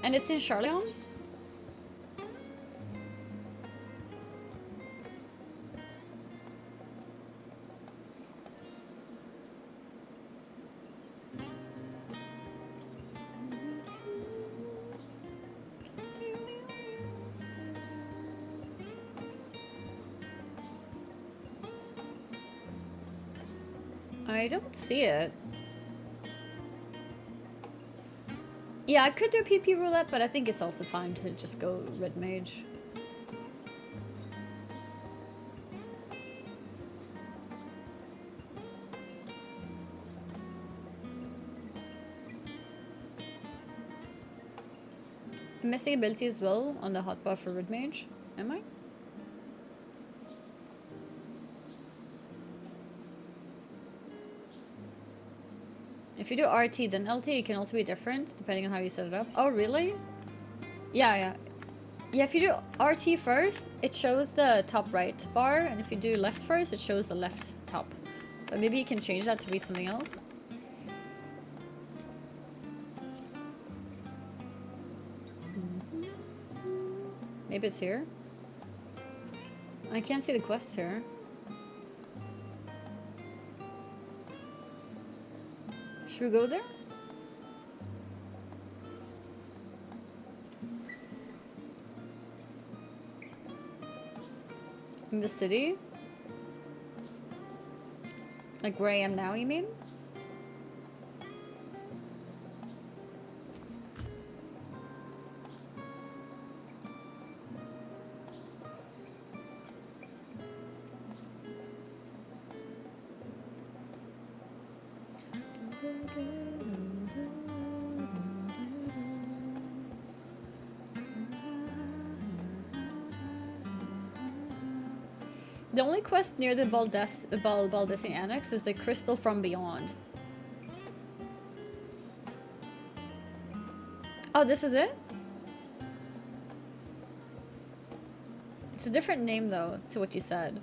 And it's in Charlotte. I don't see it. Yeah, I could do PP roulette, but I think it's also fine to just go red mage. I'm missing ability as well on the hotbar for red mage. Am I? If you do RT, then LT, it can also be different depending on how you set it up. Oh, really? Yeah. Yeah, if you do RT first, it shows the top right bar, and if you do left first, it shows the left top. But maybe you can change that to be something else. Maybe it's here. I can't see the quest here. Should we go there? In the city? Like where I am now, you mean? The only quest near the Baldessian Annex is the Crystal from Beyond. Oh, this is it? It's a different name, though, to what you said.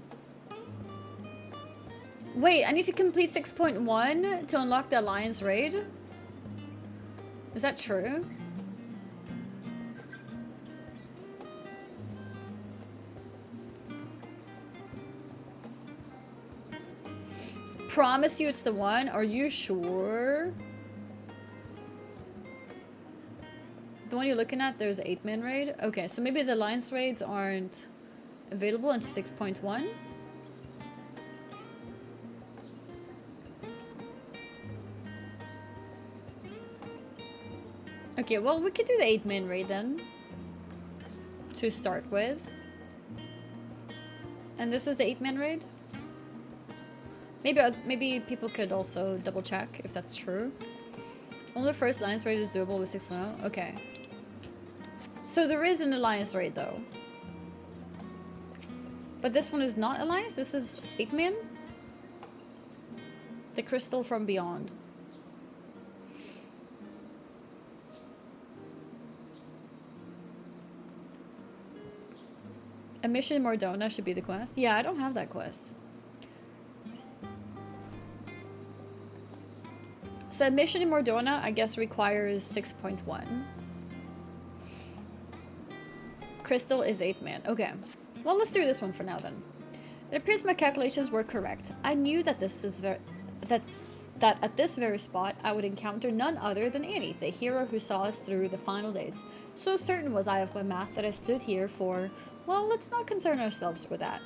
Wait, I need to complete 6.1 to unlock the Alliance raid? Is that true? Promise you it's the one? Are you sure? The one you're looking at, there's 8-man raid? Okay, so maybe the Alliance raids aren't available into 6.1? Okay, well, we could do the 8-man raid then. To start with. And this is the 8-man raid? Maybe people could also double check if that's true. Only the first Alliance raid is doable with 6.0. Okay. So there is an Alliance raid though. But this one is not Alliance, this is 8-man? The Crystal from Beyond. A mission in Mordona should be the quest. Yeah, I don't have that quest. So a mission in Mordona, I guess, requires 6.1. Crystal is 8-man. Okay. Well, let's do this one for now then. It appears my calculations were correct. I knew that that at this very spot I would encounter none other than Annie, the hero who saw us through the final days. So certain was I of my math that I stood here for, well, let's not concern ourselves with that.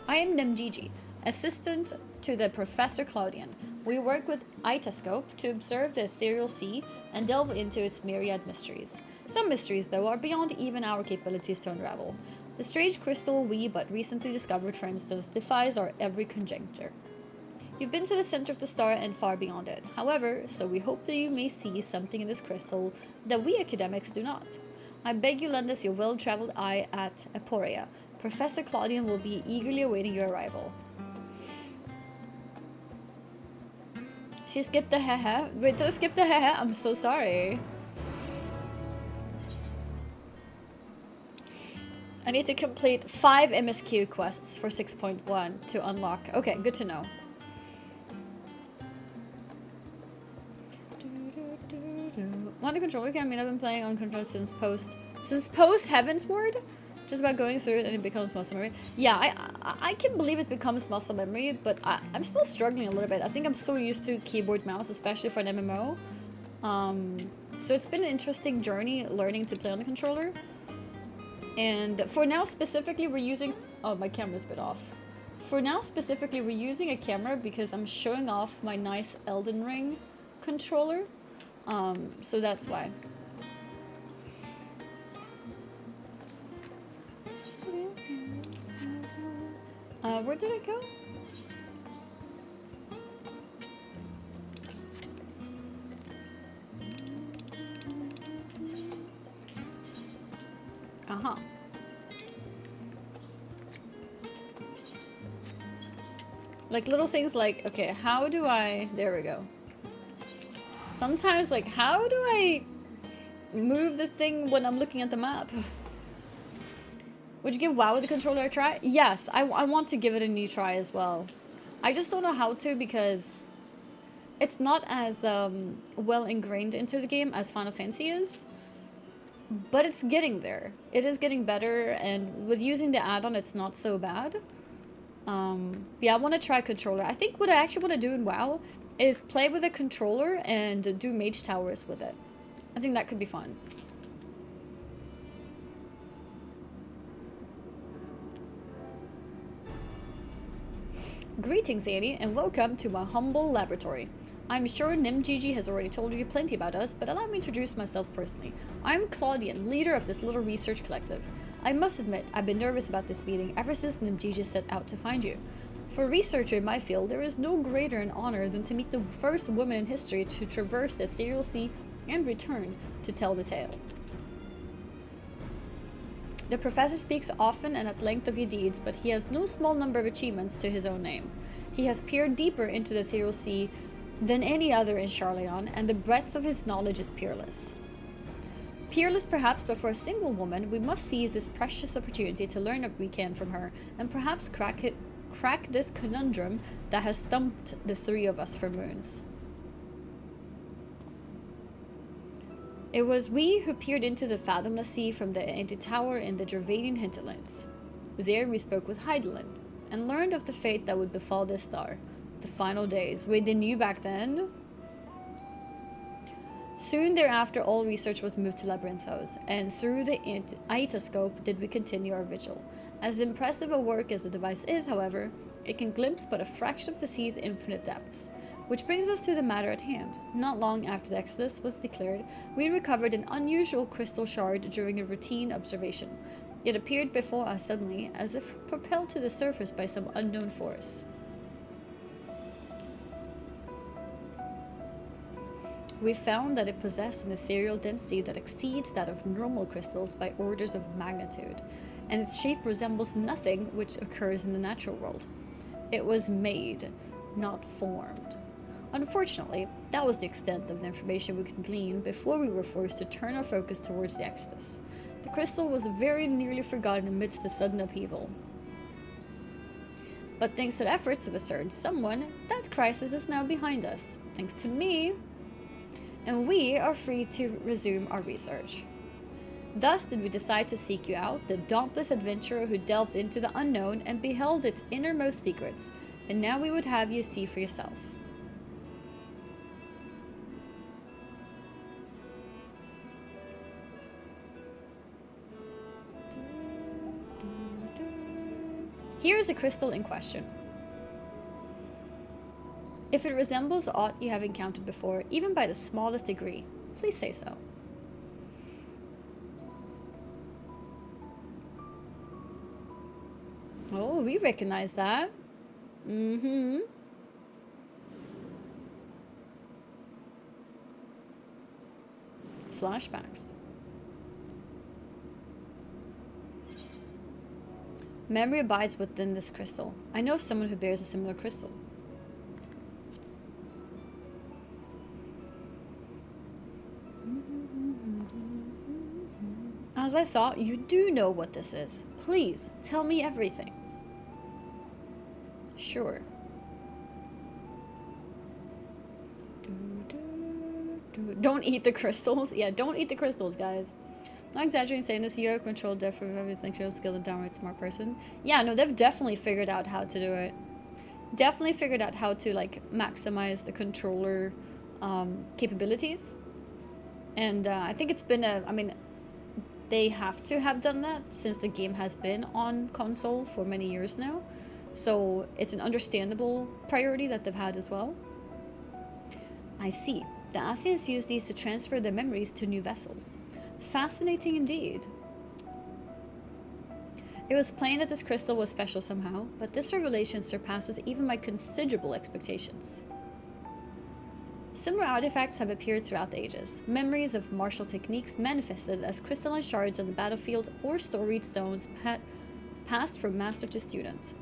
I am Nemgigi, assistant to the Professor Claudian. We work with Itascope to observe the ethereal sea and delve into its myriad mysteries. Some mysteries, though, are beyond even our capabilities to unravel. The strange crystal we but recently discovered, for instance, defies our every conjecture. You've been to the center of the star and far beyond it. However, so we hope that you may see something in this crystal that we academics do not. I beg you lend us your well-traveled eye at Aporia. Professor Claudian will be eagerly awaiting your arrival. She skipped the haha. Wait, did I skip the haha? I'm so sorry. I need to complete 5 MSQ quests for 6.1 to unlock. Okay, good to know. Want the controller game. I mean, I've been playing on controller since post Heavensward. Just about going through it and it becomes muscle memory. Yeah, I can believe it becomes muscle memory, but I'm still struggling a little bit. I think I'm so used to keyboard mouse, especially for an MMO. So it's been an interesting journey learning to play on the controller. And for now specifically we're using... Oh, my camera's a bit off. For now specifically we're using a camera because I'm showing off my nice Elden Ring controller. So that's why. Where did it go? Uh-huh. Like little things like, okay, how do I... There we go. Sometimes, like, how do I move the thing when I'm looking at the map? Would you give WoW with the controller a try? Yes, I want to give it a new try as well. I just don't know how to because it's not as well ingrained into the game as Final Fantasy is. But it's getting there. It is getting better, and with using the add-on, it's not so bad. Yeah, I want to try controller. I think what I actually want to do in WoW is play with a controller and do mage towers with it. I think that could be fun. Greetings, Annie, and welcome to my humble laboratory. I'm sure NimGG has already told you plenty about us, but allow me to introduce myself personally. I'm Claudian, leader of this little research collective. I must admit, I've been nervous about this meeting ever since NimGG set out to find you. For a researcher in my field, there is no greater an honor than to meet the first woman in history to traverse the ethereal sea and return to tell the tale. The professor speaks often and at length of your deeds, but he has no small number of achievements to his own name. He has peered deeper into the ethereal sea than any other in Charleon, and the breadth of his knowledge is peerless. Peerless perhaps, but for a single woman, we must seize this precious opportunity to learn what we can from her, and perhaps crack this conundrum that has stumped the three of us for moons. It was we who peered into the fathomless sea from the antitower in the Dravanian hinterlands. There we spoke with Heidelin, and learned of the fate that would befall this star. The final days. Wait, they knew back then? Soon thereafter, all research was moved to Labyrinthos, and through the Aetoscope did we continue our vigil. As impressive a work as the device is, however, it can glimpse but a fraction of the sea's infinite depths. Which brings us to the matter at hand. Not long after the Exodus was declared, we recovered an unusual crystal shard during a routine observation. It appeared before us suddenly, as if propelled to the surface by some unknown force. We found that it possessed an ethereal density that exceeds that of normal crystals by orders of magnitude, and its shape resembles nothing which occurs in the natural world. It was made, not formed. Unfortunately, that was the extent of the information we could glean before we were forced to turn our focus towards the Exodus. The crystal was very nearly forgotten amidst the sudden upheaval. But thanks to the efforts of a certain someone, that crisis is now behind us. Thanks to me. And we are free to resume our research. Thus did we decide to seek you out, the dauntless adventurer who delved into the unknown and beheld its innermost secrets. And now we would have you see for yourself. Here is the crystal in question. If it resembles aught you have encountered before, even by the smallest degree, please say so. Oh, we recognize that. Mm-hmm. Flashbacks. Memory abides within this crystal. I know of someone who bears a similar crystal. As I thought, you do know what this is. Please, tell me everything. Sure. Don't eat the crystals. Yeah, don't eat the crystals, guys. Not exaggerating saying this, you are controlled deaf of everything, skilled and downright smart person. Yeah, no, they've definitely figured out how to do it. Definitely figured out how to, like, maximize the controller capabilities. And I think it's been I mean, they have to have done that since the game has been on console for many years now. So it's an understandable priority that they've had as well. I see. The Asians use these to transfer their memories to new vessels. Fascinating indeed. It was plain that this crystal was special somehow, but this revelation surpasses even my considerable expectations. Similar artifacts have appeared throughout the ages. Memories of martial techniques manifested as crystalline shards on the battlefield or storied stones passed from master to student.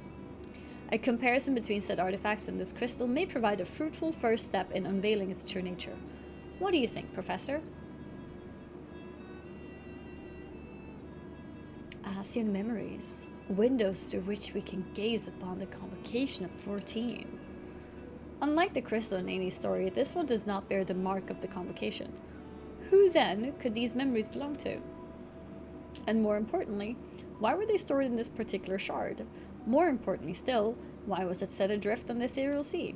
A comparison between said artifacts and this crystal may provide a fruitful first step in unveiling its true nature. What do you think, Professor? Asian memories. Windows through which we can gaze upon the convocation of 14. Unlike the crystal in any story, this one does not bear the mark of the convocation. Who then could these memories belong to? And more importantly, why were they stored in this particular shard? More importantly still, why was it set adrift on the ethereal sea?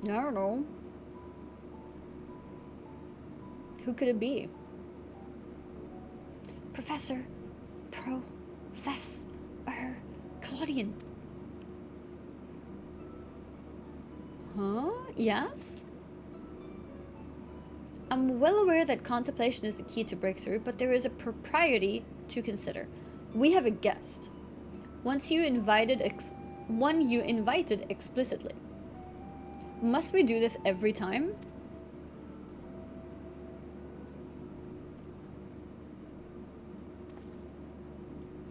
I don't know. Who could it be? Professor, Claudian. Huh? Yes? I'm well aware that contemplation is the key to breakthrough, but there is a propriety to consider. We have a guest. One you invited explicitly. Must we do this every time?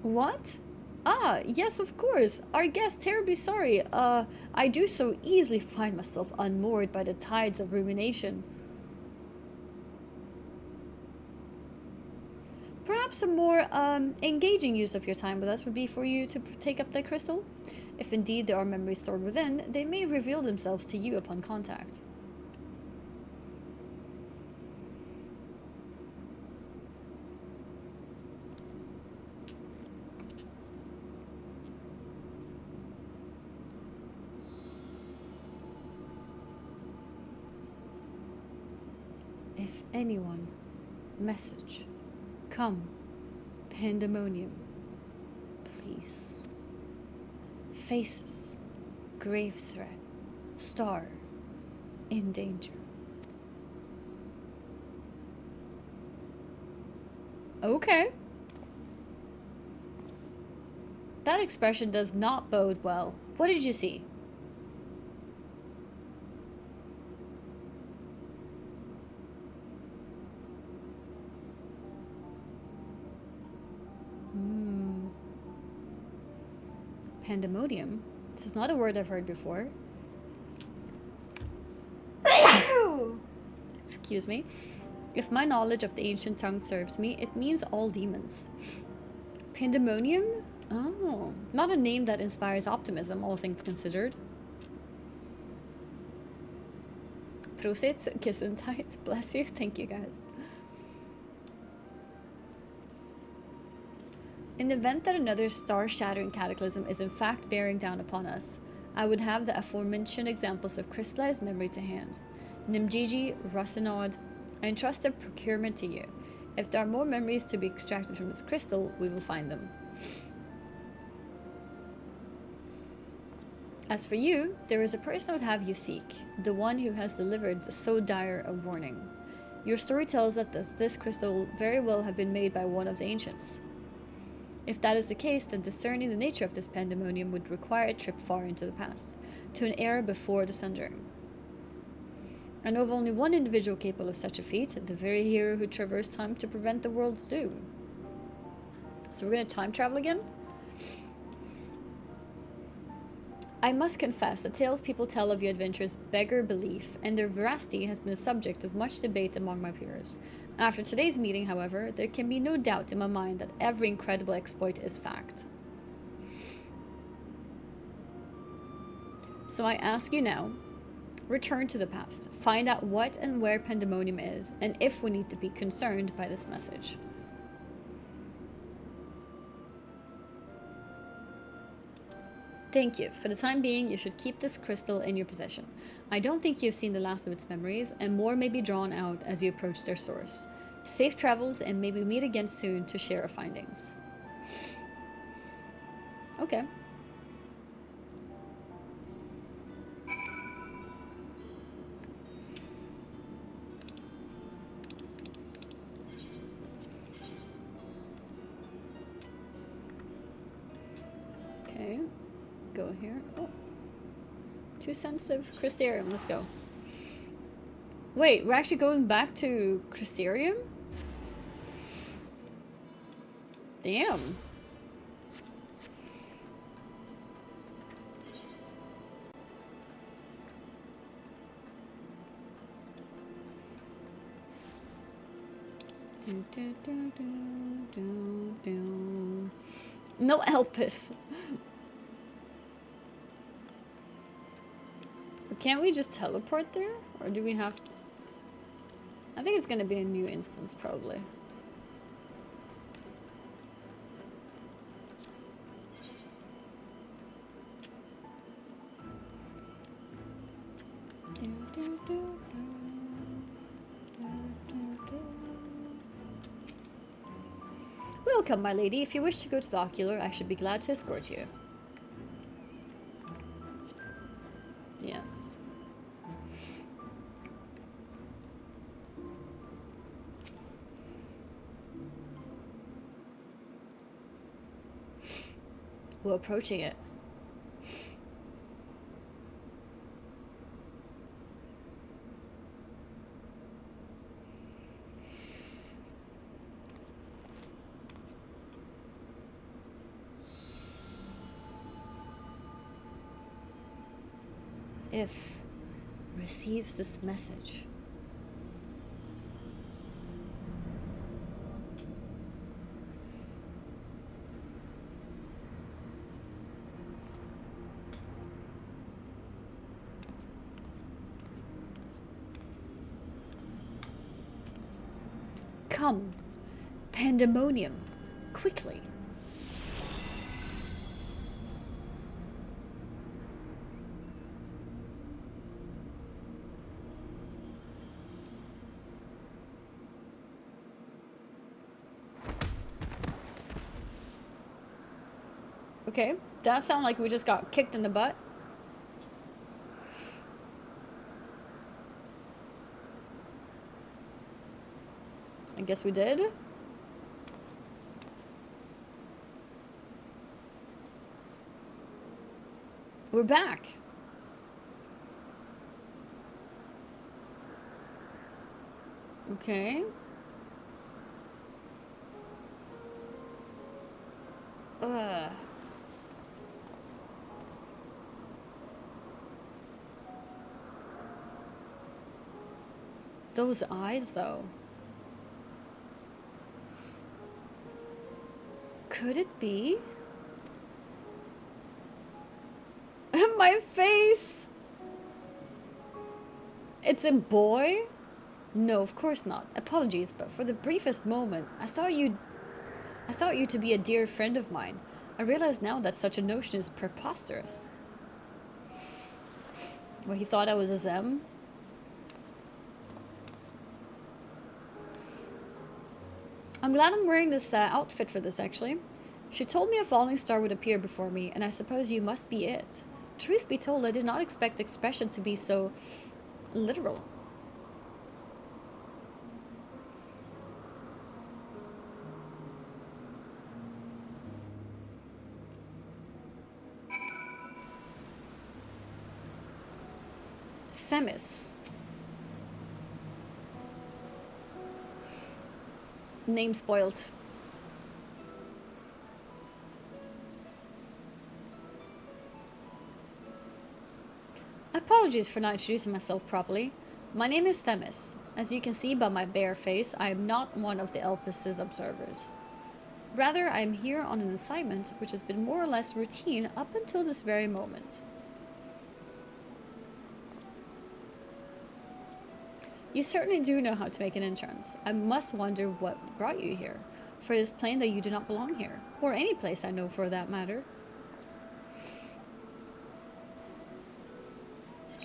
What? Ah, yes, of course. Our guest, terribly sorry. I do so easily find myself unmoored by the tides of rumination. Perhaps a more engaging use of your time with us would be for you to take up that crystal. If indeed there are memories stored within, they may reveal themselves to you upon contact. If anyone, message, come, Pandæmonium, please. Faces, grave threat, star, in danger. Okay. That expression does not bode well. What did you see? Pandæmonium? This is not a word I've heard before. Excuse me. If my knowledge of the ancient tongue serves me, it means all demons. Pandæmonium? Oh, not a name that inspires optimism, all things considered. Prosit, Gesundheit, bless you, thank you guys. In the event that another star-shattering cataclysm is in fact bearing down upon us, I would have the aforementioned examples of crystallized memory to hand. Nimjiji, Rasenod, I entrust their procurement to you. If there are more memories to be extracted from this crystal, we will find them. As for you, there is a person I would have you seek, the one who has delivered so dire a warning. Your story tells that this crystal very well have been made by one of the ancients. If that is the case, then discerning the nature of this pandemonium would require a trip far into the past, to an era before the Sundering. I know of only one individual capable of such a feat, the very hero who traversed time to prevent the world's doom. So we're going to time travel again? I must confess, the tales people tell of your adventures beggar belief, and their veracity has been the subject of much debate among my peers. After today's meeting, however, there can be no doubt in my mind that every incredible exploit is fact. So I ask you now, return to the past. Find out what and where Pandæmonium is, and if we need to be concerned by this message. Thank you. For the time being, you should keep this crystal in your possession. I don't think you've seen the last of its memories, and more may be drawn out as you approach their source. Safe travels, and maybe meet again soon to share our findings. Okay. Okay. Go here. Oh. Too sensitive. Crystarium. Let's go. Wait, we're actually going back to Crystarium? Damn. No Elpis. But can't we just teleport there? Or do we have to? I think it's gonna be a new instance, probably. Welcome, my lady. If you wish to go to the ocular, I should be glad to escort you. Yes. We're approaching it. If receives this message. Come, Pandæmonium, quickly. Okay, that sounds like we just got kicked in the butt. I guess we did. We're back. Okay. Ugh. Those eyes, though. Could it be? My face! It's a boy? No, of course not. Apologies, but for the briefest moment, I thought you to be a dear friend of mine. I realize now that such a notion is preposterous. Well, he thought I was a Zem? I'm glad I'm wearing this outfit for this, actually. She told me a falling star would appear before me, and I suppose you must be it. Truth be told, I did not expect the expression to be so literal. Themis. Name spoiled. Apologies for not introducing myself properly. My name is Themis. As you can see by my bare face, I am not one of the Elpis' observers. Rather, I am here on an assignment which has been more or less routine up until this very moment. You certainly do know how to make an entrance. I must wonder what brought you here, for it is plain that you do not belong here, or any place I know for that matter.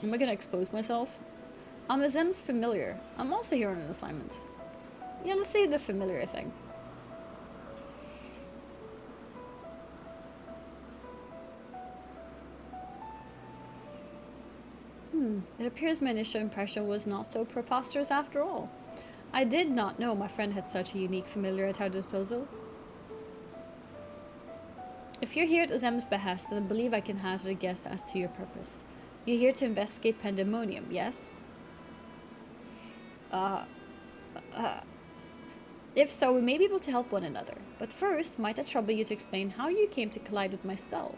Am I gonna expose myself? I'm a Zem's familiar. I'm also here on an assignment. Yeah, let's say the familiar thing. It appears my initial impression was not so preposterous after all. I did not know my friend had such a unique familiar at her disposal. If you're here at Zem's behest, then I believe I can hazard a guess as to your purpose. You're here to investigate Pandæmonium, yes? If so, we may be able to help one another. But first, might I trouble you to explain how you came to collide with my skull?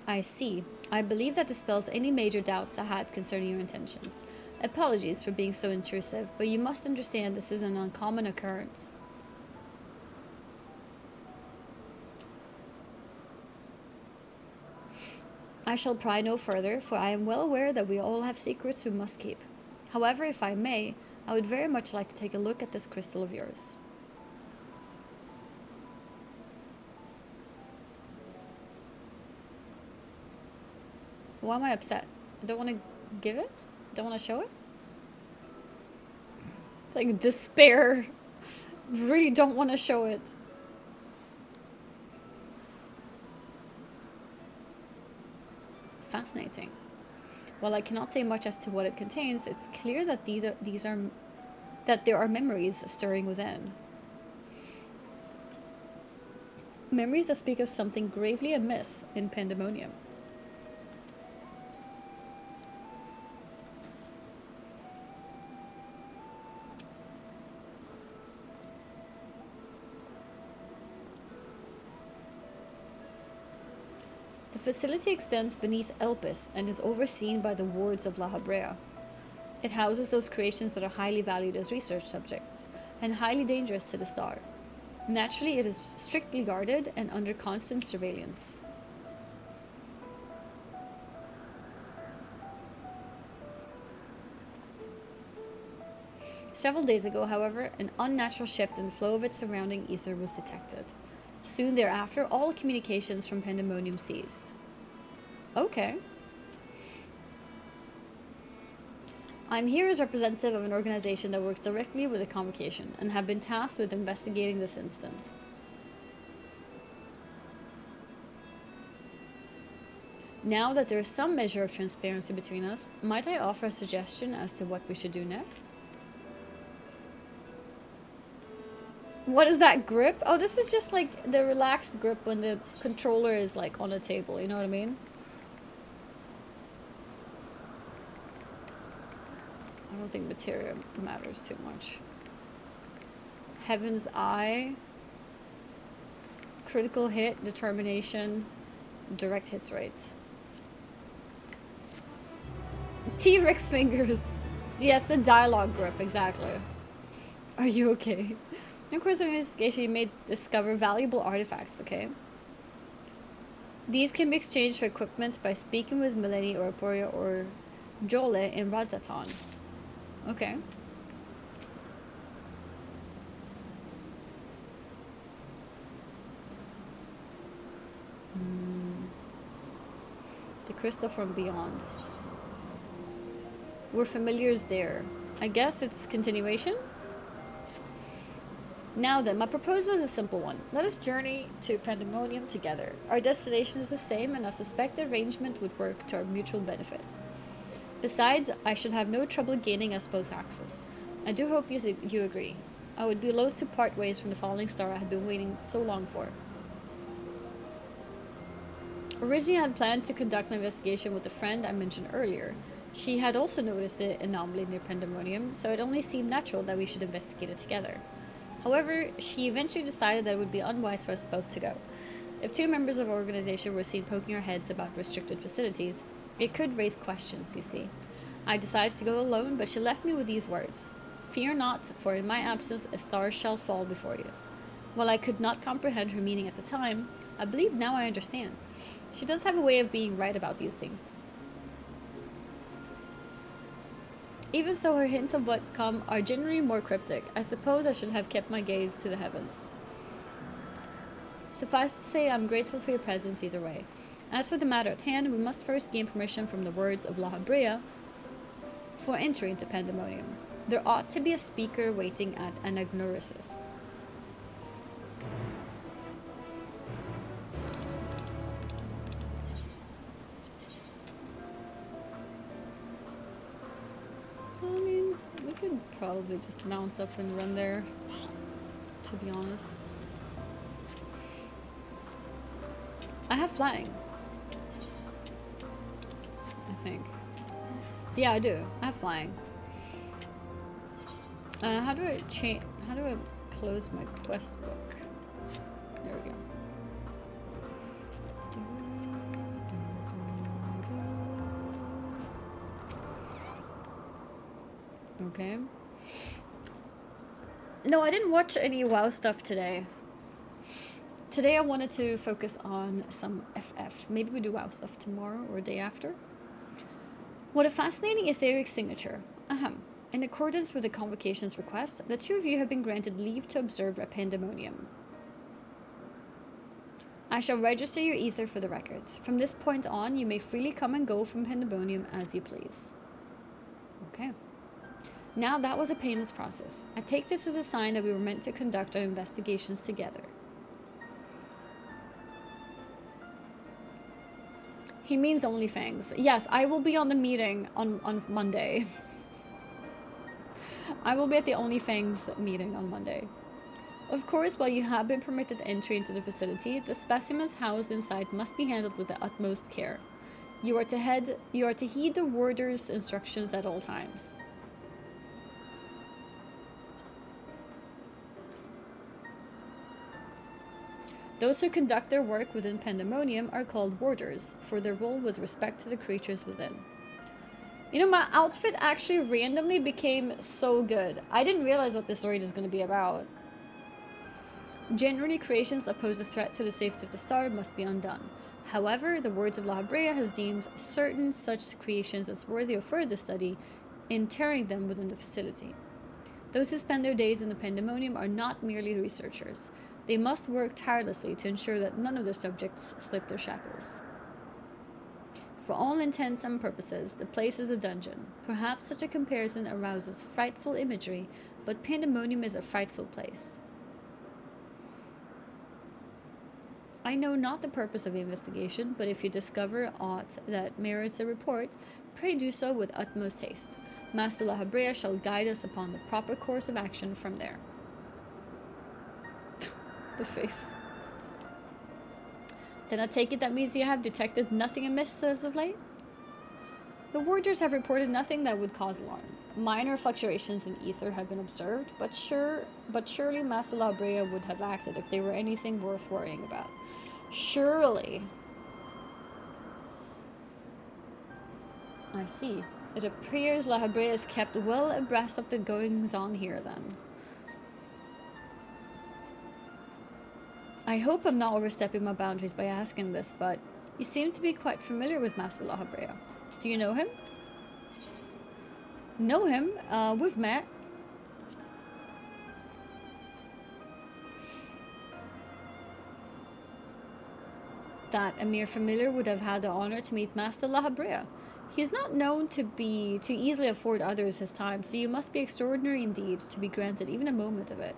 I see. I believe that dispels any major doubts I had concerning your intentions. Apologies for being so intrusive, but you must understand this is an uncommon occurrence. I shall pry no further, for I am well aware that we all have secrets we must keep. However, if I may, I would very much like to take a look at this crystal of yours. Why am I upset? I don't want to give it? Don't want to show it? It's like despair. Really don't want to show it. Fascinating. While I cannot say much as to what it contains, it's clear that that there are memories stirring within. Memories that speak of something gravely amiss in Pandæmonium. The facility extends beneath Elpis and is overseen by the wards of La Habrea. It houses those creations that are highly valued as research subjects, and highly dangerous to the star. Naturally, it is strictly guarded and under constant surveillance. Several days ago, however, an unnatural shift in the flow of its surrounding ether was detected. Soon thereafter, all communications from Pandæmonium ceased. Okay. I'm here as representative of an organization that works directly with the convocation and have been tasked with investigating this incident. Now that there is some measure of transparency between us, might I offer a suggestion as to what we should do next? What is that grip? Oh, this is just like the relaxed grip when the controller is like on a table, you know what I mean? I don't think material matters too much. Heaven's Eye. Critical hit, determination, direct hit rate. T-Rex fingers. Yes, the dialogue grip, exactly. Are you okay? In the course of investigation, you may discover valuable artifacts, okay? These can be exchanged for equipment by speaking with Mileni or Aporia or Jole in Radzaton. Okay. The crystal from beyond. We're familiars there. I guess it's continuation? Now then, my proposal is a simple one. Let us journey to Pandæmonium together. Our destination is the same, and I suspect the arrangement would work to our mutual benefit. Besides, I should have no trouble gaining us both access. I do hope you agree. I would be loath to part ways from the falling star I had been waiting so long for. Originally, I had planned to conduct my investigation with the friend I mentioned earlier. She had also noticed the anomaly near Pandæmonium, so it only seemed natural that we should investigate it together. However, she eventually decided that it would be unwise for us both to go. If two members of our organization were seen poking our heads about restricted facilities, it could raise questions, you see. I decided to go alone, but she left me with these words. Fear not, for in my absence a star shall fall before you. While I could not comprehend her meaning at the time, I believe now I understand. She does have a way of being right about these things. Even so, her hints of what come are generally more cryptic. I suppose I should have kept my gaze to the heavens. Suffice to say, I'm grateful for your presence either way. As for the matter at hand, we must first gain permission from the words of La Habrea for entry into Pandæmonium. There ought to be a speaker waiting at Anagnorisis. I mean, we could probably just mount up and run there, to be honest. I have flying. I think. Yeah, I do. I have flying. How do I close my quest book? There we go. Okay. No, I didn't watch any WoW stuff today. Today I wanted to focus on some FF. Maybe we do WoW stuff tomorrow or day after. What a fascinating etheric signature. Ahem. In accordance with the convocation's request, the two of you have been granted leave to observe a Pandæmonium. I shall register your ether for the records. From this point on, you may freely come and go from Pandæmonium as you please. Okay. Now that was a painless process. I take this as a sign that we were meant to conduct our investigations together. He means OnlyFangs. Yes, I will be on the meeting on Monday. I will be at the OnlyFangs meeting on Monday. Of course, while you have been permitted entry into the facility, the specimens housed inside must be handled with the utmost care. You are to heed the warder's instructions at all times. Those who conduct their work within Pandæmonium are called warders, for their role with respect to the creatures within. You know, my outfit actually randomly became so good. I didn't realize what this raid is going to be about. Generally, creations that pose a threat to the safety of the star must be undone. However, the words of La Habrea has deemed certain such creations as worthy of further study, interring them within the facility. Those who spend their days in the Pandæmonium are not merely researchers. They must work tirelessly to ensure that none of their subjects slip their shackles. For all intents and purposes, the place is a dungeon. Perhaps such a comparison arouses frightful imagery, but Pandæmonium is a frightful place. I know not the purpose of the investigation, but if you discover aught that merits a report, pray do so with utmost haste. Master La Habrea shall guide us upon the proper course of action from there. The face. Then I take it that means you have detected nothing amiss as of late? The warders have reported nothing that would cause alarm. Minor fluctuations in ether have been observed, but surely Master La Habrea would have acted if there were anything worth worrying about. Surely. I see. It appears La Habrea is kept well abreast of the goings-on here then. I hope I'm not overstepping my boundaries by asking this, but you seem to be quite familiar with Master La Habrea. Do you know him? Know him? We've met. That a mere familiar would have had the honor to meet Master La Habrea. He is not known to easily afford others his time, so you must be extraordinary indeed to be granted even a moment of it.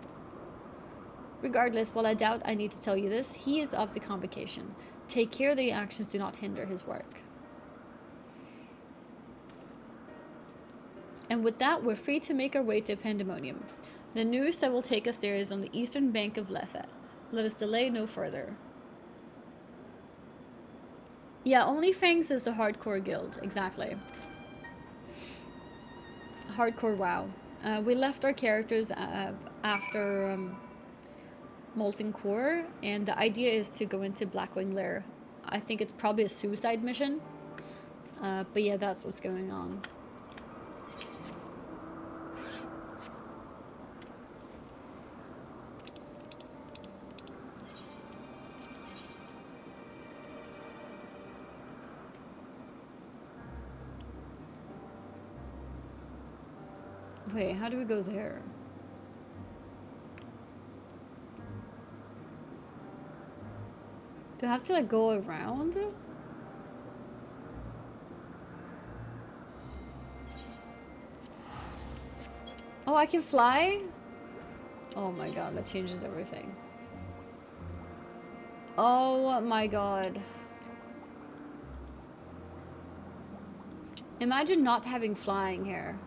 Regardless, while I doubt I need to tell you this, he is of the convocation. Take care that your actions do not hinder his work. And with that, we're free to make our way to Pandæmonium. The nearest that will take us there is on the eastern bank of Lethe. Let us delay no further. Yeah, OnlyFangs is the hardcore guild, exactly. Hardcore WoW. We left our characters after Molten Core, and the idea is to go into Blackwing Lair. I think it's probably a suicide mission, but yeah, that's what's going on. Wait, how do we go there? Do I have to like go around? Oh, I can fly? Oh my god, that changes everything. Oh my god. Imagine not having flying here.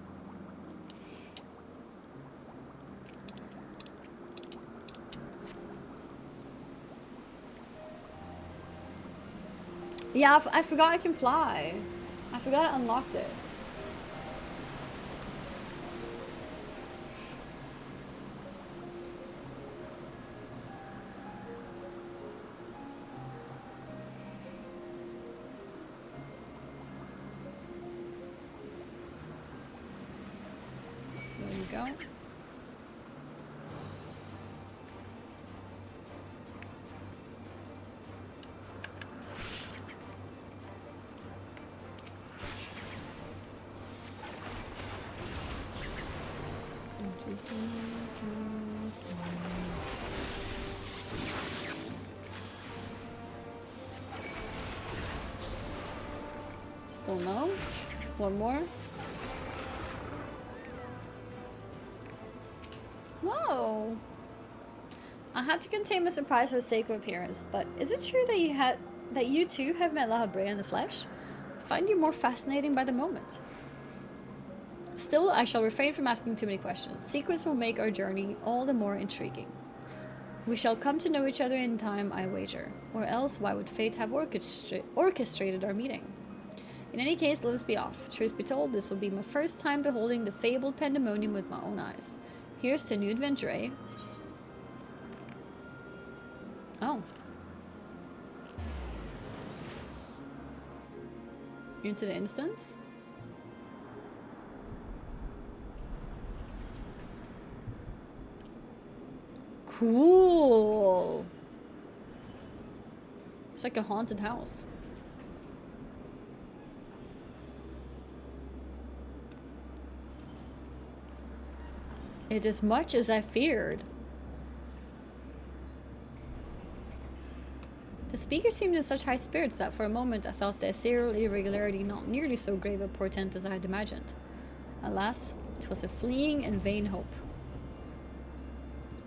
Yeah, I forgot I can fly. I forgot I unlocked it. There you go. Still no? One more? Whoa! I had to contain my surprise for the sake of appearance, but is it true that you too have met La Habrea in the flesh? I find you more fascinating by the moment. Still, I shall refrain from asking too many questions. Secrets will make our journey all the more intriguing. We shall come to know each other in time, I wager. Or else, why would fate have orchestrated our meeting? In any case, let us be off. Truth be told, this will be my first time beholding the fabled Pandæmonium with my own eyes. Here's to new adventure, eh? Oh. Into the instance? Cool. It's like a haunted house. It is much as I feared. The speaker seemed in such high spirits that for a moment I thought the ethereal irregularity not nearly so grave a portent as I had imagined. Alas, 'twas a fleeting and vain hope.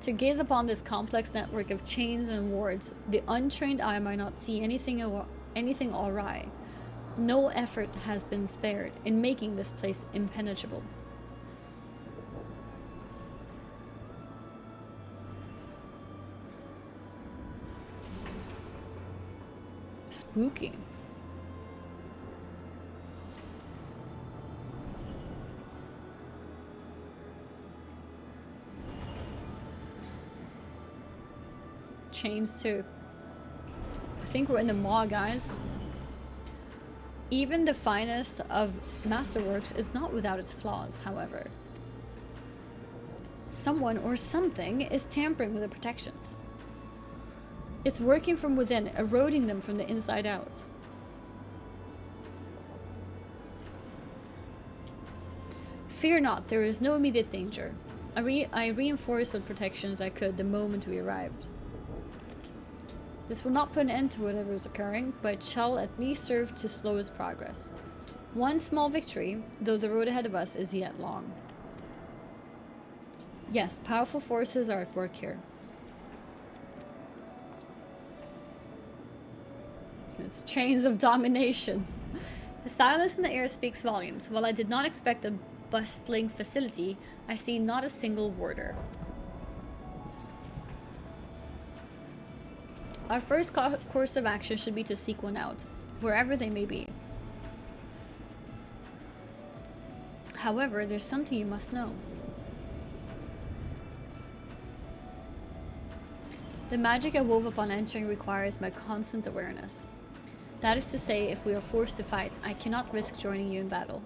To gaze upon this complex network of chains and wards, the untrained eye might not see anything awry. No effort has been spared in making this place impenetrable. Spooky. Chains too. I think we're in the maw, guys. Even the finest of masterworks is not without its flaws, however. Someone or something is tampering with the protections. It's working from within, eroding them from the inside out. Fear not, there is no immediate danger. I reinforced what protections I could the moment we arrived. This will not put an end to whatever is occurring, but shall at least serve to slow its progress. One small victory, though the road ahead of us is yet long. Yes, powerful forces are at work here. It's chains of domination. The silence in the air speaks volumes. While I did not expect a bustling facility, I see not a single warder. Our first course of action should be to seek one out, wherever they may be. However, there's something you must know. The magic I wove upon entering requires my constant awareness. That is to say, if we are forced to fight, I cannot risk joining you in battle.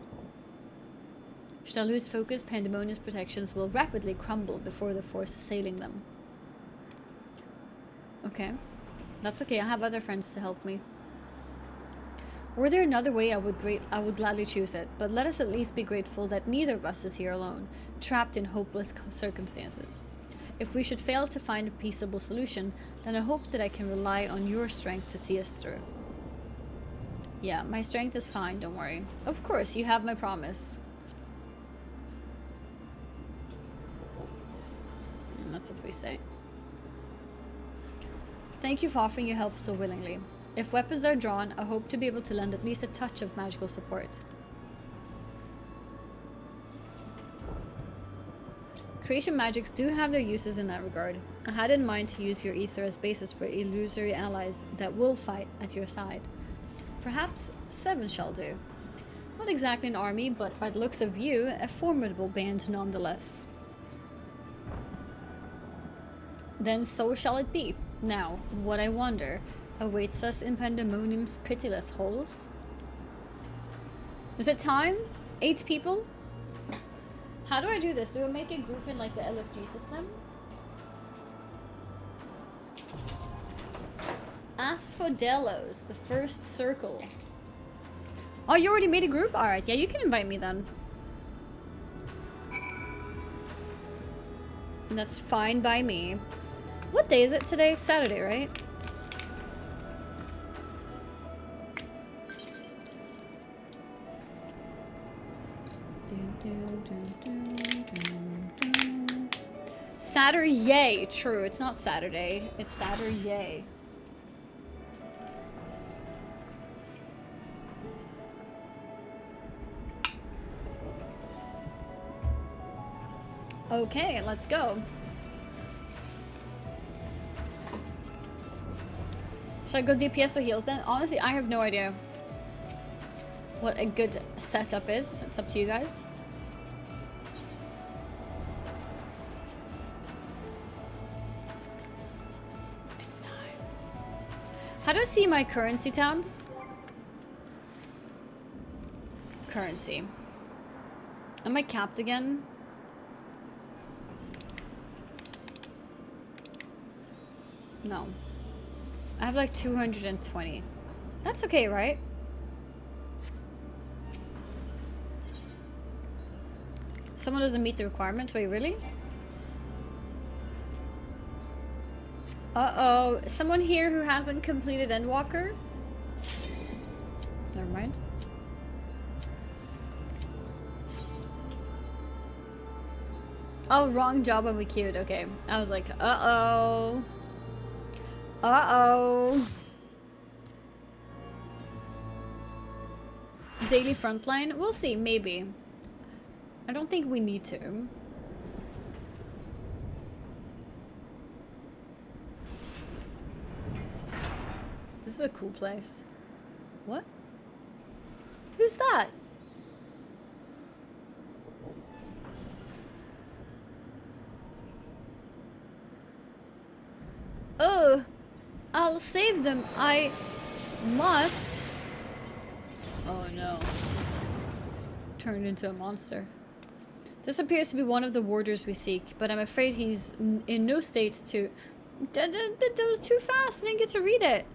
Should I lose focus, Pandæmonium's protections will rapidly crumble before the force assailing them. Okay. That's okay, I have other friends to help me. Were there another way, I would gladly choose it, but let us at least be grateful that neither of us is here alone, trapped in hopeless circumstances. If we should fail to find a peaceable solution, then I hope that I can rely on your strength to see us through. Yeah, my strength is fine, don't worry. Of course, you have my promise. And that's what we say. Thank you for offering your help so willingly. If weapons are drawn, I hope to be able to lend at least a touch of magical support. Creation magics do have their uses in that regard. I had in mind to use your ether as basis for illusory allies that will fight at your side. Perhaps 7 shall do. Not exactly an army, but by the looks of you, a formidable band nonetheless. Then so shall it be. Now, what I wonder awaits us in Pandæmonium's pitiless holes. Is it time? 8 people? How do I do this? Do I make a group in like the LFG system? Asphodelos, the first circle. Oh, you already made a group? Alright, yeah, you can invite me then. That's fine by me. What day is it today? Saturday, right? Saturday, true. It's not Saturday. It's Saturday. Okay, let's go. Should I go DPS or heals then? Honestly, I have no idea what a good setup is. It's up to you guys. It's time. How do I see my currency tab? Currency. Am I capped again? No. I have like 220. That's okay, right? Someone doesn't meet the requirements? Wait, really? Uh-oh. Someone here who hasn't completed Endwalker? Never mind. Oh, wrong job of a queued. Okay. I was like, uh-oh. Uh-oh. Daily frontline? We'll see, maybe. I don't think we need to. This is a cool place. What? Who's that? Oh, I'll save them. I must. Oh no. Turned into a monster. This appears to be one of the warders we seek, but I'm afraid he's in no state to... That was too fast. I didn't get to read it.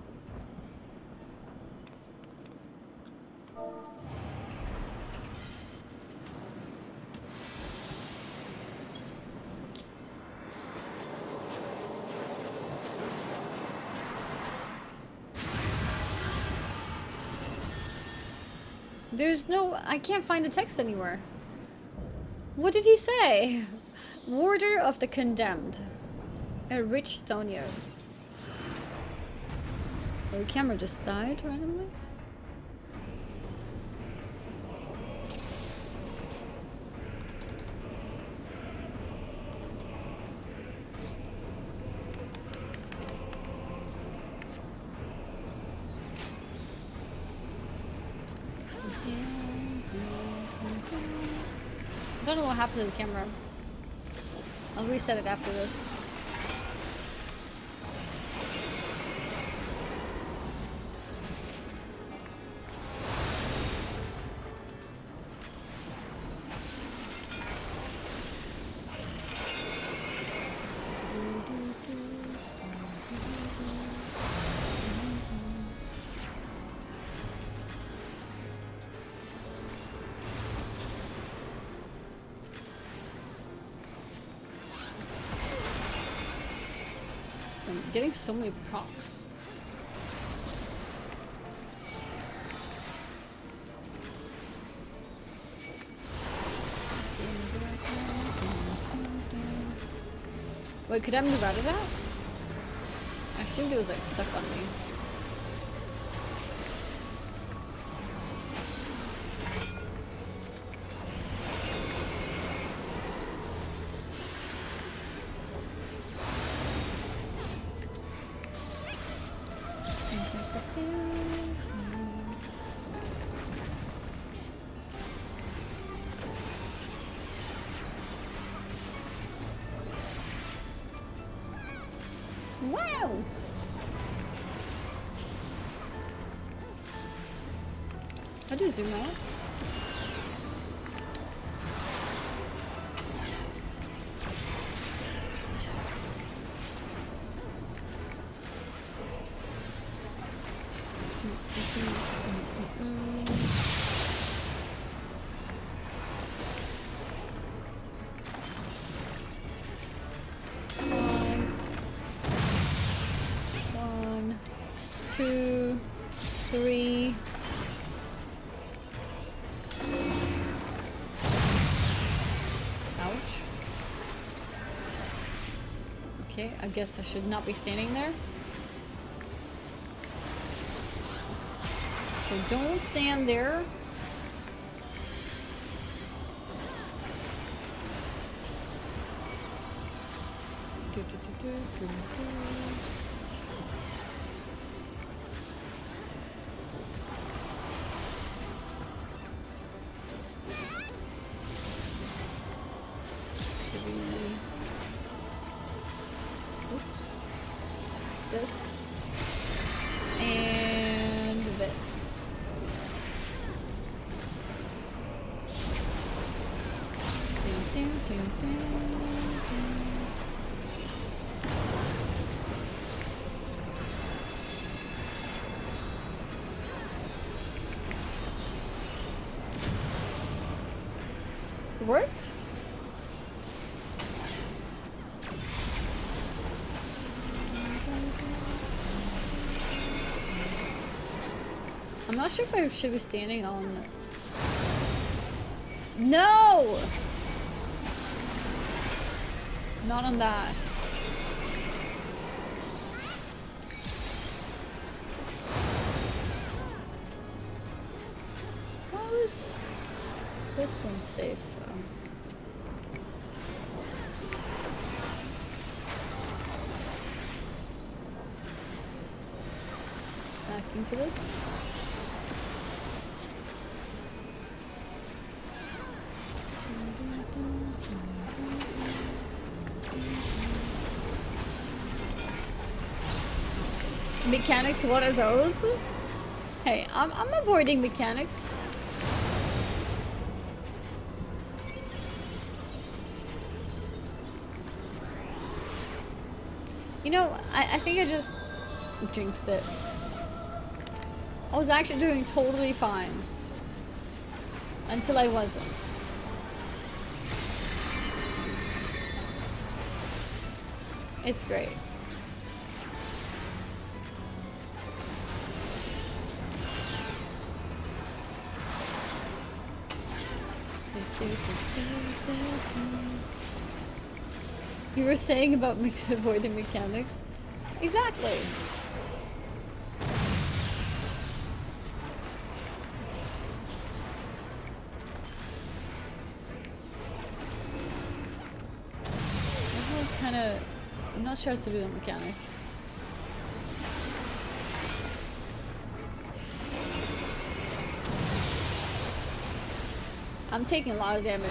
There's no... I can't find the text anywhere. What did he say? Warder of the Condemned. A rich Thonios. Oh, the camera just died randomly? I don't know what happened to the camera. I'll reset it after this. getting so many procs. Wait, could I move out of that? I think it was like stuck on me. Wow! How do you zoom out? One, two, three. Ouch. Okay, I guess I should not be standing there. So don't stand there. Oops. This. And this. Ding, ding, ding, ding. Worked? I'm not sure if I should be standing on... No! Not on that. How is... This one's safe. Stacking for this. Mechanics, what are those? Hey, I'm avoiding mechanics. You know, I think I just jinxed it. I was actually doing totally fine. Until I wasn't. It's great. You were saying about avoiding mechanics? Exactly. That was kind of... I'm not sure how to do the mechanic. I'm taking a lot of damage.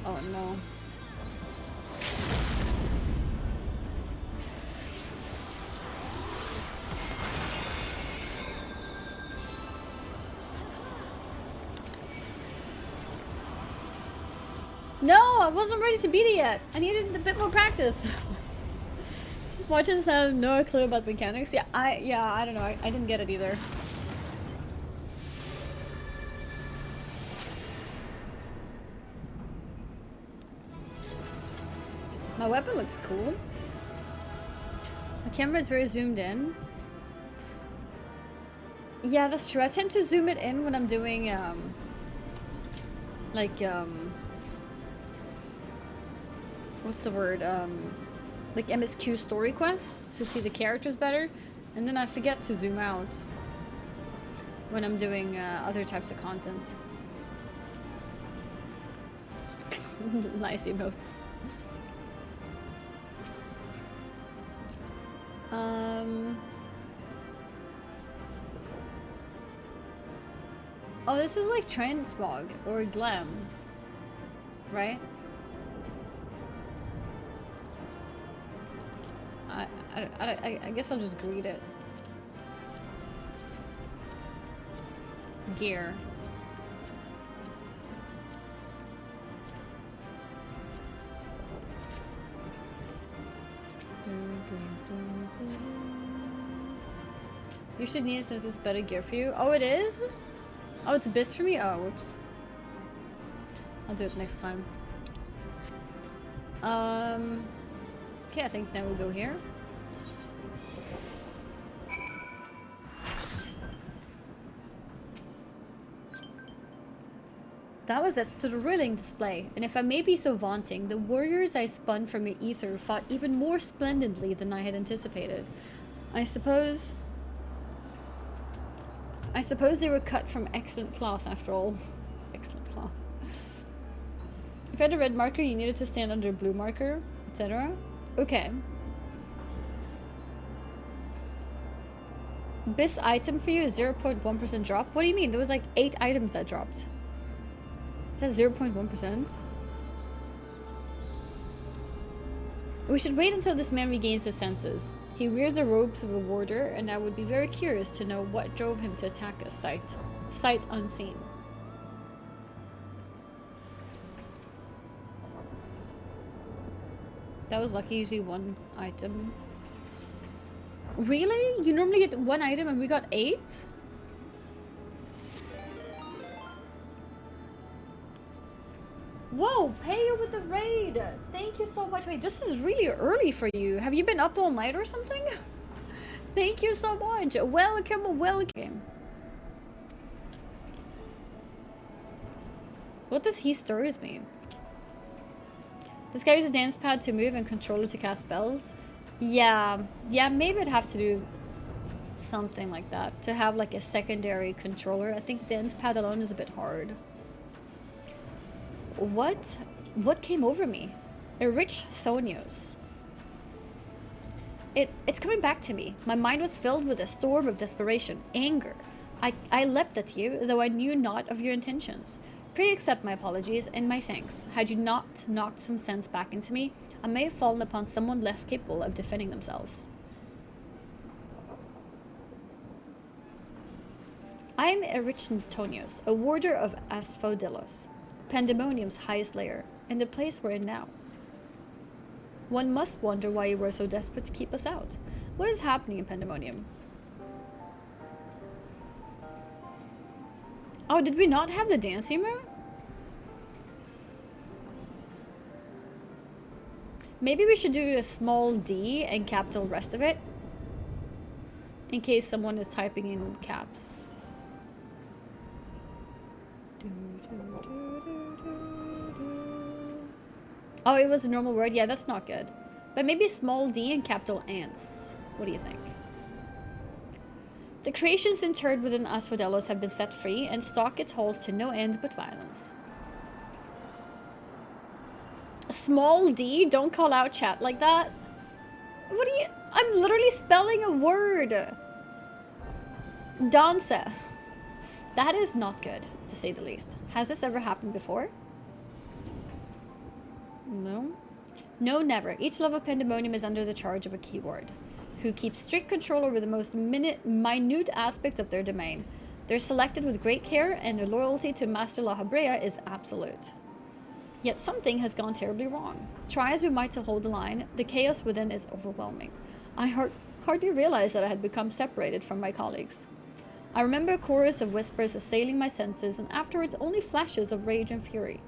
Oh no. No, I wasn't ready to beat it yet. I needed a bit more practice. Martins have no clue about mechanics. Yeah, I don't know. I didn't get it either. My weapon looks cool. The camera is very zoomed in. Yeah, that's true. I tend to zoom it in when I'm doing, what's the word? Like MSQ story quests to see the characters better. And then I forget to zoom out when I'm doing other types of content. Nice emotes. Oh, this is like transmog or glam, right? I guess I'll just greet it. Gear. You should need it since it's better gear for you. Oh, it is? Oh, it's best for me? Oh, whoops. I'll do it next time. Okay, I think now we'll go here. That was a thrilling display, and if I may be so vaunting, the warriors I spun from your ether fought even more splendidly than I had anticipated. I suppose they were cut from excellent cloth after all. Excellent cloth. If you had a red marker, you needed to stand under a blue marker, etc. Okay. This item for you is 0.1% drop. What do you mean? There was like 8 items that dropped. That's 0.1%. We should wait until this man regains his senses. He wears the robes of a warder, and I would be very curious to know what drove him to attack us sight unseen. That was lucky, usually 1 item. Really? You normally get 1 item and we got 8? Whoa, pay you with the raid. Thank you so much. Wait, this is really early for you. Have you been up all night or something? Thank you so much. Welcome, welcome. What does he stirs mean? This guy uses a dance pad to move and controller to cast spells. Yeah, maybe I'd have to do something like that. To have like a secondary controller. I think dance pad alone is a bit hard. What came over me? A rich Thonios. It's coming back to me. My mind was filled with a storm of desperation, anger. I leapt at you, though I knew not of your intentions. Pray accept my apologies and my thanks. Had you not knocked some sense back into me, I may have fallen upon someone less capable of defending themselves. I am a rich Tonios, a warder of Asphodelos, Pandæmonium's highest layer, and the place we're in now. One must wonder why you were so desperate to keep us out. What is happening in Pandæmonium? Oh, did we not have the dance humor? Maybe we should do a small D and capital rest of it. In case someone is typing in caps. Oh, it was a normal word? Yeah, that's not good. But maybe small d and capital ants. What do you think? The creations interred within Asphodelos have been set free and stalk its halls to no end but violence. Small d? Don't call out chat like that. What are you... I'm literally spelling a word. Danza. That is not good, to say the least. Has this ever happened before? No. No, never. Each level of Pandæmonium is under the charge of a keyword, who keeps strict control over the most minute aspects of their domain. They're selected with great care, and their loyalty to Master La Habrea is absolute. Yet something has gone terribly wrong. Try as we might to hold the line, the chaos within is overwhelming. I hardly realized that I had become separated from my colleagues. I remember a chorus of whispers assailing my senses, and afterwards only flashes of rage and fury.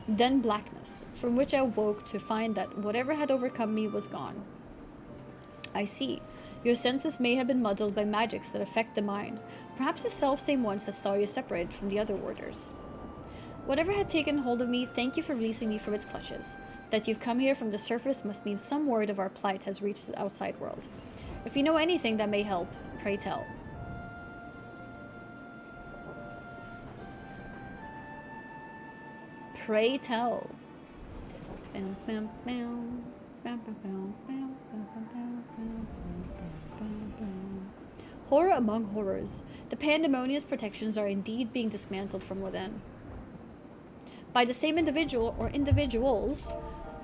Then blackness, from which I woke to find that whatever had overcome me was gone. I see. Your senses may have been muddled by magics that affect the mind, perhaps the self-same ones that saw you separated from the other warders. Whatever had taken hold of me, thank you for releasing me from its clutches. That you've come here from the surface must mean some word of our plight has reached the outside world. If you know anything that may help, pray tell. Pray tell. Horror among horrors. The Pandæmonion's protections are indeed being dismantled from within. By the same individual or individuals.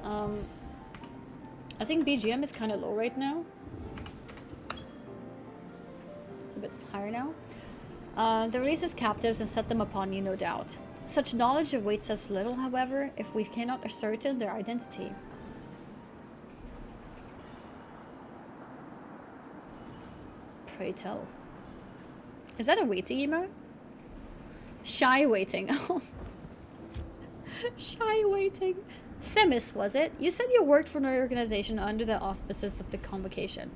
I think BGM is kind of low right now. It's a bit higher now. They release his captives and set them upon you, no doubt. Such knowledge awaits us little, however, if we cannot ascertain their identity. Pray tell. Is that a waiting emote? Shy waiting. Shy waiting. Themis, was it? You said you worked for an organization under the auspices of the convocation.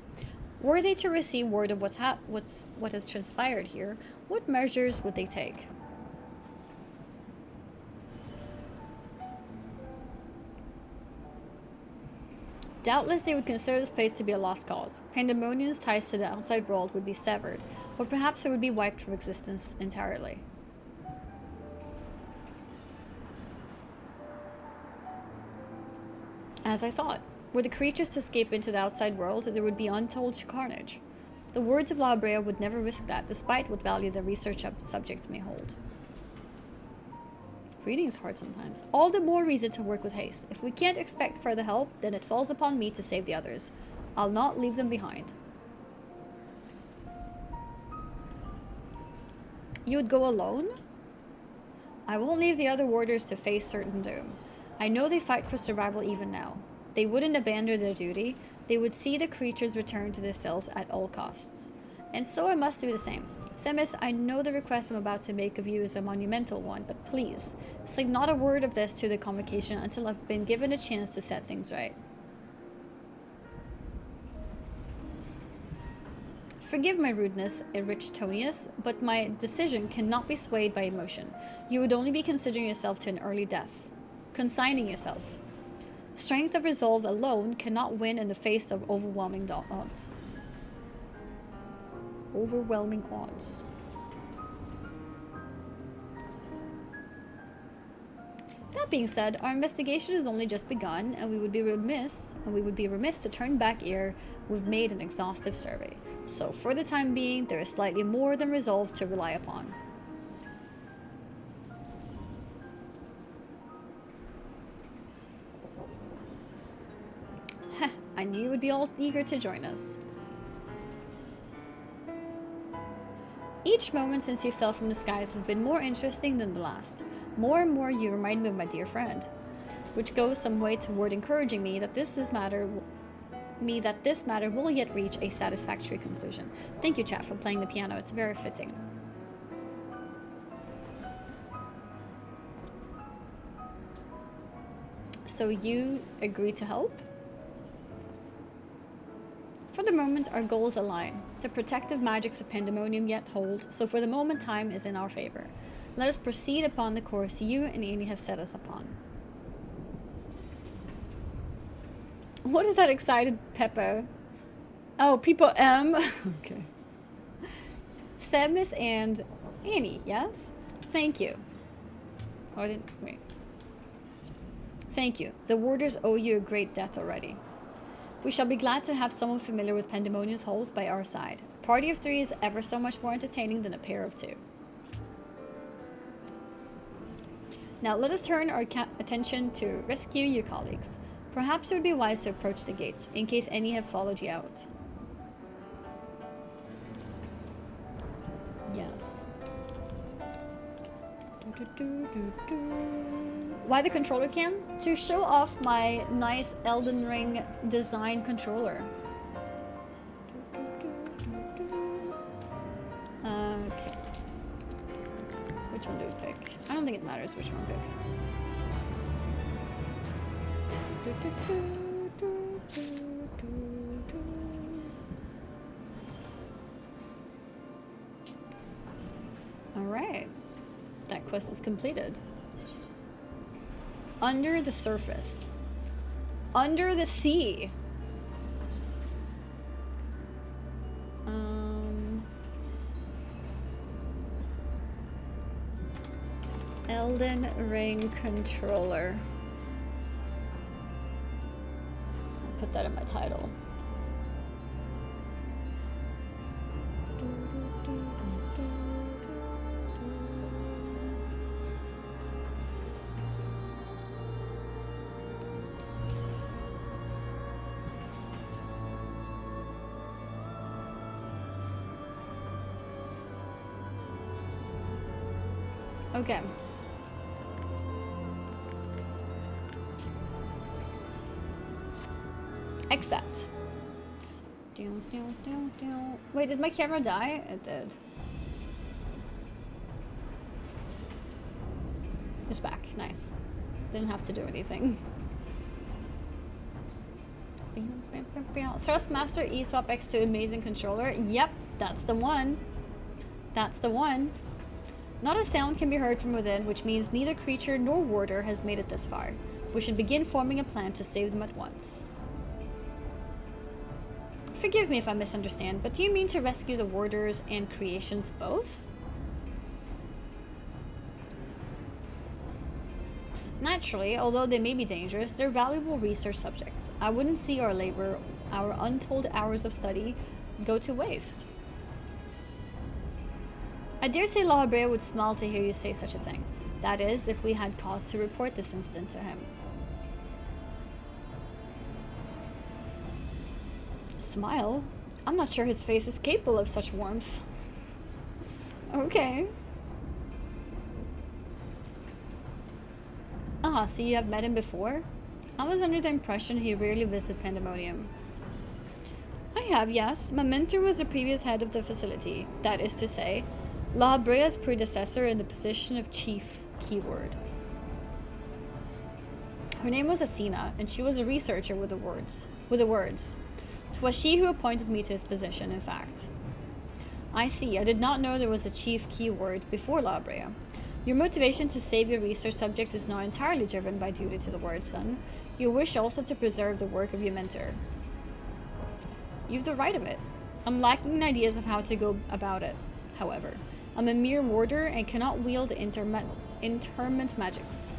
Were they to receive word of what has transpired here, what measures would they take? Doubtless they would consider this place to be a lost cause. Pandæmonion's ties to the outside world would be severed, or perhaps it would be wiped from existence entirely. As I thought, were the creatures to escape into the outside world, there would be untold carnage. The words of La Brea would never risk that, despite what value their research subjects may hold. Reading is hard sometimes. All the more reason to work with haste. If we can't expect further help, then it falls upon me to save the others. I'll not leave them behind. You would go alone? I won't leave the other warders to face certain doom. I know they fight for survival even now. They wouldn't abandon their duty. They would see the creatures return to their cells at all costs. And so I must do the same. Themis, I know the request I'm about to make of you is a monumental one, but please, say not a word of this to the convocation until I've been given a chance to set things right. Forgive my rudeness, Erichtonius, but my decision cannot be swayed by emotion. You would only be considering yourself to an early death. Consigning yourself. Strength of resolve alone cannot win in the face of overwhelming odds. Overwhelming odds. That being said, our investigation has only just begun, and we would be remiss to turn back ere we've made an exhaustive survey. So, for the time being, there is slightly more than resolve to rely upon. Heh, I knew you would be all eager to join us. Each moment since you fell from the skies has been more interesting than the last. More and more you remind me of my dear friend, which goes some way toward encouraging me that this matter will yet reach a satisfactory conclusion. Thank you, chat, for playing the piano. It's very fitting. So you agree to help? For the moment, our goals align. The protective magics of Pandæmonium yet hold, so for the moment time is in our favor. Let us proceed upon the course you and Annie have set us upon. What is that excited Pepper? Oh, people M. Okay. Themis and Annie, yes? Thank you. Oh, I didn't, wait. Thank you. The warders owe you a great debt already. We shall be glad to have someone familiar with Pandæmonion's halls by our side. A party of 3 is ever so much more entertaining than a pair of 2. Now let us turn our attention to rescue your colleagues. Perhaps it would be wise to approach the gates, in case any have followed you out. Yes. Why the controller cam? To show off my nice Elden Ring design controller. Okay. Which one do we pick? I don't think it matters which one we pick. Alright. That quest is completed. Under the surface. Under the sea. Elden Ring controller. I'll put that in my title. Okay. Accept. Wait, did my camera die? It did. It's back. Nice. Didn't have to do anything. Thrustmaster eSwap X2 amazing controller. Yep, that's the one. That's the one. Not a sound can be heard from within, which means neither creature nor warder has made it this far. We should begin forming a plan to save them at once. Forgive me if I misunderstand, but do you mean to rescue the warders and creations both? Naturally, although they may be dangerous, they're valuable research subjects. I wouldn't see our labor, our untold hours of study, go to waste. I dare say La Habrea would smile to hear you say such a thing. That is, if we had cause to report this incident to him. Smile? I'm not sure his face is capable of such warmth. Okay. Ah, so you have met him before? I was under the impression he rarely visited Pandæmonium. I have, yes. My mentor was the previous head of the facility. That is to say, La Habrea's predecessor in the position of chief keyword. Her name was Athena, and she was a researcher with the words. It was she who appointed me to his position, in fact. I see. I did not know there was a chief keyword before La Habrea. Your motivation to save your research subject is not entirely driven by duty to the word, son. You wish also to preserve the work of your mentor. You've the right of it. I'm lacking in ideas of how to go about it, however. I'm a mere warder and cannot wield interment magics.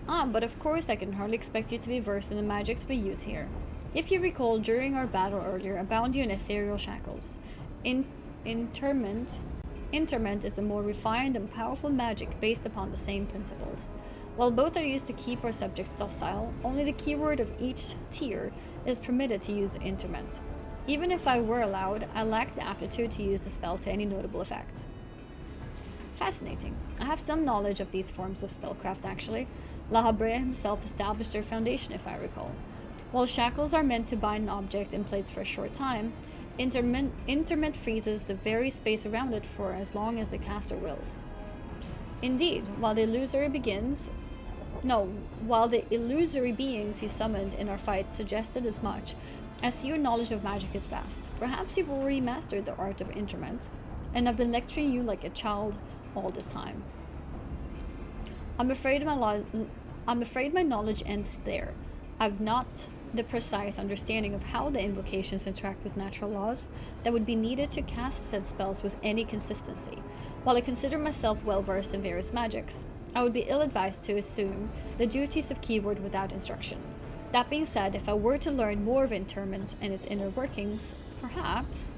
Ah, but of course I can hardly expect you to be versed in the magics we use here. If you recall, during our battle earlier, I bound you in ethereal shackles. Interment is a more refined and powerful magic based upon the same principles. While both are used to keep our subjects docile, only the keyword of each tier is permitted to use interment. Even if I were allowed, I lack the aptitude to use the spell to any notable effect. Fascinating. I have some knowledge of these forms of spellcraft, actually. La Habrea himself established their foundation, if I recall. While shackles are meant to bind an object in place for a short time, interment freezes the very space around it for as long as the caster wills. Indeed, while the illusory beings you summoned in our fight suggested as much, I see your knowledge of magic is vast. Perhaps you've already mastered the art of interment, and I've been lecturing you like a child all this time. I'm afraid my knowledge ends there. I've not the precise understanding of how the invocations interact with natural laws that would be needed to cast said spells with any consistency. While I consider myself well versed in various magics, I would be ill-advised to assume the duties of keyword without instruction. That being said, if I were to learn more of interment and its inner workings, perhaps...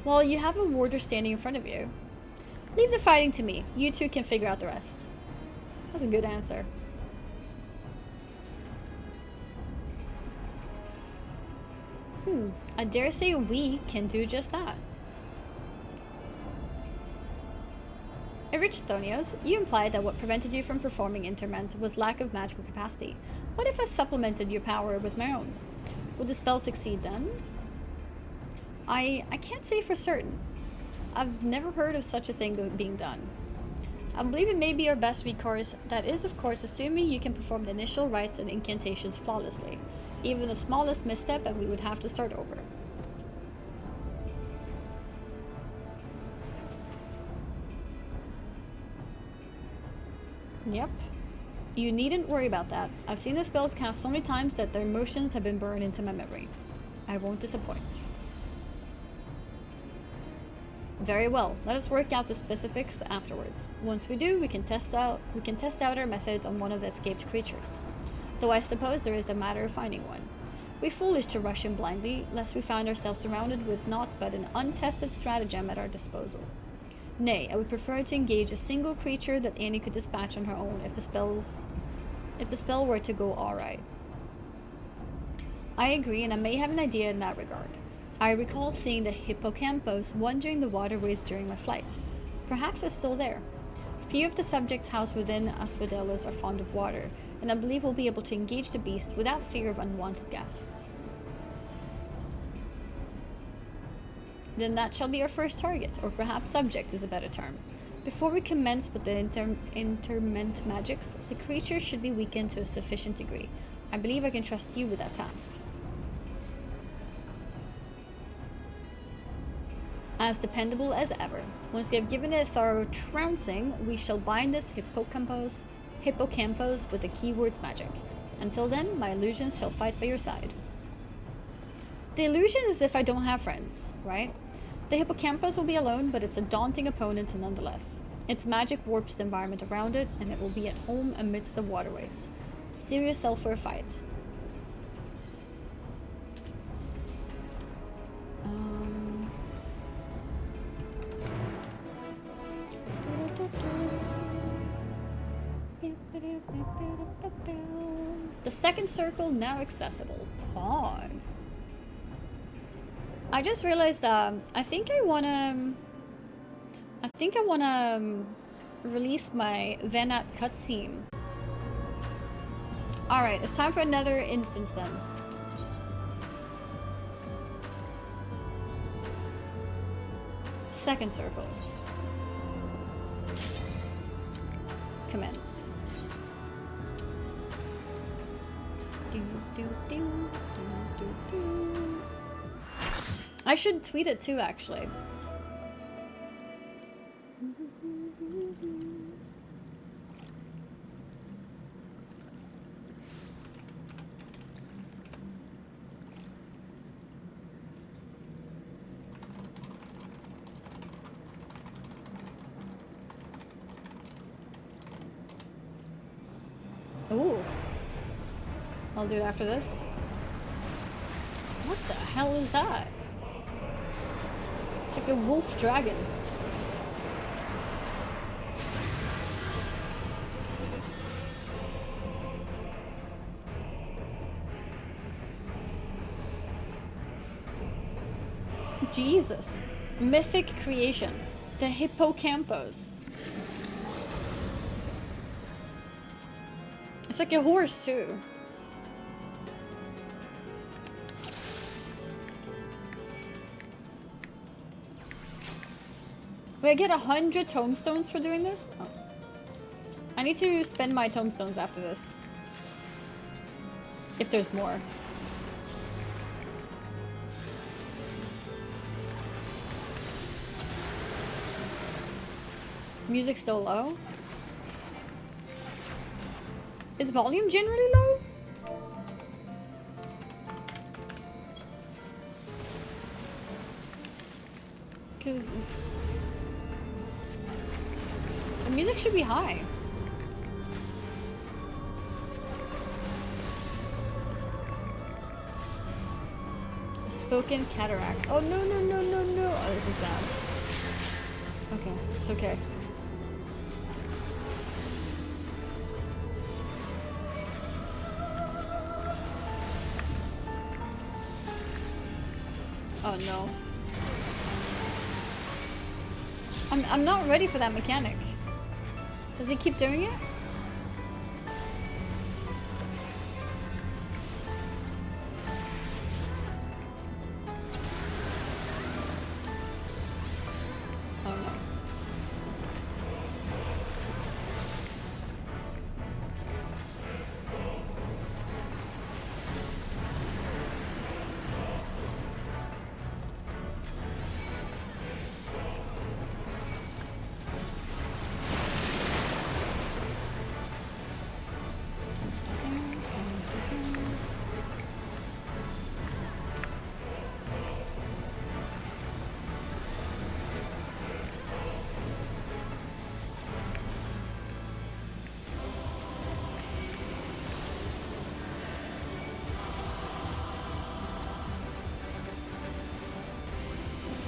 Well, you have a warder standing in front of you. Leave the fighting to me. You two can figure out the rest. That's a good answer. I dare say we can do just that. Erichthonios, you implied that what prevented you from performing interment was lack of magical capacity. What if I supplemented your power with my own? Would the spell succeed then? I can't say for certain. I've never heard of such a thing being done. I believe it may be our best recourse. That is, of course, assuming you can perform the initial rites and incantations flawlessly. Even the smallest misstep and we would have to start over. Yep. You needn't worry about that. I've seen the spells cast so many times that their motions have been burned into my memory. I won't disappoint. Very well. Let us work out the specifics afterwards. Once we do, we can test out our methods on one of the escaped creatures. Though I suppose there is the matter of finding one. We're foolish to rush in blindly, lest we find ourselves surrounded with naught but an untested stratagem at our disposal. Nay, I would prefer to engage a single creature that Annie could dispatch on her own if the spell were to go alright. I agree, and I may have an idea in that regard. I recall seeing the hippocampus wandering the waterways during my flight. Perhaps it's still there. Few of the subjects housed within Asphodelos are fond of water, and I believe we'll be able to engage the beast without fear of unwanted guests. Then that shall be our first target, or perhaps subject is a better term. Before we commence with the interment magics, the creature should be weakened to a sufficient degree. I believe I can trust you with that task. As dependable as ever. Once you have given it a thorough trouncing, we shall bind this hippocampus with the keywords magic. Until then, my illusions shall fight by your side. The illusion is as if I don't have friends, right? The hippocampus will be alone, but it's a daunting opponent nonetheless. Its magic warps the environment around it, and it will be at home amidst the waterways. Steel yourself for a fight. The second circle now accessible. Pog. I just realized I think I wanna release my Venat cutscene. Alright, it's time for another instance then. Second circle. Commence. I should tweet it too, actually. Ooh. I'll do it after this. What the hell is that? It's like a wolf dragon. Jesus. Mythic creation. The hippocampus. It's like a horse too. Wait, I get 100 tomestones for doing this? Oh. I need to spend my tomestones after this. If there's more. Music still low? Is volume generally low? Because the music should be high. Spoken cataract. Oh no no no no no. Oh, this is bad. Okay, it's okay. Oh no. I'm not ready for that mechanic. Does he keep doing it?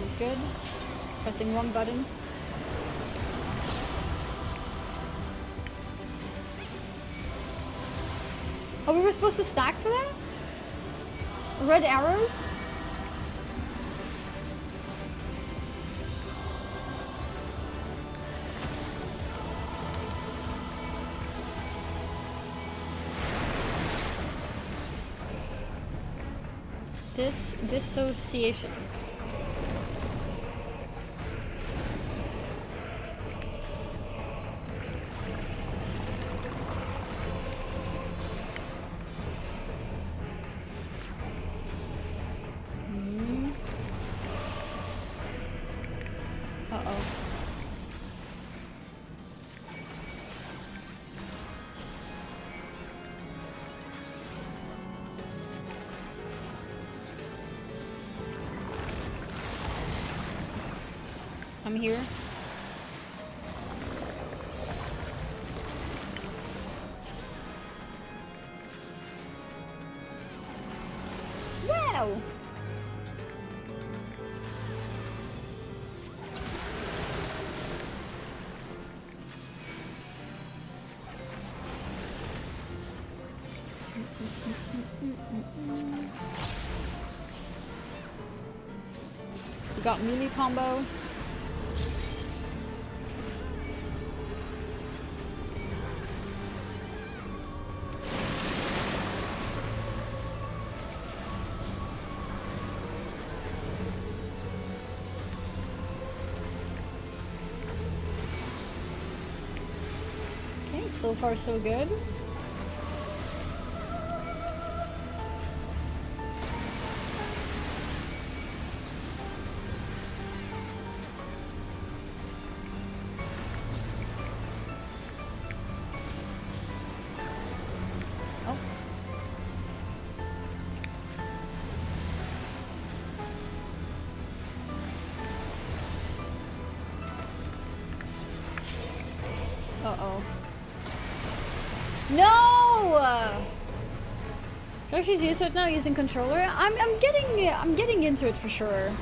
Not good. Pressing wrong buttons. Oh, we were supposed to stack for that? Red arrows? Dissociation. Uh-oh. I'm here. Wow! We got melee combo. Okay, so far so good. Uh-oh. No! So she's used to it now using controller. I'm getting into it for sure.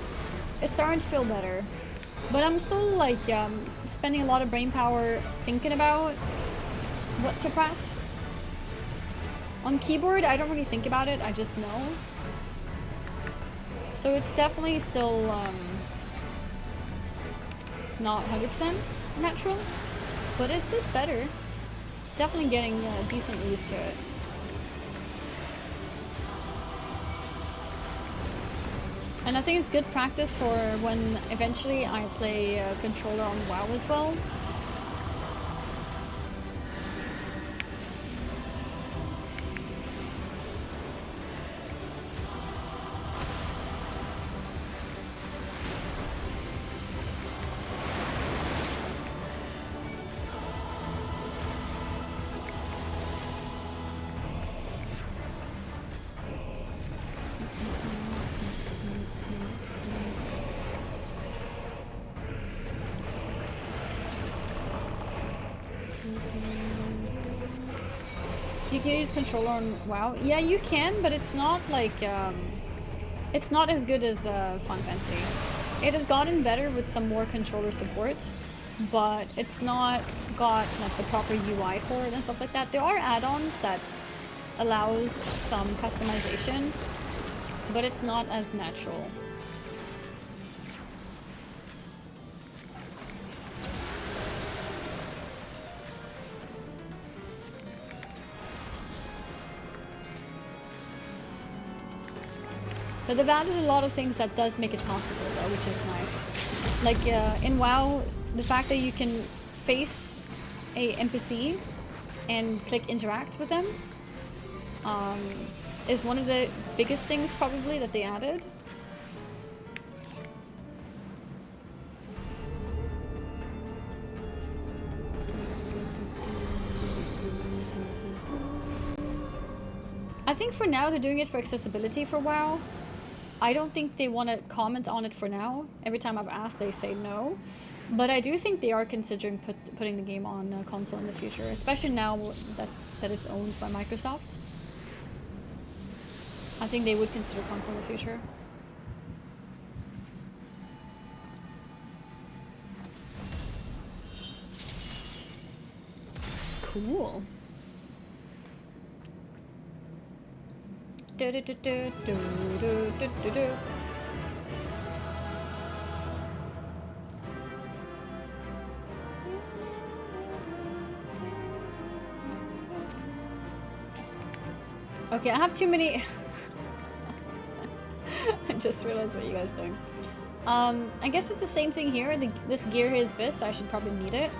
It's starting to feel better. But I'm still like spending a lot of brain power thinking about what to press. On keyboard, I don't really think about it, I just know. So it's definitely still not 100% natural. But it's better. Definitely getting decently used to it. And I think it's good practice for when eventually I play controller on WoW as well. You can use controller on WoW. Yeah, you can, but it's not like it's not as good as Final Fantasy. It has gotten better with some more controller support, but it's not got like the proper UI for it and stuff like that. There are add-ons that allows some customization, but it's not as natural. But they've added a lot of things that does make it possible though, which is nice. Like in WoW, the fact that you can face a NPC and click interact with them is one of the biggest things probably that they added. I think for now they're doing it for accessibility for WoW. I don't think they want to comment on it for now. Every time I've asked, they say no. But I do think they are considering putting the game on console in the future, especially now that it's owned by Microsoft. I think they would consider console in the future. Cool. Do, do, do, do, do, do, do, do, do. Okay, I have too many. I just realized what you guys are doing. I guess it's the same thing here. This gear is Abyss, so I should probably need it.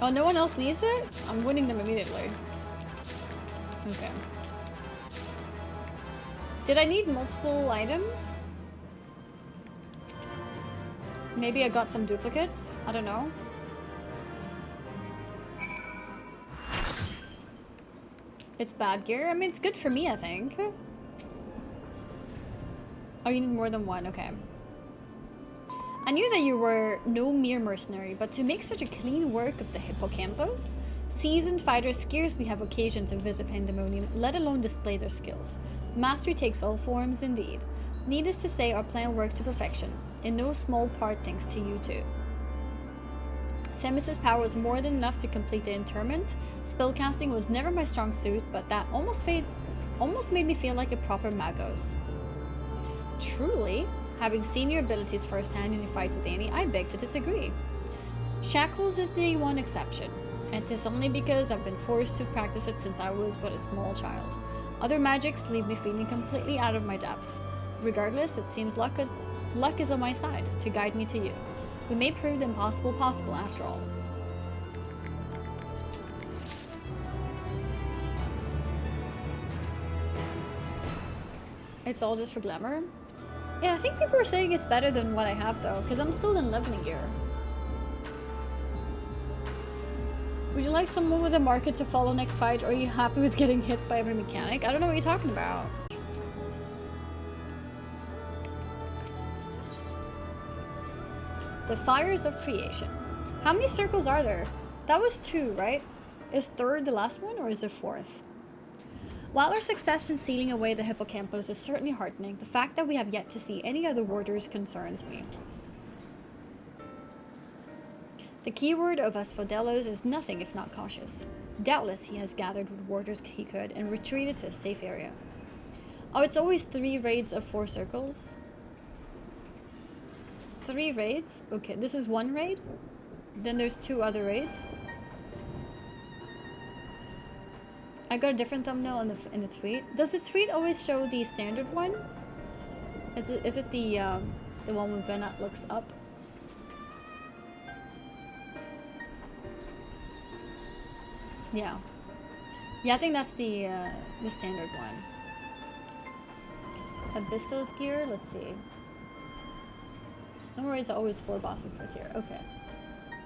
Oh, no one else needs it? I'm winning them immediately. Okay. Did I need multiple items? Maybe I got some duplicates? I don't know. It's bad gear? I mean, it's good for me, I think. Oh, you need more than one, okay. I knew that you were no mere mercenary, but to make such a clean work of the hippocampus, seasoned fighters scarcely have occasion to visit Pandæmonium, let alone display their skills. Mastery takes all forms, indeed. Needless to say, our plan worked to perfection, in no small part thanks to you two. Themis' power was more than enough to complete the interment. Spellcasting was never my strong suit, but that almost made me feel like a proper magos. Truly, having seen your abilities firsthand in your fight with Annie, I beg to disagree. Shackles is the one exception, and 'tis only because I've been forced to practice it since I was but a small child. Other magics leave me feeling completely out of my depth. Regardless, it seems luck is on my side to guide me to you. We may prove the impossible possible after all. It's all just for glamour? Yeah, I think people are saying it's better than what I have though, because I'm still in leveling gear. Would you like someone with a market to follow next fight, or are you happy with getting hit by every mechanic? I don't know what you're talking about. The Fires of Creation. How many circles are there? That was 2, right? Is 3rd the last one, or is it 4th? While our success in sealing away the hippocampus is certainly heartening, the fact that we have yet to see any other warders concerns me. The keyword of Asphodelos is nothing if not cautious. Doubtless he has gathered what warders he could and retreated to a safe area. Oh, it's always 3 raids of 4 circles? 3 raids? Okay, this is 1 raid? Then there's 2 other raids? I got a different thumbnail in the tweet. Does the tweet always show the standard one? Is it the one when Venat looks up? Yeah. Yeah, I think that's the standard one. Abyssos gear, let's see. No worries, always 4 bosses per tier. Okay.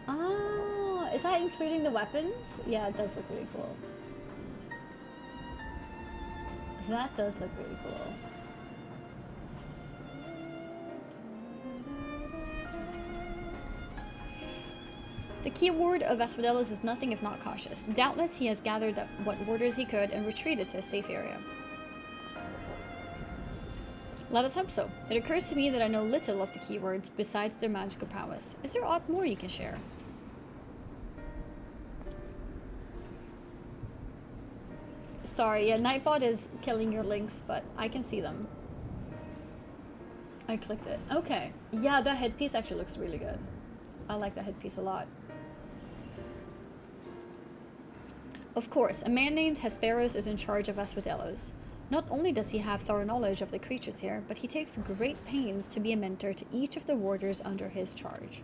Ah, is that including the weapons? Yeah, it does look really cool. That does look really cool. The keyword of Asphodelos is nothing if not cautious. Doubtless he has gathered what warders he could and retreated to a safe area. Let us hope so. It occurs to me that I know little of the keywords besides their magical prowess. Is there aught more you can share? Sorry, yeah, Nightbot is killing your links, but I can see them. I clicked it. Okay. Yeah, that headpiece actually looks really good. I like that headpiece a lot. Of course, a man named Hesperos is in charge of Asphodelos. Not only does he have thorough knowledge of the creatures here, but he takes great pains to be a mentor to each of the warders under his charge.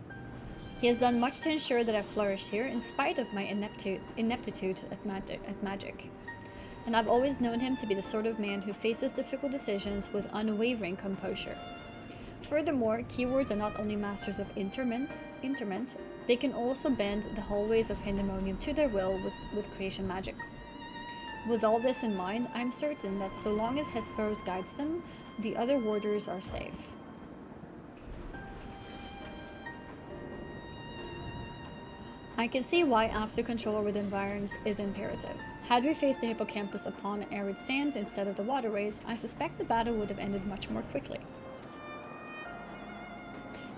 He has done much to ensure that I've flourished here in spite of my ineptitude at magic. And I've always known him to be the sort of man who faces difficult decisions with unwavering composure. Furthermore, keywords are not only masters of interment, they can also bend the hallways of Pandæmonium to their will with creation magics. With all this in mind, I'm certain that so long as Hesperos guides them, the other warders are safe. I can see why absolute control over the environs is imperative. Had we faced the hippocampus upon arid sands instead of the waterways, I suspect the battle would have ended much more quickly.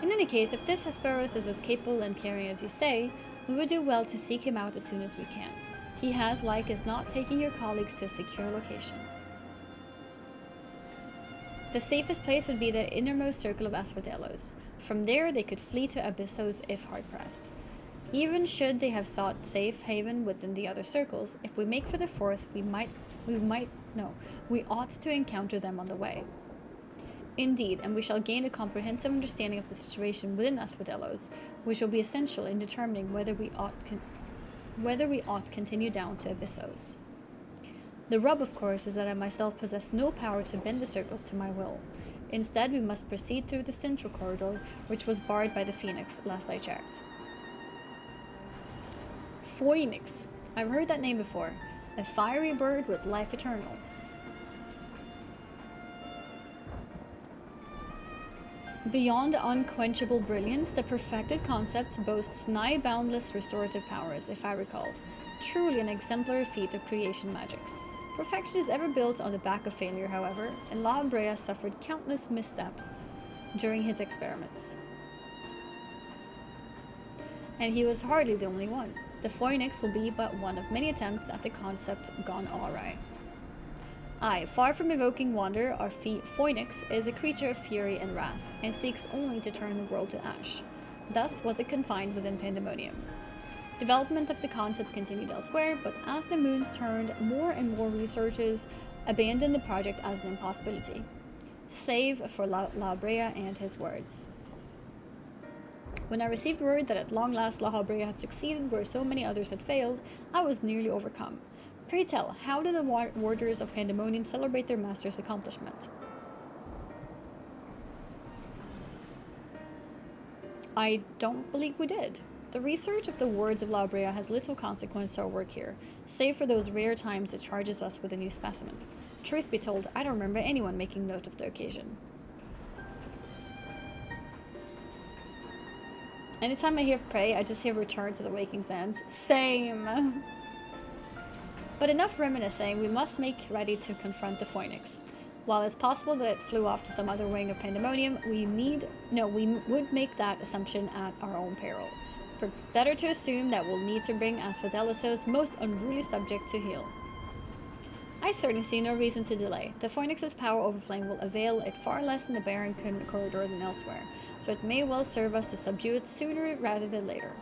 In any case, if this Hesperos is as capable and caring as you say, We would do well to seek him out as soon as we can. He has, like as not, taken your colleagues to a secure location. The safest place would be the innermost circle of Asphodelos. From there, they could flee to Abyssos if hard-pressed. Even should they have sought safe haven within the other circles, if we make for the fourth, we ought to encounter them on the way. Indeed, and we shall gain a comprehensive understanding of the situation within Asphodelos, which will be essential in determining whether we ought continue down to Abyssos. The rub, of course, is that I myself possess no power to bend the circles to my will. Instead, we must proceed through the central corridor, which was barred by the Phoenix, last I checked. Phoenix. I've heard that name before. A fiery bird with life eternal. Beyond unquenchable brilliance, the perfected concept boasts nigh boundless restorative powers, if I recall. Truly an exemplary feat of creation magics. Perfection is ever built on the back of failure, however, and La Habrea suffered countless missteps during his experiments. And he was hardly the only one. The Phoenix will be but one of many attempts at the concept gone awry. Aye, far from evoking wonder, our Phoenix is a creature of fury and wrath, and seeks only to turn the world to ash. Thus was it confined within Pandæmonium. Development of the concept continued elsewhere, but as the moons turned, more and more researchers abandoned the project as an impossibility. Save for La Habrea and his words. When I received word that at long last La Habrea had succeeded where so many others had failed, I was nearly overcome. Pray tell, how did the warders of Pandæmonium celebrate their master's accomplishment? I don't believe we did. The research of the words of La Habrea has little consequence to our work here, save for those rare times it charges us with a new specimen. Truth be told, I don't remember anyone making note of the occasion. Anytime I hear pray, I just hear return to the waking sands. Same! But enough reminiscing, we must make ready to confront the Phoenix. While it's possible that it flew off to some other wing of Pandæmonium, we would make that assumption at our own peril. But better to assume that we'll need to bring Asphodelos' most unruly subject to heel. I certainly see no reason to delay. The Phoenix's power over flame will avail it far less in the barren corridor than elsewhere, so it may well serve us to subdue it sooner rather than later.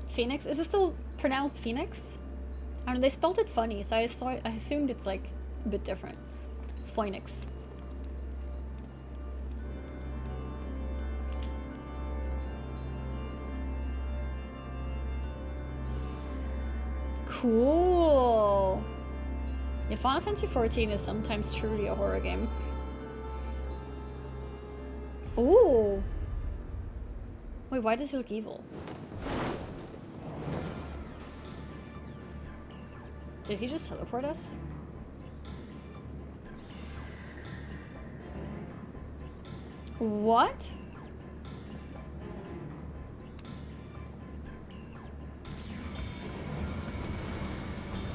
Phoenix? Is it still pronounced Phoenix? I don't know, they spelled it funny, so I assumed it's like a bit different. Phoenix. Cool. Yeah, Final Fantasy XIV is sometimes truly a horror game. Ooh. Wait, why does he look evil? Did he just teleport us? What?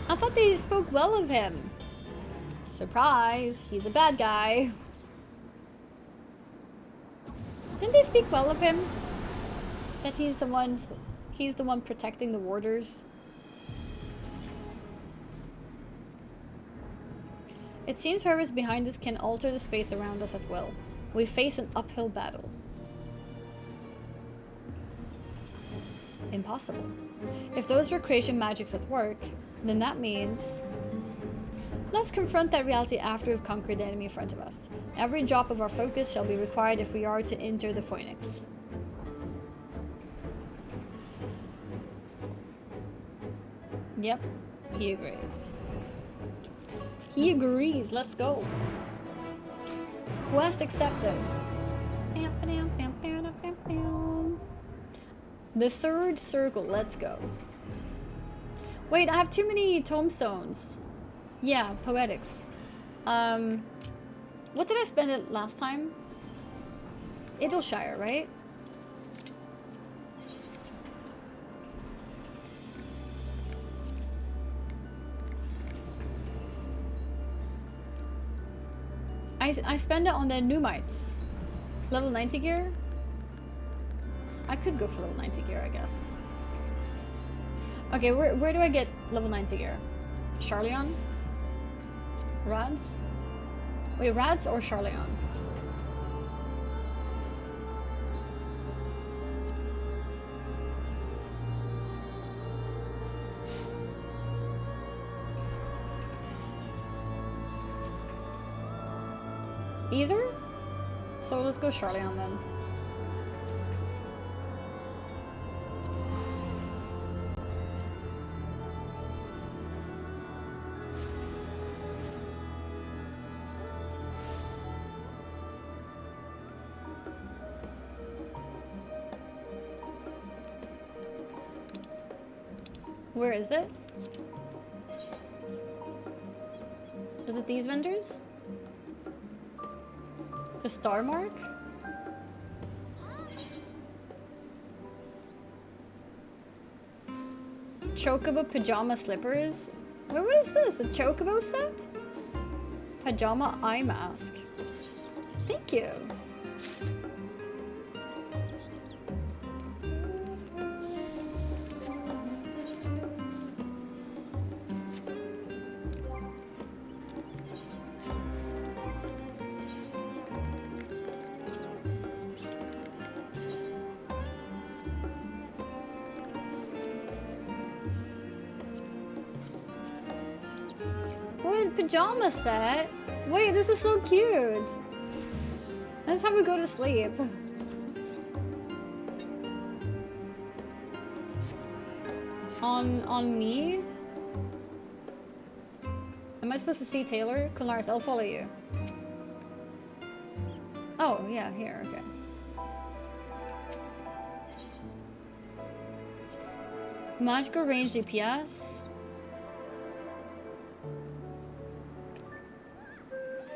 I thought they spoke well of him. Surprise, he's a bad guy. Didn't they speak well of him? That he's the one protecting the warders. It seems whoever's behind this can alter the space around us at will. We face an uphill battle. Impossible. If those were creation magics at work, then that means... Let's confront that reality after we've conquered the enemy in front of us. Every drop of our focus shall be required if we are to enter the Phoenix. Yep, he agrees. He agrees, let's go. Quest accepted. The third circle, let's go. Wait, I have too many tombstones. Yeah, poetics. What did I spend it last time? Idleshire, right? I spend it on the Numites. Level 90 gear? I could go for level 90 gear, I guess. Okay, where do I get level 90 gear? Charleon? Rads? Wait, Rads or Charleon? Either? So let's go Charleon then. Where is it? Is it these vendors? The star mark? Chocobo pajama slippers? Wait, what is this? A chocobo set? Pajama eye mask. Thank you. Pajama set? Wait, this is so cute. That's how we go to sleep. On me? Am I supposed to see Taylor? Kularis, I'll follow you. Oh, yeah, here, okay. Magical range DPS.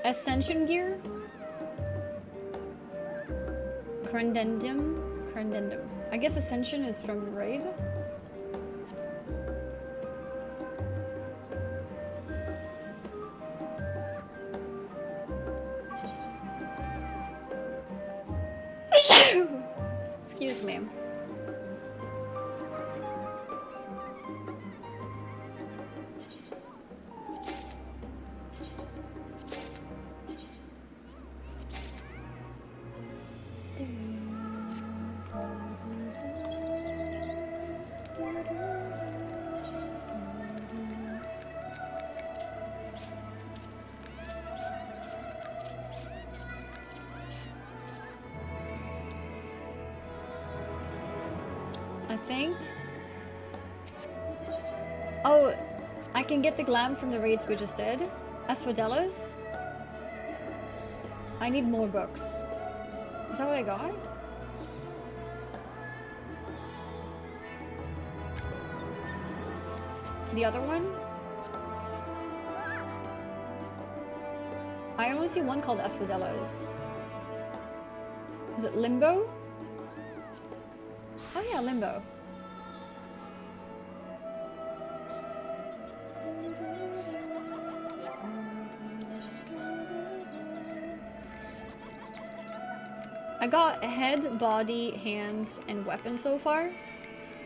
Ascension gear? Crendendum? Crendendum. I guess Ascension is from Raid? Excuse me. Oh, I can get the glam from the raids we just did. Asphodelos. I need more books. Is that what I got? The other one? I only see one called Asphodelos. Is it Limbo? Oh yeah, Limbo. I got head, body, hands, and weapons so far.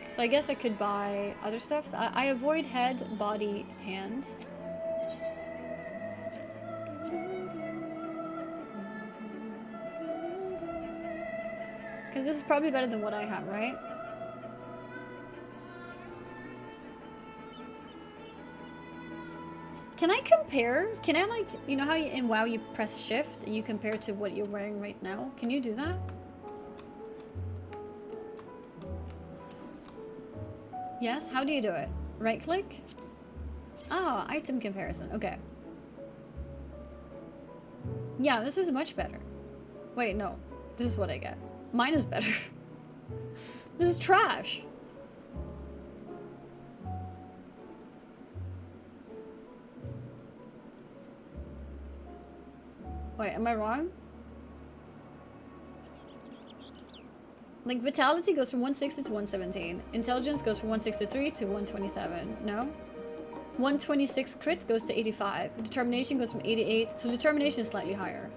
So I guess I could buy other stuff. So I avoid head, body, hands. Because this is probably better than what I have, right? Can I compare? Can I, like, you know how in WoW you press shift and you compare to what you're wearing right now? Can you do that? Yes? How do you do it? Right click? Ah, item comparison. Okay. Yeah, this is much better. Wait, no. This is what I get. Mine is better. This is trash. Wait, am I wrong? Like, vitality goes from 160 to 117. Intelligence goes from 163 to 127. No? 126 crit goes to 85. Determination goes from 88. So determination is slightly higher.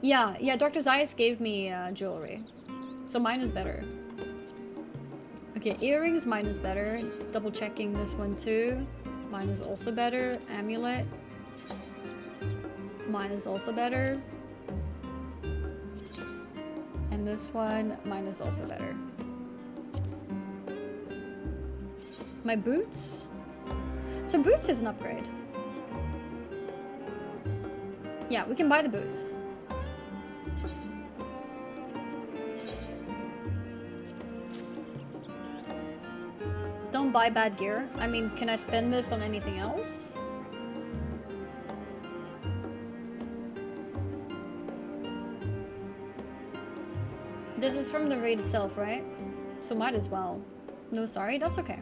Yeah, Dr. Zayas gave me jewelry. So mine is better. Okay, earrings, mine is better. Double checking this one too. Mine is also better. Amulet. Mine is also better. And this one, mine is also better. My boots? So boots is an upgrade. Yeah, we can buy the boots. Don't buy bad gear. I mean, can I spend this on anything else? This is from the raid itself, right? So might as well. No, sorry, that's okay.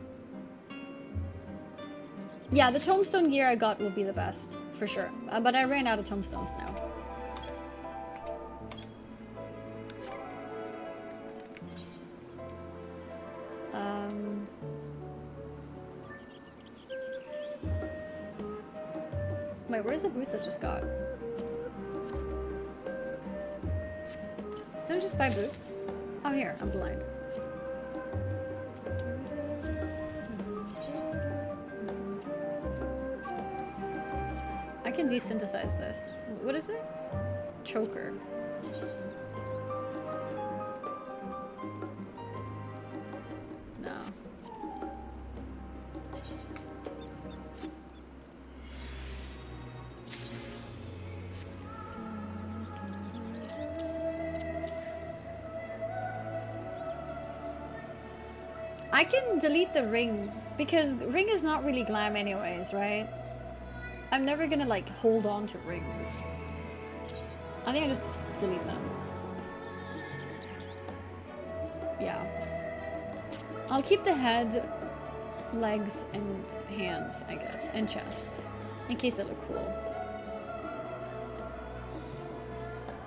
Yeah, the tombstone gear I got will be the best, for sure. But I ran out of tombstones now. Wait, where's the boots I just got? Don't just buy boots. Oh, here, I'm blind. I can desynthesize this. What is it? Choker. No. I can delete the ring because ring is not really glam anyways, right? I'm never gonna like hold on to rings. I think I just delete them. Yeah. I'll keep the head, legs, and hands, I guess, and chest, in case they look cool.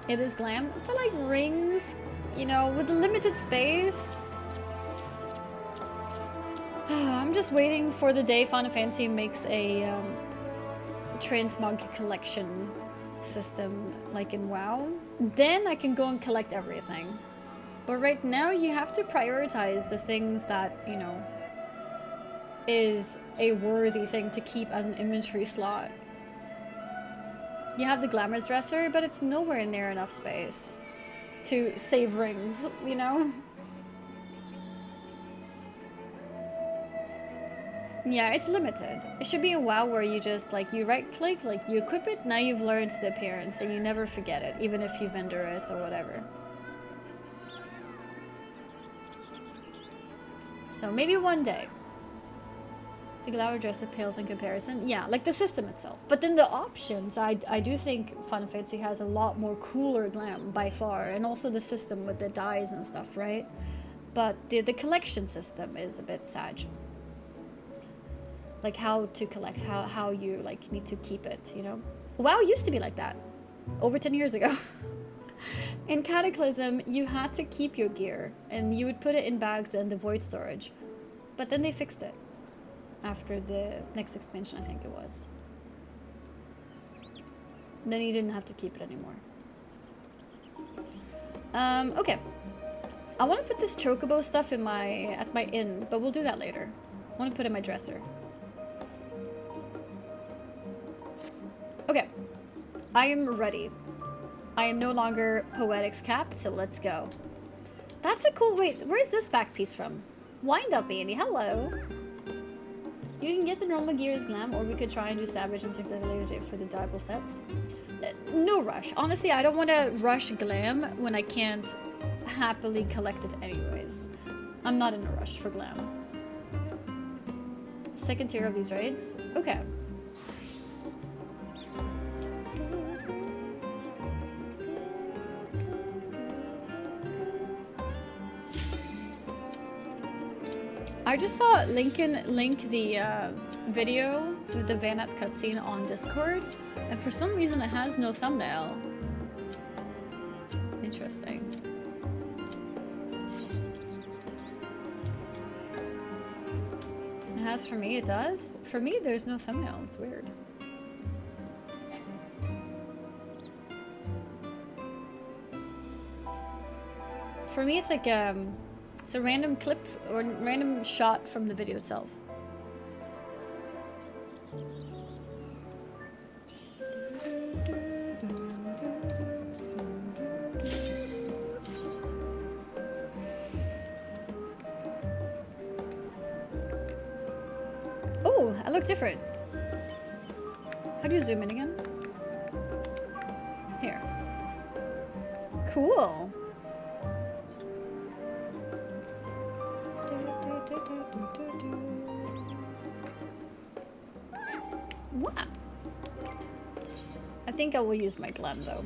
It is glam, but like rings, you know, with the limited space. I'm just waiting for the day Final Fantasy makes a transmog collection system like in WoW. Then I can go and collect everything. But right now you have to prioritize the things that, you know, is a worthy thing to keep as an inventory slot. You have the Glamorous Dresser, but it's nowhere near enough space to save rings, you know? Yeah, it's limited. It should be a WoW where you just, like, you right-click, like, you equip it, now you've learned the appearance, and you never forget it, even if you vendor it or whatever. So maybe one day. The Glamour Dresser pales in comparison. Yeah, like the system itself. But then the options, I do think Final Fantasy has a lot more cooler glam by far, and also the system with the dyes and stuff, right? But the collection system is a bit sad. Like how to collect, how you like need to keep it, you know? WoW used to be like that over 10 years ago. In Cataclysm, you had to keep your gear and you would put it in bags in the void storage. But then they fixed it after the next expansion, I think it was. Then you didn't have to keep it anymore. Okay. I want to put this chocobo stuff in at my inn, but we'll do that later. I want to put it in my dresser. Okay, I am ready. I am no longer Poetics capped, so let's go. That's a cool, wait, where's this back piece from? Wind up, Andy, hello. You can get the normal gear as glam, or we could try and do Savage and take that later date for the dyeable sets. No rush. Honestly, I don't want to rush glam when I can't happily collect it anyways. I'm not in a rush for glam. Second tier of these raids? Okay. I just saw Lincoln link the video with the Vanette cutscene on Discord, and for some reason it has no thumbnail. Interesting. It has for me, it does? For me, there's no thumbnail. It's weird. For me, it's like it's a random clip or random shot from the video itself. Oh, I look different. How do you zoom in again? Here. Cool. What? I think I will use my glam though.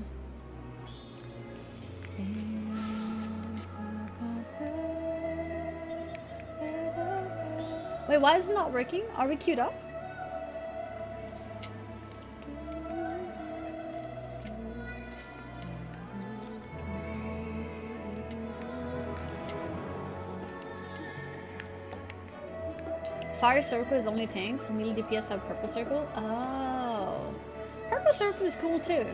Wait, why is it not working? Are we queued up? Fire circle is only tanks, and melee DPS have purple circle. Oh, purple circle is cool too.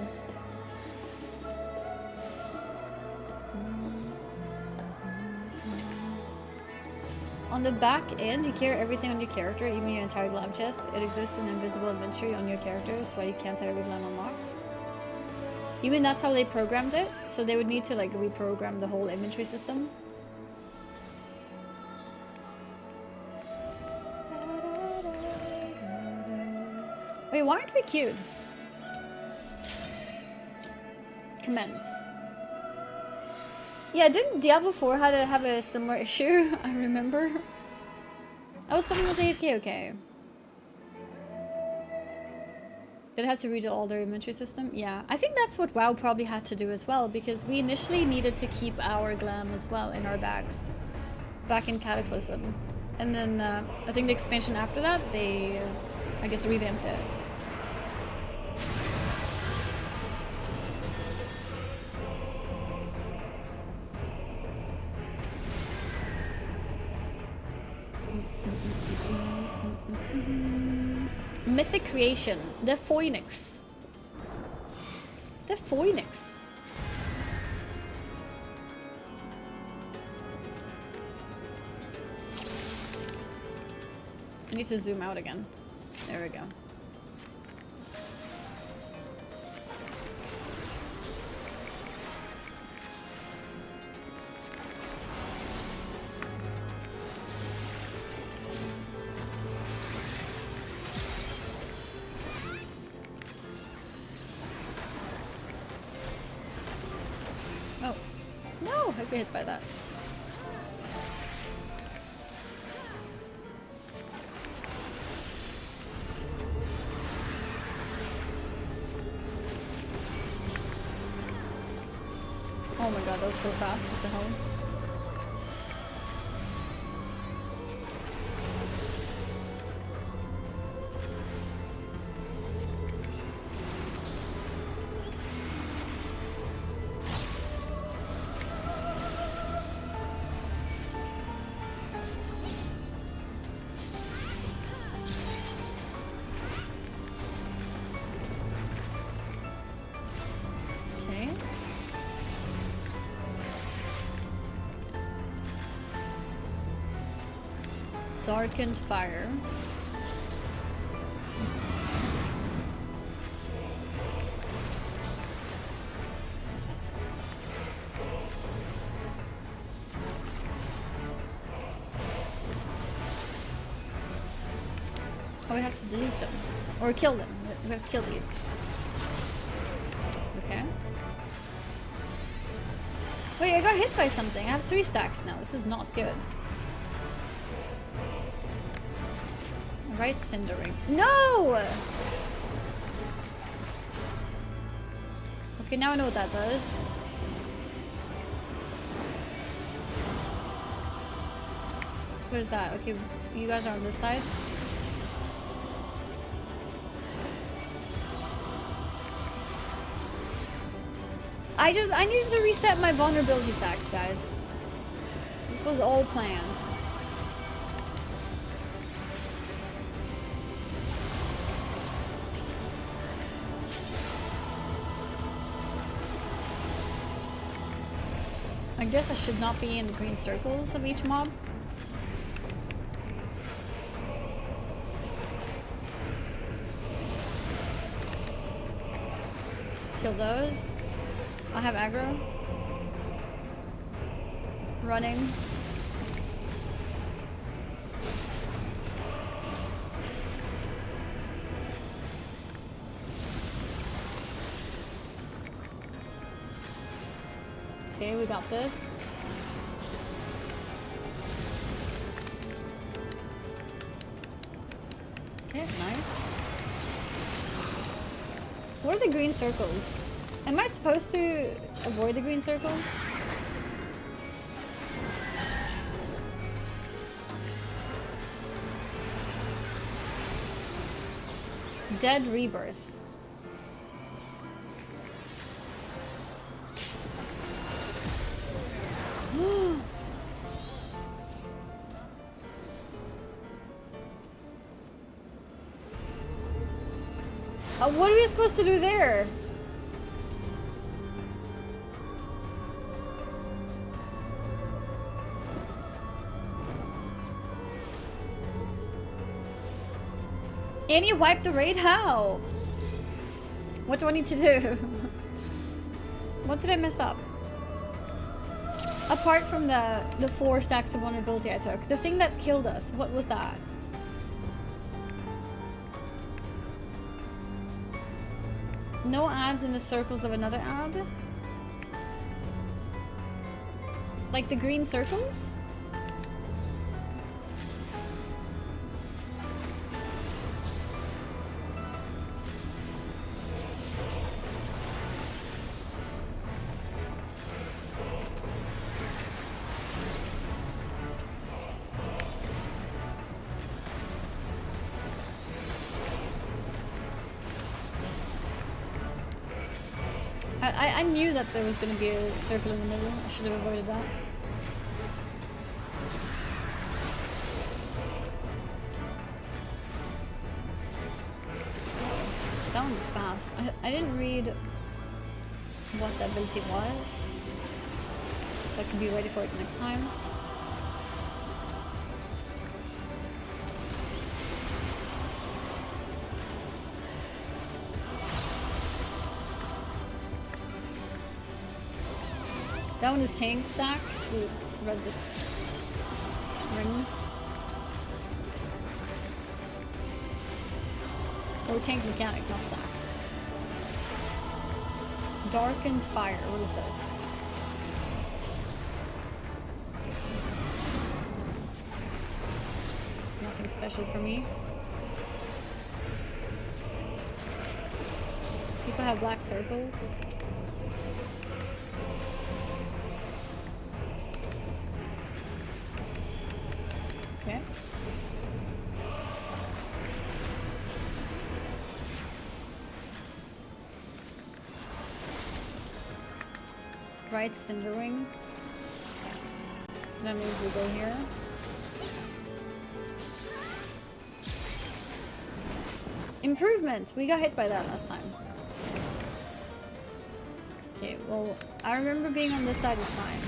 On the back end, you carry everything on your character, even your entire glam chest. It exists in invisible inventory on your character, that's why you can't have every glam unlocked. You mean that's how they programmed it? So they would need to like reprogram the whole inventory system? Wait, why aren't we queued? Commence. Yeah, didn't Diablo 4 have a similar issue? I remember. Oh, someone was AFK, okay. Did it have to redo all their inventory system? Yeah, I think that's what WoW probably had to do as well, because we initially needed to keep our glam as well in our bags back in Cataclysm. And then I think the expansion after that, they, I guess, revamped it. Mythic creation, the Phoenix. The Phoenix. I need to zoom out again. There we go. I got hit by that. Oh my god, that was so fast. What the hell? Darkened fire. Oh, we have to delete them. Or kill them. We have to kill these. Okay. Wait, I got hit by something. I have 3 stacks now. This is not good. Right cindering. No! Okay, now I know what that does. What is that? Okay, you guys are on this side. I needed to reset my vulnerability stacks, guys. This was all planned. I guess I should not be in the green circles of each mob. Kill those. I have aggro. Running. Okay, we got this. Okay, nice. What are the green circles? Am I supposed to avoid the green circles? Dead rebirth. What are we supposed to do there? Annie wiped the raid? How? What do I need to do? What did I mess up? Apart from the 4 stacks of vulnerability I took. The thing that killed us, what was that? No ads in the circles of another ad? Like the green circles? I knew that there was going to be a circle in the middle. I should have avoided that. That one's fast. I didn't read what the ability was, so I can be ready for it next time. That one is tank stack. We read the rings. Oh, tank mechanic, not stack. Darkened fire. What is this? Nothing special for me. People have black circles. Okay. Right, Cinderwing. That means we go here. Improvement! We got hit by that last time. Okay, well, I remember being on this side is fine.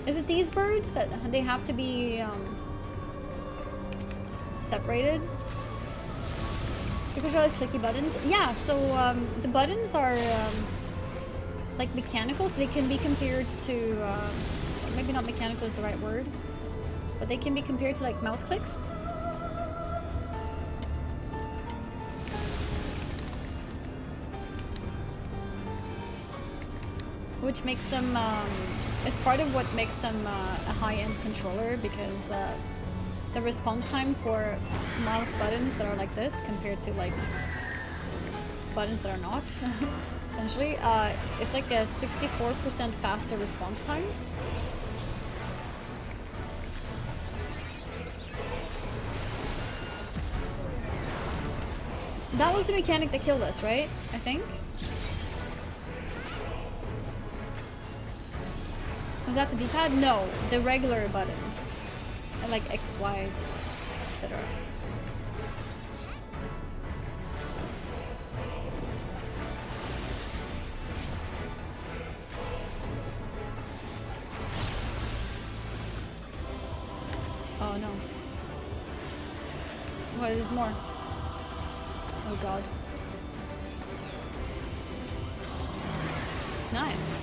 Is it these birds that they have to be separated? Because they're like clicky buttons. Yeah, so the buttons are like mechanical, so they can be compared to maybe not mechanical is the right word, but they can be compared to like mouse clicks. which makes them, is part of what makes them a high-end controller, because the response time for mouse buttons that are like this compared to like buttons that are not, essentially, it's like a 64% faster response time. That was the mechanic that killed us, right? I think. Was that the D-pad? No, the regular buttons. Like X, Y, etc. Oh no. What is more? Oh god. Nice.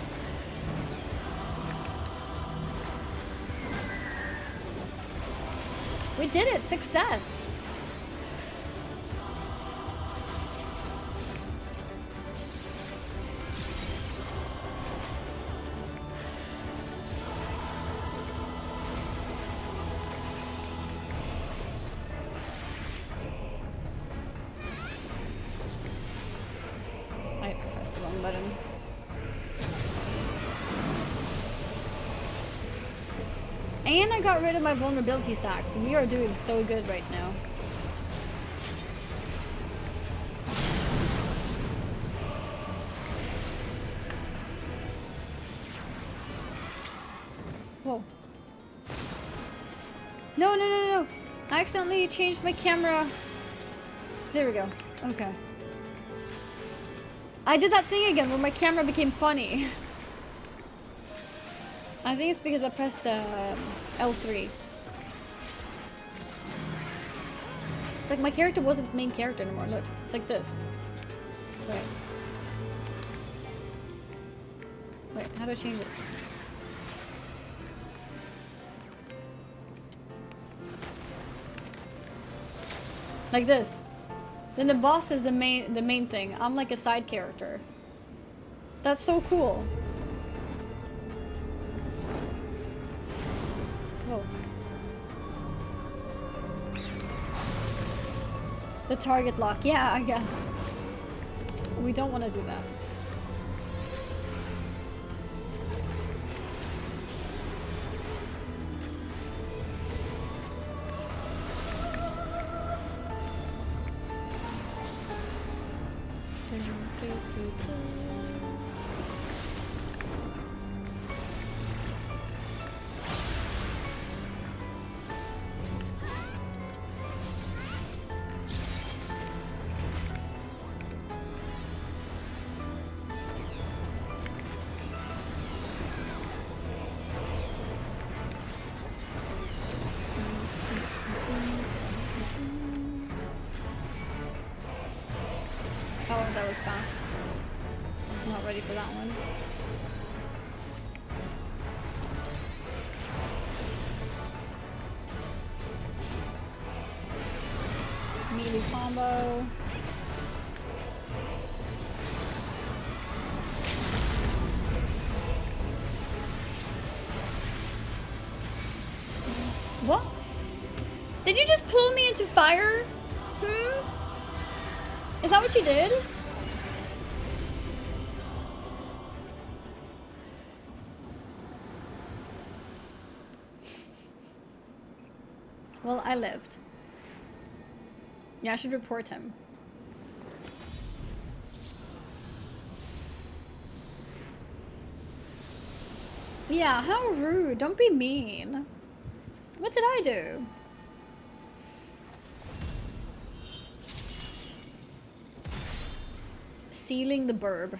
We did it! Success! I pressed the wrong button. And I got rid of my vulnerability stacks. We are doing so good right now. Whoa. No, no, no, no. I accidentally changed my camera. There we go. Okay. I did that thing again where my camera became funny. I think it's because I pressed L3. It's like my character wasn't the main character anymore. Look, it's like this. Wait. Wait, how do I change it? Like this. Then the boss is the main thing. I'm like a side character. That's so cool. Whoa. The target lock. Yeah, I guess. We don't want to do that. That was fast. I was not ready for that one. Melee combo. What? Did you just pull me into fire? Is that what you did? Well, I lived. Yeah, I should report him. Yeah, how rude. Don't be mean. What did I do? Sealing the burb.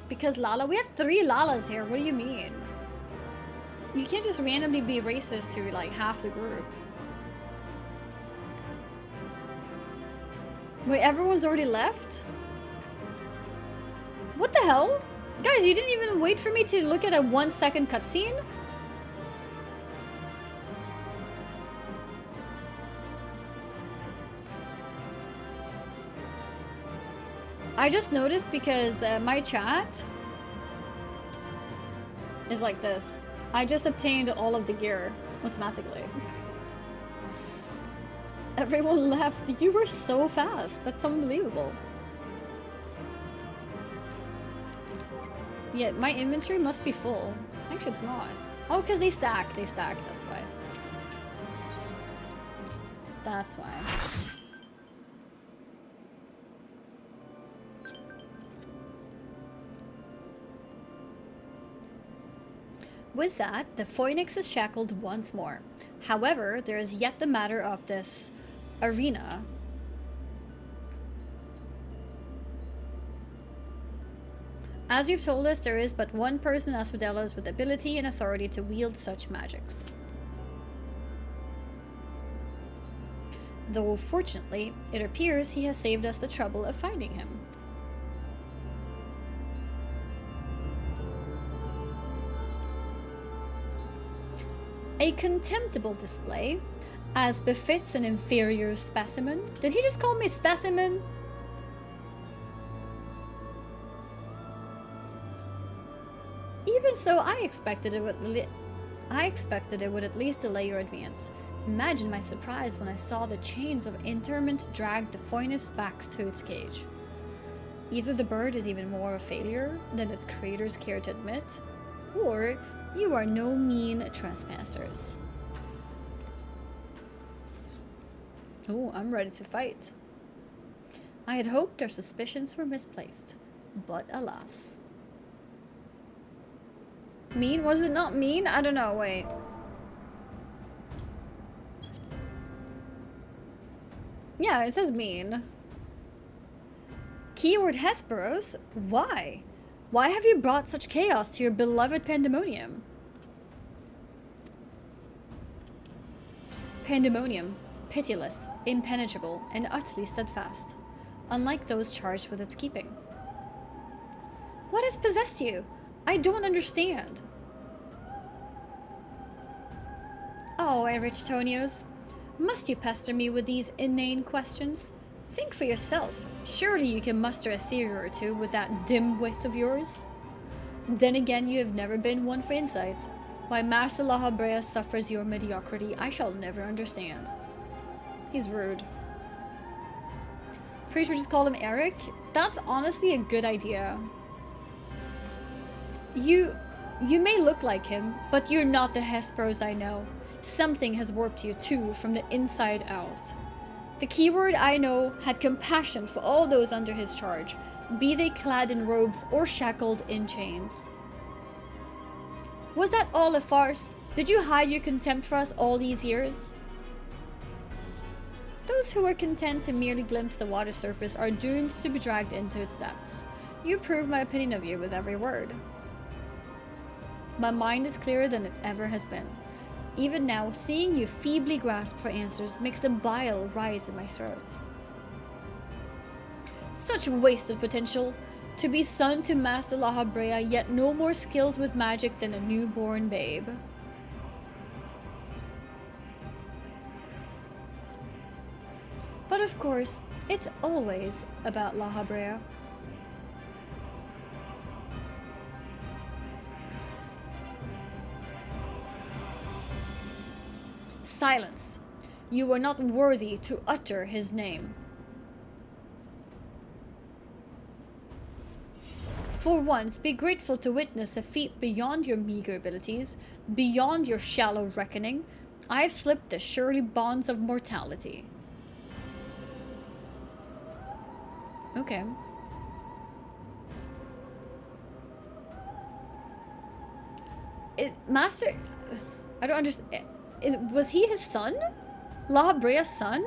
Because Lala? We have 3 Lalas here. What do you mean? You can't just randomly be racist to like half the group. Wait, everyone's already left? What the hell? Guys, you didn't even wait for me to look at a 1-second cutscene? I just noticed because my chat is like this. I just obtained all of the gear automatically. Everyone left. You were so fast. That's unbelievable. Yeah, my inventory must be full. Actually, it's not. Oh, because they stack. They stack. That's why. That's why. With that, the phoenix is shackled once more. However, there is yet the matter of this arena. As you've told us, there is but one person in Asphodelos with ability and authority to wield such magics. Though, fortunately, it appears he has saved us the trouble of finding him. A contemptible display, as befits an inferior specimen. Did he just call me specimen? Even so, I expected it would at least delay your advance. Imagine my surprise when I saw the chains of interment drag the phoenix back to its cage. Either the bird is even more of a failure than its creators care to admit, or you are no mean trespassers. Oh, I'm ready to fight. I had hoped our suspicions were misplaced, but alas. Mean? Was it not mean? I don't know, wait. Yeah, it says mean. Keyword Hesperos? Why? Why have you brought such chaos to your beloved Pandæmonium? Pandæmonium, pitiless, impenetrable, and utterly steadfast, unlike those charged with its keeping. What has possessed you? I don't understand. Oh, Erichtonios, must you pester me with these inane questions? Think for yourself. Surely you can muster a theory or two with that dim wit of yours. Then again, you have never been one for insight. Why Master Lahabrea suffers your mediocrity, I shall never understand. He's rude. Pretty sure just call him Eric? That's honestly a good idea. You may look like him, but you're not the Hesperos I know. Something has warped you too from the inside out. The keyword I know had compassion for all those under his charge, be they clad in robes or shackled in chains. Was that all a farce? Did you hide your contempt for us all these years? Those who are content to merely glimpse the water surface are doomed to be dragged into its depths. You prove my opinion of you with every word. My mind is clearer than it ever has been. Even now, seeing you feebly grasp for answers makes the bile rise in my throat. Such wasted potential. To be son to Master Lahabrea, yet no more skilled with magic than a newborn babe. But of course, it's always about Lahabrea. Silence. You are not worthy to utter his name. For once, be grateful to witness a feat beyond your meager abilities, beyond your shallow reckoning. I have slipped the surely bonds of mortality. Okay. Master... I don't understand... Was he his son? Lahabrea's son?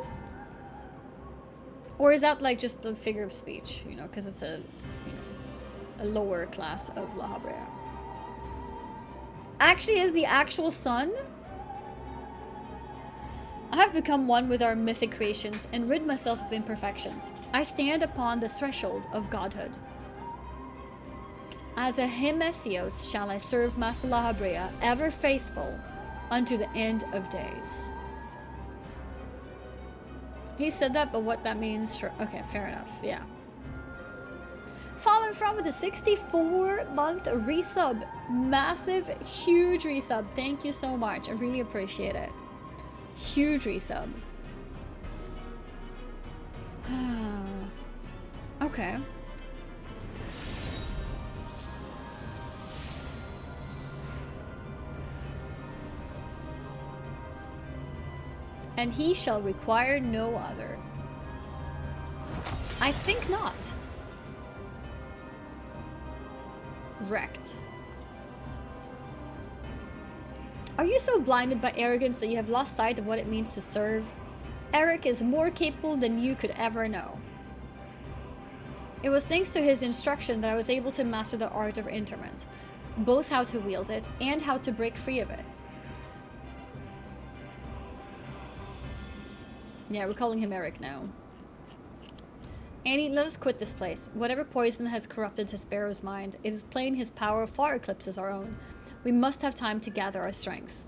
Or is that like just a figure of speech, you know, because it's a lower class of Lahabrea. Actually is the actual son? I have become one with our mythic creations and rid myself of imperfections. I stand upon the threshold of godhood. As a Himetheos shall I serve Master Lahabrea, ever faithful unto the end of days. He said that, but what that means, sure. Okay, fair enough, yeah. Fallen from with a 64-month resub. Massive, huge resub. Thank you so much. I really appreciate it. Huge resub. Okay. And he shall require no other. I think not. Wrecked. Are you so blinded by arrogance that you have lost sight of what it means to serve? Eric is more capable than you could ever know. It was thanks to his instruction that I was able to master the art of interment, both how to wield it and how to break free of it. Yeah, we're calling him Eric now. Annie, let us quit this place. Whatever poison has corrupted Hespero's mind, it is plain his power far eclipses our own. We must have time to gather our strength.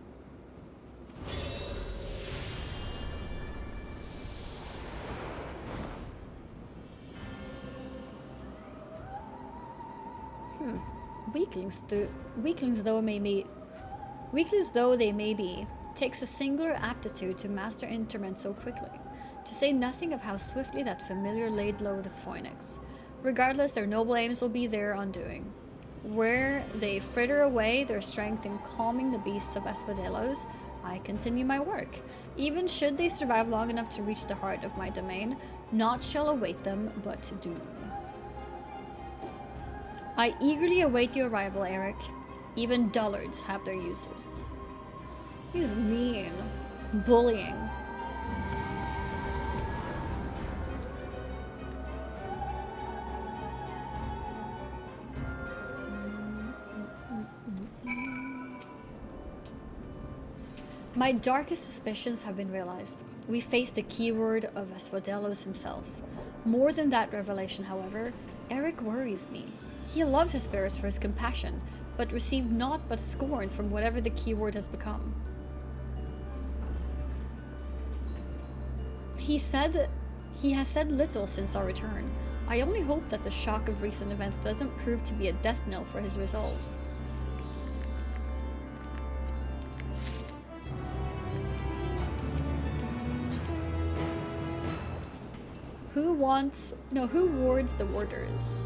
Weaklings though they may be, takes a singular aptitude to master interment so quickly, to say nothing of how swiftly that familiar laid low the phoenix. Regardless, their noble aims will be their undoing. Where they fritter away their strength in calming the beasts of Asphodelos, I continue my work. Even should they survive long enough to reach the heart of my domain, naught shall await them but doom. I eagerly await your arrival, Eric. Even dullards have their uses. He's mean. Bullying. My darkest suspicions have been realized. We face the keyword of Asphodelos himself. More than that revelation, however, Eric worries me. He loved Hesperus for his compassion, but received naught but scorn from whatever the keyword has become. He has said little since our return. I only hope that the shock of recent events doesn't prove to be a death knell for his resolve. Who wards the warders?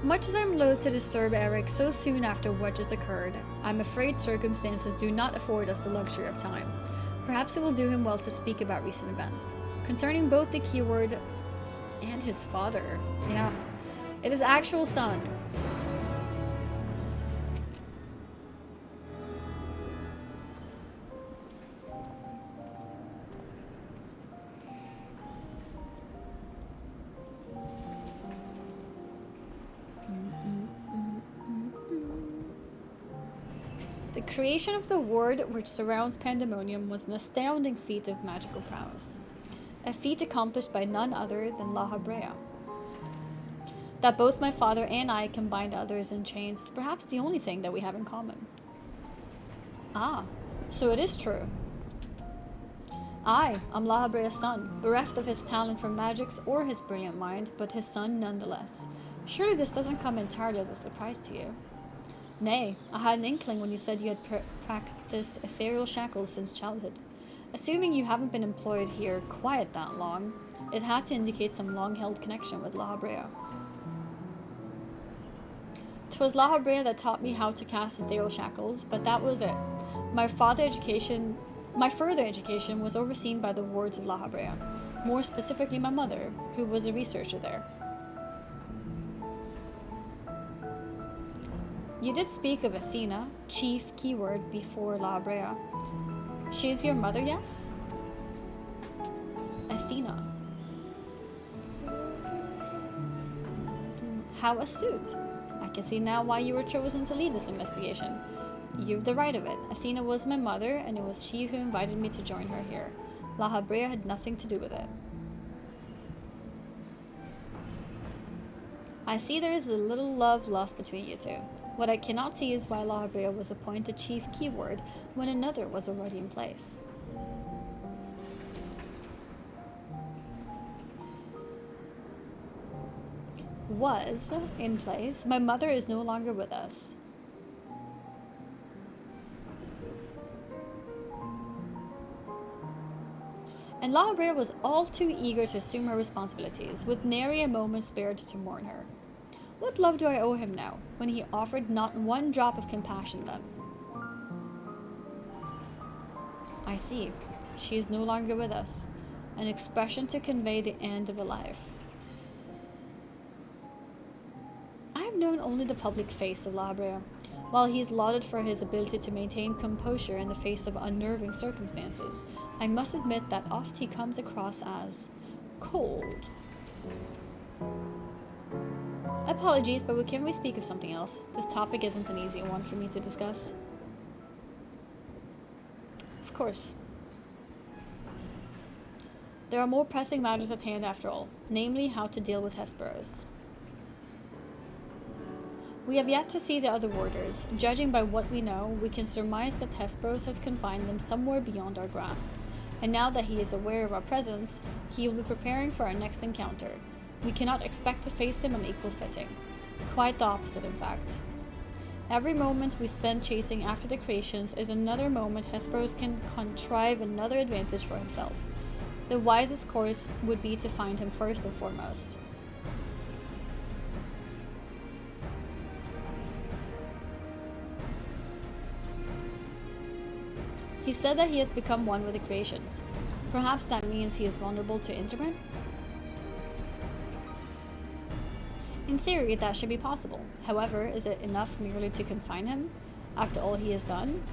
Much as I'm loath to disturb Eric so soon after what just occurred, I'm afraid circumstances do not afford us the luxury of time. Perhaps it will do him well to speak about recent events, concerning both the keyword and his father. Yeah, it is actual son. The creation of the ward which surrounds Pandæmonium was an astounding feat of magical prowess. A feat accomplished by none other than La Habrea. That both my father and I combined others in chains is perhaps the only thing that we have in common. Ah, so it is true. I am La Habrea's son, bereft of his talent for magics or his brilliant mind, but his son nonetheless. Surely this doesn't come entirely as a surprise to you. Nay, I had an inkling when you said you had practiced ethereal shackles since childhood. Assuming you haven't been employed here quite that long, it had to indicate some long-held connection with La Habrea. 'Twas La Habrea that taught me how to cast ethereal shackles, but that was it. My further education was overseen by the wards of La Habrea, more specifically my mother, who was a researcher there. You did speak of Athena, chief keyword before La Habrea. She is your mother, yes? Athena. How astute. I can see now why you were chosen to lead this investigation. You've the right of it. Athena was my mother, and it was she who invited me to join her here. La Habrea had nothing to do with it. I see there is a little love lost between you two. What I cannot see is why La Habrea was appointed chief keyword when another was already in place. was in place. My mother is no longer with us. And La Brea was all too eager to assume her responsibilities, with nary a moment spared to mourn her. What love do I owe him now, when he offered not one drop of compassion then? I see. She is no longer with us. An expression to convey the end of a life. I have known only the public face of La Brea. While he is lauded for his ability to maintain composure in the face of unnerving circumstances, I must admit that oft he comes across as cold. Apologies, but can we speak of something else? This topic isn't an easy one for me to discuss. Of course. There are more pressing matters at hand after all, namely how to deal with Hesperos. We have yet to see the other warders. Judging by what we know, we can surmise that Hesperos has confined them somewhere beyond our grasp. And now that he is aware of our presence, he will be preparing for our next encounter. We cannot expect to face him on equal footing. Quite the opposite, in fact. Every moment we spend chasing after the creations is another moment Hesperos can contrive another advantage for himself. The wisest course would be to find him first and foremost. He said that he has become one with the creations. Perhaps that means he is vulnerable to interment? In theory, that should be possible. However, is it enough merely to confine him, after all he has done?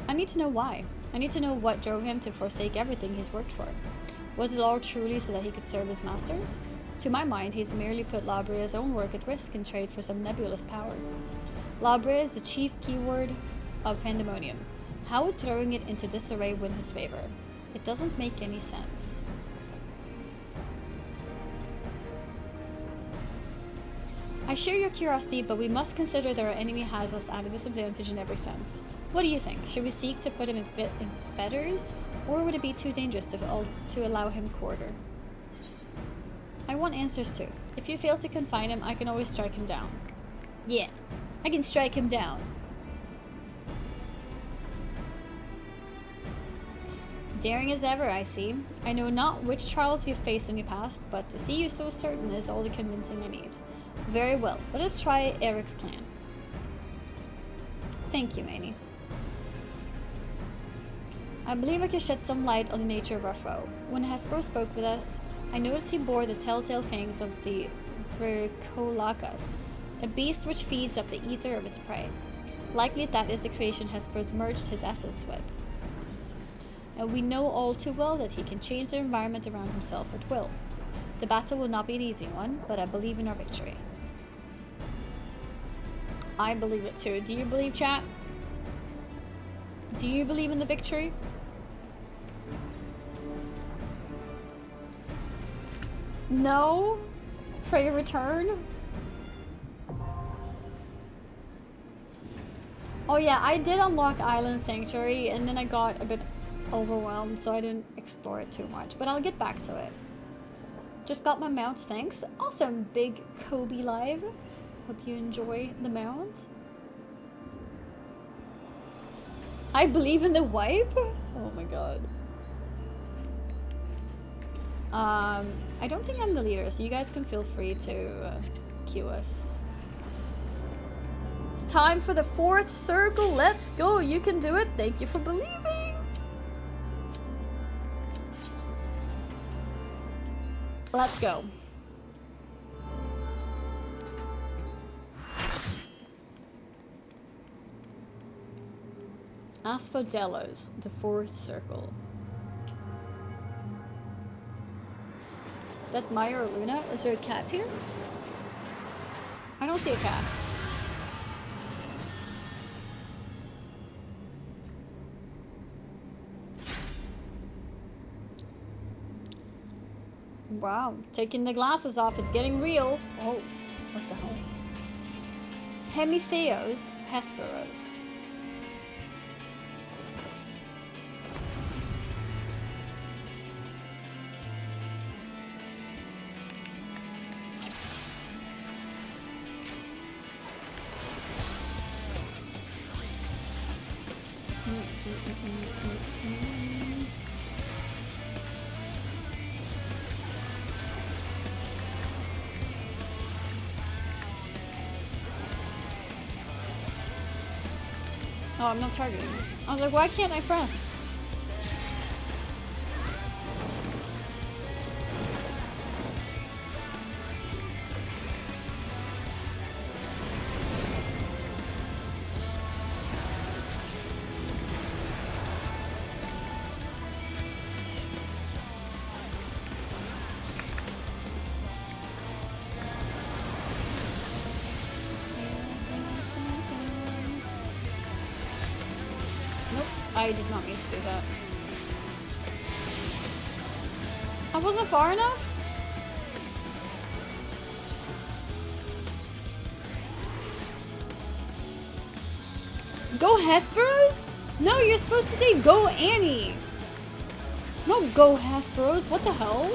I need to know why. I need to know what drove him to forsake everything he's worked for. Was it all truly so that he could serve his master? To my mind, he's merely put La Brea's own work at risk in trade for some nebulous power. La Brea is the chief keyword of Pandæmonium. How would throwing it into disarray win his favor? It doesn't make any sense. I share your curiosity, but we must consider that our enemy has us at a disadvantage in every sense. What do you think? Should we seek to put him in fetters, or would it be too dangerous to allow him quarter? I want answers too. If you fail to confine him, I can always strike him down. Yeah, I can strike him down. Daring as ever, I see. I know not which trials you've faced in your past, but to see you so certain is all the convincing I need. Very well, let us try Eric's plan. Thank you, Manny. I believe I can shed some light on the nature of our foe. When Hesper spoke with us, I noticed he bore the telltale fangs of the Vercolacus, a beast which feeds off the ether of its prey. Likely that is the creation Hesper's merged his essence with. And we know all too well that he can change the environment around himself at will. The battle will not be an easy one, but I believe in our victory. I believe it too. Do you believe, chat? Do you believe in the victory? No? Pray return? Oh yeah, I did unlock Island Sanctuary and then I got a bit overwhelmed, so I didn't explore it too much, but I'll get back to it. Just got my mount, thanks. Awesome, big Kobe live. Hope you enjoy the mount. I believe in the wipe? Oh my god. I don't think I'm the leader, so you guys can feel free to queue us. It's time for the 4th circle. Let's go. You can do it. Thank you for believing. Let's go. Asphodelos, the 4th circle. That Maya or Luna? Is there a cat here? I don't see a cat. Wow, taking the glasses off, it's getting real. Oh, what the hell? Hemitheos Hesperos. Oh, I'm not targeting. I was like, why can't I press? I did not mean to do that. I wasn't far enough? Go Hesperos? No, you're supposed to say go Annie. No, go Hesperos. What the hell?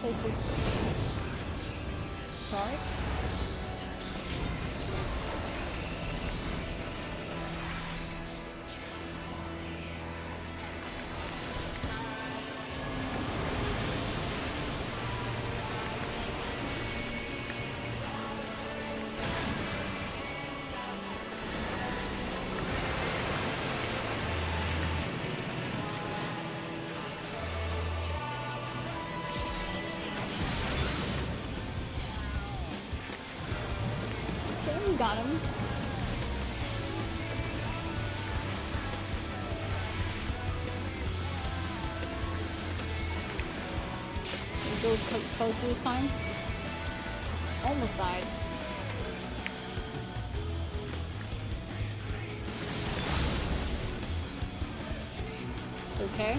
This is dark. Got him. Go closer this time. Almost died. It's okay.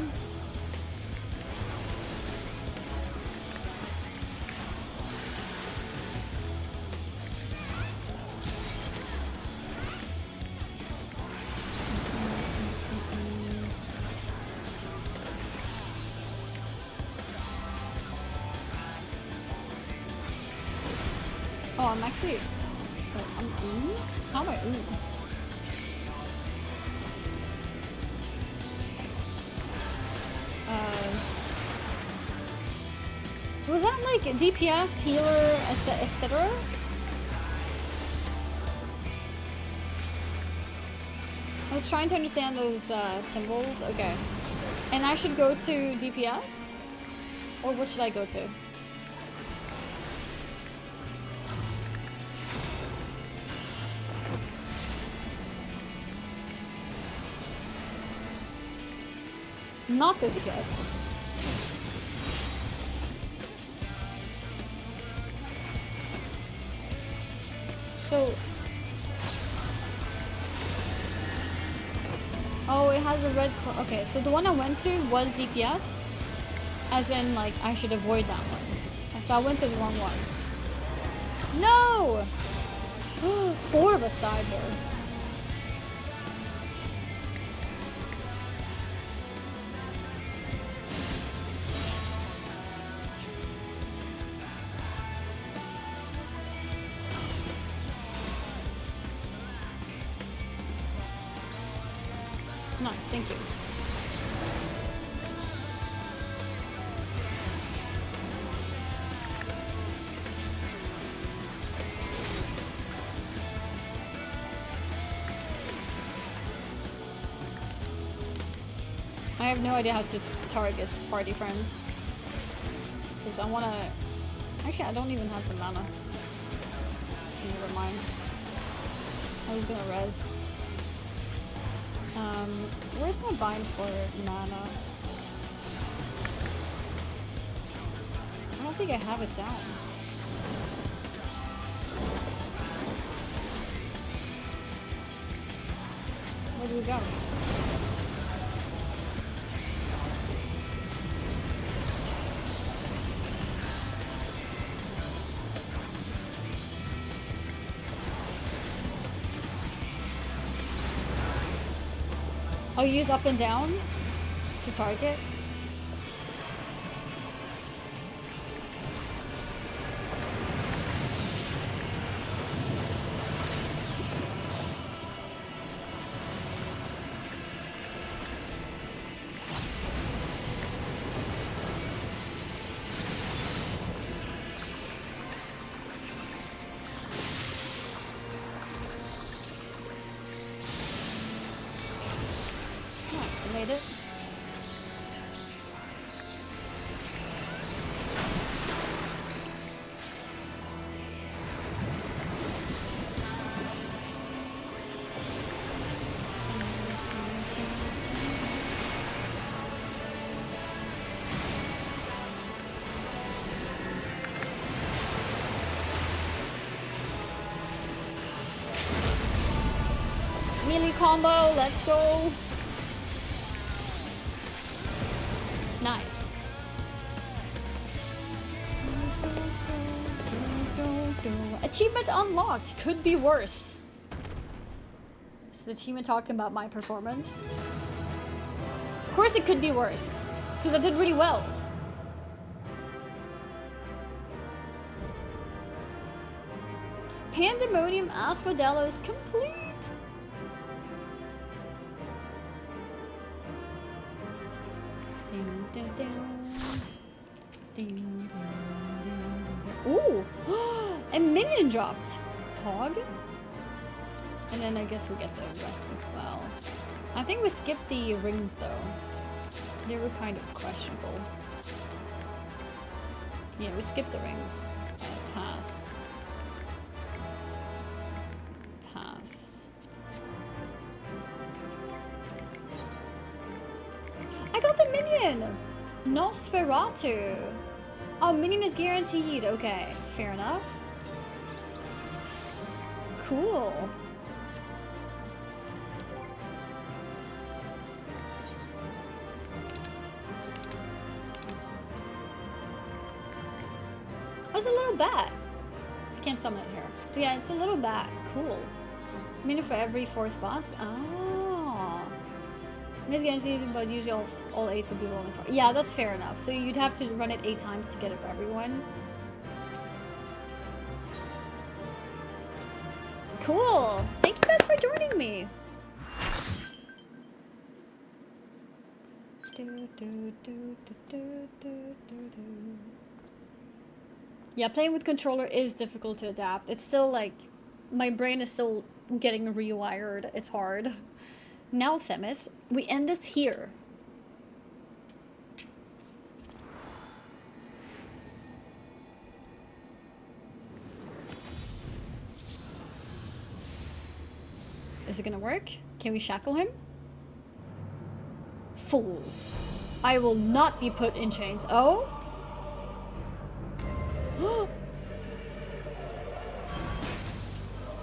Oh, I'm actually. How am I? Was that like DPS, healer, etc.? I was trying to understand those symbols. Okay. And I should go to DPS? Or what should I go to? Not the DPS. So... Oh, it has a red... Okay, so the one I went to was DPS. As in, like, I should avoid that one. So I went to the wrong one. No! 4 of us died here. Nice, thank you. I have no idea how to target party friends. Because I wanna... Actually, I don't even have the mana. So never mind. I was gonna res. Where's my bind for mana? I don't think I have it down. Where do we go? I'll use up and down to target. Made it. Melee combo, let's go. Nice. Achievement unlocked. Could be worse. Is the achievement talking about my performance? Of course it could be worse. Because I did really well. Pandæmonium Asphodelos complete. Ooh! A minion dropped! Pog? And then I guess we get the rest as well. I think we skipped the rings though. They were kind of questionable. Yeah, we skipped the rings. Pass. Pass. I got the minion! Nosferatu! Oh, minion is guaranteed. Okay, fair enough. Cool. Oh, it's a little bat. I can't summon it here. So yeah, it's a little bat. Cool. Minion for every 4th boss. Oh. It's guaranteed, but usually all 8 would be rolling for. Yeah, that's fair enough. So you'd have to run it 8 times to get it for everyone. Cool. Thank you guys for joining me. Yeah, playing with controller is difficult to adapt. It's still like, my brain is still getting rewired. It's hard. Now, Themis, we end this here. Is it gonna work? Can we shackle him? Fools. I will not be put in chains. Oh?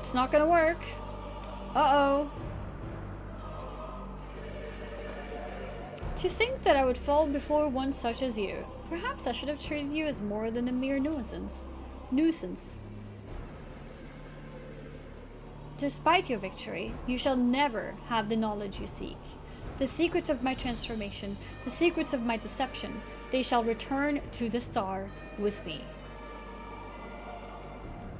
It's not gonna work. Uh-oh. To think that I would fall before one such as you. Perhaps I should have treated you as more than a mere nuisance. Despite your victory, you shall never have the knowledge you seek. The secrets of my transformation, the secrets of my deception, they shall return to the star with me.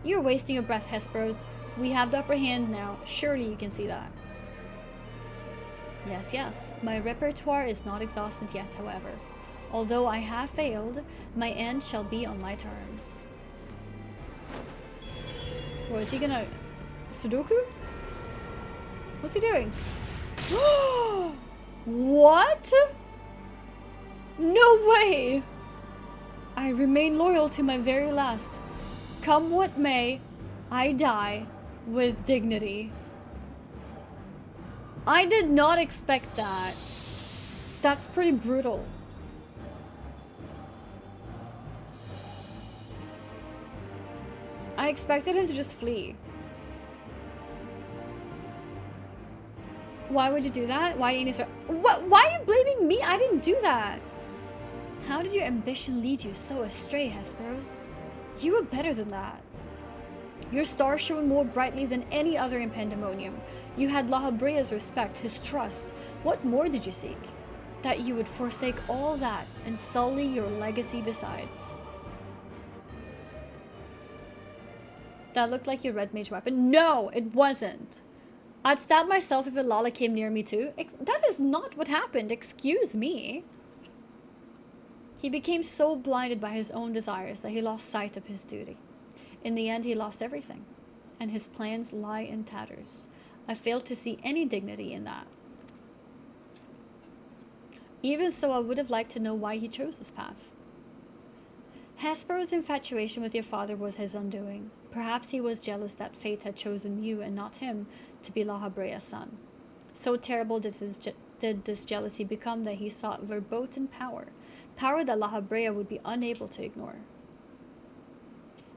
You're wasting your breath, Hesperos. We have the upper hand now. Surely you can see that. Yes, yes. My repertoire is not exhausted yet, however. Although I have failed, my end shall be on my terms. What, is he gonna... Sudoku? What's he doing? What? No way! I remain loyal to my very last. Come what may, I die with dignity. I did not expect that. That's pretty brutal. I expected him to just flee. Why would you do that? Why didn't you throw— What? Why are you blaming me? I didn't do that. How did your ambition lead you so astray, Hesperos? You were better than that. Your star shone more brightly than any other in Pandæmonium. You had La Habrea's respect, his trust. What more did you seek? That you would forsake all that and sully your legacy besides. That looked like your red mage weapon. No, it wasn't. I'd stab myself if a Lala came near me too. That is not what happened, excuse me. He became so blinded by his own desires that he lost sight of his duty. In the end, he lost everything, and his plans lie in tatters. I failed to see any dignity in that. Even so, I would have liked to know why he chose this path. Hesperos' infatuation with your father was his undoing. Perhaps he was jealous that fate had chosen you and not him to be La Habrea's son. So terrible did this jealousy become that he sought verboten power, power that La Habrea would be unable to ignore.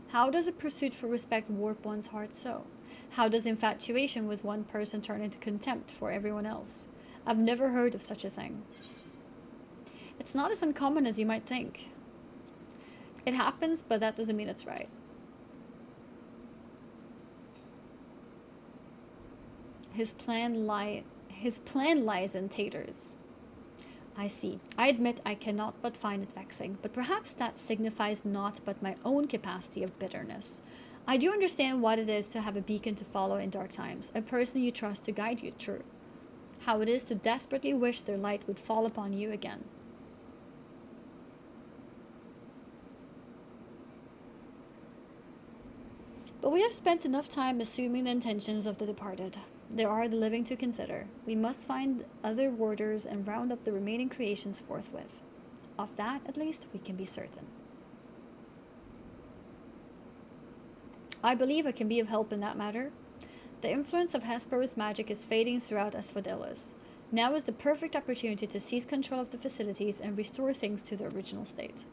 How does a pursuit for respect warp one's heart so? How does infatuation with one person turn into contempt for everyone else? I've never heard of such a thing. It's not as uncommon as you might think. It happens, but that doesn't mean it's right. His plan lies in taters. I see. I admit I cannot but find it vexing, but perhaps that signifies naught but my own capacity of bitterness. I do understand what it is to have a beacon to follow in dark times, a person you trust to guide you through. How it is to desperately wish their light would fall upon you again. But we have spent enough time assuming the intentions of the departed. There are the living to consider. We must find other warders and round up the remaining creations forthwith. Of that, at least, we can be certain. I believe I can be of help in that matter. The influence of Hesperos' magic is fading throughout Asphodelos. Now is the perfect opportunity to seize control of the facilities and restore things to their original state.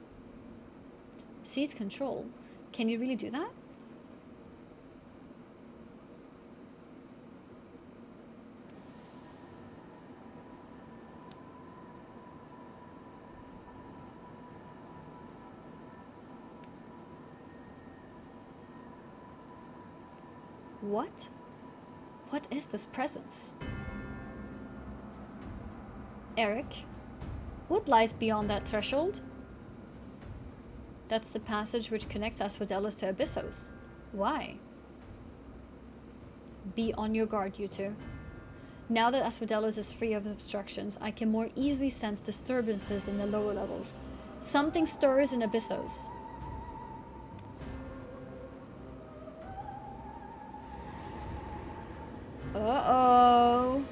Seize control? Can you really do that? What? What is this presence? Eric? What lies beyond that threshold? That's the passage which connects Asphodelos to Abyssos. Why? Be on your guard, you two. Now that Asphodelos is free of obstructions, I can more easily sense disturbances in the lower levels. Something stirs in Abyssos. Uh-oh.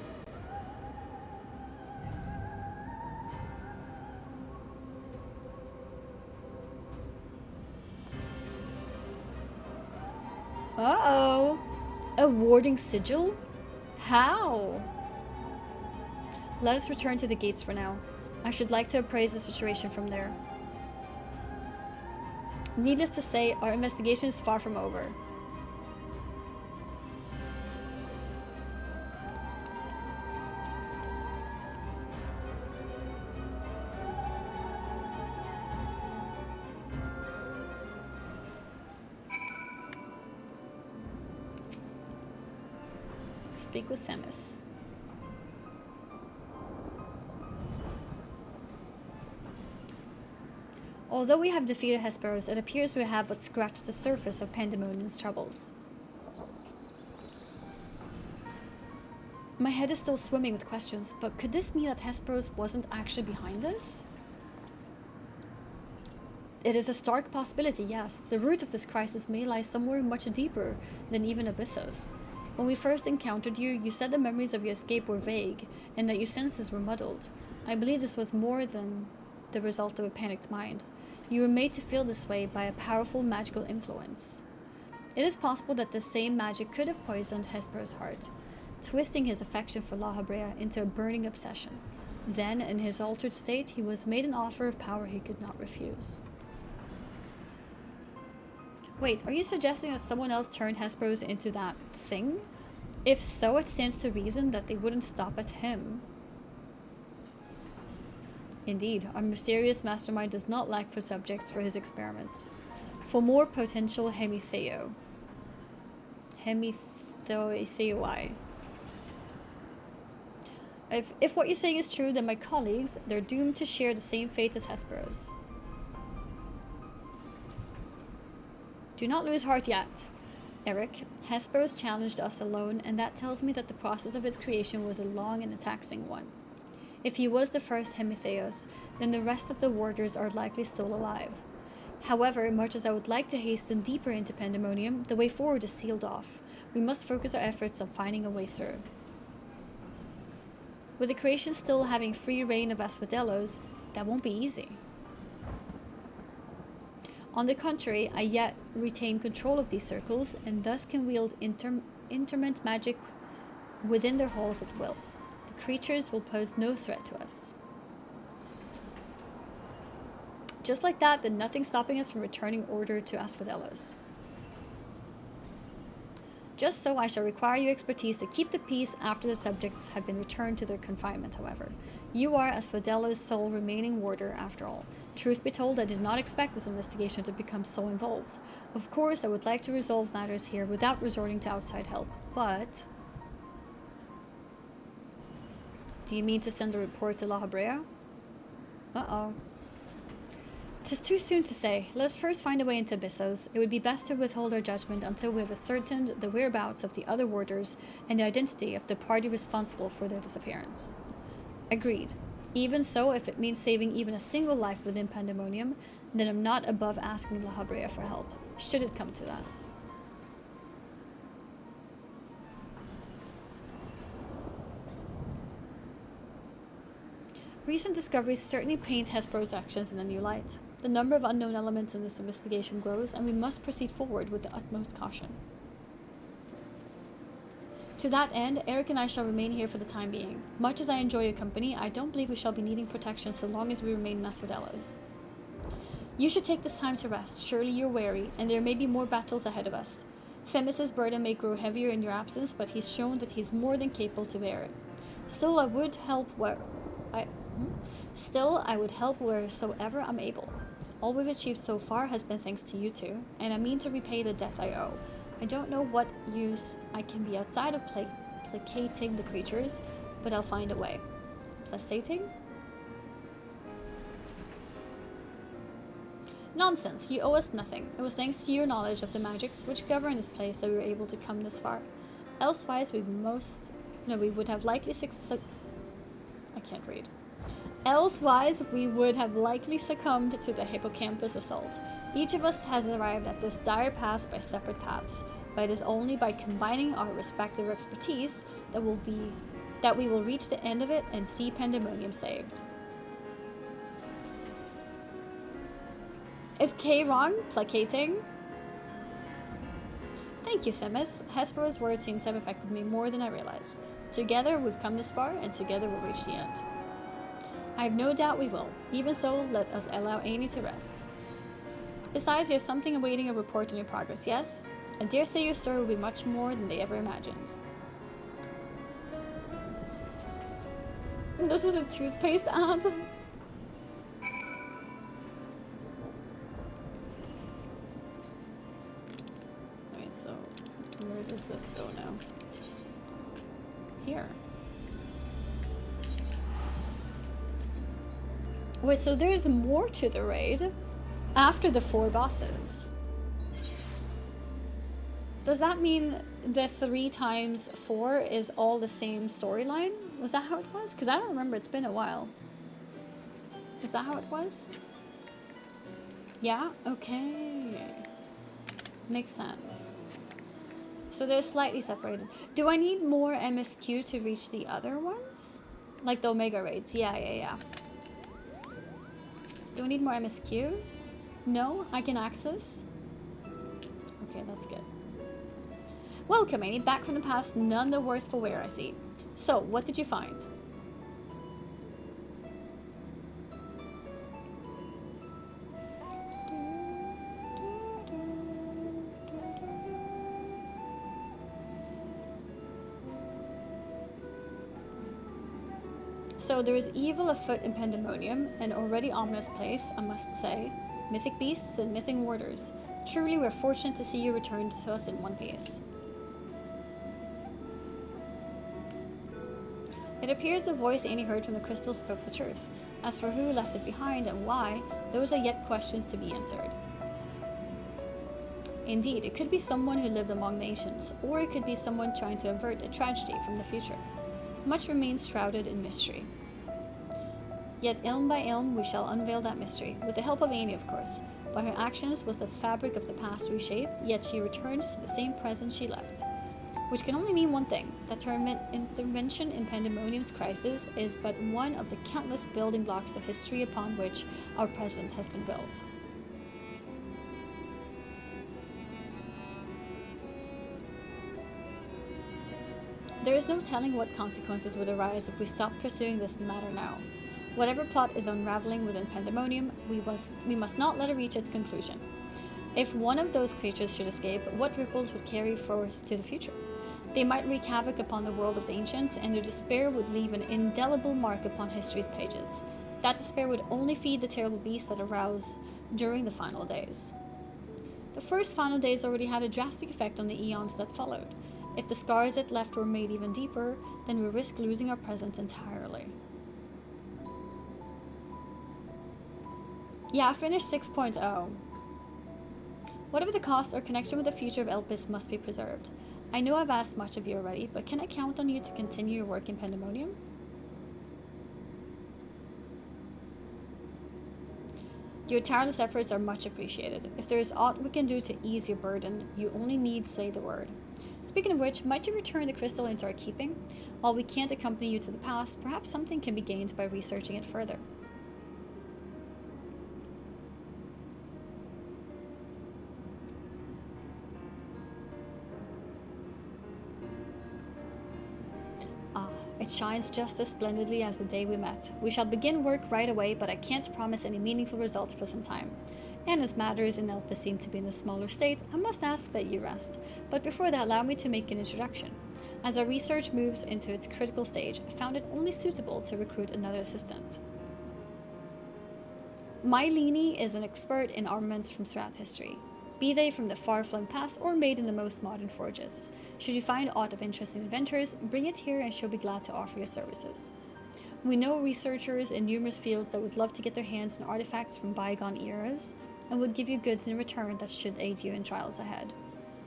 Uh-oh. A warding sigil? How? Let us return to the gates for now. I should like to appraise the situation from there. Needless to say, our investigation is far from over. Speak with Themis. Although we have defeated Hesperos, it appears we have but scratched the surface of Pandæmonium's troubles. My head is still swimming with questions, but could this mean that Hesperos wasn't actually behind this? It is a stark possibility, yes. The root of this crisis may lie somewhere much deeper than even Abyssos. When we first encountered you, you said the memories of your escape were vague, and that your senses were muddled. I believe this was more than the result of a panicked mind. You were made to feel this way by a powerful magical influence. It is possible that the same magic could have poisoned Hesper's heart, twisting his affection for La Habrea into a burning obsession. Then, in his altered state, he was made an offer of power he could not refuse. Wait, are you suggesting that someone else turned Hesperos into that thing? If so, it stands to reason that they wouldn't stop at him. Indeed, our mysterious mastermind does not lack for subjects for his experiments. For more potential hemitheo. Hemitheoi. If what you're saying is true, then my colleagues, they're doomed to share the same fate as Hesperos. Do not lose heart yet, Eric. Hesperos challenged us alone, and that tells me that the process of his creation was a long and a taxing one. If he was the first Hemitheos, then the rest of the warders are likely still alive. However, much as I would like to hasten deeper into Pandæmonium, the way forward is sealed off. We must focus our efforts on finding a way through. With the creation still having free reign of Asphodelos, that won't be easy. On the contrary, I yet retain control of these circles, and thus can wield interment magic within their halls at will. The creatures will pose no threat to us. Just like that, then nothing stopping us from returning order to Asphodelos. Just so, I shall require your expertise to keep the peace after the subjects have been returned to their confinement, however. You are Asphodelos' sole remaining warder, after all. Truth be told, I did not expect this investigation to become so involved. Of course, I would like to resolve matters here without resorting to outside help, but... Do you mean to send a report to La Habrea? Uh-oh. 'Tis too soon to say. Let us first find a way into Abyssos. It would be best to withhold our judgment until we have ascertained the whereabouts of the other warders and the identity of the party responsible for their disappearance. Agreed. Even so, if it means saving even a single life within Pandæmonium, then I'm not above asking La Habrea for help, should it come to that. Recent discoveries certainly paint Hesperos' actions in a new light. The number of unknown elements in this investigation grows, and we must proceed forward with the utmost caution. To that end, Eric and I shall remain here for the time being. Much as I enjoy your company, I don't believe we shall be needing protection so long as we remain in Asphodelos. You should take this time to rest. Surely you're weary, and there may be more battles ahead of us. Themis' burden may grow heavier in your absence, but he's shown that he's more than capable to bear it. Still, I would help wheresoever I'm able. All we've achieved so far has been thanks to you two, and I mean to repay the debt I owe. I don't know what use I can be outside of placating the creatures, but I'll find a way. Placating? Nonsense, you owe us nothing. It was thanks to your knowledge of the magics which govern this place that we were able to come this far. Elsewise, we would have likely Elsewise, we would have likely succumbed to the hippocampus assault. Each of us has arrived at this dire pass by separate paths, but it is only by combining our respective expertise that we will reach the end of it and see Pandæmonium saved. Is K wrong? Placating? Thank you, Themis. Hesperos' words seem to have affected me more than I realize. Together, we've come this far, and together we'll reach the end. I have no doubt we will. Even so, let us allow Amy to rest. Besides, you have something awaiting a report on your progress, yes? I dare say your story will be much more than they ever imagined. This is a toothpaste ad. Wait, so where does this go now? Here. Wait, so there's more to the raid after the 4 bosses. Does that mean the 3 times 4 is all the same storyline? Was that how it was? Because I don't remember, it's been a while. Is that how it was? Yeah? Okay. Makes sense. So they're slightly separated. Do I need more MSQ to reach the other ones? Like the Omega raids? Yeah. Do I need more MSQ? No, I can access. Okay, that's good. Welcome, Annie. Back from the past, none the worse for wear, I see. So, what did you find? So there is evil afoot in Pandæmonium, an already ominous place, I must say. Mythic beasts and missing warders. Truly we're fortunate to see you return to us in one piece. It appears the voice Annie heard from the crystal spoke the truth. As for who left it behind and why, those are yet questions to be answered. Indeed, it could be someone who lived among the ancients, or it could be someone trying to avert a tragedy from the future. Much remains shrouded in mystery. Yet ilm by ilm we shall unveil that mystery, with the help of Annie of course. By her actions was the fabric of the past reshaped, yet she returns to the same present she left. Which can only mean one thing, that her intervention in Pandæmonium's crisis is but one of the countless building blocks of history upon which our present has been built. There is no telling what consequences would arise if we stopped pursuing this matter now. Whatever plot is unraveling within Pandæmonium, we must not let it reach its conclusion. If one of those creatures should escape, what ripples would carry forth to the future? They might wreak havoc upon the world of the ancients, and their despair would leave an indelible mark upon history's pages. That despair would only feed the terrible beast that arose during the final days. The first final days already had a drastic effect on the eons that followed. If the scars it left were made even deeper, then we risk losing our present entirely. Yeah, I finished 6.0. Whatever the cost, our connection with the future of Elpis must be preserved. I know I've asked much of you already, but can I count on you to continue your work in Pandæmonium? Your tireless efforts are much appreciated. If there is aught we can do to ease your burden, you only need say the word. Speaking of which, might you return the crystal into our keeping? While we can't accompany you to the past, perhaps something can be gained by researching it further. It shines just as splendidly as the day we met. We shall begin work right away, but I can't promise any meaningful results for some time. And as matters in Elpis seem to be in a smaller state, I must ask that you rest. But before that, allow me to make an introduction. As our research moves into its critical stage, I found it only suitable to recruit another assistant. Mylene is an expert in armaments from throughout history, be they from the far-flung past or made in the most modern forges. Should you find aught of interest in adventures, bring it here and she'll be glad to offer your services. We know researchers in numerous fields that would love to get their hands on artifacts from bygone eras, and would give you goods in return that should aid you in trials ahead.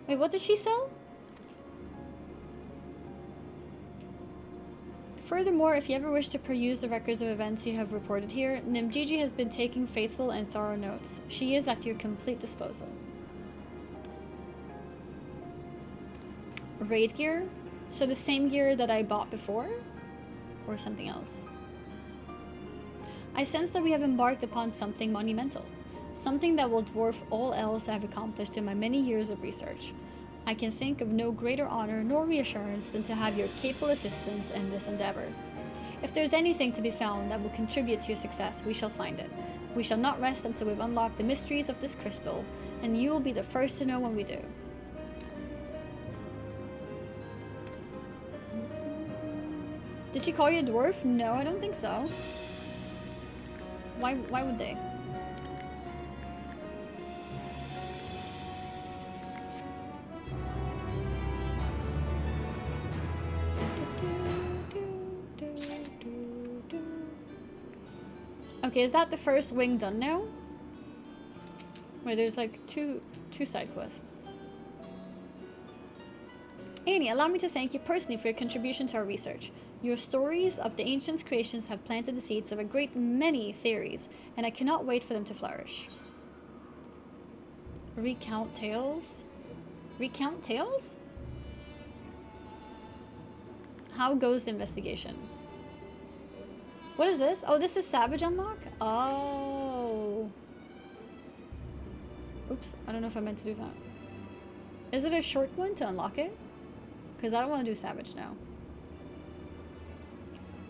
Wait, what did she sell? Furthermore, if you ever wish to peruse the records of events you have reported here, Nimgigi has been taking faithful and thorough notes. She is at your complete disposal. Raid gear? So the same gear that I bought before? Or something else? I sense that we have embarked upon something monumental. Something that will dwarf all else I have accomplished in my many years of research. I can think of no greater honor nor reassurance than to have your capable assistance in this endeavor. If there's anything to be found that will contribute to your success, we shall find it. We shall not rest until we've unlocked the mysteries of this crystal, and you will be the first to know when we do. Did she call you a dwarf? No, I don't think so. Why would they? Okay, is that the first wing done now? Wait, there's like two side quests. Annie, allow me to thank you personally for your contribution to our research. Your stories of the ancients' creations have planted the seeds of a great many theories, and I cannot wait for them to flourish. Recount tales? Recount tales? How goes the investigation? What is this? Oh, this is Savage Unlock? Oh. Oh. Oops, I don't know if I meant to do that. Is it a short one to unlock it? Because I don't want to do Savage now.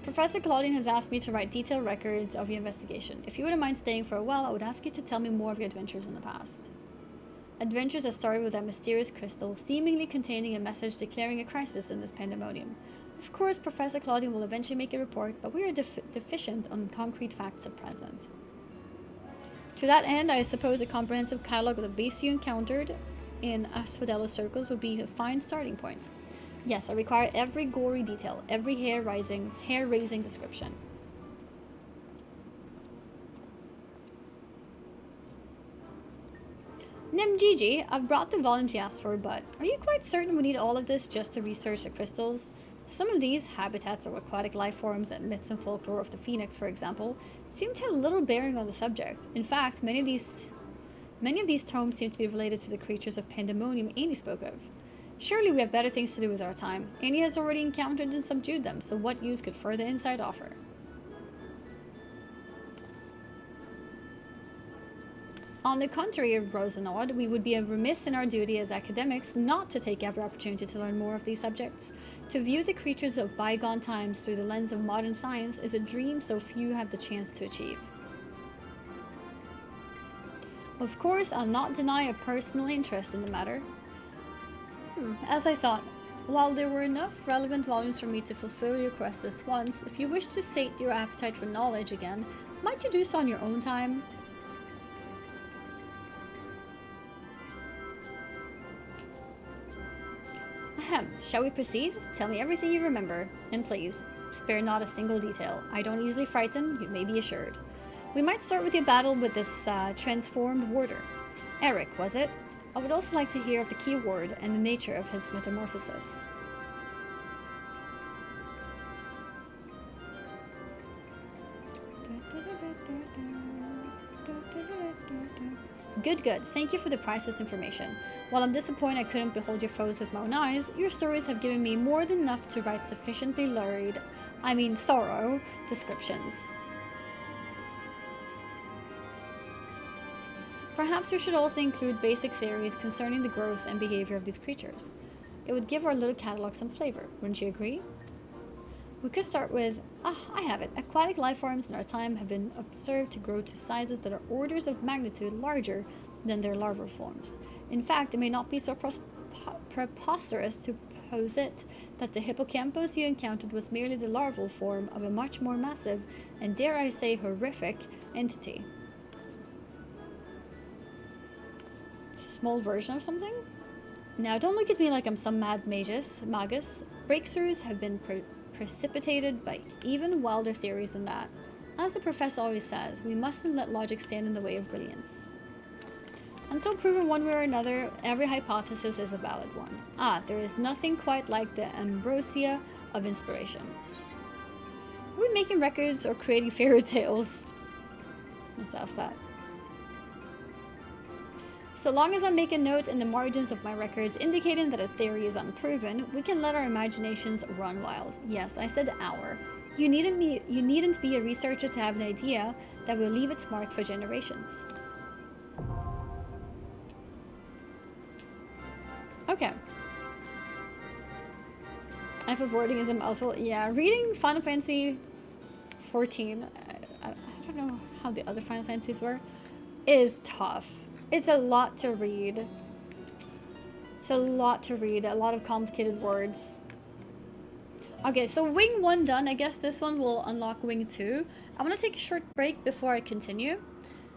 Professor Claudine has asked me to write detailed records of your investigation. If you wouldn't mind staying for a while, I would ask you to tell me more of your adventures in the past. Adventures that started with that mysterious crystal, seemingly containing a message declaring a crisis in this pandemonium. Of course, Professor Claudine will eventually make a report, but we are deficient on concrete facts at present. To that end, I suppose a comprehensive catalogue of the beasts you encountered in Asphodelos circles would be a fine starting point. Yes, I require every gory detail, every hair-raising description. Nim Gigi, I've brought the volumes you asked for, but are you quite certain we need all of this just to research the crystals? Some of these habitats of aquatic life forms and myths and folklore of the phoenix, for example, seem to have little bearing on the subject. In fact, many of these tomes seem to be related to the creatures of Pandæmonium Annie spoke of. Surely we have better things to do with our time. Annie has already encountered and subdued them, so what use could further insight offer? On the contrary, Rosenod, we would be remiss in our duty as academics not to take every opportunity to learn more of these subjects. To view the creatures of bygone times through the lens of modern science is a dream so few have the chance to achieve. Of course, I'll not deny a personal interest in the matter. As I thought, while there were enough relevant volumes for me to fulfill your quest this once, if you wish to sate your appetite for knowledge again, might you do so on your own time? Ahem, shall we proceed? Tell me everything you remember, and please, spare not a single detail. I don't easily frighten, you may be assured. We might start with your battle with this transformed warder. Eric, was it? I would also like to hear of the key word and the nature of his metamorphosis. Good, good. Thank you for the priceless information. While I'm disappointed I couldn't behold your foes with my own eyes, your stories have given me more than enough to write sufficiently thorough descriptions. Perhaps we should also include basic theories concerning the growth and behavior of these creatures. It would give our little catalog some flavor, wouldn't you agree? We could start with, I have it. Aquatic life forms in our time have been observed to grow to sizes that are orders of magnitude larger than their larval forms. In fact, it may not be so preposterous to posit that the hippocampus you encountered was merely the larval form of a much more massive, and dare I say horrific, entity. Small version of something? Now, don't look at me like I'm some mad magus. Breakthroughs have been precipitated by even wilder theories than that. As the professor always says, we mustn't let logic stand in the way of brilliance. Until proven one way or another, every hypothesis is a valid one. There is nothing quite like the ambrosia of inspiration. Are we making records or creating fairy tales? Let's ask that. So long as I make a note in the margins of my records indicating that a theory is unproven, we can let our imaginations run wild. Yes, I said our. You needn't be a researcher to have an idea that will leave its mark for generations. Okay. FF wording is a mouthful. Yeah, reading Final Fantasy 14, I don't know how the other Final Fantasies were, is tough. It's a lot to read. It's a lot to read. A lot of complicated words. Okay, so Wing 1 done. I guess this one will unlock Wing 2. I want to take a short break before I continue.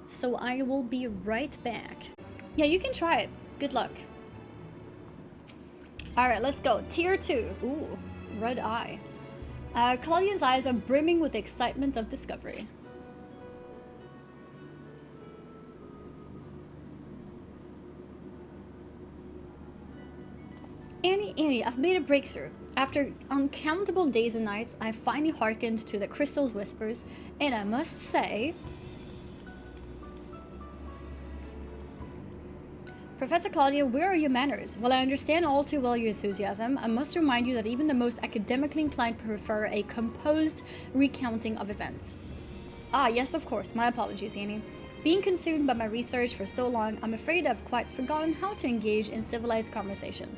So I will be right back. Yeah, you can try it. Good luck. Alright, let's go. Tier 2. Ooh, red eye. Claudia's eyes are brimming with the excitement of discovery. Annie, I've made a breakthrough. After uncountable days and nights, I finally hearkened to the crystal's whispers, and I must say... Professor Claudia, where are your manners? While I understand all too well your enthusiasm, I must remind you that even the most academically inclined prefer a composed recounting of events. Yes, of course. My apologies, Annie. Being consumed by my research for so long, I'm afraid I've quite forgotten how to engage in civilized conversation.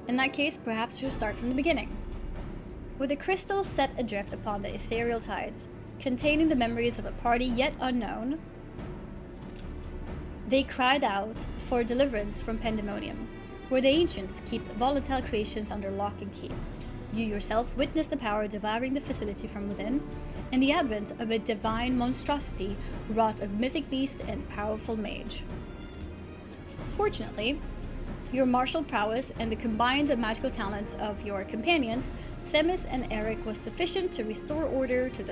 In that case, perhaps we'll start from the beginning. With a crystal set adrift upon the ethereal tides, containing the memories of a party yet unknown, they cried out for deliverance from Pandæmonium, where the ancients keep volatile creations under lock and key. You yourself witnessed the power devouring the facility from within, and the advent of a divine monstrosity wrought of mythic beast and powerful mage. Fortunately, your martial prowess and the combined magical talents of your companions, Themis and Eric, was sufficient to restore order to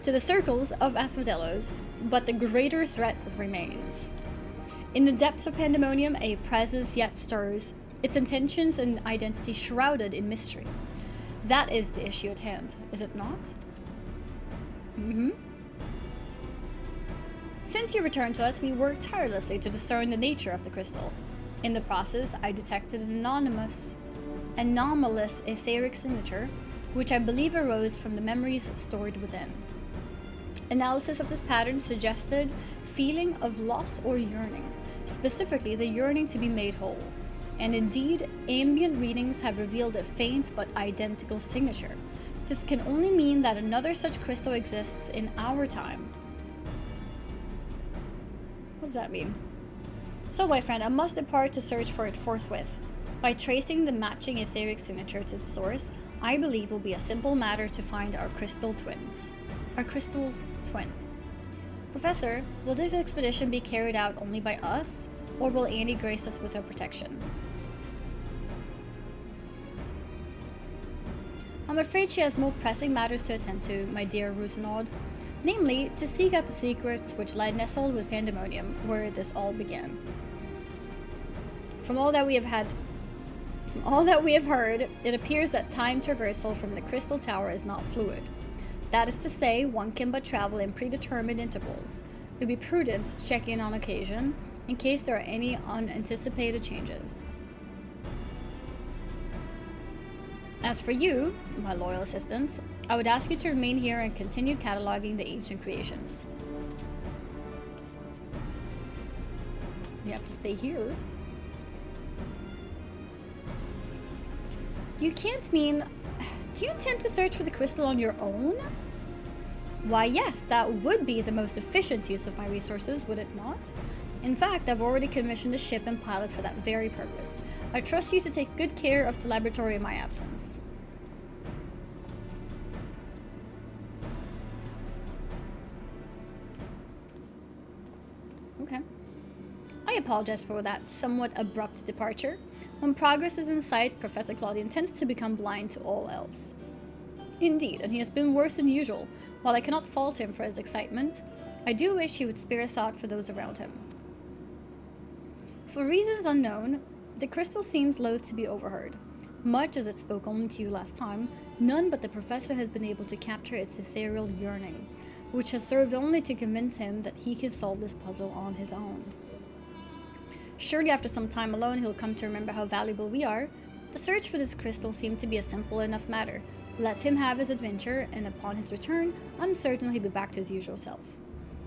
the circles of Asphodelos, but the greater threat remains. In the depths of Pandæmonium, a presence yet stirs, its intentions and identity shrouded in mystery. That is the issue at hand, is it not? Since you returned to us, we worked tirelessly to discern the nature of the crystal. In the process, I detected an anomalous etheric signature, which I believe arose from the memories stored within. Analysis of this pattern suggested feeling of loss or yearning, specifically the yearning to be made whole. And indeed, ambient readings have revealed a faint but identical signature. This can only mean that another such crystal exists in our time. What does that mean? So, my friend, I must depart to search for it forthwith. By tracing the matching etheric signature to its source, I believe will be a simple matter to find our crystal twins. Our crystal's twin. Professor, will this expedition be carried out only by us, or will Annie grace us with her protection? I'm afraid she has more pressing matters to attend to, my dear Rusinod. Namely, to seek out the secrets which lie nestled with Pandæmonium, where this all began. From all that we have heard, it appears that time traversal from the Crystal Tower is not fluid. That is to say, one can but travel in predetermined intervals. It would be prudent to check in on occasion, in case there are any unanticipated changes. As for you, my loyal assistants, I would ask you to remain here and continue cataloging the ancient creations. You have to stay here. You can't mean... Do you intend to search for the crystal on your own? Why yes, that would be the most efficient use of my resources, would it not? In fact, I've already commissioned a ship and pilot for that very purpose. I trust you to take good care of the laboratory in my absence. Okay. I apologize for that somewhat abrupt departure. When progress is in sight, Professor Claudian tends to become blind to all else. Indeed, and he has been worse than usual. While I cannot fault him for his excitement, I do wish he would spare thought for those around him. For reasons unknown, the crystal seems loath to be overheard. Much as it spoke only to you last time, none but the professor has been able to capture its ethereal yearning, which has served only to convince him that he can solve this puzzle on his own. Surely after some time alone he'll come to remember how valuable we are. The search for this crystal seemed to be a simple enough matter. Let him have his adventure, and upon his return, I'm certain he'll be back to his usual self.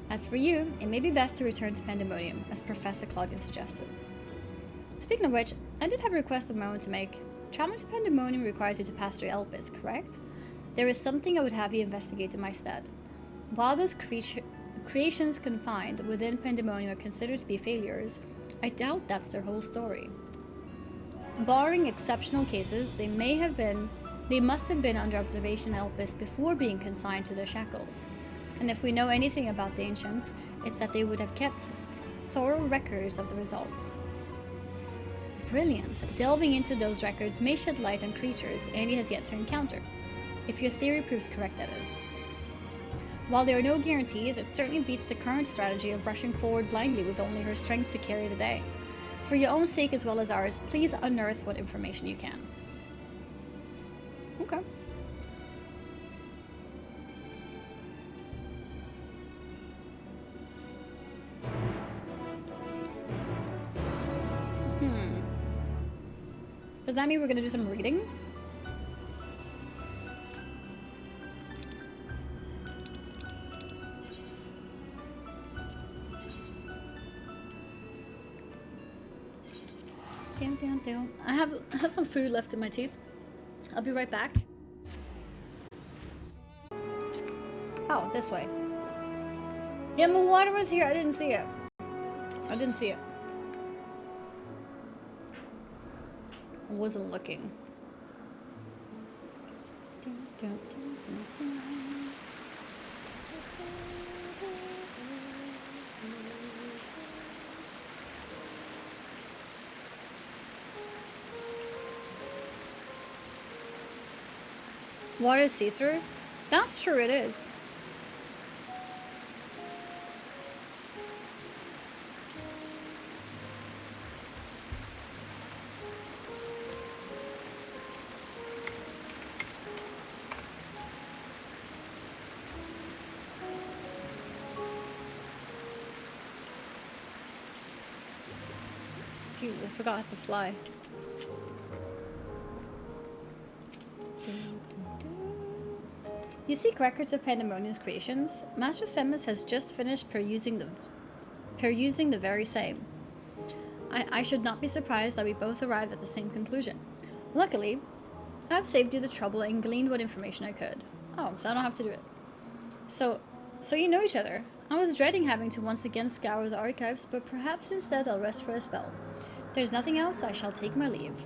As for you, it may be best to return to Pandæmonium, as Professor Claudian suggested. Speaking of which, I did have a request of my own to make. Traveling to Pandæmonium requires you to pass through Elpis, correct? There is something I would have you investigate in my stead. While those creations confined within Pandæmonium are considered to be failures, I doubt that's their whole story. Barring exceptional cases, they must have been under observation in Elpis before being consigned to their shackles. And if we know anything about the ancients, it's that they would have kept thorough records of the results. Brilliant! Delving into those records may shed light on creatures Annie has yet to encounter. If your theory proves correct, that is. While there are no guarantees, it certainly beats the current strategy of rushing forward blindly with only her strength to carry the day. For your own sake as well as ours, please unearth what information you can. Okay. Does that mean we're gonna do some reading? I have some food left in my teeth. I'll be right back. Oh, this way. Yeah, my water was here. I didn't see it. I wasn't looking. Water is see-through? That's true, it is. Jesus, I forgot to fly. You seek records of Pandæmonium's creations? Master Themis has just finished perusing the very same. I should not be surprised that we both arrived at the same conclusion. Luckily, I have saved you the trouble and gleaned what information I could. Oh, so I don't have to do it. So you know each other. I was dreading having to once again scour the archives, but perhaps instead I'll rest for a spell. If there's nothing else, I shall take my leave.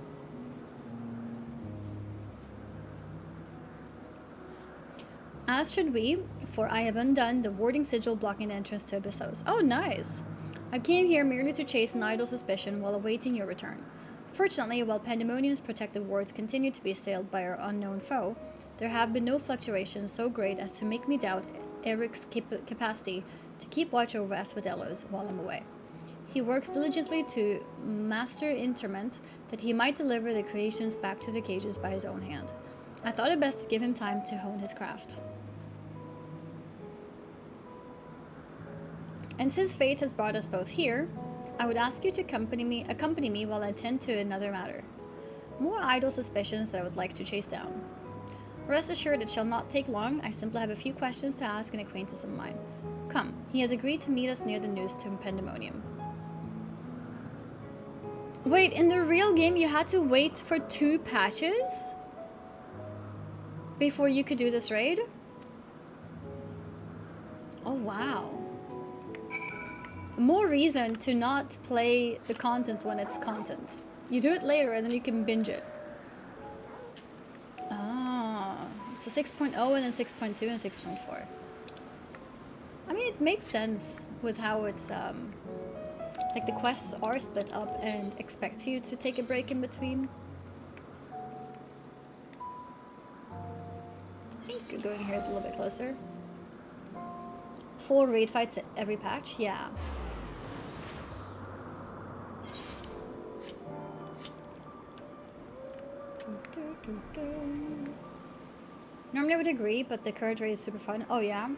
As should we, for I have undone the warding sigil blocking the entrance to Abyssos. Oh, nice! I came here merely to chase an idle suspicion while awaiting your return. Fortunately, while Pandæmonium's protective wards continue to be assailed by our unknown foe, there have been no fluctuations so great as to make me doubt Eric's capacity to keep watch over Asphodelos while I'm away. He works diligently to master interment that he might deliver the creations back to the cages by his own hand. I thought it best to give him time to hone his craft. And since fate has brought us both here, I would ask you to accompany me while I attend to another matter. More idle suspicions that I would like to chase down. Rest assured it shall not take long. I simply have a few questions to ask an acquaintance of mine. Come, he has agreed to meet us near the news to Pandæmonium. Wait, in the real game you had to wait for 2 patches before you could do this raid? Oh wow. More reason to not play the content when it's content. You do it later and then you can binge it. Ah, so 6.0 and then 6.2 and 6.4. I mean, it makes sense with how it's like the quests are split up and expects you to take a break in between. I think going here is a little bit closer. 4 raid fights at every patch, yeah. Normally I would agree, but the current raid is super fun. Oh yeah?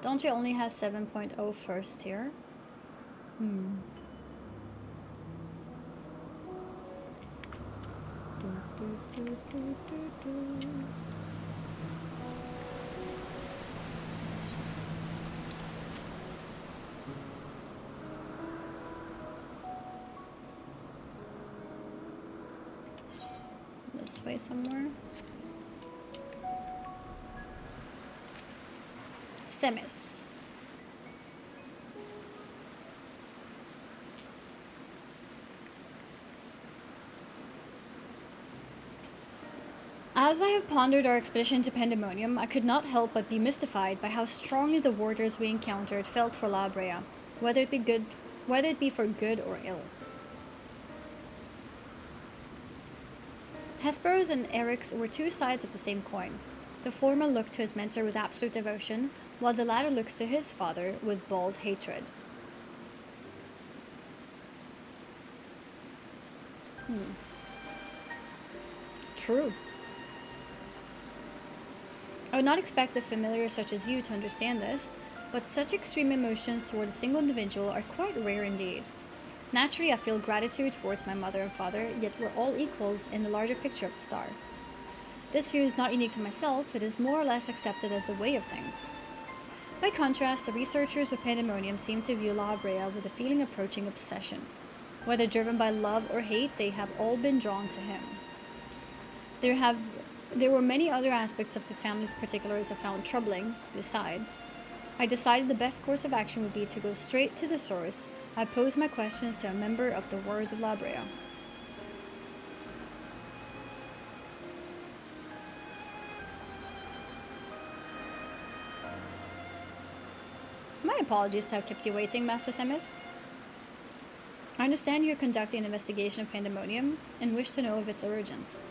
Don't you only have 7.0 first tier? This way somewhere. Themis. As I have pondered our expedition to Pandæmonium, I could not help but be mystified by how strongly the warders we encountered felt for La Brea, whether it be for good or ill. Hesperos and Eric's were 2 sides of the same coin. The former looked to his mentor with absolute devotion, while the latter looks to his father with bald hatred. True. I would not expect a familiar such as you to understand this, but such extreme emotions toward a single individual are quite rare indeed. Naturally, I feel gratitude towards my mother and father, yet we're all equals in the larger picture of the star. This view is not unique to myself, it is more or less accepted as the way of things. By contrast, the researchers of Pandæmonium seem to view La Brea with a feeling approaching obsession. Whether driven by love or hate, they have all been drawn to him. There were many other aspects of the family's particulars I found troubling. Besides, I decided the best course of action would be to go straight to the source. I posed my questions to a member of the Wards of La Brea. My apologies to have kept you waiting, Master Themis. I understand you're conducting an investigation of Pandæmonium and wish to know of its origins.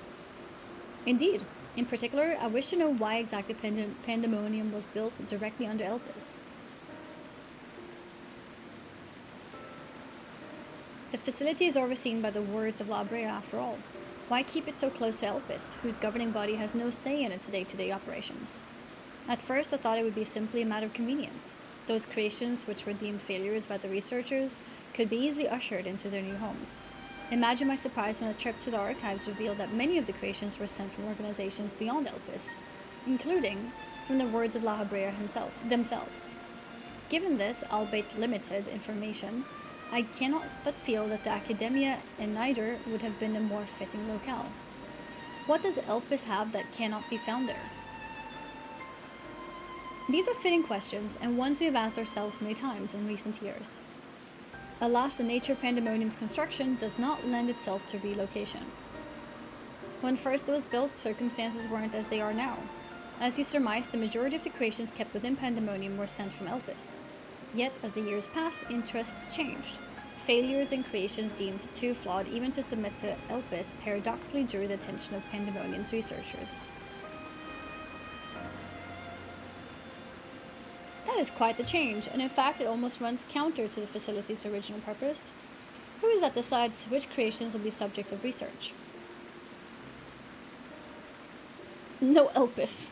Indeed. In particular, I wish to know why exactly Pandæmonium was built directly under Elpis. The facility is overseen by the Wards of La Brea, after all. Why keep it so close to Elpis, whose governing body has no say in its day-to-day operations? At first, I thought it would be simply a matter of convenience. Those creations, which were deemed failures by the researchers, could be easily ushered into their new homes. Imagine my surprise when a trip to the archives revealed that many of the creations were sent from organizations beyond Elpis, including from the Wards of La Brea themselves. Given this, albeit limited, information, I cannot but feel that the Academia in Nider would have been a more fitting locale. What does Elpis have that cannot be found there? These are fitting questions, and ones we have asked ourselves many times in recent years. Alas, the nature of Pandæmonium's construction does not lend itself to relocation. When first it was built, circumstances weren't as they are now. As you surmised, the majority of the creations kept within Pandæmonium were sent from Elpis. Yet, as the years passed, interests changed. Failures in creations deemed too flawed even to submit to Elpis paradoxically drew the attention of Pandæmonium's researchers. That is quite the change, and in fact it almost runs counter to the facility's original purpose. Who is that decides which creations will be subject of research? No Elpis.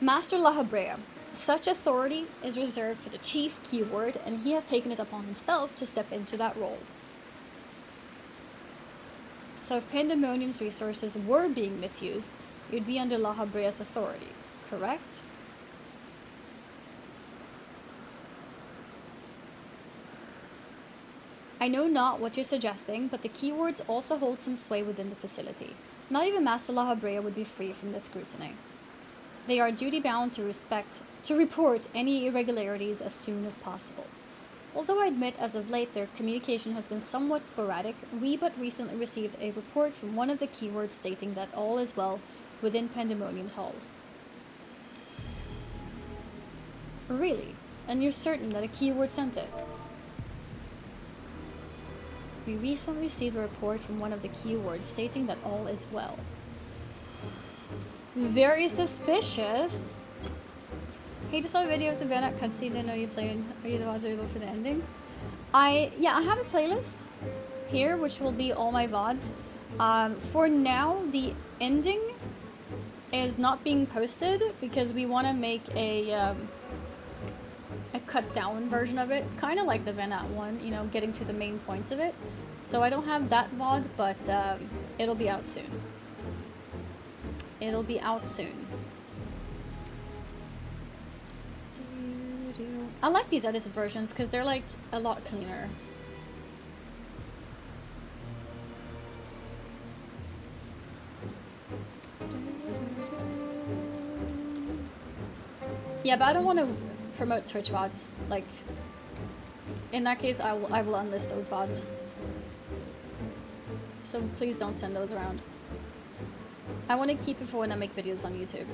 Master La Brea. Such authority is reserved for the chief keyword, and he has taken it upon himself to step into that role. So if Pandæmonium's resources were being misused, it would be under La Brea's authority, correct? I know not what you're suggesting, but the keywords also hold some sway within the facility. Not even Master La Brea would be free from this scrutiny. They are duty-bound to report any irregularities as soon as possible. Although I admit as of late their communication has been somewhat sporadic, we but recently received a report from one of the keywords stating that all is well within Pandæmonium's halls. Really? And you're certain that a keyword sent it? We recently received a report from one of the keywords stating that all is well. Very suspicious. Hey, just saw a video of the Vanat cutscene. Didn't know you played. Are you the ones able for the ending? I have a playlist here, which will be all my VODs. For now, the ending is not being posted because we want to make a cut down version of it, kind of like the Vanat one, you know, getting to the main points of it. So I don't have that VOD, but it'll be out soon. It'll be out soon. I like these edited versions because they're like a lot cleaner. Yeah, but I don't want to promote Twitch VODs. Like, in that case, I will unlist those VODs. So please don't send those around. I want to keep it for when I make videos on YouTube.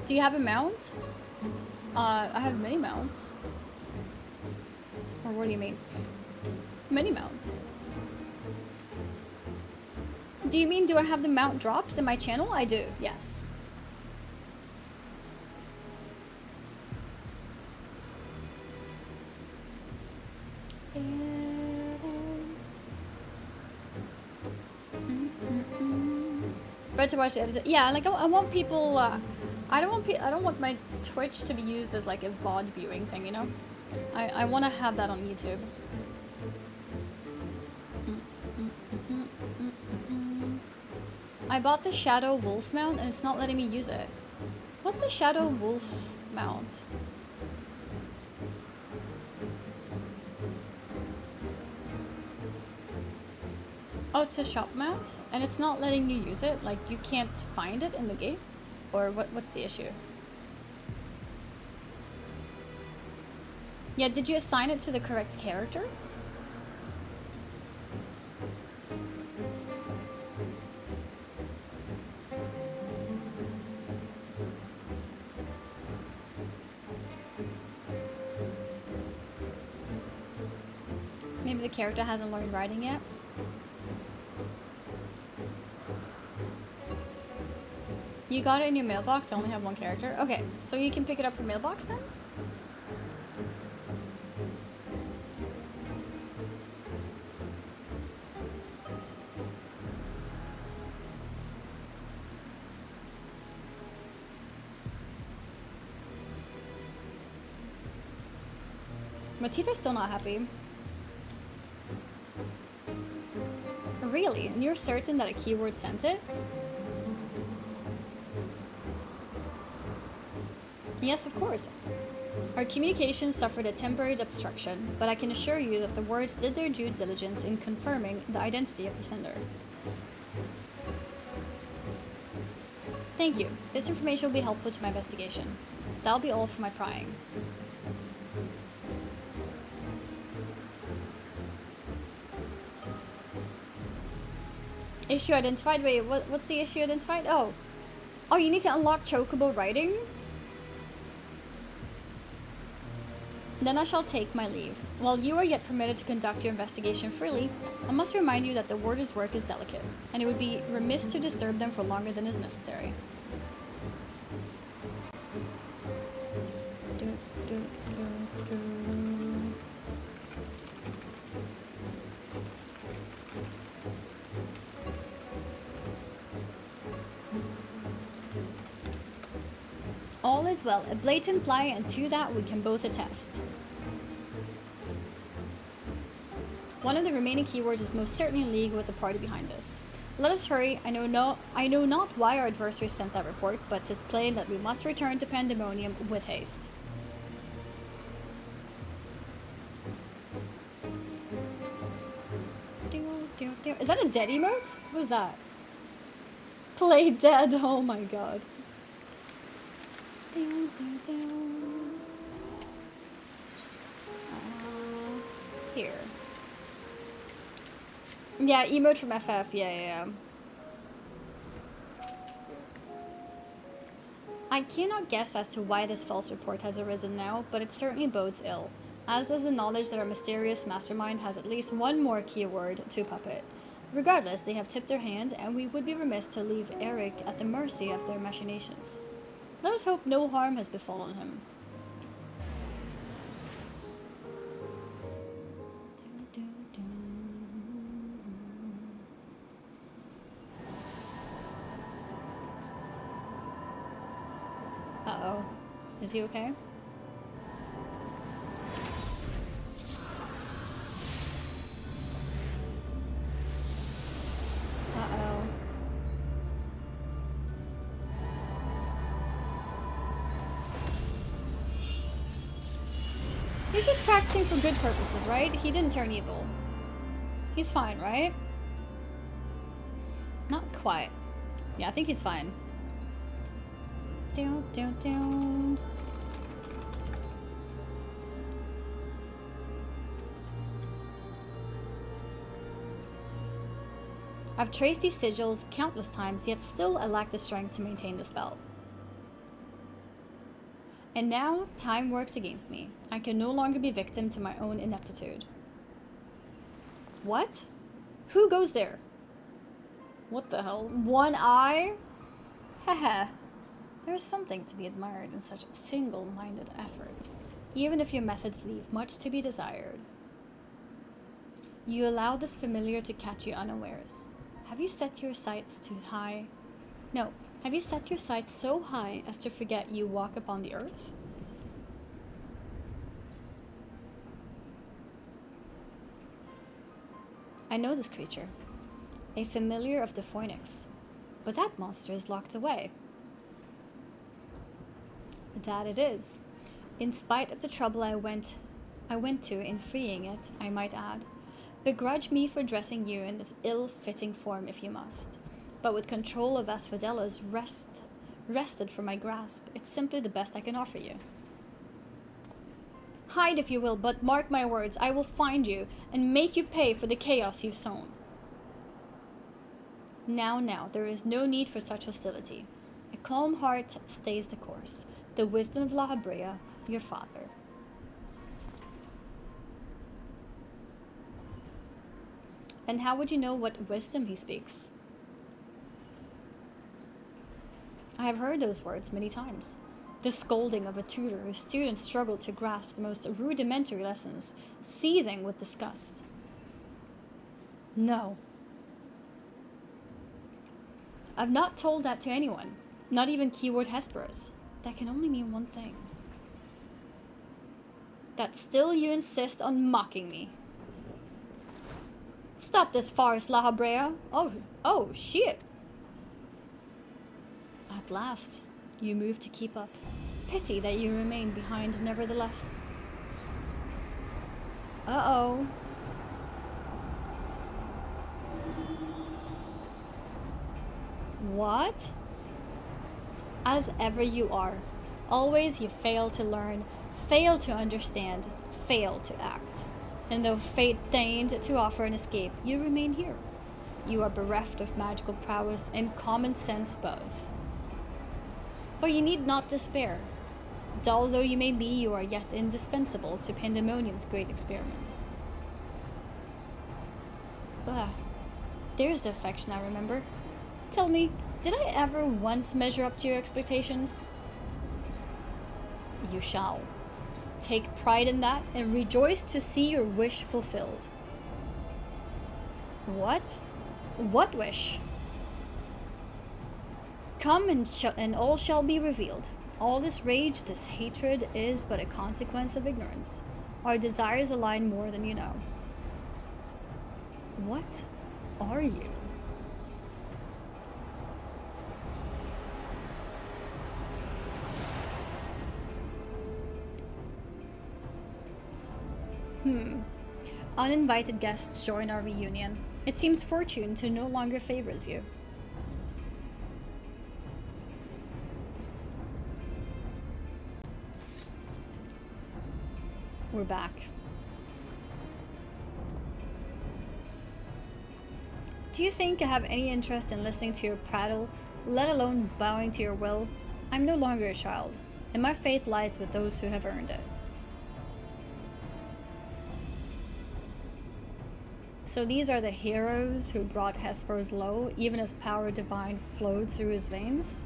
Do you have a mount? I have many mounts. Or what do you mean? Many mounts. Do you mean, do I have the mount drops in my channel? I do, yes. But to watch the editor, yeah, like I want people. I don't want my Twitch to be used as like a VOD viewing thing, you know. I want to have that on YouTube. I bought the Shadow Wolf mount and it's not letting me use it. What's the Shadow Wolf mount? Oh, it's a shop mount, and it's not letting you use it. Like, you can't find it in the game, or what's the issue? Yeah, did you assign it to the correct character? Maybe the character hasn't learned writing yet. You got it in your mailbox. I only have one character. Okay, so you can pick it up from mailbox then? Matita's still not happy. Really? And you're certain that a keyword sent it? Yes, of course. Our communications suffered a temporary obstruction, but I can assure you that the words did their due diligence in confirming the identity of the sender. Thank you. This information will be helpful to my investigation. That'll be all for my prying. Issue identified? Wait, what's the issue identified? Oh, you need to unlock Chocobo writing? Then I shall take my leave. While you are yet permitted to conduct your investigation freely, I must remind you that the warder's work is delicate, and it would be remiss to disturb them for longer than is necessary. All is well, a blatant lie, and to that we can both attest. One of the remaining keywords is most certainly in league with the party behind this. Let us hurry. I know not why our adversaries sent that report, but 'tis plain that we must return to Pandæmonium with haste. Is that a dead emote? What is that? Play dead. Oh my god. Here. Yeah, emote from FF. Yeah. I cannot guess as to why this false report has arisen now, but it certainly bodes ill, as does the knowledge that our mysterious mastermind has at least one more keyword to puppet. Regardless, they have tipped their hand, and we would be remiss to leave Eric at the mercy of their machinations. Let us hope no harm has befallen him. Uh-oh. Is he okay? Uh-oh. He's just practicing for good purposes, right? He didn't turn evil. He's fine, right? Not quite. Yeah, I think he's fine. Down. I've traced these sigils countless times, yet still I lack the strength to maintain the spell. And now, time works against me. I can no longer be victim to my own ineptitude. What? Who goes there? What the hell? One eye? Haha. There is something to be admired in such single-minded effort, even if your methods leave much to be desired. You allow this familiar to catch you unawares. Have you set your sights too high? No. Have you set your sights so high as to forget you walk upon the earth? I know this creature. A familiar of the Phoenix. But that monster is locked away. That it is. In spite of the trouble I went to in freeing it, I might add. Begrudge me for dressing you in this ill-fitting form if you must. But with control of Asphodelos wrested from my grasp, it's simply the best I can offer you. Hide if you will, but mark my words, I will find you and make you pay for the chaos you've sown. Now, there is no need for such hostility. A calm heart stays the course. The wisdom of La Habrea, your father. And how would you know what wisdom he speaks? I have heard those words many times. The scolding of a tutor whose students struggle to grasp the most rudimentary lessons, seething with disgust. No. I've not told that to anyone, not even keyword Hesperus. That can only mean one thing. That still you insist on mocking me. Stop this farce, La Habrea. Oh, shit. At last, you move to keep up. Pity that you remain behind nevertheless. Uh-oh. What? As ever you are. Always you fail to learn, fail to understand, fail to act. And though fate deigned to offer an escape, you remain here. You are bereft of magical prowess and common sense both. But you need not despair. Dull though you may be, you are yet indispensable to Pandæmonium's great experiment. There's the affection I remember. Tell me, did I ever once measure up to your expectations? You shall. Take pride in that and rejoice to see your wish fulfilled. What? What wish? Come and all shall be revealed. All this rage, this hatred is but a consequence of ignorance. Our desires align more than you know. What are you? Uninvited guests join our reunion. It seems fortune to no longer favors you. We're back. Do you think I have any interest in listening to your prattle, let alone bowing to your will? I'm no longer a child, and my faith lies with those who have earned it. So these are the heroes who brought Hesperus low, even as power divine flowed through his veins?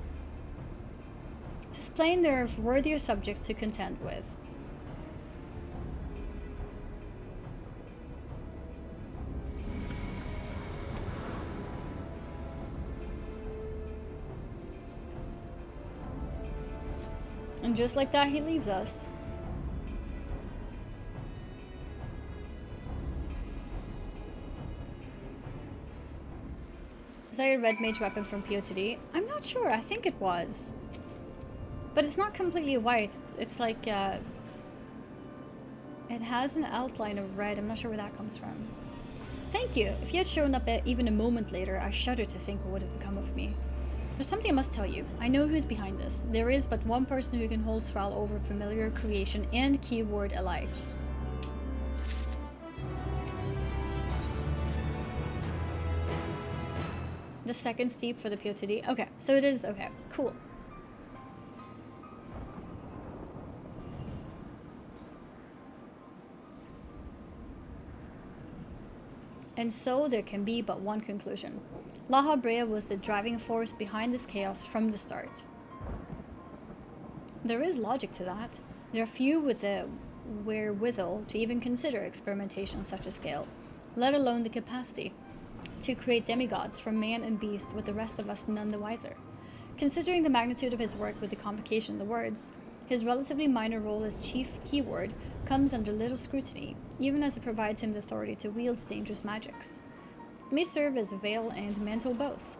'Tis plain there are worthier subjects to contend with. And just like that, he leaves us. Is that a red mage weapon from POTD? I'm not sure. I think it was. But it's not completely white. It's like, it has an outline of red. I'm not sure where that comes from. Thank you. If you had shown up even a moment later, I shudder to think what would have become of me. There's something I must tell you. I know who's behind this. There is but one person who can hold thrall over familiar creation and keyword alike. The second steep for the POTD? Okay, so it is, okay, cool. And so there can be but one conclusion. La Habrea was the driving force behind this chaos from the start. There is logic to that. There are few with the wherewithal to even consider experimentation on such a scale, let alone the capacity to create demigods from man and beast with the rest of us none the wiser. Considering the magnitude of his work with the convocation of the words, his relatively minor role as chief keyword comes under little scrutiny, even as it provides him the authority to wield dangerous magics. It may serve as veil and mantle both.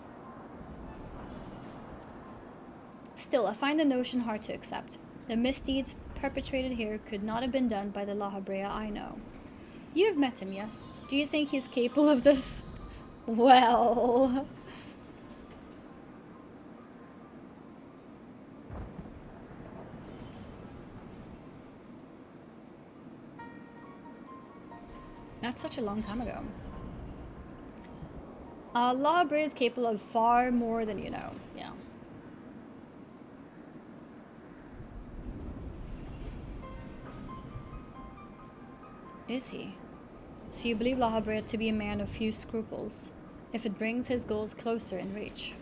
Still, I find the notion hard to accept. The misdeeds perpetrated here could not have been done by the La Habrea I know. You have met him, yes? Do you think he's capable of this? Well... That's such a long time ago. La Habrea is capable of far more than you know. Yeah. Is he? So you believe La Habrea to be a man of few scruples, if it brings his goals closer in reach?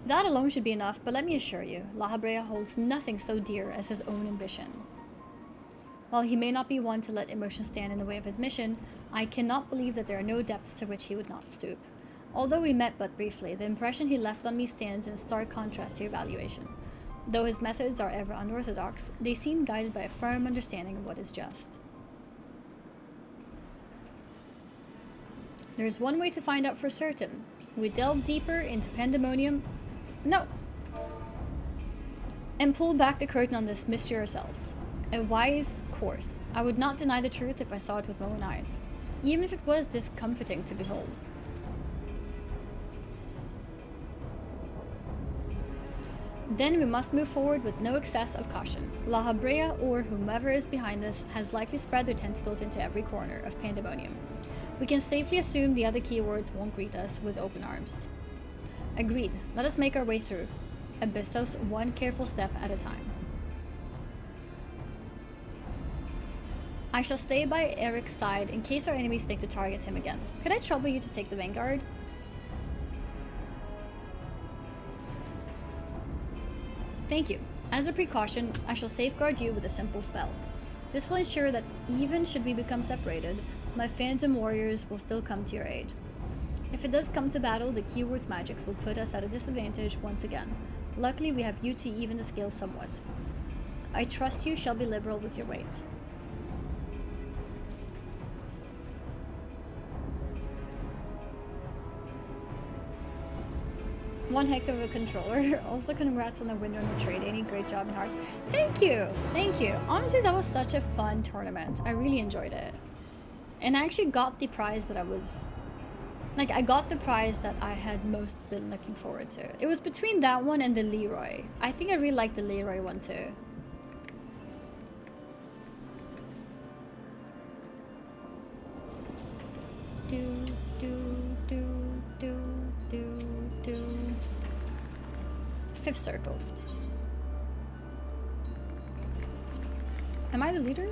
That alone should be enough, but let me assure you, La Habrea holds nothing so dear as his own ambition. While he may not be one to let emotion stand in the way of his mission, I cannot believe that there are no depths to which he would not stoop. Although we met but briefly, the impression he left on me stands in stark contrast to your evaluation. Though his methods are ever unorthodox, they seem guided by a firm understanding of what is just. There is one way to find out for certain. We delve deeper into Pandæmonium. No! And pull back the curtain on this mystery ourselves. A wise course. I would not deny the truth if I saw it with my own eyes, even if it was discomforting to behold. Then we must move forward with no excess of caution. La Habrea, or whomever is behind this, has likely spread their tentacles into every corner of Pandæmonium. We can safely assume the other keywords won't greet us with open arms. Agreed. Let us make our way through. Abyssos, one careful step at a time. I shall stay by Eric's side in case our enemies think to target him again. Could I trouble you to take the vanguard? Thank you. As a precaution, I shall safeguard you with a simple spell. This will ensure that even should we become separated, my phantom warriors will still come to your aid. If it does come to battle, the keyword's magics will put us at a disadvantage once again. Luckily, we have you to even the scale somewhat. I trust you shall be liberal with your weight. One heck of a controller. Also, congrats on the win on the trade. Any great job in Hearth. Thank you! Thank you. Honestly, that was such a fun tournament. I really enjoyed it. And I actually got the prize that I was... Like, I got the prize that I had most been looking forward to. It was between that one and the Leroy. I think I really liked the Leroy one too. Fifth circle. Am I the leader?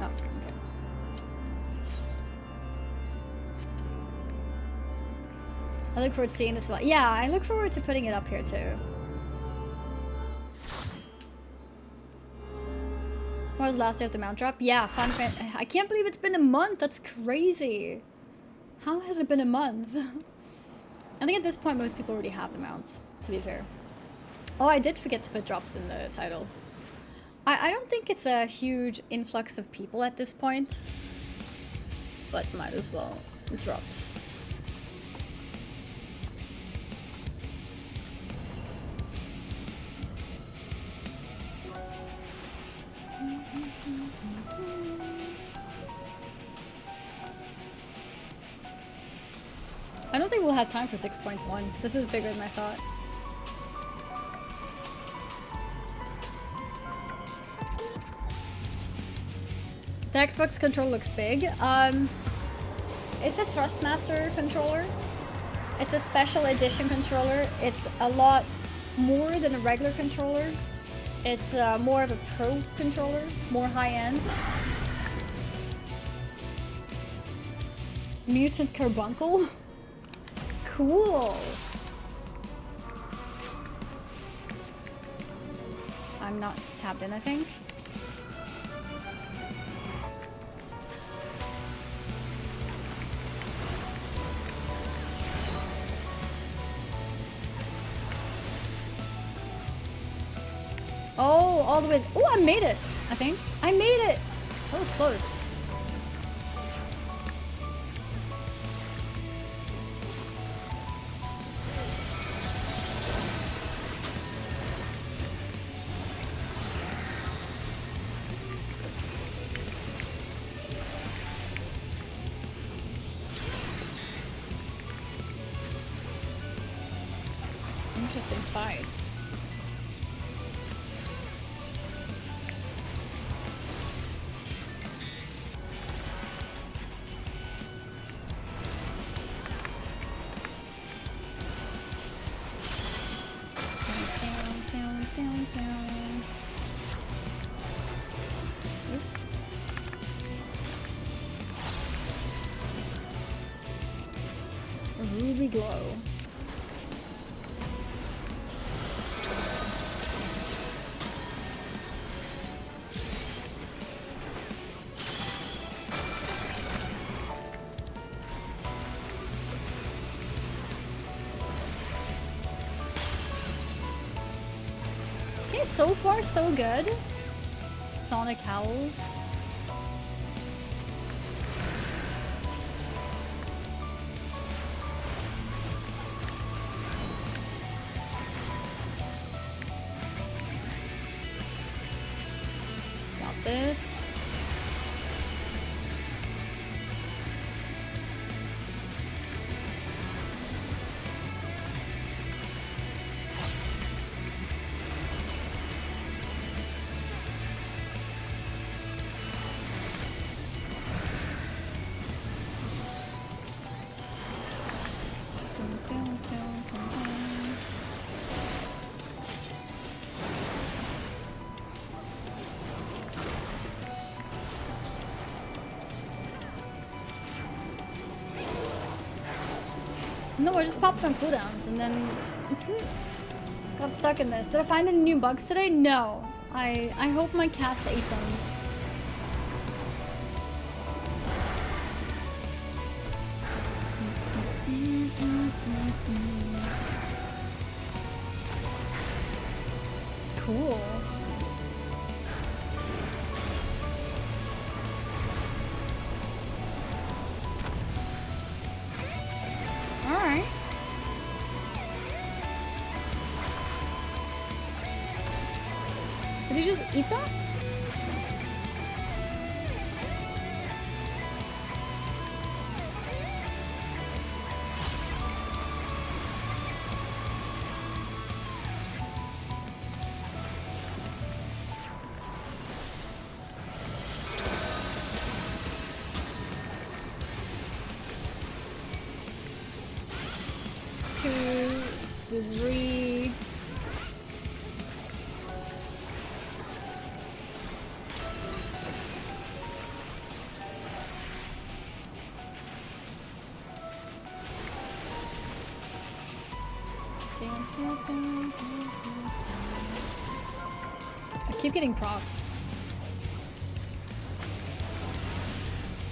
Oh, okay. I look forward to seeing this a lot. Yeah, I look forward to putting it up here too. What was the last day of the mount drop? Yeah, I can't believe it's been a month. That's crazy. How has it been a month? I think at this point most people already have the mounts, to be fair. Oh, I did forget to put drops in the title. I don't think it's a huge influx of people at this point, but might as well. Drops. I don't think we'll have time for 6.1. This is bigger than I thought. The Xbox controller looks big. It's a Thrustmaster controller. It's a special edition controller. It's a lot more than a regular controller. It's more of a pro controller, more high-end. Mutant Carbuncle? Cool! I'm not tapped in, I think. Oh, all the way. Oh, I made it, I think. I made it! That was close. interesting fight. Down. Oops. A ruby glow. Okay, so far so good. Sonic Howl. Got this. No, I just popped my cooldowns and then got stuck in this. Did I find any new bugs today? No. I hope my cats ate them. Cool. Alright. Did you just eat that? I keep getting procs.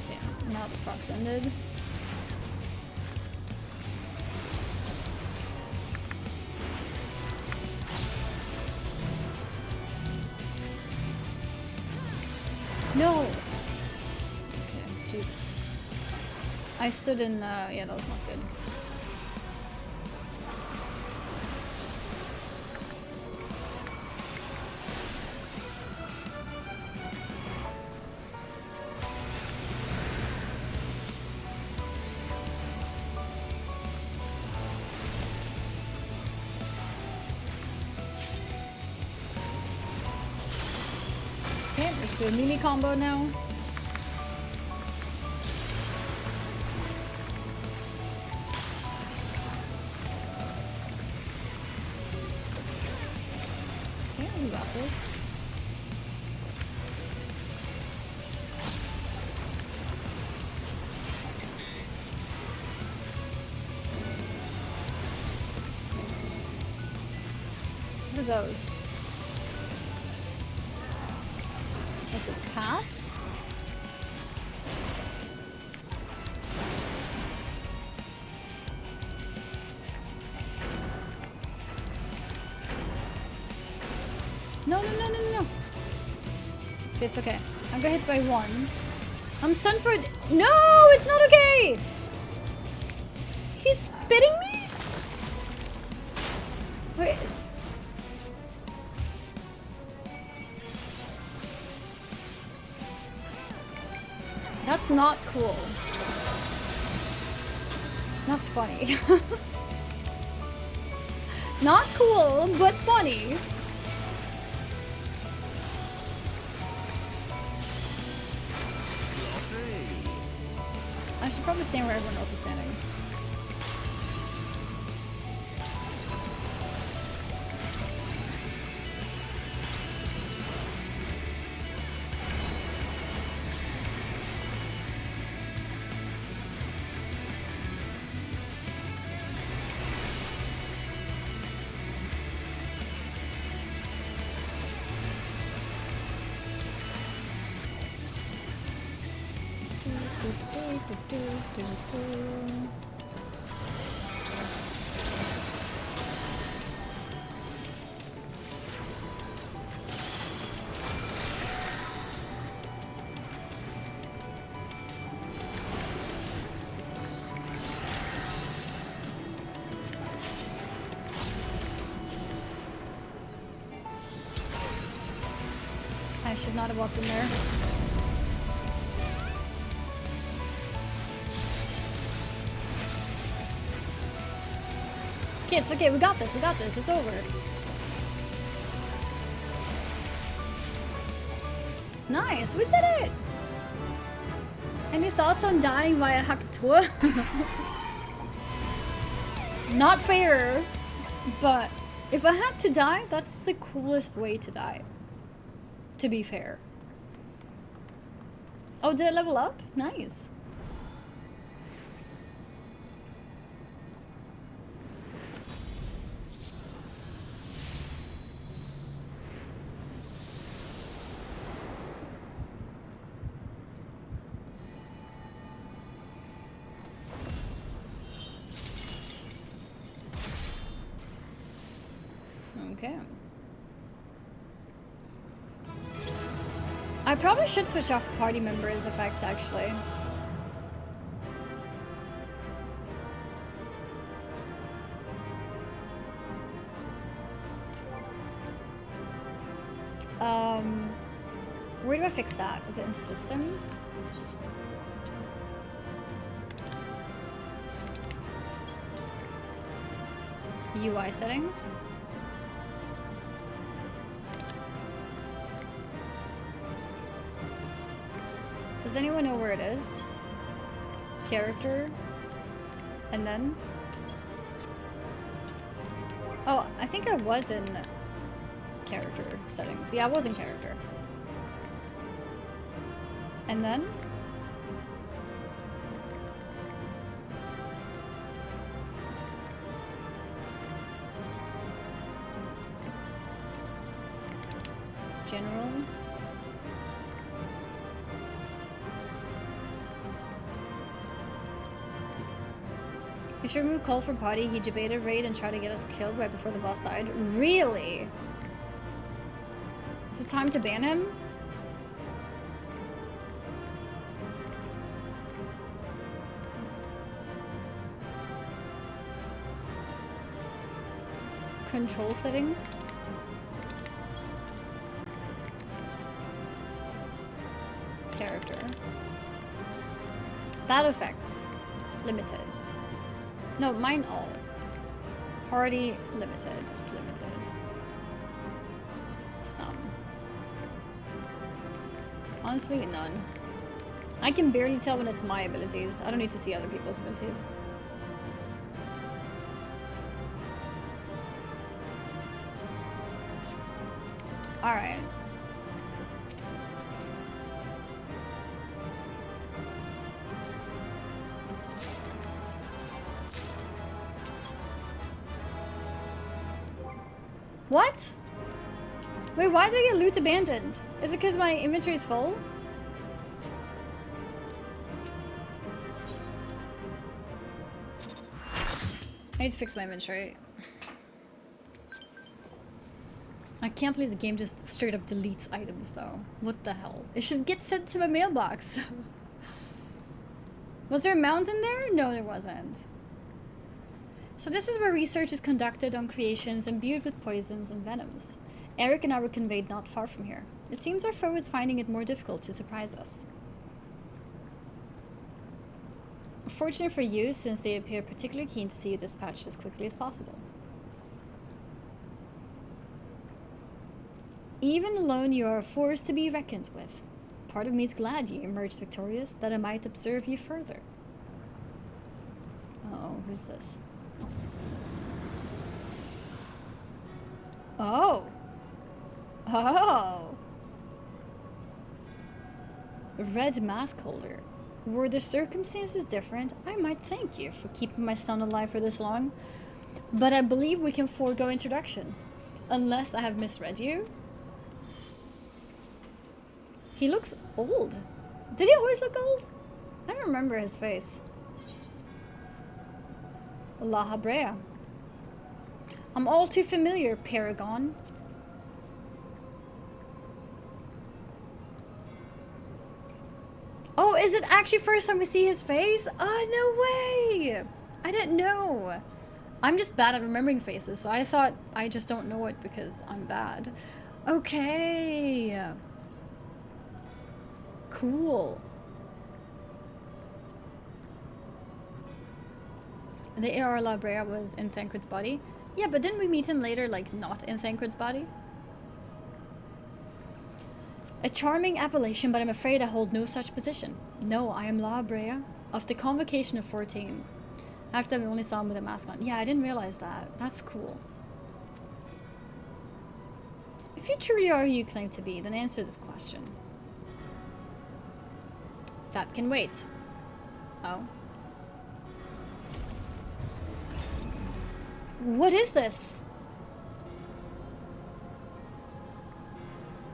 Damn, now the procs ended. No! Okay, Jesus. I stood in, yeah, that was not good. Okay, let's do a melee combo now. Okay, we got this. What are those? That's a path? No. Okay, it's okay. I got hit by one. I'm stunned for it. No, it's not okay! He's spitting me? Wait. That's not cool. That's funny. Not cool, but funny. I should probably stand where everyone else is standing. I should not have walked in there. Okay, it's okay, we got this, it's over. Nice, we did it! Any thoughts on dying via Hakatua? Not fair, but if I had to die, that's the coolest way to die. To be fair. Oh, did I level up? Nice. Okay. I probably should switch off party members effects, actually. Where do I fix that? Is it in system? UI settings? Does anyone know where it is? Character? And then? Oh, I think I was in character settings. Yeah, I was in character. And then? General? You should remove Cole from party. He debated raid and tried to get us killed right before the boss died. Really? Is it time to ban him? Control settings? Character. That effects. Limited. No, mine all. Party limited. Limited. Some. Honestly, none. I can barely tell when it's my abilities. I don't need to see other people's abilities. Alright. What? Wait, why did I get loot abandoned? Is it because my inventory is full? I need to fix my inventory. I can't believe the game just straight up deletes items though. What the hell? It should get sent to my mailbox. Was there a mountain there? No, there wasn't. So this is where research is conducted on creations imbued with poisons and venoms. Eric and I were conveyed not far from here. It seems our foe is finding it more difficult to surprise us. Fortunate for you, since they appear particularly keen to see you dispatched as quickly as possible. Even alone, you are a force to be reckoned with. Part of me is glad you emerged victorious, that I might observe you further. Oh, who's this? Oh. Oh. Red mask holder. Were the circumstances different, I might thank you for keeping my son alive for this long. But I believe we can forego introductions. Unless I have misread you. He looks old. Did he always look old? I don't remember his face. La Habrea. I'm all too familiar, Paragon. Oh, is it actually first time we see his face? Oh, no way! I didn't know. I'm just bad at remembering faces, so I thought I just don't know it because I'm bad. Okay. Cool. The AR La Brea was in Thancred's body. Yeah, but didn't we meet him later, like, not in Thancred's body? A charming appellation, but I'm afraid I hold no such position. No, I am La Brea, of the Convocation of 14. After we only saw him with a mask on. Yeah, I didn't realize that. That's cool. If you truly are who you claim to be, then answer this question. That can wait. Oh. What is this?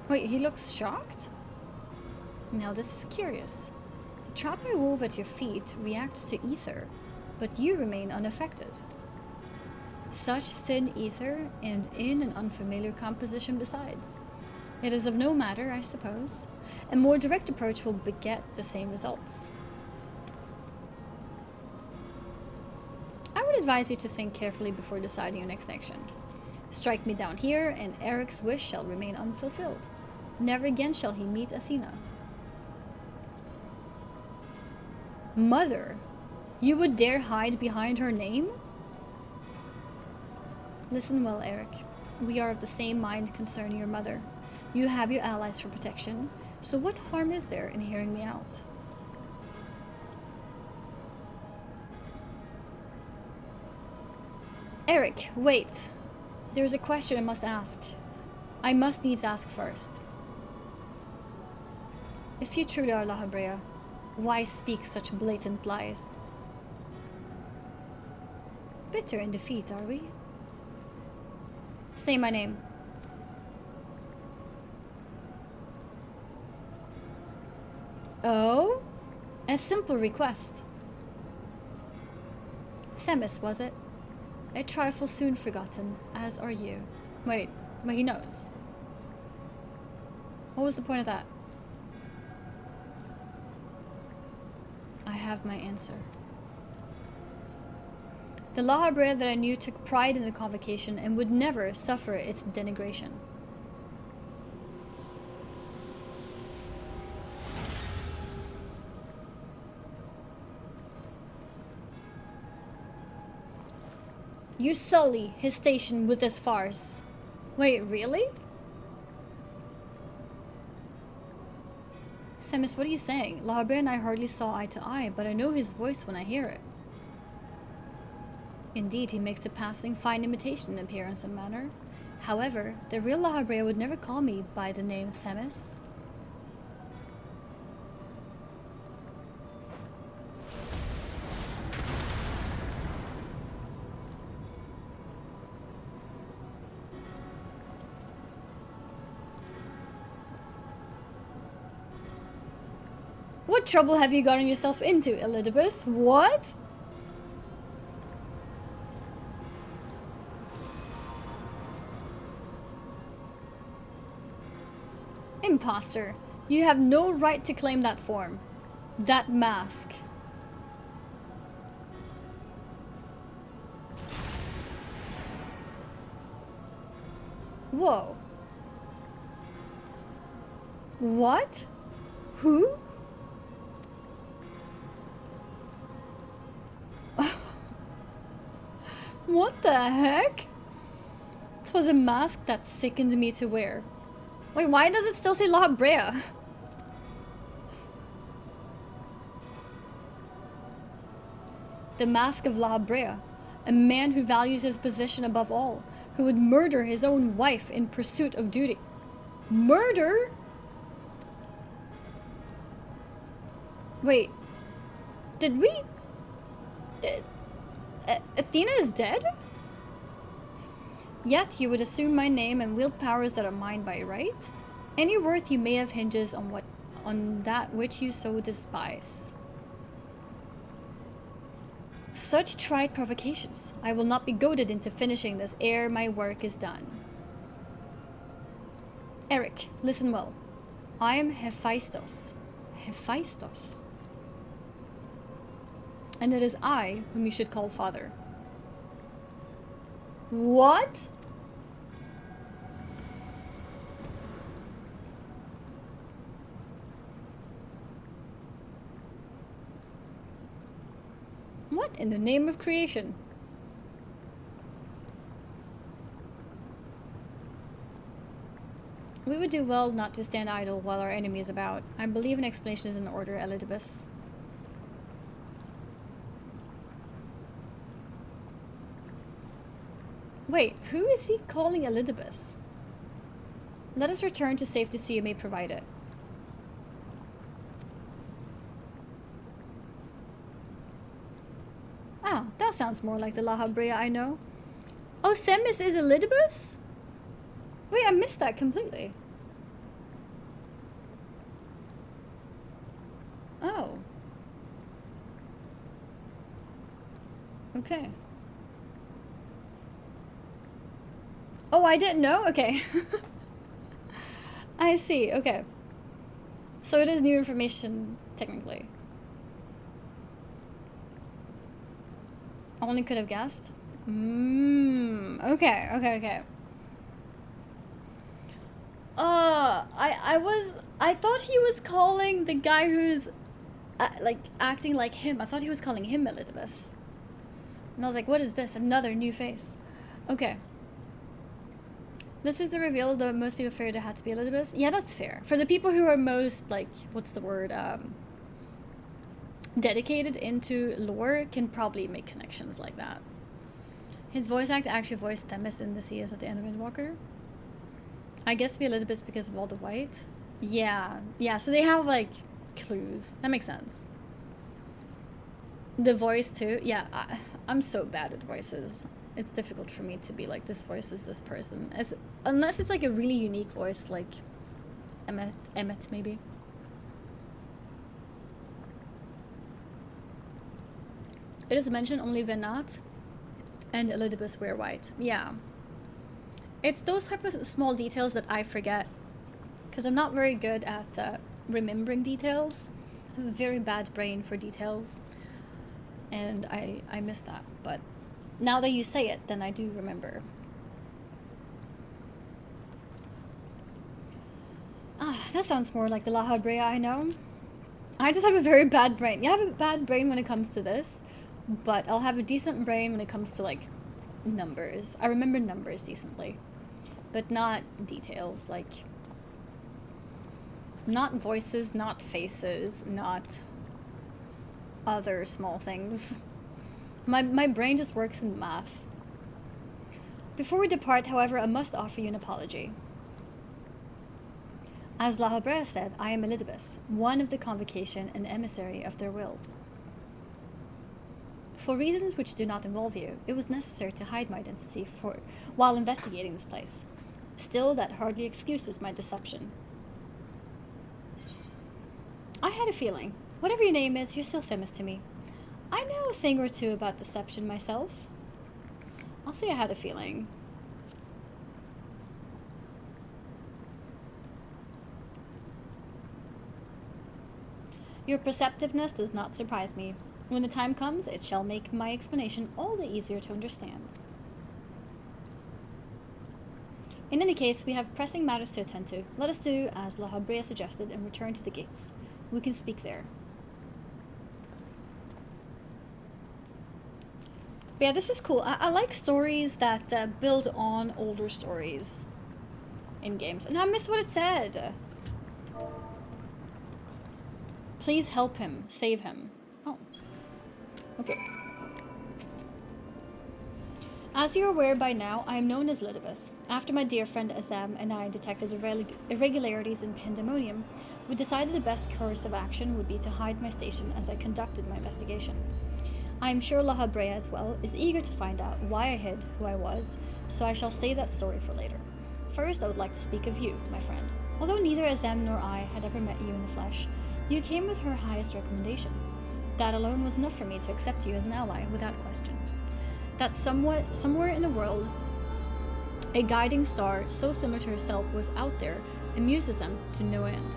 Wait, he looks shocked? Now this is curious. The trap I wove at your feet reacts to ether, but you remain unaffected. Such thin ether, and in an unfamiliar composition besides. It is of no matter, I suppose. A more direct approach will beget the same results. I would advise you to think carefully before deciding your next action. Strike me down here, and Eric's wish shall remain unfulfilled. Never again shall he meet Athena. Mother, you would dare hide behind her name? Listen well, Eric. We are of the same mind concerning your mother. You have your allies for protection, so what harm is there in hearing me out? Eric, wait. There is a question I must ask. I must needs ask first. If you truly are La Habrea, why speak such blatant lies? Bitter in defeat, are we? Say my name. Oh? A simple request. Themis, was it? A trifle soon forgotten, as are you. Wait, he knows. What was the point of that? I have my answer. The La Habrea that I knew took pride in the convocation and would never suffer its denigration. You sully his station with this farce. Wait, really? Themis, what are you saying? La Habrea and I hardly saw eye to eye, but I know his voice when I hear it. Indeed, he makes a passing fine imitation in appearance and manner. However, the real La Habrea would never call me by the name Themis. What trouble have you gotten yourself into, Elidibus? What? Imposter. You have no right to claim that form. That mask. Whoa. What? Who? What the heck? It was a mask that sickened me to wear. Wait, why does it still say La Brea? The Mask of La Brea. A man who values his position above all. Who would murder his own wife in pursuit of duty. Murder? Wait. Did we... Athena is dead? Yet you would assume my name and wield powers that are mine by right? Any worth you may have hinges on that which you so despise. Such trite provocations. I will not be goaded into finishing this ere my work is done. Eric, listen well. I am Hephaestus. Hephaestus. And it is I whom you should call father. What? What in the name of creation? We would do well not to stand idle while our enemy is about. I believe an explanation is in order, Elidibus. Wait, who is he calling Elidibus? Let us return to safety so you may provide it. Ah, that sounds more like the La Brea I know. Oh, Themis is Elidibus? Wait, I missed that completely. Oh. Okay. Oh, I didn't know? Okay. I see, okay. So it is new information, technically. Only could have guessed? Okay. I thought he was calling the guy who's, like, acting like him. I thought he was calling him Elidibus. And I was like, what is this? Another new face. Okay. This is the reveal, though most people feared it had to be Elidibus. Yeah, that's fair. For the people who are most, like, what's the word, dedicated into lore can probably make connections like that. His voice actor actually voiced Themis in the Seas at the end of Windwalker. I guess to be Elidibus because of all the white. Yeah, so they have, like, clues. That makes sense. The voice, too. Yeah, I'm so bad at voices. It's difficult for me to be like, this voice is this person. Unless it's, like, a really unique voice, like Emmett, maybe. It is mentioned only Venat and Elidibus wear white. Yeah. It's those type of small details that I forget. Because I'm not very good at remembering details. I have a very bad brain for details. And I miss that. But now that you say it, then I do remember. Ah, that sounds more like the La Brea I know. I just have a very bad brain. You have a bad brain when it comes to this. But I'll have a decent brain when it comes to, like, numbers. I remember numbers decently. But not details, like... Not voices, not faces, not other small things. My brain just works in math. Before we depart, however, I must offer you an apology. As La Brea said, I am Elidibus, one of the convocation and emissary of their will. For reasons which do not involve you, it was necessary to hide my identity while investigating this place. Still, that hardly excuses my deception. I had a feeling. Whatever your name is, you're still Themis to me. I know a thing or two about deception myself. I'll say I had a feeling. Your perceptiveness does not surprise me. When the time comes, it shall make my explanation all the easier to understand. In any case, we have pressing matters to attend to. Let us do as La Brea suggested and return to the gates. We can speak there. But yeah, this is cool. I like stories that build on older stories in games. And I missed what it said. Please help him. Save him. Oh. Okay. As you're aware by now, I am known as Lidibus. After my dear friend Azam and I detected irregularities in Pandæmonium, we decided the best course of action would be to hide my station as I conducted my investigation. I am sure La Habrea as well is eager to find out why I hid who I was, so I shall save that story for later. First, I would like to speak of you, my friend. Although neither Azam nor I had ever met you in the flesh, you came with her highest recommendation. That alone was enough for me to accept you as an ally without question. That somewhere in the world, a guiding star so similar to herself was out there amuses them to no end.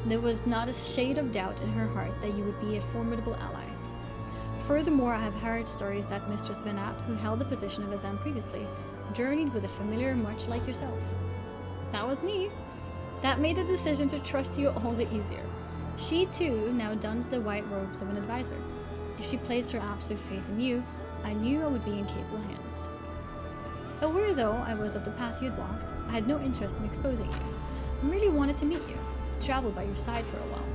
There was not a shade of doubt in her heart that you would be a formidable ally. Furthermore, I have heard stories that Mistress Venat, who held the position of Azam previously, journeyed with a familiar much like yourself. That was me. That made the decision to trust you all the easier. She too now dons the white robes of an advisor. If she placed her absolute faith in you, I knew I would be in capable hands. Aware though I was of the path you had walked, I had no interest in exposing you. I merely wanted to meet you, to travel by your side for a while.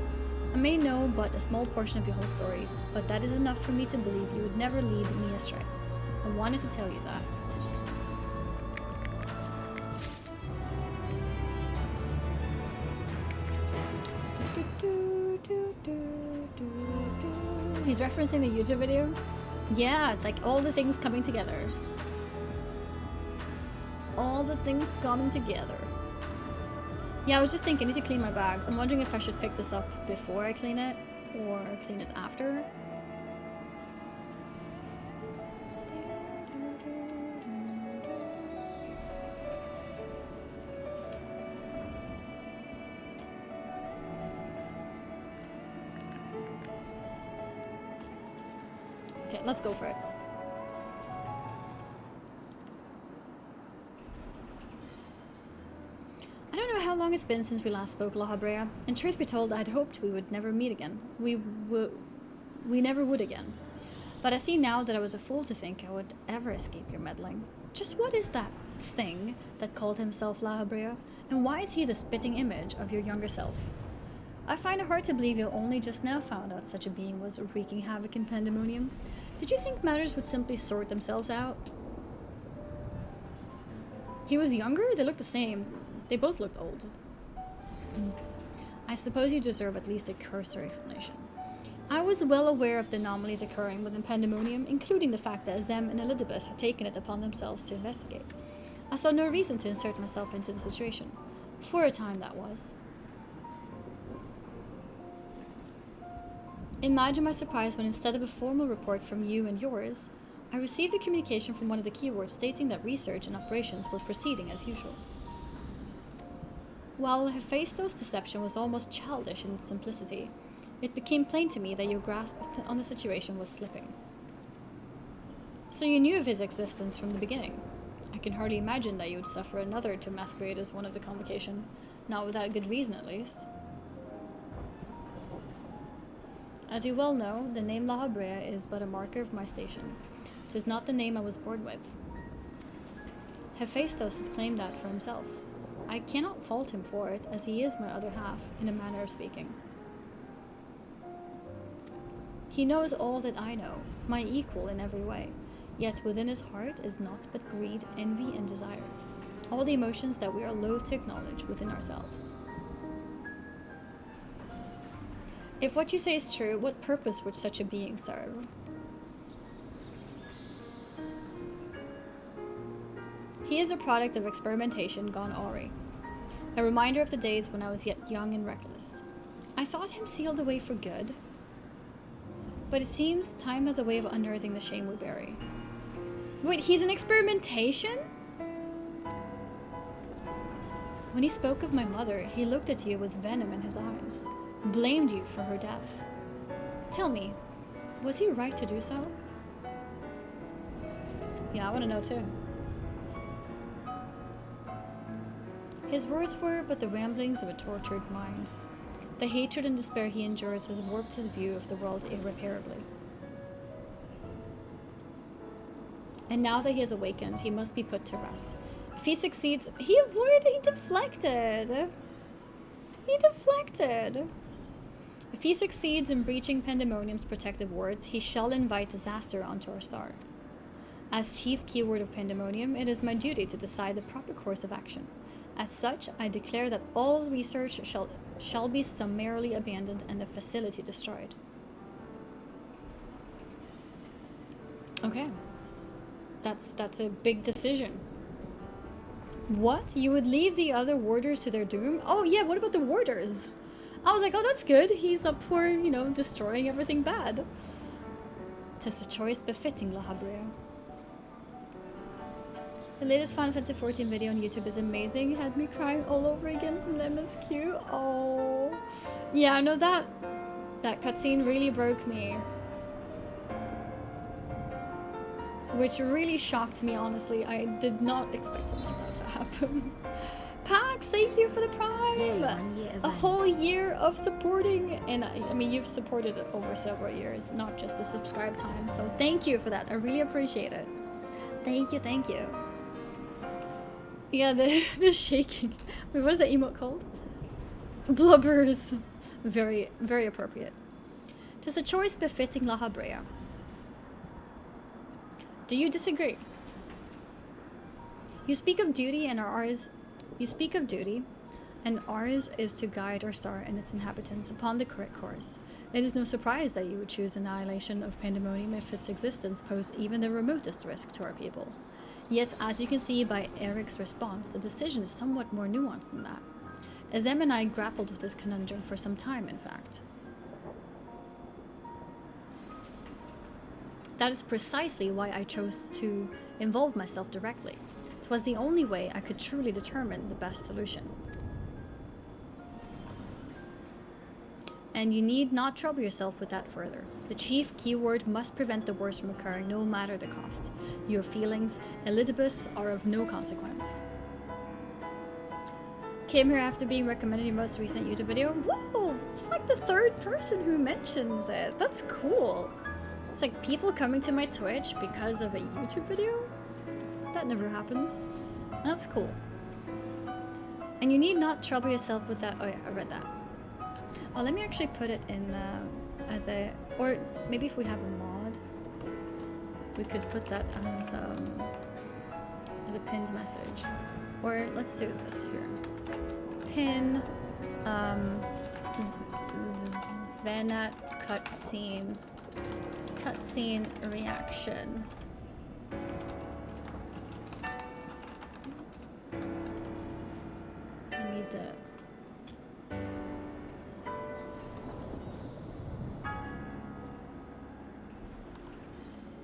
I may know but a small portion of your whole story, but that is enough for me to believe you would never lead me astray. I wanted to tell you that. He's referencing the YouTube video? Yeah, it's like all the things coming together. All the things coming together. Yeah, I was just thinking, I need to clean my bags. I'm wondering if I should pick this up before I clean it, or clean it after. Okay, let's go for it. I don't know how long it's been since we last spoke, La Habrea. And truth be told, I'd hoped we would never meet again. We never would again. But I see now that I was a fool to think I would ever escape your meddling. Just what is that thing that called himself La Habrea? And why is he the spitting image of your younger self? I find it hard to believe you only just now found out such a being was wreaking havoc in Pandæmonium. Did you think matters would simply sort themselves out? He was younger? They looked the same. They both looked old. I suppose you deserve at least a cursory explanation. I was well aware of the anomalies occurring within Pandæmonium, including the fact that Azem and Elidibus had taken it upon themselves to investigate. I saw no reason to insert myself into the situation. For a time, that was. Imagine my surprise when instead of a formal report from you and yours, I received a communication from one of the keywords stating that research and operations were proceeding as usual. While Hephaestus' deception was almost childish in its simplicity, it became plain to me that your grasp on the situation was slipping. So you knew of his existence from the beginning. I can hardly imagine that you would suffer another to masquerade as one of the convocation, not without good reason at least. As you well know, the name La Habrea is but a marker of my station. 'Tis not the name I was born with. Hephaestus has claimed that for himself. I cannot fault him for it, as he is my other half, in a manner of speaking. He knows all that I know, my equal in every way, yet within his heart is naught but greed, envy, and desire, all the emotions that we are loath to acknowledge within ourselves. If what you say is true, what purpose would such a being serve? He is a product of experimentation gone awry, a reminder of the days when I was yet young and reckless. I thought him sealed away for good, but it seems time has a way of unearthing the shame we bury. Wait, he's an experimentation? When he spoke of my mother, he looked at you with venom in his eyes. Blamed you for her death. Tell me, was he right to do so? Yeah, I want to know too. His words were but the ramblings of a tortured mind. The hatred and despair he endures has warped his view of the world irreparably. And now that he has awakened, he must be put to rest. If he succeeds, he avoided, he deflected. He deflected. If he succeeds in breaching Pandemonium's protective wards, he shall invite disaster onto our star. As chief keyword of Pandemonium, it is my duty to decide the proper course of action. As such, I declare that all research shall be summarily abandoned and the facility destroyed. Okay. That's a big decision. What? You would leave the other warders to their doom? Oh yeah, what about the warders? I was like, oh, that's good. He's up for, you know, destroying everything bad. 'Tis a choice befitting La Habrea. The latest Final Fantasy XIV video on YouTube is amazing. Had me crying all over again from the MSQ. Oh. Yeah, no, that cutscene really broke me. Which really shocked me, honestly. I did not expect something like that to happen. Pax, thank you for the Prime! A whole year of supporting, and I mean, you've supported it over several years, not just the subscribe time, so thank you for that. I really appreciate it. Thank you, thank you. Yeah, the shaking. Wait, what is that emote called? Blubbers. Very, very appropriate. Just a choice befitting La Habrea. Do you disagree? You speak of duty and ours is to guide our star and its inhabitants upon the correct course. It is no surprise that you would choose annihilation of Pandemonium if its existence posed even the remotest risk to our people. Yet, as you can see by Eric's response, the decision is somewhat more nuanced than that. Azem and I grappled with this conundrum for some time, in fact. That is precisely why I chose to involve myself directly. It was the only way I could truly determine the best solution. And you need not trouble yourself with that further. The chief keyword must prevent the worst from occurring, no matter the cost. Your feelings, Elidibus, are of no consequence. Came here after being recommended your most recent YouTube video. Whoa! It's like the third person who mentions it. That's cool. It's like people coming to my Twitch because of a YouTube video? That never happens. That's cool. And you need not trouble yourself with that. Oh yeah, I read that. Oh, let me actually put it in as a, or maybe if we have a mod, we could put that as a pinned message. Or let's do this here. Pin Venat cutscene reaction. I need the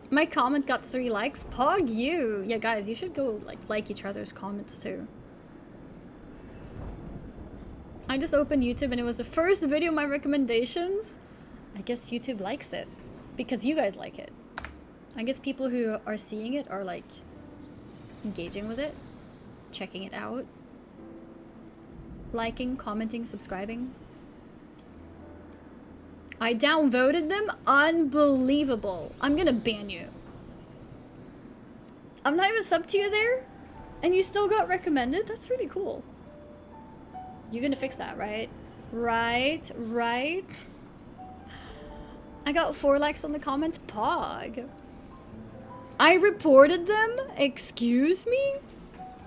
my comment got 3 likes. Pog you! Yeah, guys, you should go like each other's comments too. I just opened YouTube and it was the first video of my recommendations. I guess YouTube likes it because you guys like it. I guess people who are seeing it are like engaging with it, checking it out, liking, commenting, subscribing. I downvoted them? Unbelievable. I'm gonna ban you. I'm not even sub to you there? And you still got recommended? That's really cool. You're gonna fix that, right? Right. I got 4 likes on the comments. Pog. I reported them? Excuse me?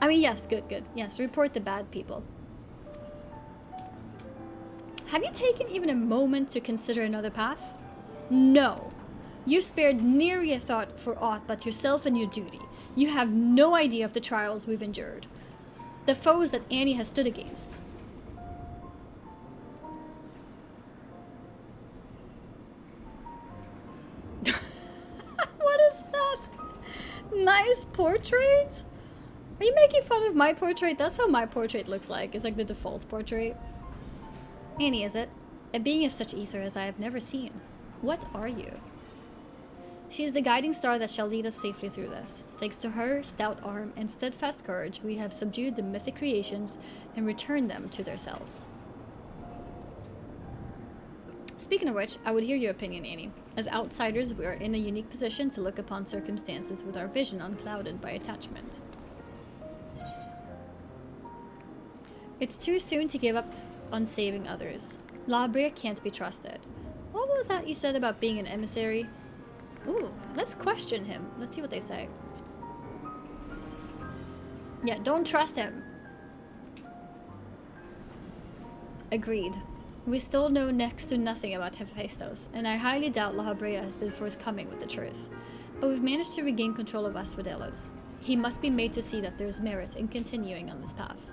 I mean, yes, good. Yes, report the bad people. Have you taken even a moment to consider another path? No. You spared nary a thought for aught but yourself and your duty. You have no idea of the trials we've endured. The foes that Annie has stood against. What is that? Nice portrait? Are you making fun of my portrait? That's how my portrait looks like. It's like the default portrait. Annie, is it? A being of such ether as I have never seen. What are you? She is the guiding star that shall lead us safely through this. Thanks to her stout arm and steadfast courage, we have subdued the mythic creations and returned them to their cells. Speaking of which, I would hear your opinion, Annie. As outsiders, we are in a unique position to look upon circumstances with our vision unclouded by attachment. It's too soon to give up on saving others. La Habrea can't be trusted. What was that you said about being an emissary? Ooh, let's question him. Let's see what they say. Yeah, don't trust him. Agreed. We still know next to nothing about Hephaestus, and I highly doubt La Habrea has been forthcoming with the truth. But we've managed to regain control of Asphodelos. He must be made to see that there's merit in continuing on this path.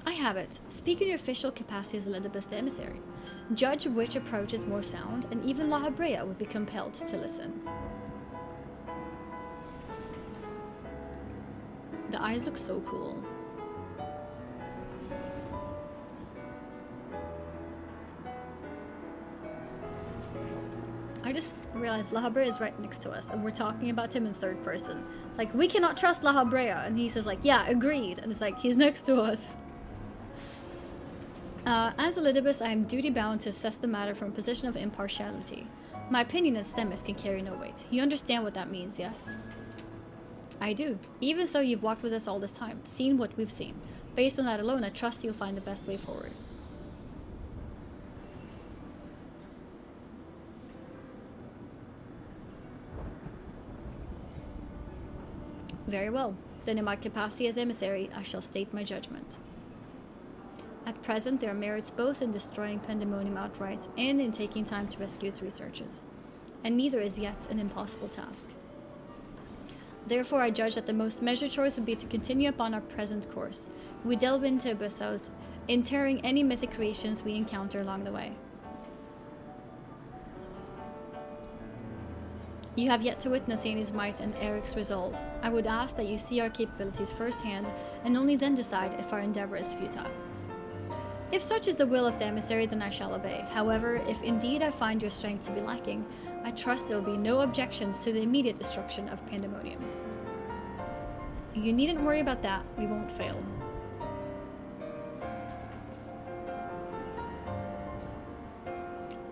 I have it. Speak in your official capacity as Elidibus the emissary. Judge which approach is more sound, and even La Habrea would be compelled to listen. The eyes look so cool. I just realized La Habrea is right next to us, and we're talking about him in third person. Like, we cannot trust La Habrea, and he says like, yeah, agreed, and it's like, he's next to us. As Elidibus, I am duty-bound to assess the matter from a position of impartiality. My opinion as Stemith can carry no weight. You understand what that means, yes? I do. Even so, you've walked with us all this time, seen what we've seen. Based on that alone, I trust you'll find the best way forward. Very well. Then in my capacity as emissary, I shall state my judgment. At present, there are merits both in destroying Pandæmonium outright and in taking time to rescue its researchers, and neither is yet an impossible task. Therefore, I judge that the most measured choice would be to continue upon our present course. We delve into Abyssos, interring any mythic creations we encounter along the way. You have yet to witness Annie's might and Eric's resolve. I would ask that you see our capabilities firsthand, and only then decide if our endeavor is futile. If such is the will of the emissary, then I shall obey. However, if indeed I find your strength to be lacking, I trust there will be no objections to the immediate destruction of Pandæmonium. You needn't worry about that, we won't fail.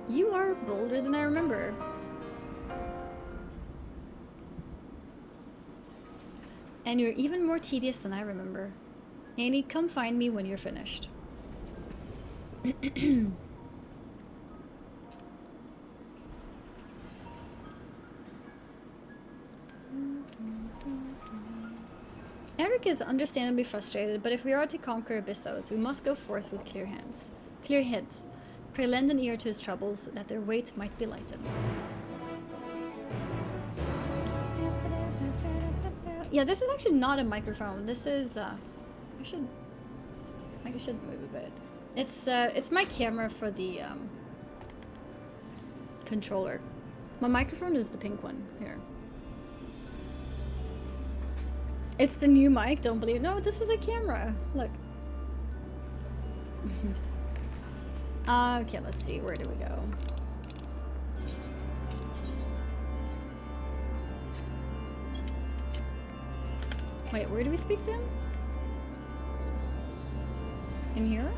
You are bolder than I remember. And you're even more tedious than I remember. Annie, come find me when you're finished. Eric is understandably frustrated, but if we are to conquer Abyssos, we must go forth with clear hands. Clear heads. Pray lend an ear to his troubles, that their weight might be lightened. Yeah, this is actually not a microphone. This is, I should move a bit. It's my camera for the, controller. My microphone is the pink one, here. It's the new mic, don't believe it. No, this is a camera. Look. Okay, let's see. Where do we go? Wait, where do we speak to him? In here?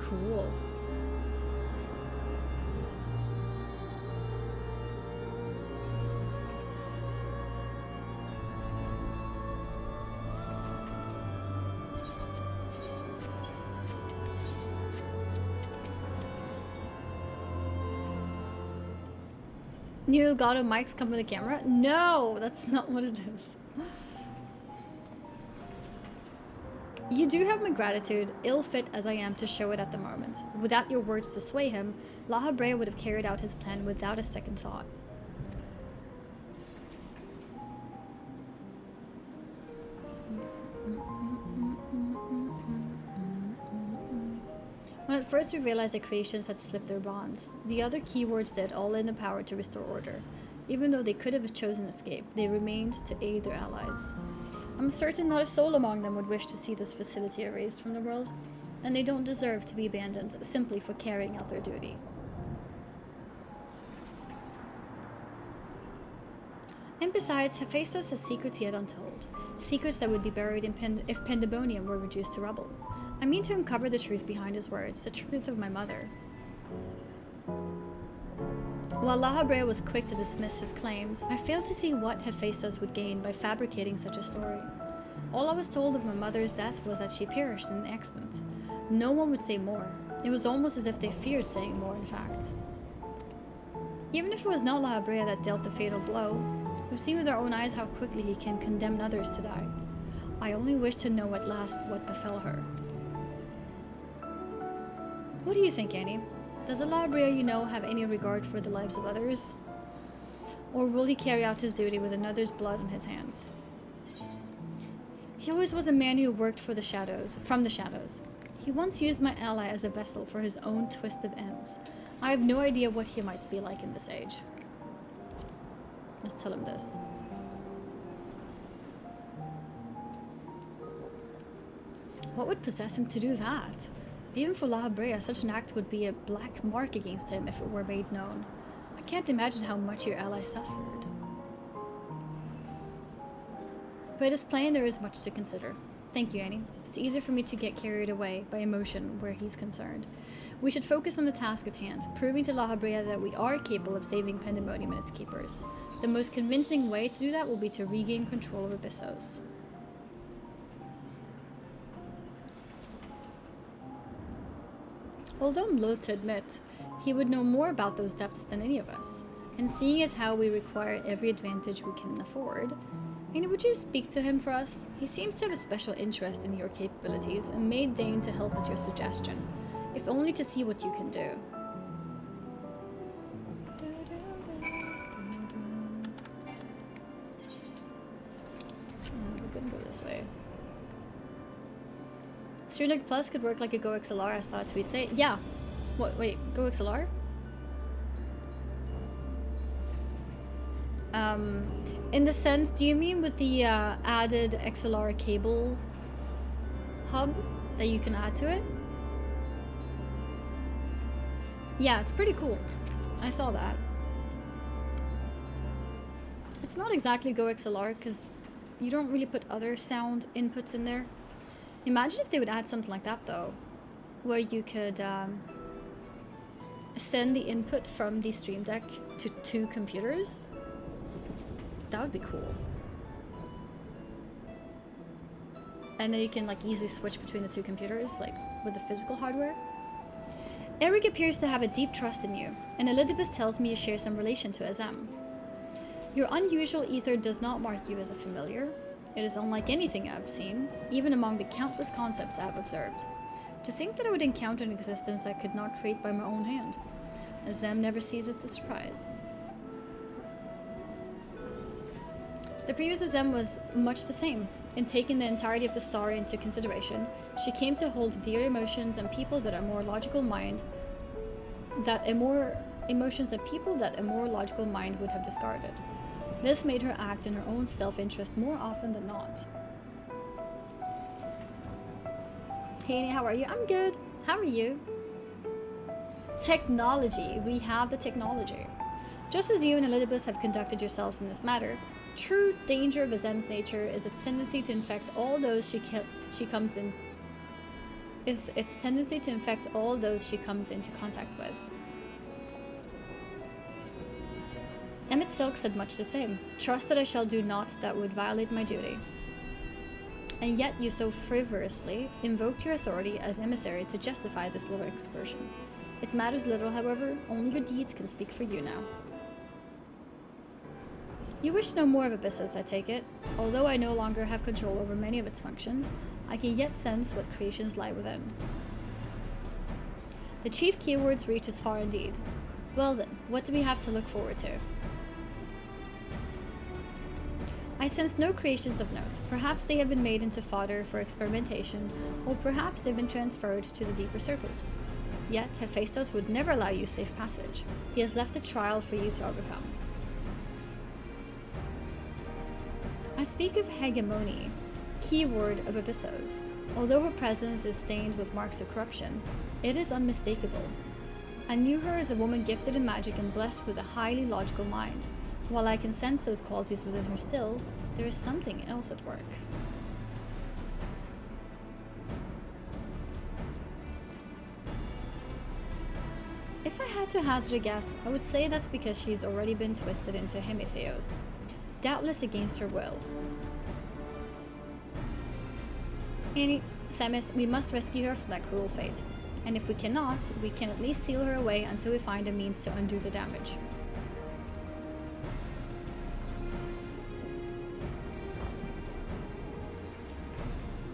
Cool. New Elgato mics come with a camera? No, that's not what it is. You do have my gratitude, ill-fit as I am to show it at the moment. Without your words to sway him, La Habrea would have carried out his plan without a second thought. When at first we realized the creations had slipped their bonds, the other keywords did, all in the power to restore order. Even though they could have chosen escape, they remained to aid their allies. I'm certain not a soul among them would wish to see this facility erased from the world, and they don't deserve to be abandoned simply for carrying out their duty. And besides, Hephaestus has secrets yet untold, secrets that would be buried if Pandæmonium were reduced to rubble. I mean to uncover the truth behind his words, the truth of my mother. While La Habrea was quick to dismiss his claims, I failed to see what Hephaestus would gain by fabricating such a story. All I was told of my mother's death was that she perished in an accident. No one would say more. It was almost as if they feared saying more, in fact. Even if it was not La Habrea that dealt the fatal blow, we've seen with our own eyes how quickly he can condemn others to die. I only wish to know at last what befell her. What do you think, Annie? Does the La Habrea you know have any regard for the lives of others? Or will he carry out his duty with another's blood on his hands? He always was a man who worked for the shadows, from the shadows. He once used my ally as a vessel for his own twisted ends. I have no idea what he might be like in this age. Let's tell him this. What would possess him to do that? Even for La Habrea, such an act would be a black mark against him if it were made known. I can't imagine how much your ally suffered. But it is plain there is much to consider. Thank you, Annie. It's easier for me to get carried away by emotion where he's concerned. We should focus on the task at hand, proving to La Habrea that we are capable of saving Pandæmonium and its keepers. The most convincing way to do that will be to regain control of Abyssos. Although I'm loath to admit, he would know more about those depths than any of us, and seeing as how we require every advantage we can afford, Annie, would you speak to him for us? He seems to have a special interest in your capabilities and may deign to help at your suggestion, if only to see what you can do. We couldn't go this way. Streamdeck Plus could work like a Go XLR, I saw a tweet say. Yeah. What, wait, Go XLR? In the sense, do you mean with the added XLR cable hub that you can add to it? Yeah, it's pretty cool. I saw that. It's not exactly Go XLR because you don't really put other sound inputs in there. Imagine if they would add something like that though, where you could send the input from the Stream Deck to 2 computers. That would be cool. And then you can like easily switch between the 2 computers, like with the physical hardware. Eric appears to have a deep trust in you, and Elidibus tells me you share some relation to Azem. Your unusual ether does not mark you as a familiar. It is unlike anything I've seen, even among the countless concepts I've observed. To think that I would encounter an existence I could not create by my own hand. Azem never ceases to surprise. The previous Azem was much the same. In taking the entirety of the story into consideration, she came to hold dear emotions and people that a more logical mind would have discarded. This made her act in her own self-interest more often than not. Hey Annie, how are you? I'm good. How are you? Technology. We have the technology. Just as you and Elidibus have conducted yourselves in this matter, true danger of Azem's nature is its tendency to infect all those she comes into contact with. Emmett Silk said much the same. Trust that I shall do naught that would violate my duty. And yet you so frivolously invoked your authority as emissary to justify this little excursion. It matters little, however, only your deeds can speak for you now. You wish no more of Abyssos, I take it. Although I no longer have control over many of its functions, I can yet sense what creations lie within. The chief keywords reach as far indeed. Well then, what do we have to look forward to? I sense no creations of note. Perhaps they have been made into fodder for experimentation, or perhaps they've been transferred to the deeper circles. Yet, Hephaestus would never allow you safe passage. He has left a trial for you to overcome. I speak of hegemony, keyword of Abyssos. Although her presence is stained with marks of corruption, it is unmistakable. I knew her as a woman gifted in magic and blessed with a highly logical mind. While I can sense those qualities within her still, there is something else at work. If I had to hazard a guess, I would say that's because she's already been twisted into Hemitheos, doubtless against her will. Themis, we must rescue her from that cruel fate. And if we cannot, we can at least seal her away until we find a means to undo the damage.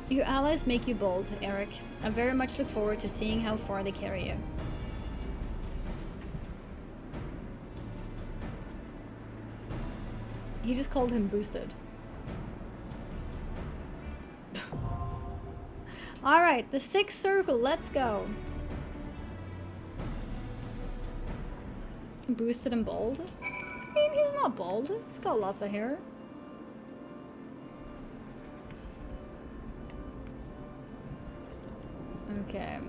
Your allies make you bold, Eric. I very much look forward to seeing how far they carry you. He just called him boosted. Alright, the sixth circle, let's go. Boosted and bald? I mean, he's not bald. He's got lots of hair. Okay.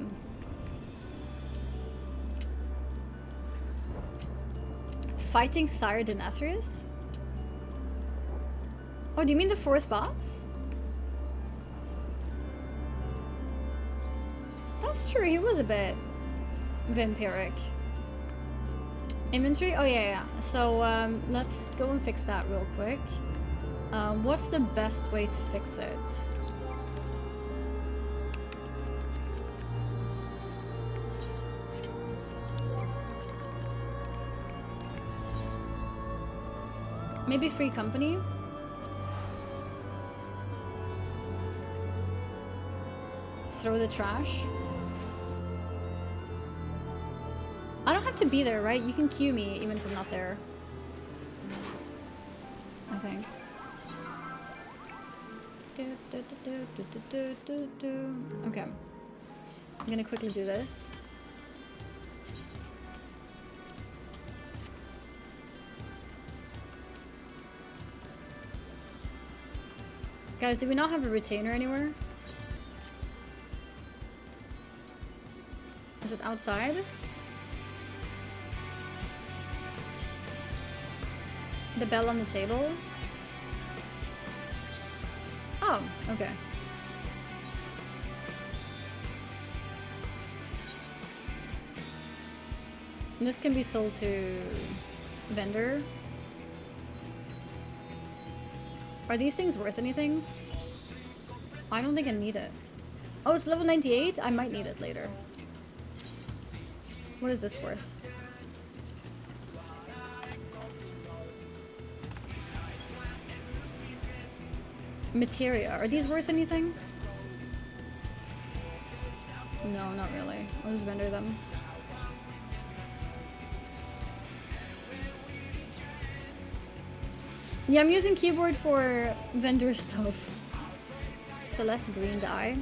Fighting Sire Denathrius? Oh, do you mean the fourth boss? That's true, he was a bit vampiric. Inventory? Oh yeah. So let's go and fix that real quick. What's the best way to fix it? Maybe free company? Throw the trash? I don't have to be there, right? You can queue me even if I'm not there. I think. Okay. I'm gonna quickly do this. Guys, do we not have a retainer anywhere? Is it outside? The bell on the table? Oh, okay. And this can be sold to vendor. Are these things worth anything? I don't think I need it. Oh, it's level 98? I might need it later. What is this worth? Materia. Are these worth anything? No, not really. I'll just vendor them. Yeah, I'm using keyboard for vendor stuff. Celeste green dye.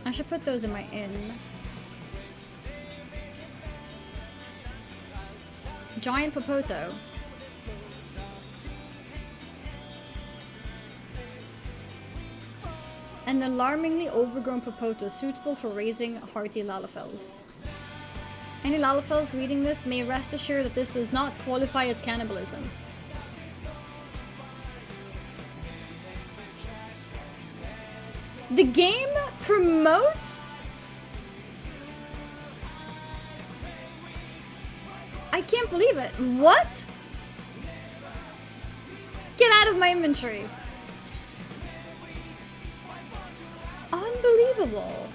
I should put those in my inn. Giant Popoto. An alarmingly overgrown Popoto suitable for raising hearty Lalafels. Any Lalafels reading this may rest assured that this does not qualify as cannibalism. The game promotes? I can't believe it. What? Get out of my inventory. Unbelievable.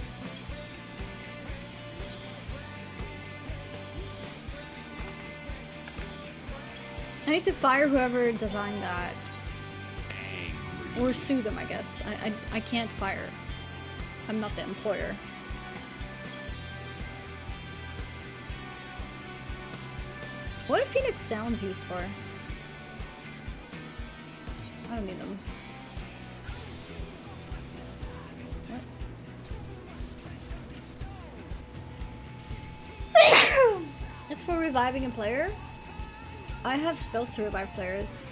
I need to fire whoever designed that. Or sue them, I guess. I can't fire. I'm not the employer. What are Phoenix Downs used for? I don't need them. What? It's for reviving a player? I have spells to revive players.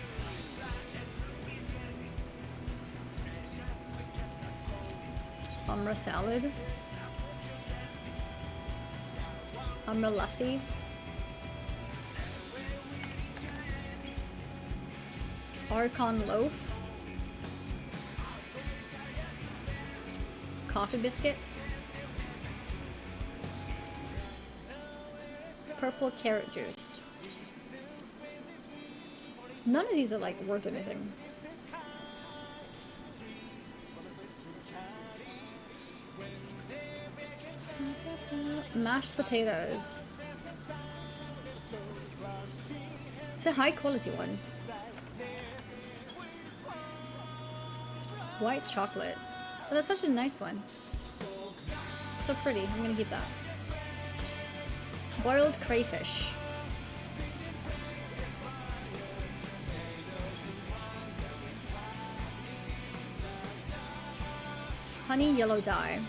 Umra salad. Umra lassi. Archon loaf. Coffee biscuit. Purple carrot juice. None of these are like worth anything. Mashed potatoes. It's a high quality one. White chocolate. Oh, that's such a nice one. So pretty. I'm gonna keep that. Boiled crayfish. Honey yellow dye.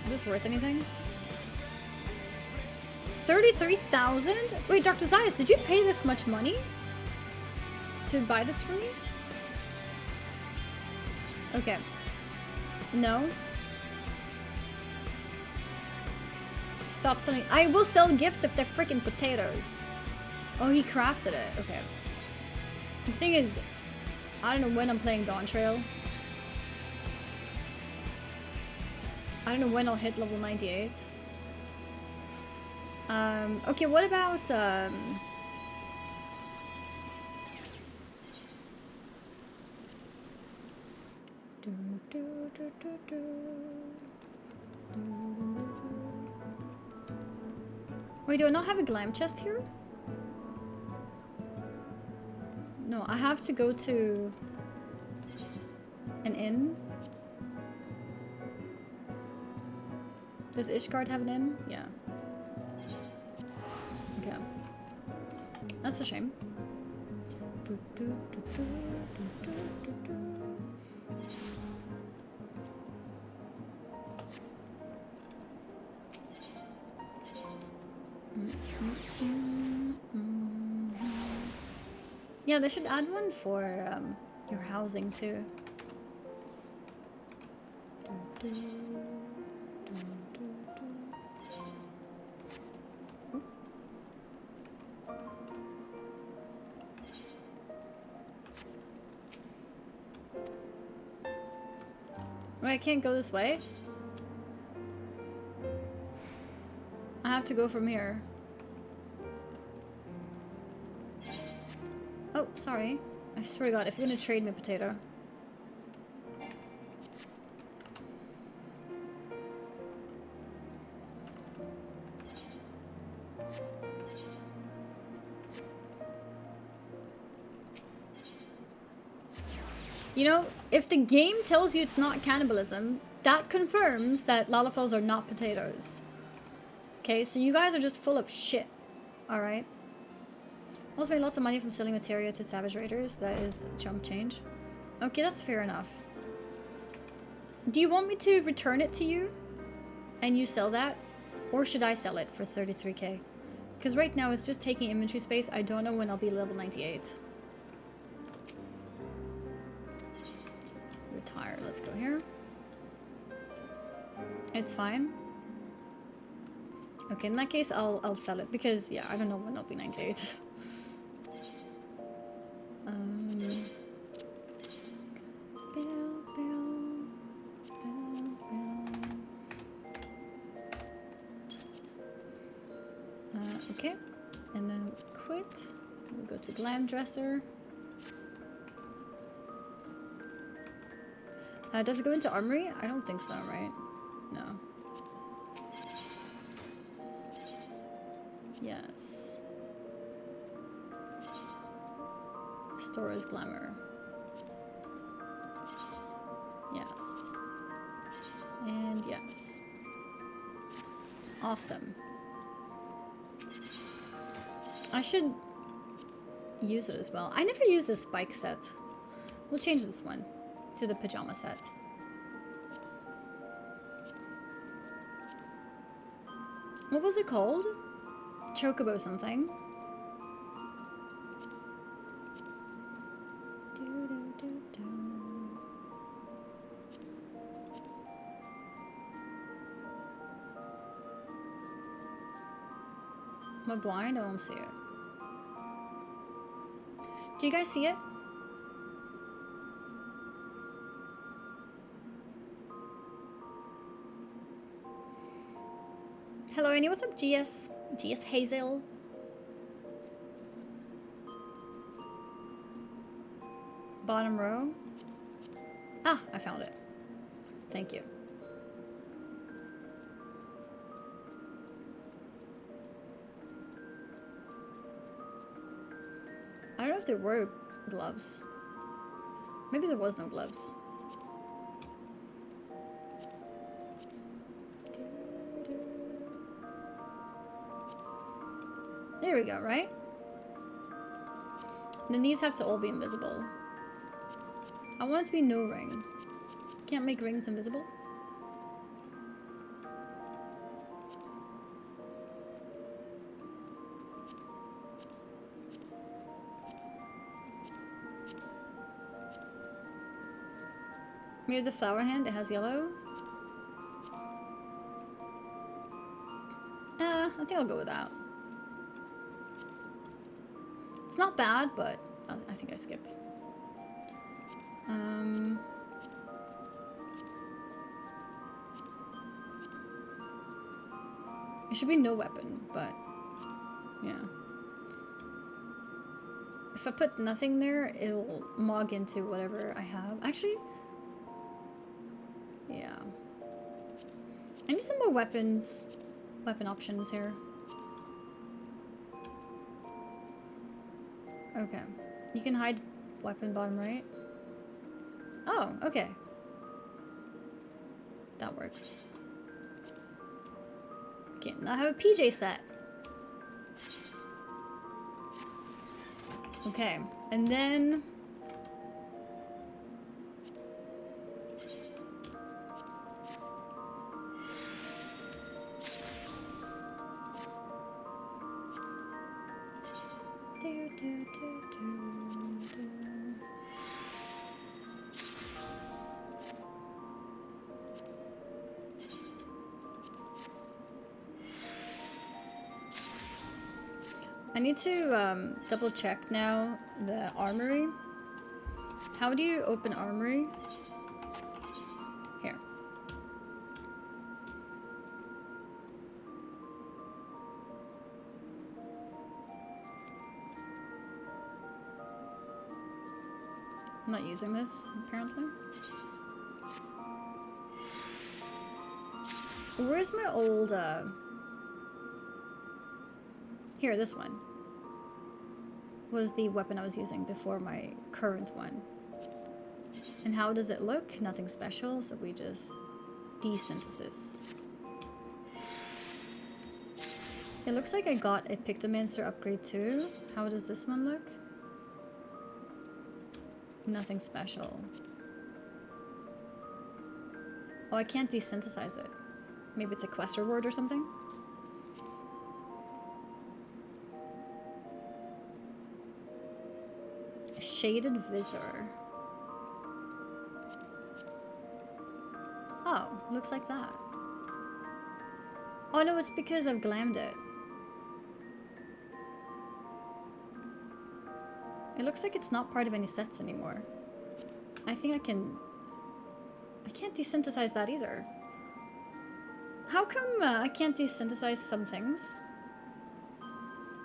Is this worth anything? 33,000? Wait, Dr. Zayas, did you pay this much money to buy this for me? Okay. No. Stop selling. I will sell gifts if they're freaking potatoes. Oh, he crafted it. Okay. The thing is, I don't know when I'm playing Dawn Trail. I don't know when I'll hit level 98. Okay, what about, Wait, do I not have a glam chest here? No, I have to go to an inn. Does Ishgard have an inn? Yeah. Okay. That's a shame. Yeah, they should add one for your housing too. Wait, I can't go this way? I have to go from here. Oh, sorry. I swear to God, if you're gonna trade me a potato. You know, if the game tells you it's not cannibalism, that confirms that Lalafels are not potatoes. Okay, so you guys are just full of shit. Alright? Also made lots of money from selling materia to Savage Raiders. That is chump change. Okay, that's fair enough. Do you want me to return it to you? And you sell that? Or should I sell it for 33k? Because right now it's just taking inventory space. I don't know when I'll be level 98. Retire. Let's go here. It's fine. Okay, in that case, I'll sell it. Because, yeah, I don't know when I'll be 98. Okay, and then quit. We'll go to Glam Dresser. Does it go into Armory? I don't think so, right? No. Yes. Store as Glamour. Yes. And yes. Awesome. I should use it as well. I never used this spike set. We'll change this one to the pajama set. What was it called? Chocobo something. Am I blind? I don't see it. Do you guys see it? Hello, Annie. What's up, GS? GS Hazel. Bottom row. Ah, I found it. Thank you. I don't know if there were gloves. Maybe there was no gloves. There we go, right? And then these have to all be invisible. I want it to be no ring. Can't make rings invisible. Maybe the flower hand, it has yellow. I think I'll go with that. It's not bad, but I think I skip. It should be no weapon, but yeah. If I put nothing there, it'll mog into whatever I have. Actually, yeah. I need some more weapon options here. Okay. You can hide weapon bottom right. Oh, okay. That works. Okay, now I have a PJ set. Okay, and then... I need to double check now the armory. How do you open armory? Here. I'm not using this, apparently. Where's my old, Here, this one was the weapon I was using before my current one. And how does it look? Nothing special, so we just desynthesis. It looks like I got a Pictomancer upgrade too. How does this one look? Nothing special. Oh, I can't desynthesize it. Maybe it's a quest reward or something? Shaded visor. Oh, looks like that. Oh no, it's because I've glammed it. It looks like it's not part of any sets anymore. I think I can't desynthesize that either. How come I can't desynthesize some things?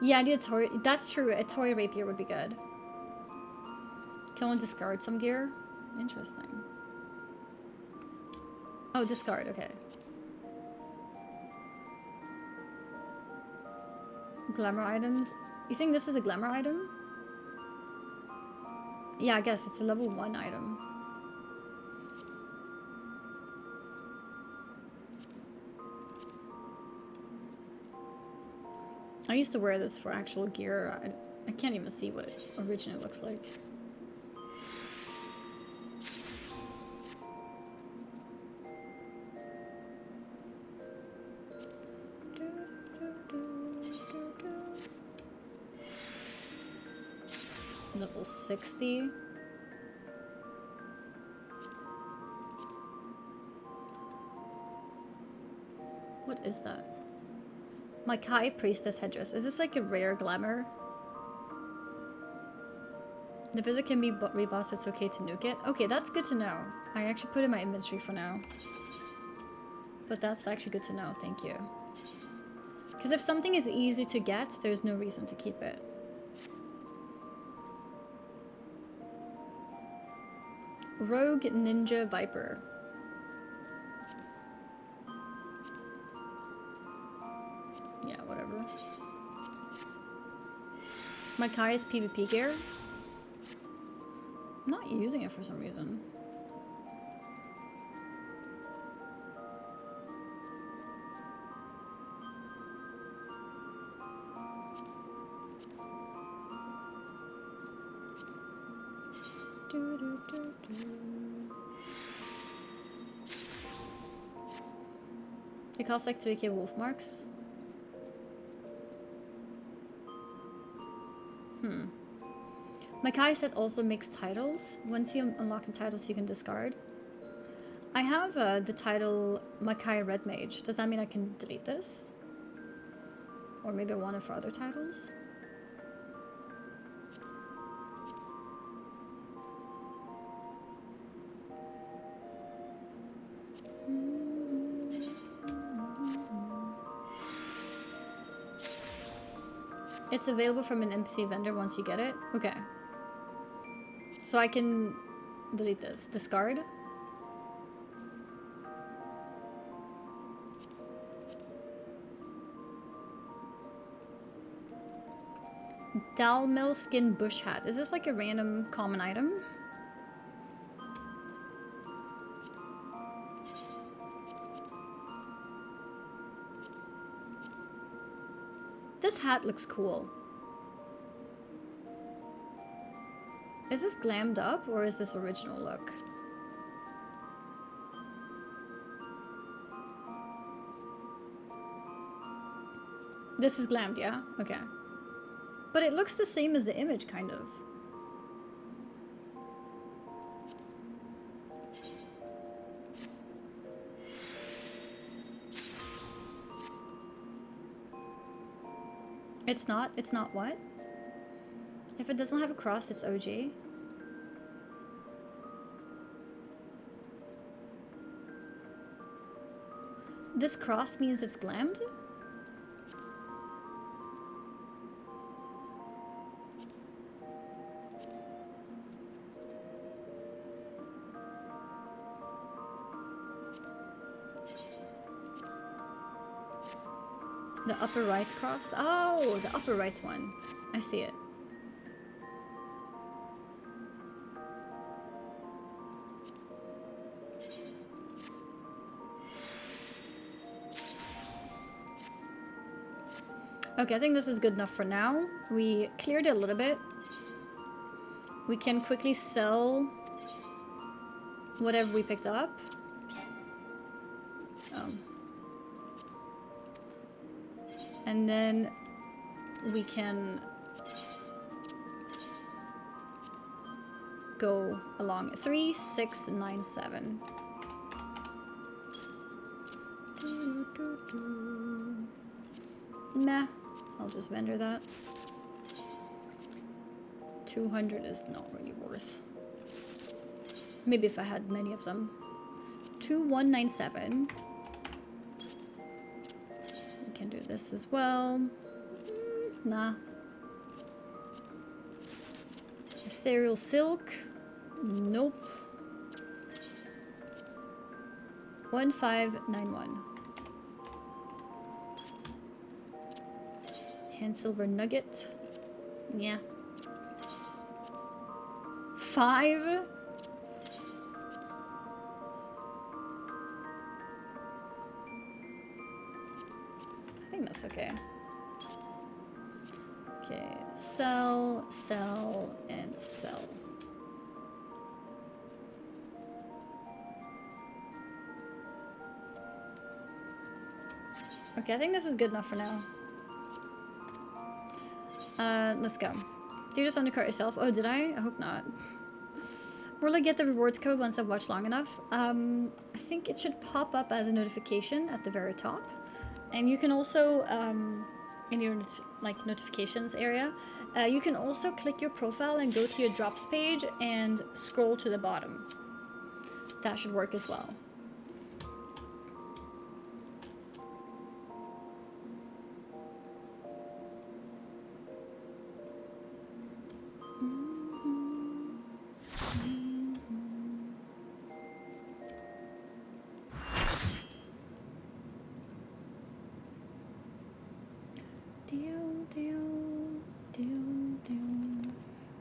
Yeah, I need a toy. That's true, a toy rapier would be good. Can one discard some gear? Interesting. Oh, discard, okay. Glamour items. You think this is a glamour item? Yeah, I guess it's a level 1 item. I used to wear this for actual gear. I can't even see what it originally looks like. Level 60. What is that? Makai Priestess Headdress. Is this like a rare glamour? The visit can be rebossed, it's okay to nuke it. Okay, that's good to know. I actually put it in my inventory for now. But that's actually good to know, thank you. Because if something is easy to get, there's no reason to keep it. Rogue Ninja Viper. Yeah, whatever. Makai's PvP gear. I'm not using it for some reason. It costs like 3k wolf marks. Makai set also makes titles. Once you unlock the titles, you can discard. I have the title Makai Red Mage. Does that mean I can delete this? Or maybe I want it for other titles? It's available from an NPC vendor once you get it? Okay. So I can delete this. Discard? Dalmil Skin Bush Hat. Is this like a random common item? This hat looks cool. Is this glammed up or is this original look? This is glammed, yeah? Okay. But it looks the same as the image, kind of. It's not what? If it doesn't have a cross, it's OG. This cross means it's glammed? The upper right cross? Oh, the upper right one. I see it. Okay, I think this is good enough for now. We cleared it a little bit. We can quickly sell whatever we picked up. And then we can go along 3, 6, 9, 7. Nah, I'll just vendor that. 200 is not really worth. Maybe if I had many of them. 2197. Can do this as well. Nah. Ethereal Silk. Nope. 1591. Hand Silver Nugget. Yeah. 5. That's okay. Okay, sell, sell, and sell. Okay, I think this is good enough for now. Let's go. Do you just undercart yourself? Oh, did I? I hope not. Will I get the rewards code once I've watched long enough? I think it should pop up as a notification at the very top. And you can also, in your like notifications area, you can also click your profile and go to your drops page and scroll to the bottom. That should work as well.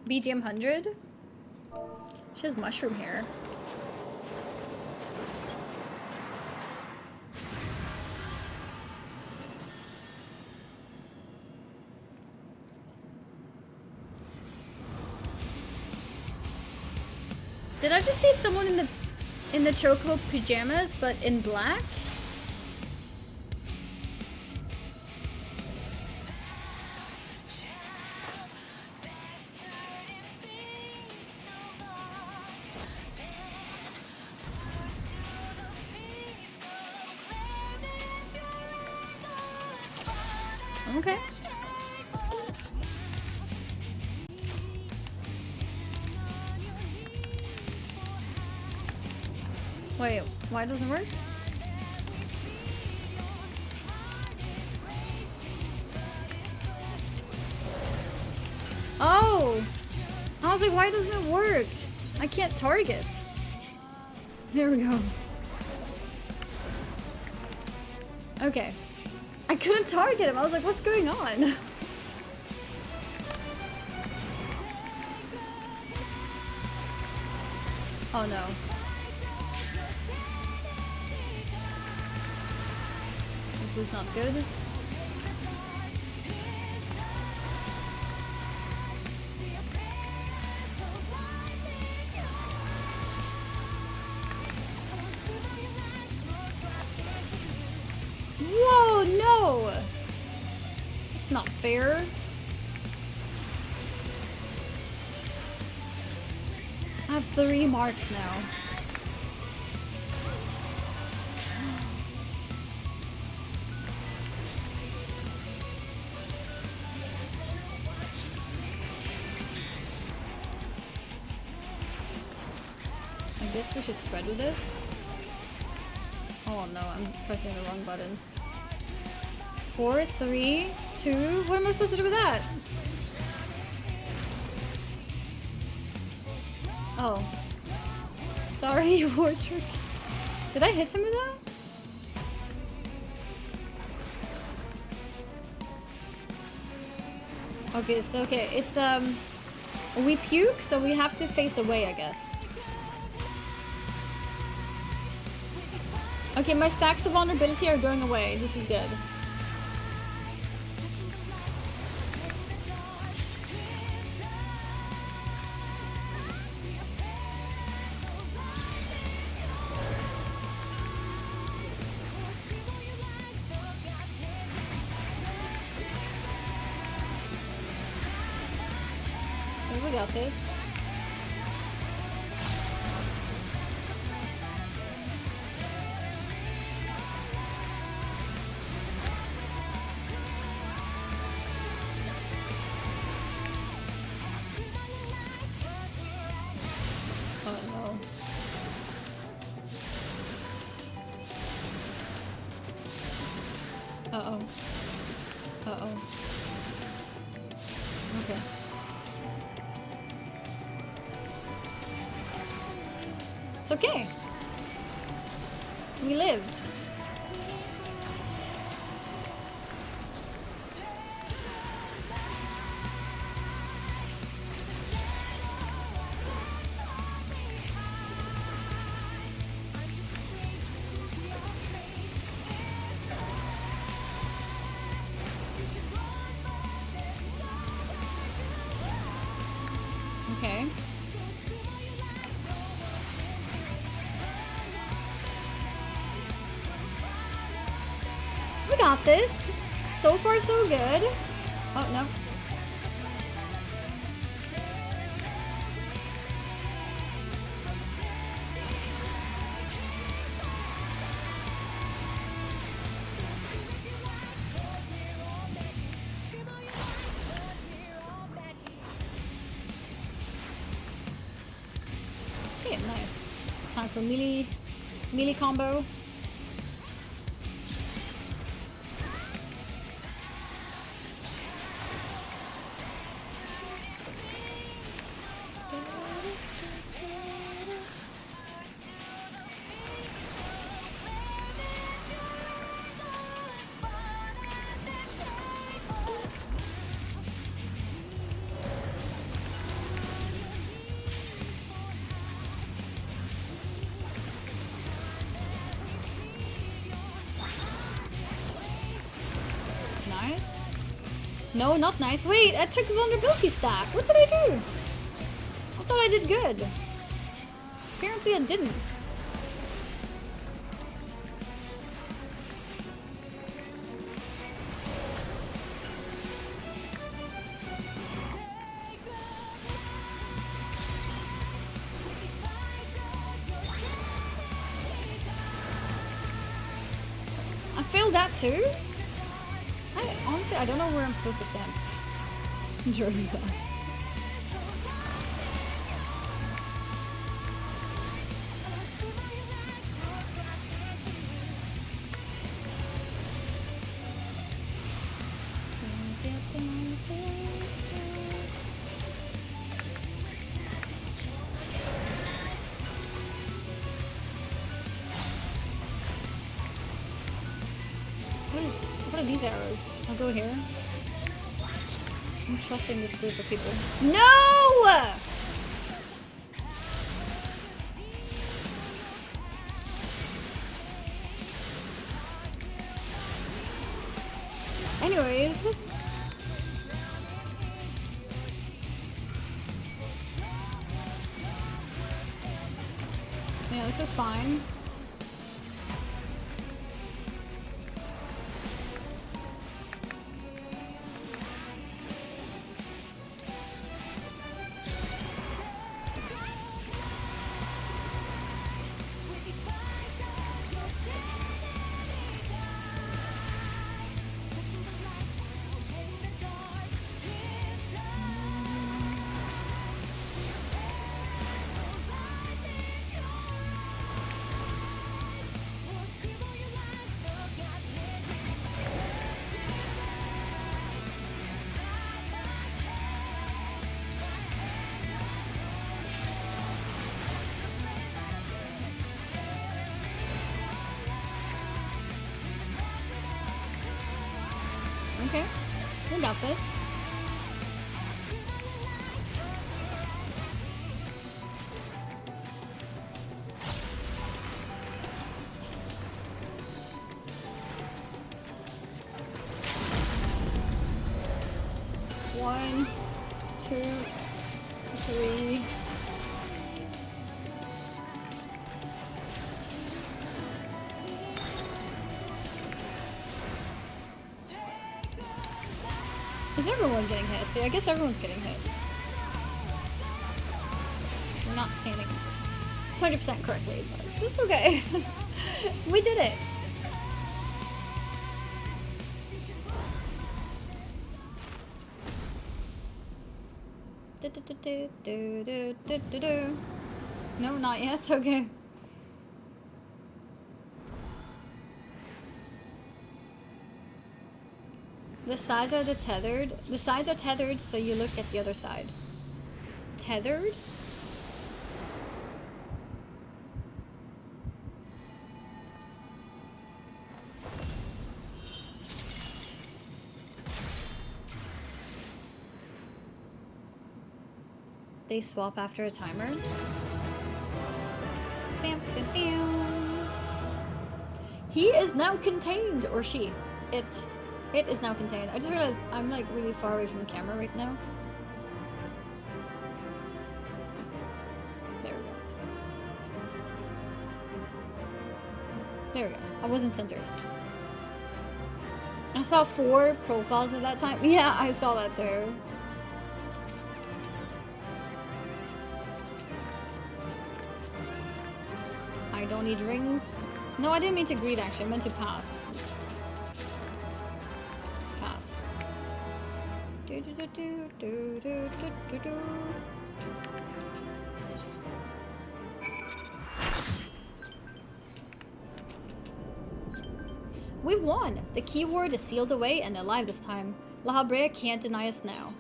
BGM 100? She has mushroom hair. Did I just see someone in the choco pajamas but in black? Okay. Wait, why doesn't it work? Oh! I was like, why doesn't it work? I can't target. There we go. Okay. I couldn't target him. I was like, what's going on? Oh no. This is not good. Whoa, no! It's not fair. I have 3 marks now. I guess we should spread with this. Oh no, I'm pressing the wrong buttons. 4, 3, 2. What am I supposed to do with that? Oh. Sorry, war trick. Did I hit him with that? Okay, it's okay. It's we puke, so we have to face away, I guess. Okay, my stacks of vulnerability are going away. This is good. Okay, we got this. Uh-oh. Uh-oh. Okay. It's okay. We lived. Okay. We got this. So far, so good. Oh, no. Nice. Time for melee combo. Nice. No, not nice. Wait, I took vulnerability stack. What did I do? I thought I did good. Apparently I didn't. I failed that too? Honestly, I don't know where I'm supposed to stand during that. What are these arrows? I'll go here. I'm trusting this group of people. No! Anyways. Yeah, this is fine. Okay, we got this. One, two, three. Is everyone getting hit? See, I guess everyone's getting hit. We're not standing 100% correctly, but this is okay. We did it. No, not yet. It's okay. The sides are tethered. The sides are tethered, so you look at the other side. Tethered? They swap after a timer. Bam, bam, bam. He is now contained, or she. It is now contained. I just realized I'm like really far away from the camera right now. There we go. There we go. I wasn't centered. I saw 4 profiles at that time. Yeah, I saw that too. I don't need rings. No, I didn't mean to greet actually. I meant to pass. Oops. Pass. Do, do, do, do, do, do, do, do. We've won! The keyword is sealed away and alive this time. La Habrea can't deny us now.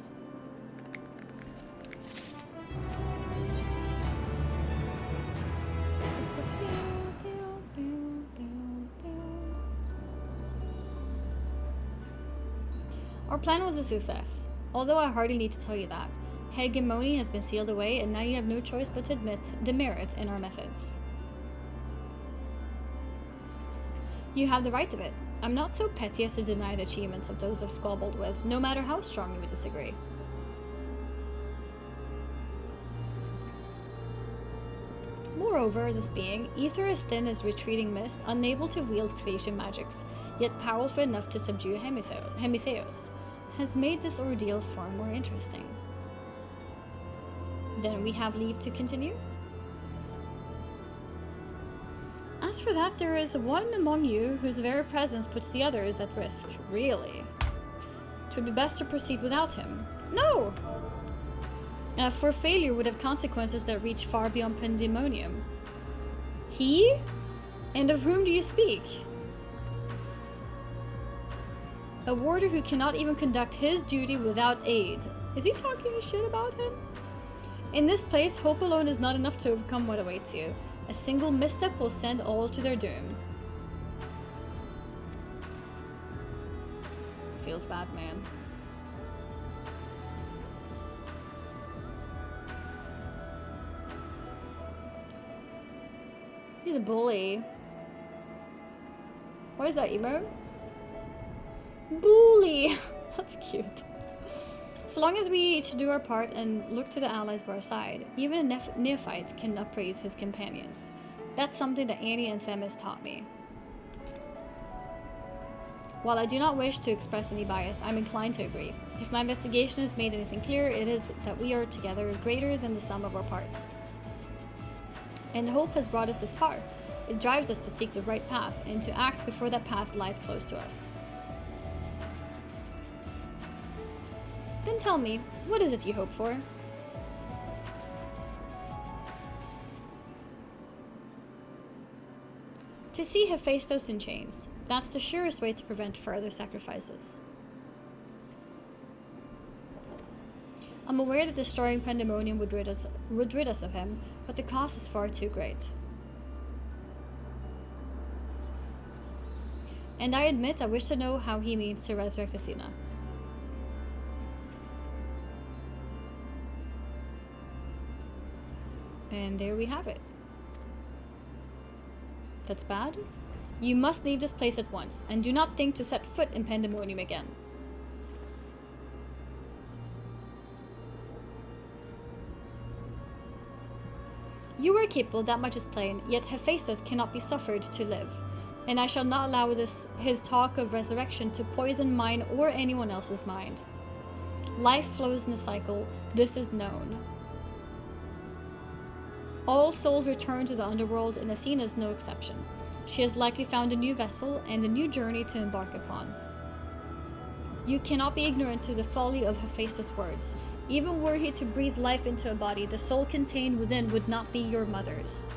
Our plan was a success, although I hardly need to tell you that. Hegemony has been sealed away, and now you have no choice but to admit the merit in our methods. You have the right of it. I'm not so petty as to deny the achievements of those I've squabbled with, no matter how strongly we disagree. Moreover, this being, ether as thin as retreating mist, unable to wield creation magics, yet powerful enough to subdue Hemitheos, has made this ordeal far more interesting. Then we have leave to continue? As for that, there is one among you whose very presence puts the others at risk. Really? It would be best to proceed without him. No! For failure would have consequences that reach far beyond Pandæmonium. He? And of whom do you speak? A warder who cannot even conduct his duty without aid. Is he talking shit about him? In this place, hope alone is not enough to overcome what awaits you. A single misstep will send all to their doom. Feels bad, man. He's a bully. What is that emote? Bully! That's cute. So long as we each do our part and look to the allies by our side, even a neophyte can appraise his companions. That's something that Annie and Themis taught me. While I do not wish to express any bias, I'm inclined to agree. If my investigation has made anything clear, it is that we are together greater than the sum of our parts. And hope has brought us this far. It drives us to seek the right path and to act before that path lies close to us. Then tell me, what is it you hope for? To see Hephaestus in chains. That's the surest way to prevent further sacrifices. I'm aware that destroying Pandæmonium would rid us of him, but the cost is far too great. And I admit I wish to know how he means to resurrect Athena. And there we have it. That's bad. You must leave this place at once, and do not think to set foot in Pandæmonium again. You are capable, that much is plain, yet Hephaestus cannot be suffered to live, and I shall not allow his talk of resurrection to poison mine or anyone else's mind. Life flows in a cycle, this is known. All souls return to the underworld, and Athena is no exception. She has likely found a new vessel and a new journey to embark upon. You cannot be ignorant to the folly of Hephaestus' words. Even were he to breathe life into a body, the soul contained within would not be your mother's.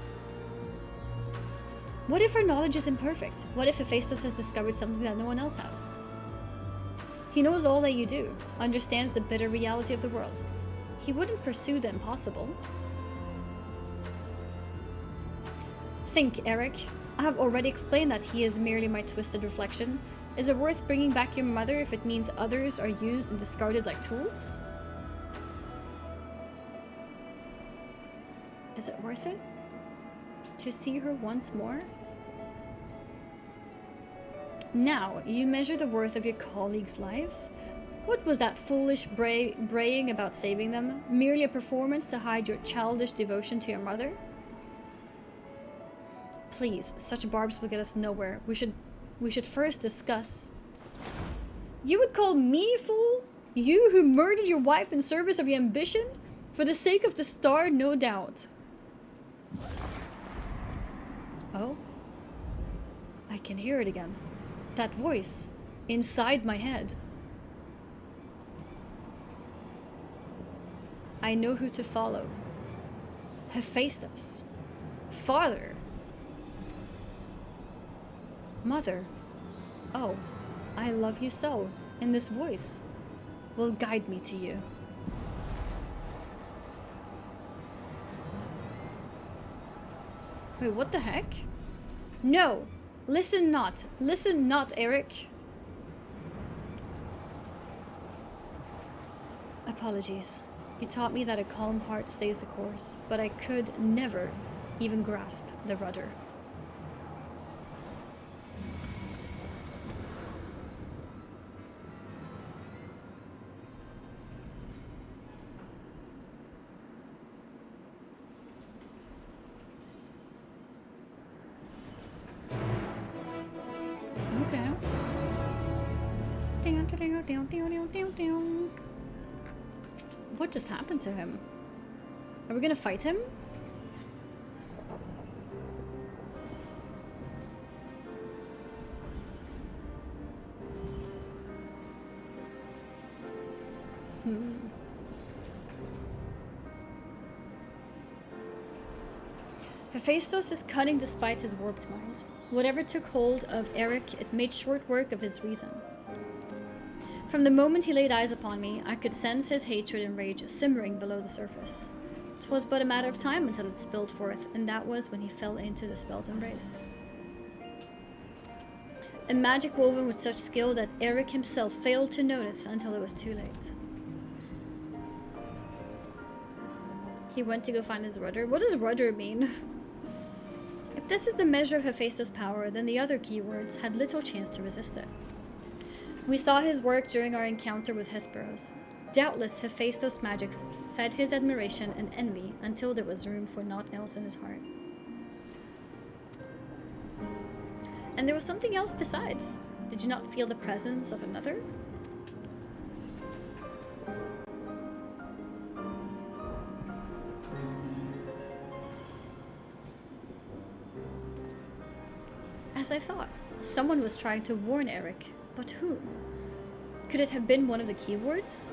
What if her knowledge is imperfect? What if Hephaestus has discovered something that no one else has? He knows all that you do, understands the bitter reality of the world. He wouldn't pursue the impossible. Think, Eric. I have already explained that he is merely my twisted reflection. Is it worth bringing back your mother if it means others are used and discarded like tools? Is it worth it? To see her once more? Now, you measure the worth of your colleagues' lives? What was that foolish braying about saving them? Merely a performance to hide your childish devotion to your mother? Please, such barbs will get us nowhere. We should first discuss. You would call me fool? You who murdered your wife in service of your ambition? For the sake of the star, no doubt. Oh? I can hear it again. That voice. Inside my head. I know who to follow. Hephaestus. Father. Mother. Oh, I love you so. And this voice will guide me to you. Wait, what the heck? No! Listen not! Listen not, Eric! Apologies. You taught me that a calm heart stays the course, but I could never even grasp the rudder. Okay. What just happened to him? Are we gonna fight him? Hephaestus is cunning despite his warped mind. Whatever took hold of Eric, it made short work of his reason. From the moment he laid eyes upon me, I could sense his hatred and rage simmering below the surface. 'Twas but a matter of time until it spilled forth, and that was when he fell into the spell's embrace. A magic woven with such skill that Eric himself failed to notice until it was too late. He went to go find his rudder. What does rudder mean? If this is the measure of Hephaestus' power, then the other keywords had little chance to resist it. We saw his work during our encounter with Hesperos. Doubtless Hephaestus' magics fed his admiration and envy until there was room for naught else in his heart. And there was something else besides. Did you not feel the presence of another? As I thought, someone was trying to warn Eric, but whom? Could it have been one of the keywords?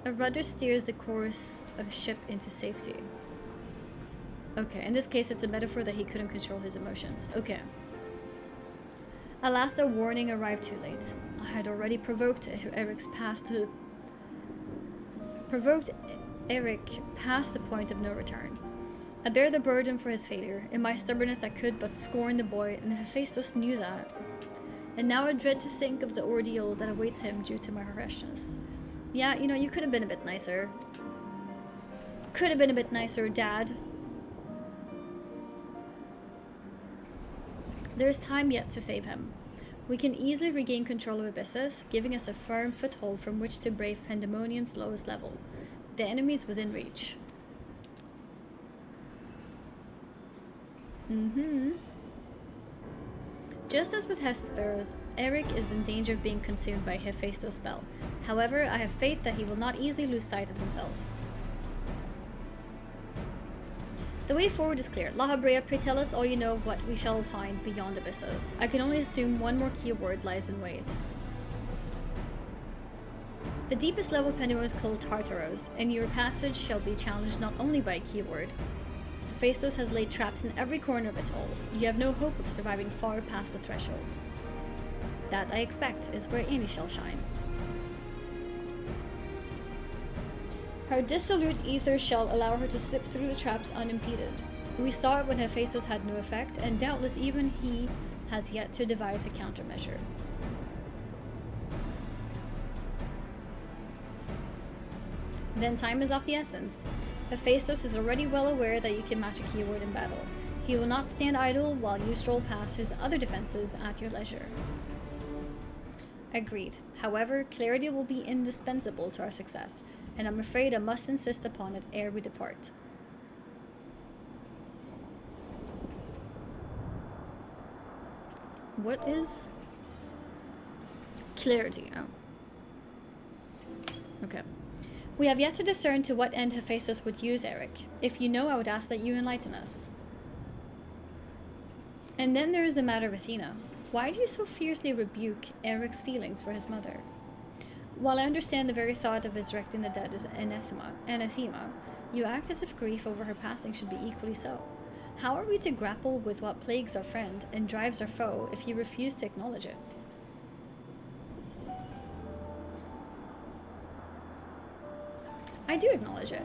A rudder steers the course of a ship into safety. Okay, in this case it's a metaphor that he couldn't control his emotions. Okay. Alas, the warning arrived too late. I had already provoked Eric past the point of no return. I bear the burden for his failure. In my stubbornness I could but scorn the boy, and Hephaestus knew that. And now I dread to think of the ordeal that awaits him due to my harshness. Yeah, you know, you could have been a bit nicer. Could have been a bit nicer, Dad. There is time yet to save him. We can easily regain control of Abyssos, giving us a firm foothold from which to brave Pandæmonium's lowest level. The enemy is within reach. Just as with Hesperos, Eric is in danger of being consumed by Hephaestos' spell. However, I have faith that he will not easily lose sight of himself. The way forward is clear. La Habrea, pray tell us all you know of what we shall find beyond Abyssos. I can only assume one more keyword lies in wait. The deepest level of Pandæmonium is called Tartaros, and your passage shall be challenged not only by a keyword. Hephaestus has laid traps in every corner of its halls. You have no hope of surviving far past the threshold. That, I expect, is where Amy shall shine. Her dissolute ether shall allow her to slip through the traps unimpeded. We saw it when Hephaestus had no effect, and doubtless even he has yet to devise a countermeasure. Then time is of the essence. Hephaestus is already well aware that you can match a keyword in battle. He will not stand idle while you stroll past his other defenses at your leisure. Agreed. However, clarity will be indispensable to our success, and I'm afraid I must insist upon it ere we depart. What is clarity? Oh. Okay. We have yet to discern to what end Hephaestus would use Eric. If you know, I would ask that you enlighten us. And then there is the matter of Athena. Why do you so fiercely rebuke Eric's feelings for his mother? While I understand the very thought of resurrecting the dead is anathema, you act as if grief over her passing should be equally so. How are we to grapple with what plagues our friend and drives our foe if you refuse to acknowledge it? I do acknowledge it.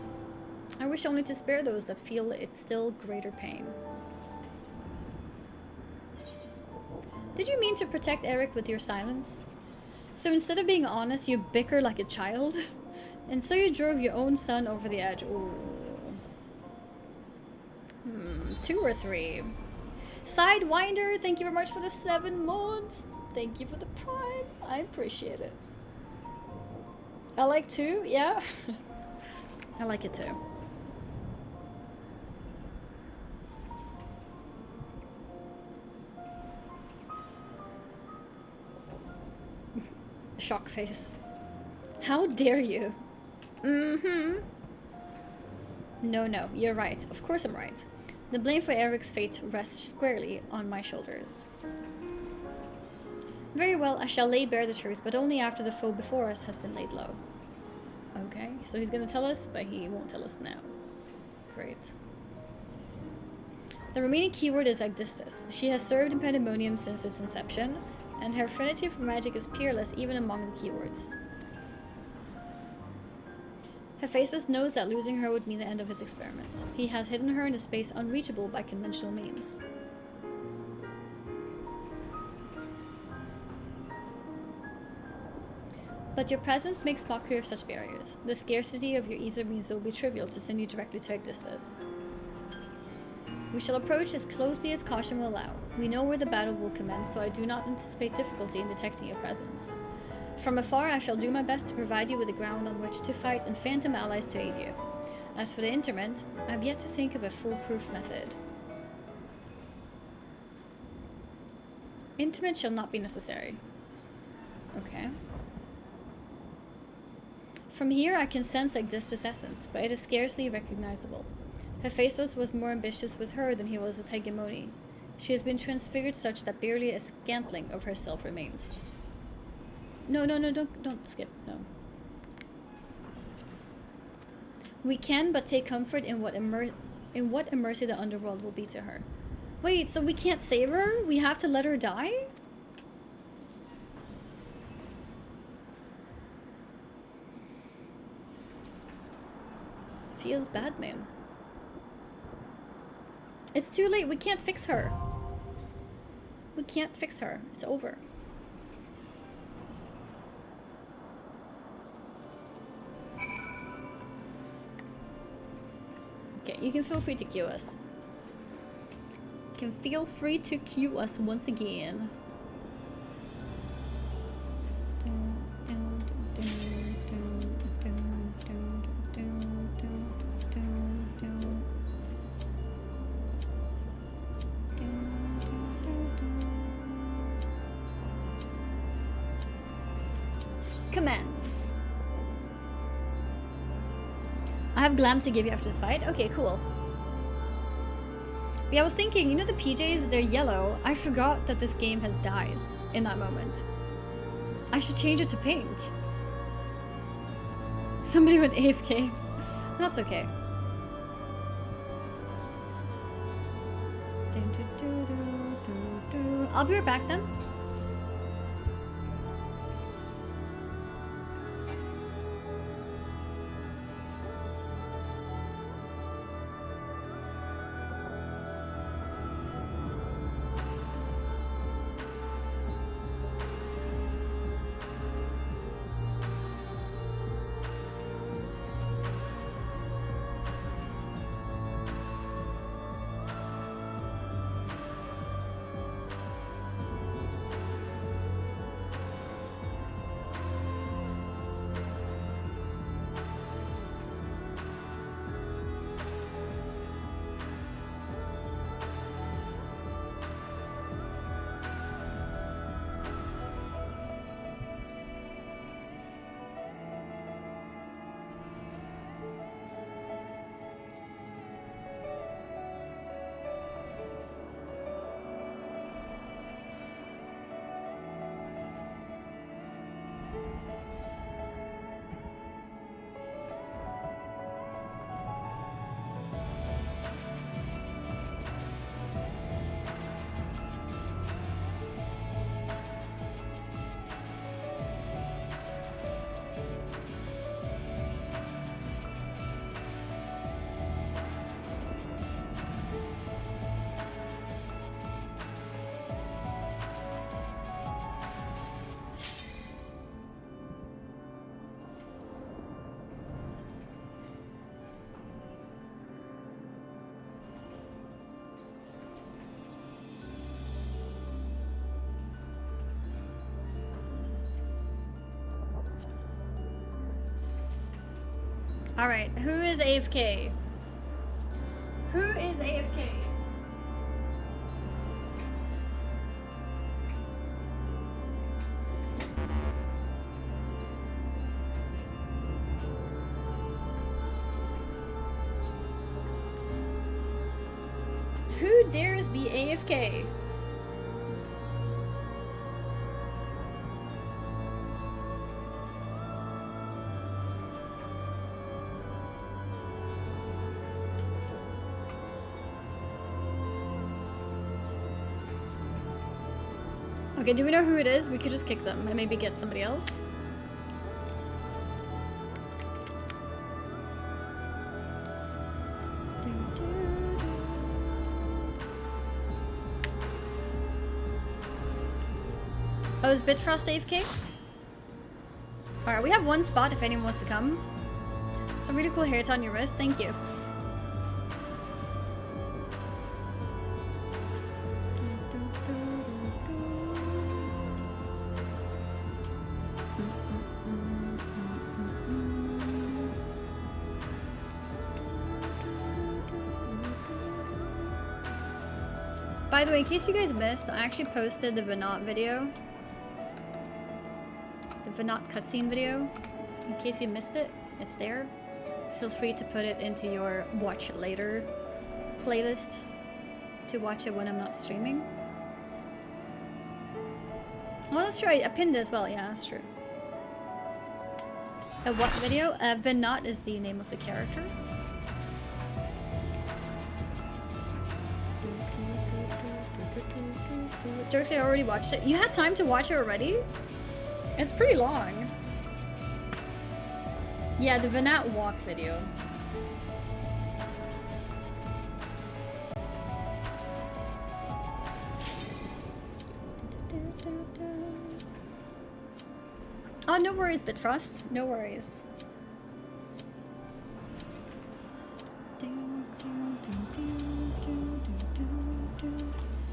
I wish only to spare those that feel its still greater pain. Did you mean to protect Eric with your silence? So instead of being honest, you bicker like a child? And so you drove your own son over the edge. Ooh. 2 or 3. Sidewinder, thank you very much for the 7 months. Thank you for the prime. I appreciate it. I like 2, yeah. I like it too. Shock face. How dare you? No, you're right. Of course I'm right. The blame for Eric's fate rests squarely on my shoulders. Very well, I shall lay bare the truth, but only after the foe before us has been laid low. Okay, so he's gonna tell us, but he won't tell us now. Great. The remaining keyword is Agdistis. She has served in Pandæmonium since its inception, and her affinity for magic is peerless even among the keywords. Hephaestus knows that losing her would mean the end of his experiments. He has hidden her in a space unreachable by conventional means. But your presence makes mockery of such barriers. The scarcity of your ether means it will be trivial to send you directly to Agdistis. We shall approach as closely as caution will allow. We know where the battle will commence, so I do not anticipate difficulty in detecting your presence. From afar, I shall do my best to provide you with a ground on which to fight and phantom allies to aid you. As for the interment, I have yet to think of a foolproof method. Interment shall not be necessary. Okay. From here, I can sense Agdistis' essence, but it is scarcely recognizable. Hephaestus was more ambitious with her than he was with Hegemony. She has been transfigured such that barely a scantling of herself remains. No, don't skip, no. We can but take comfort in what immersive the underworld will be to her. Wait, so we can't save her? We have to let her die? Feels bad, man. It's too late. We can't fix her. We can't fix her. It's over. Okay, you can feel free to cue us. You can feel free to cue us once again. Commence. I have glam to give you after this fight. Okay, cool. Yeah, I was thinking, you know the PJs, they're yellow. I forgot that this game has dyes in that moment. I should change it to pink. Somebody went AFK. That's okay. I'll be right back then. Alright, who is AFK? Who is AFK? Who dares be AFK? Okay, do we know who it is? We could just kick them and maybe get somebody else. Oh, is Bitfrost AFK? Alright, we have one spot if anyone wants to come. Some really cool hair tie on your wrist, thank you. By the way, in case you guys missed, I actually posted the Venat video. The Venat cutscene video. In case you missed it, it's there. Feel free to put it into your watch it later playlist to watch it when I'm not streaming. Well, that's true. I pinned it as well. Yeah, that's true. A what video? Venat is the name of the character. Jokes, I already watched it. You had time to watch it already? It's pretty long. Yeah, the Venat walk video. Oh, no worries, Bitfrost. No worries.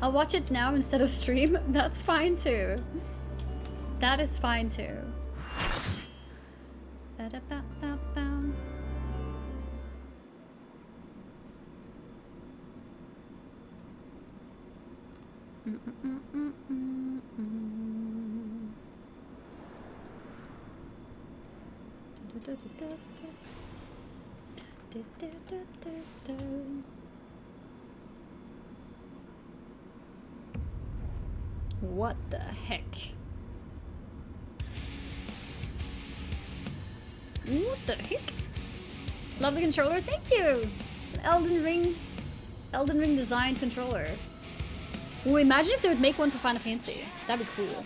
I'll watch it now instead of stream. That's fine too. That is fine too. Ba-da-ba-ba-bam. What the heck? What the heck? Love the controller, thank you! It's an Elden Ring designed controller. Ooh, imagine if they would make one for Final Fantasy. That'd be cool.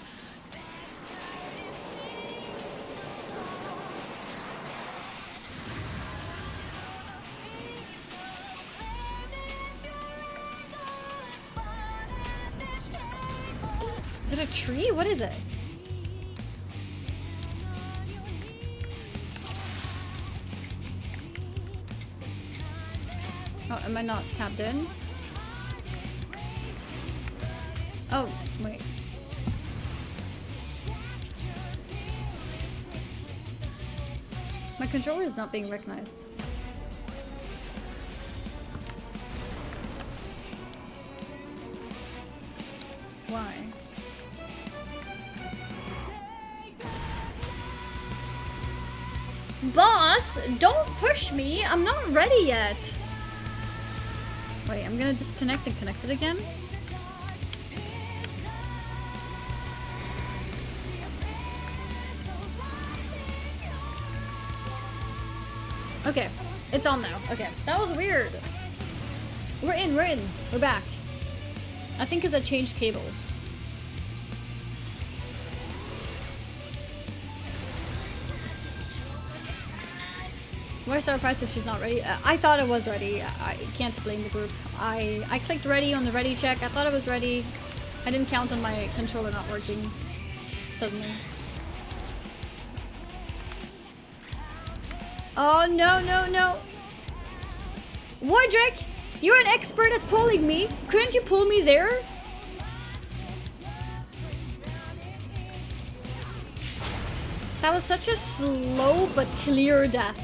Is it a tree? What is it? Oh, am I not tapped in? Oh, wait. My controller is not being recognized. Why? Boss, don't push me. I'm not ready yet. Wait, I'm gonna disconnect and connect it again. Okay, it's on now. Okay, that was weird. We're in. We're back. I think because I changed cable. Why surprised if she's not ready? I thought I was ready. I can't blame the group. I clicked ready on the ready check. I thought I was ready. I didn't count on my controller not working suddenly. Oh, no. Wardrick, you're an expert at pulling me. Couldn't you pull me there? That was such a slow but clear death.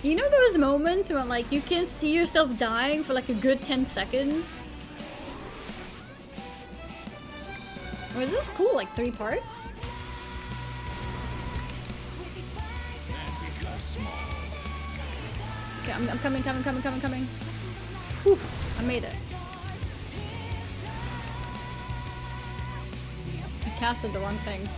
You know those moments when like you can see yourself dying for like a good 10 seconds? Or is this cool, like 3 parts? Okay, I'm coming. Whew, I made it. I casted the wrong thing.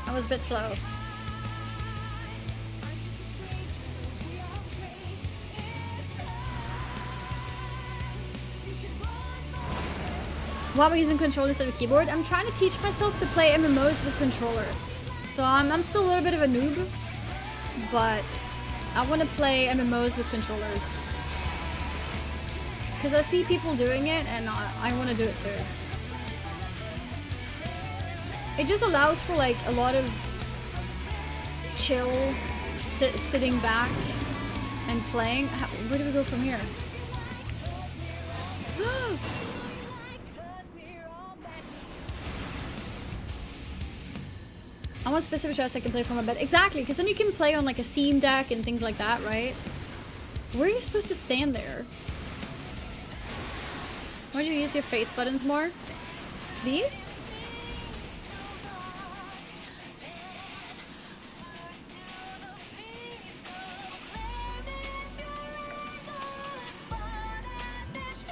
I was a bit slow. Why am I using controller instead of keyboard? I'm trying to teach myself to play MMOs with controller. So I'm still a little bit of a noob, but I want to play MMOs with controllers. Because I see people doing it and I want to do it too. It just allows for like a lot of chill, sitting back and playing. Where do we go from here? I want specific shots I can play from my bed. Exactly, because then you can play on like a Steam Deck and things like that, right? Where are you supposed to stand there? Why do you use your face buttons more? These?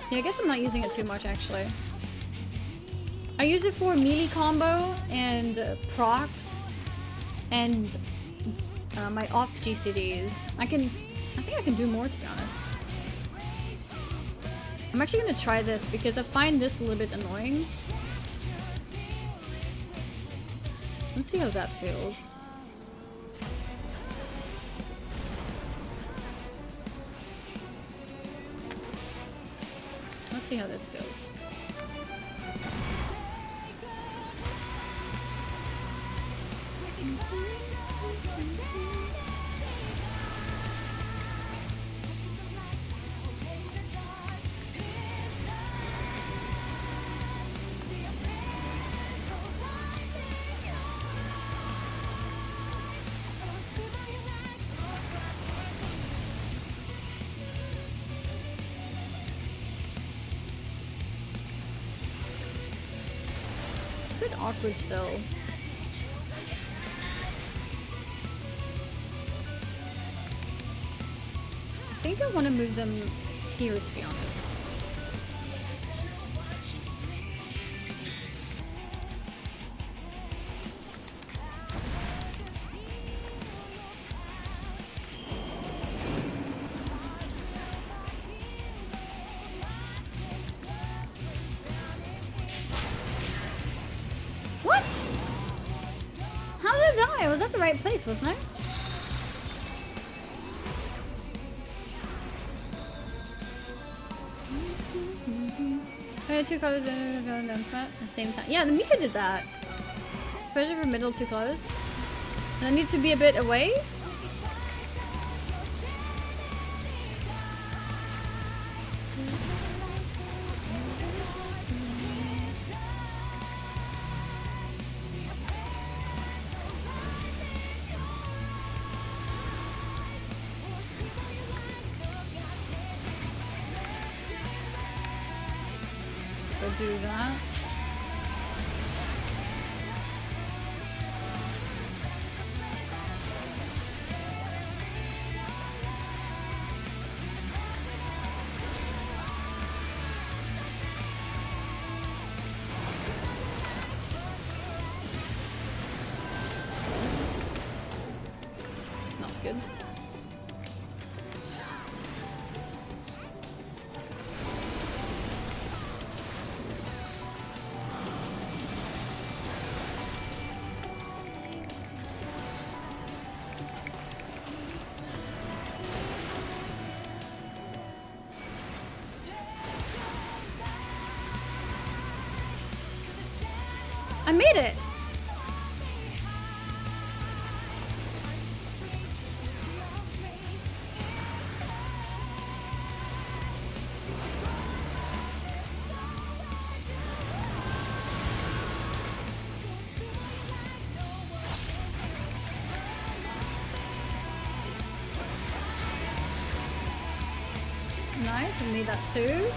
Yeah, I guess I'm not using it too much actually. I use it for melee combo and procs and my off GCDs. I think I can do more, to be honest. I'm actually gonna try this because I find this a little bit annoying. Let's see how that feels. Let's see how this feels. It's a bit awkward still. I think I want to move them here, to be honest. What? How did I die? I was at the right place, wasn't I? Two colors in the spot at the same time. Yeah, the Mika did that. Especially for middle too close. And I need to be a bit away. Do that. good. I made it! Nice, we made that too.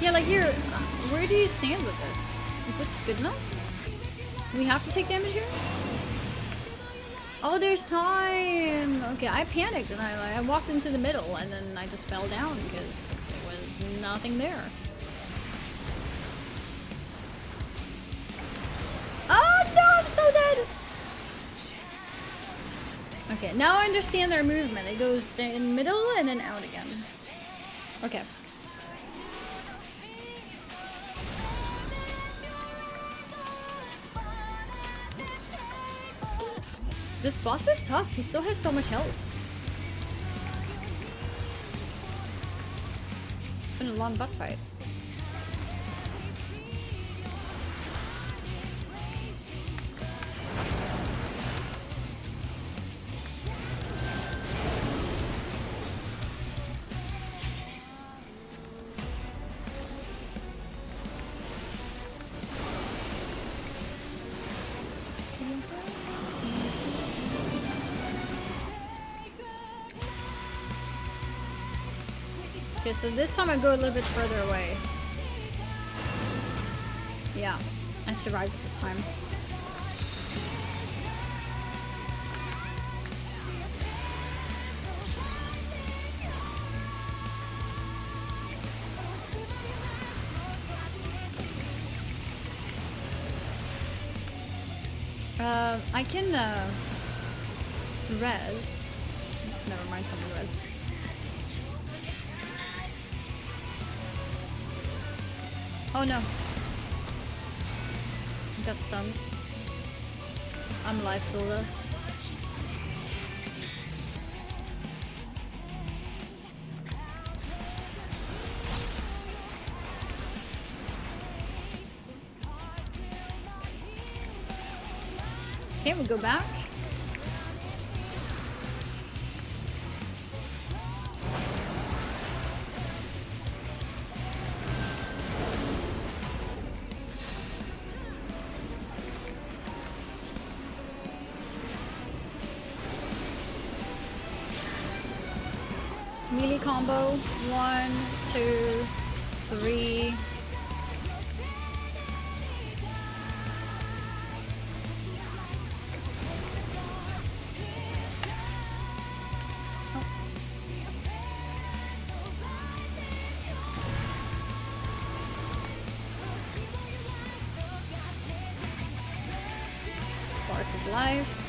Yeah, like here, where do you stand with this? Is this good enough? Do we have to take damage here? Oh, there's time! Okay, I panicked and I walked into the middle and then I just fell down because there was nothing there. Oh no, I'm so dead! Okay, now I understand their movement. It goes in the middle and then out again. Okay. This boss is tough. He still has so much health. It's been a long boss fight. Okay, so this time I go a little bit further away. Yeah, I survived it this time. I can res. Never mind, someone res. Oh no. I got stunned. I'm alive still though. Okay, we'll go back. Melee combo. 1, 2, 3. Spark of life.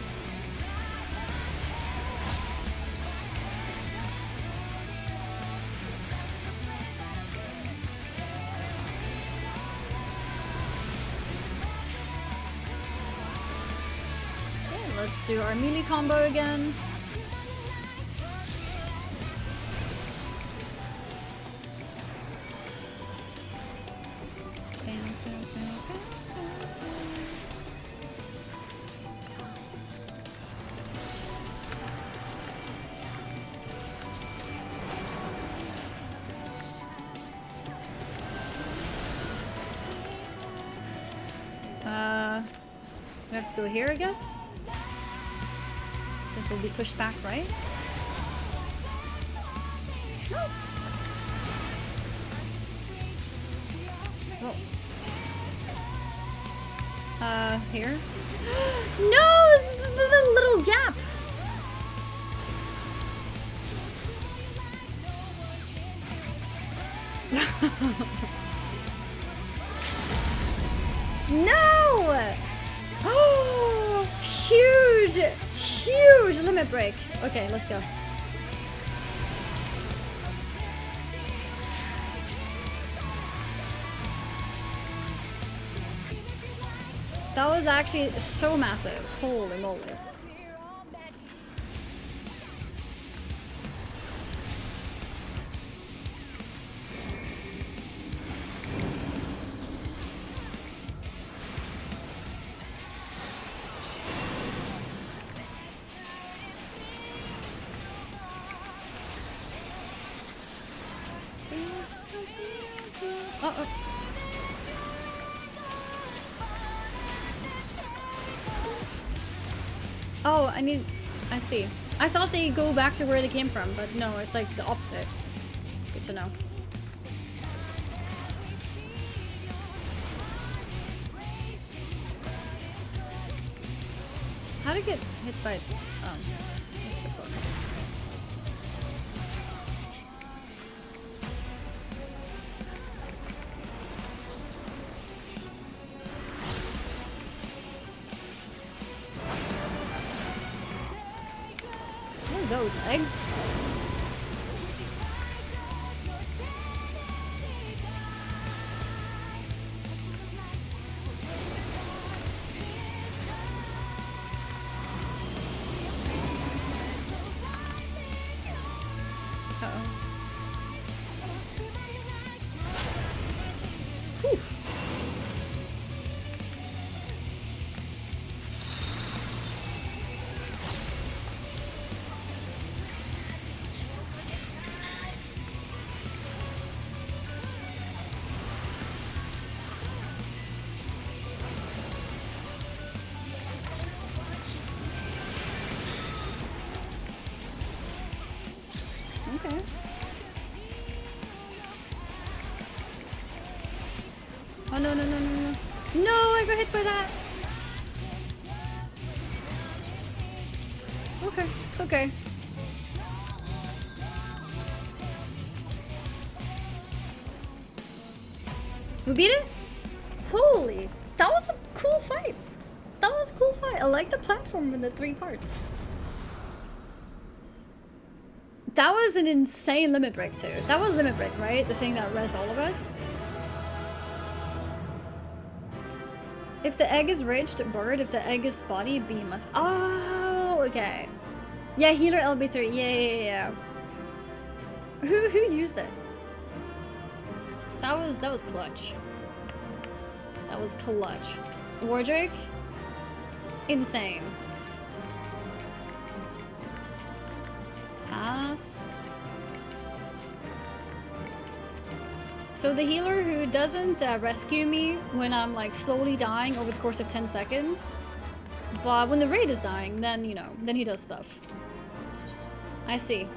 Let's do our melee combo again. We have to go here, I guess? Since we'll be pushed back, right? No. Oh. Here? No! The little gap! No! Oh, huge, huge limit break. Okay, let's go. That was actually so massive. Holy moly. Uh-oh. Oh, I see. I thought they go back to where they came from, but no, it's like the opposite. Good to know. How to get hit by this before? What are those eggs? Okay. Oh no, no, no, no, no. No, I got hit by that. Okay, it's okay. We beat it? Holy, that was a cool fight. That was a cool fight. I like the platform with the 3 parts. That was an insane limit break too. That was limit break, right? The thing that rezzed all of us. If the egg is ridged, bird. If the egg is spotty, behemoth. Oh, okay. Yeah, healer LB3. Yeah. Who used it? That was clutch. That was clutch. Wardrake? Insane. Pass. So the healer who doesn't rescue me when I'm like slowly dying over the course of 10 seconds, but when the raid is dying, then, you know, then he does stuff. I see.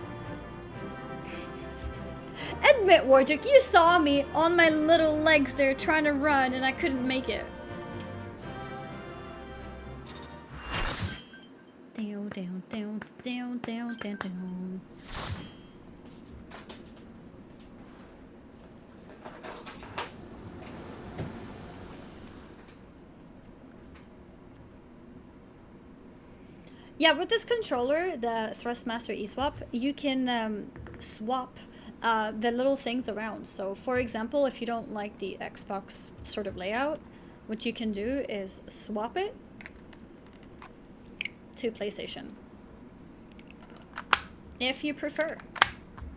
Admit, Wardrake, you saw me on my little legs there trying to run and I couldn't make it. Down. Yeah, with this controller, the Thrustmaster eSwap, you can swap the little things around. So, for example, if you don't like the Xbox sort of layout, what you can do is swap it to PlayStation. If you prefer.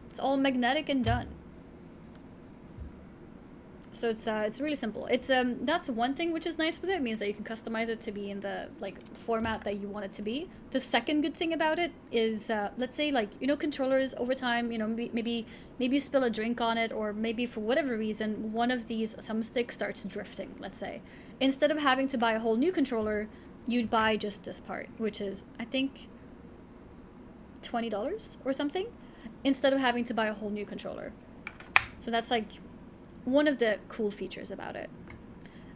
It's all magnetic and done. So it's really simple. It's that's one thing which is nice with it. It means that you can customize it to be in the like format that you want it to be. The second good thing about it is let's say, like, you know, controllers over time, you know, maybe you spill a drink on it, or maybe for whatever reason one of these thumbsticks starts drifting, let's say. Instead of having to buy a whole new controller, you'd buy just this part, which is I think $20 or something, instead of having to buy a whole new controller. So that's like one of the cool features about it.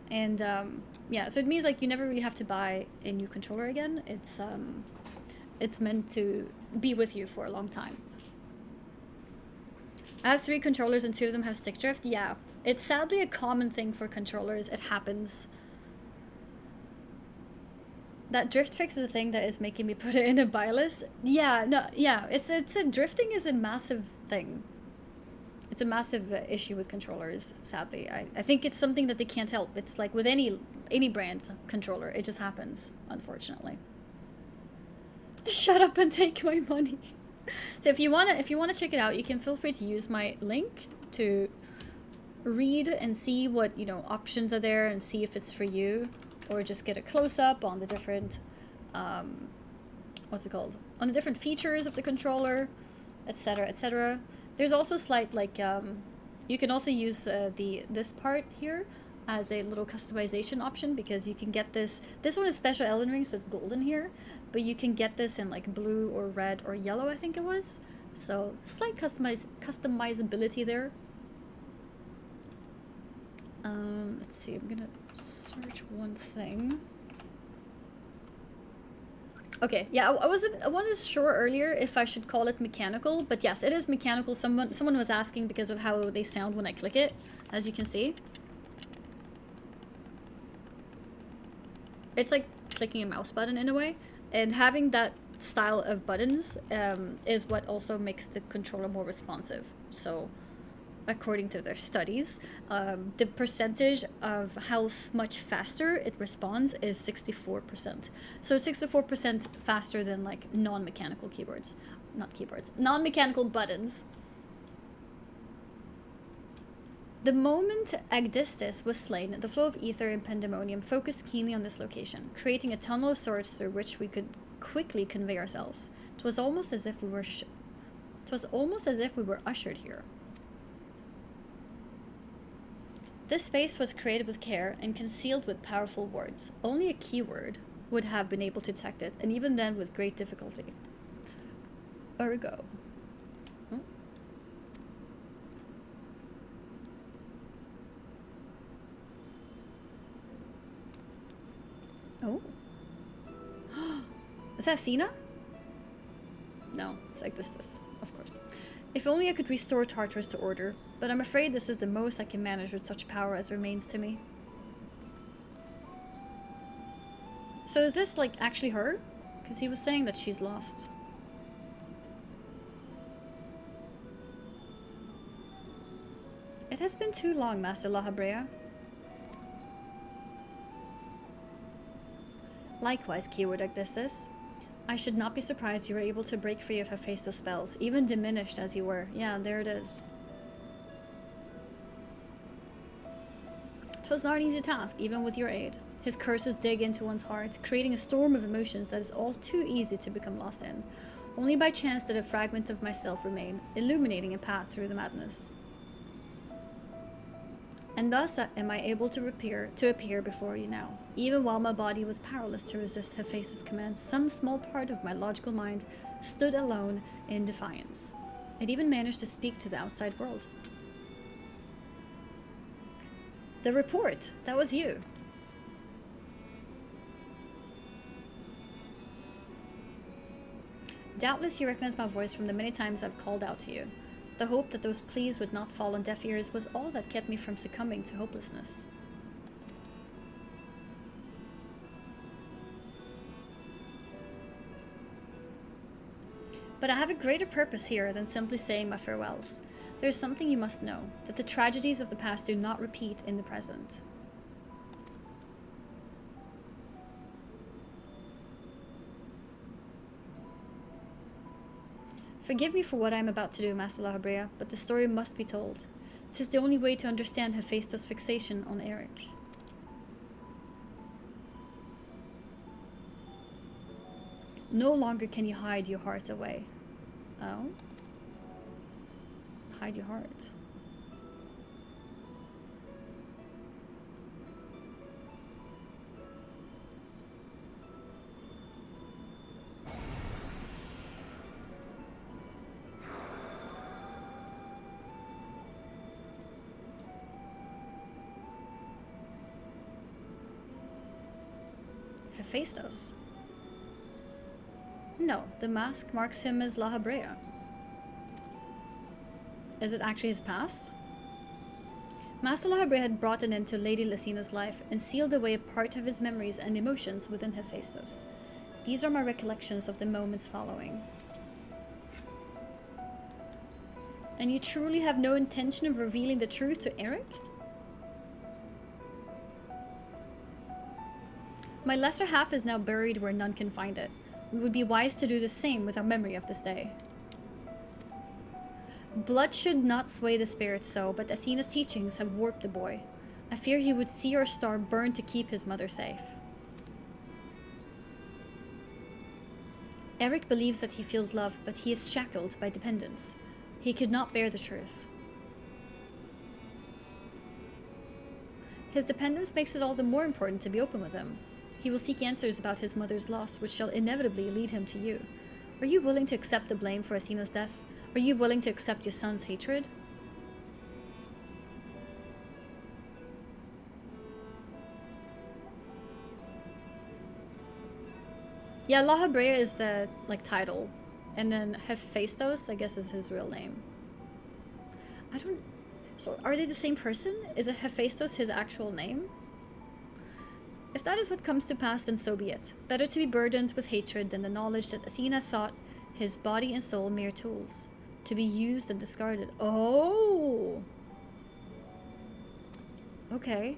And yeah, so it means like you never really have to buy a new controller again. It's meant to be with you for a long time. I have 3 controllers and 2 of them have stick drift. Yeah, it's sadly a common thing for controllers. It happens that drift fix is the thing that is making me put it in a buy list. Yeah, no, yeah, it's a drifting is a massive thing. It's a massive issue with controllers, sadly. I think it's something that they can't help. It's like with any brand controller, it just happens, unfortunately. Shut up and take my money. So if you wanna check it out, you can feel free to use my link to read and see what, you know, options are there and see if it's for you, or just get a close-up on the different what's it called, on the different features of the controller, etc, etc. There's also slight, like, you can also use this part here as a little customization option, because you can get this one is special Elden Ring, so it's golden here, but you can get this in like blue or red or yellow, I think it was. So slight customizability there. Let's see, I'm gonna search one thing. Okay, yeah, I wasn't sure earlier if I should call it mechanical, but yes, it is mechanical. Someone was asking because of how they sound when I click it, as you can see. It's like clicking a mouse button in a way, and having that style of buttons is what also makes the controller more responsive. So according to their studies, the percentage of how much faster it responds is 64%. So it's 64% faster than like non-mechanical keyboards. Not keyboards. Non-mechanical buttons. The moment Abyssos was slain, the flow of ether in Pandæmonium focused keenly on this location, creating a tunnel of sorts through which we could quickly convey ourselves. It was almost as if we were ushered here. This space was created with care and concealed with powerful wards. Only a keyword would have been able to detect it, and even then with great difficulty. Ergo. Oh. Is that Athena? No, it's Abyssos, of course. If only I could restore Tartarus to order, but I'm afraid this is the most I can manage with such power as remains to me. So is this, like, actually her? Because he was saying that she's lost. It has been too long, Master La Habrea. Likewise, keyword Abyssos. I should not be surprised you were able to break free of Hephaestus' spells, even diminished as you were. Yeah, there it is. 'Twas not an easy task, even with your aid. His curses dig into one's heart, creating a storm of emotions that is all too easy to become lost in. Only by chance did a fragment of myself remain, illuminating a path through the madness. And thus am I able to appear before you now. Even while my body was powerless to resist Hephaestus' commands, some small part of my logical mind stood alone in defiance. It even managed to speak to the outside world. The report! That was you! Doubtless you recognize my voice from the many times I've called out to you. The hope that those pleas would not fall on deaf ears was all that kept me from succumbing to hopelessness. But I have a greater purpose here than simply saying my farewells. There is something you must know, that the tragedies of the past do not repeat in the present. Forgive me for what I am about to do, Master La Habrea, but the story must be told. 'Tis the only way to understand Hephaestus' fixation on Eric. No longer can you hide your heart away. Oh? Hide your heart. Hephaestus? No, the mask marks him as La Habrea. Is it actually his past? Master Lahabre had brought an end to Lady Lathina's life and sealed away a part of his memories and emotions within Hephaestus. These are my recollections of the moments following. And you truly have no intention of revealing the truth to Eric? My lesser half is now buried where none can find it. We would be wise to do the same with our memory of this day. Blood should not sway the spirit so, but Athena's teachings have warped the boy. I fear he would see our star burn to keep his mother safe. Eric believes that he feels love, but he is shackled by dependence. He could not bear the truth. His dependence makes it all the more important to be open with him. He will seek answers about his mother's loss, which shall inevitably lead him to you. Are you willing to accept the blame for Athena's death? Are you willing to accept your son's hatred? Yeah, Lahabrea is the, title. And then Hephaestus, I guess, is his real name. So, are they the same person? Is it Hephaestus his actual name? If that is what comes to pass, then so be it. Better to be burdened with hatred than the knowledge that Athena thought his body and soul mere tools, to be used and discarded. Oh! Okay.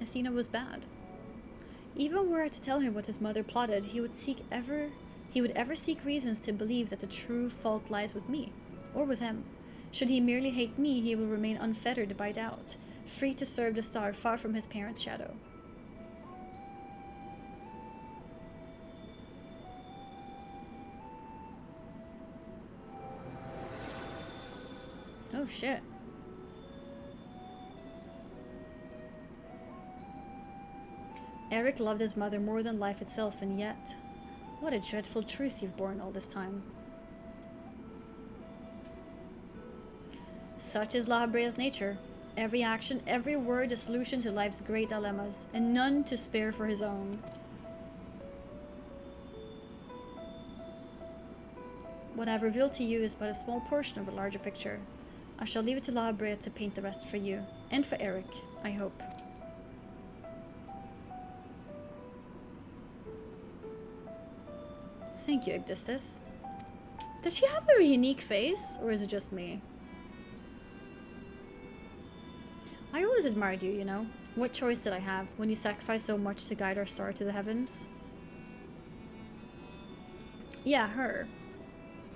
Athena was bad. Even were I to tell him what his mother plotted, he would ever seek reasons to believe that the true fault lies with me, or with him. Should he merely hate me, he will remain unfettered by doubt, free to serve the star far from his parents' shadow. Oh shit. Eric loved his mother more than life itself, and yet, what a dreadful truth you've borne all this time. Such is Lahabrea's nature. Every action, every word a solution to life's great dilemmas, and none to spare for his own. What I've revealed to you is but a small portion of a larger picture. I shall leave it to Lahabrea to paint the rest for you, and for Eric, I hope. Thank you, Abyssos. Does she have a unique face, or is it just me? I always admired you, you know. What choice did I have when you sacrificed so much to guide our star to the heavens? Yeah, her.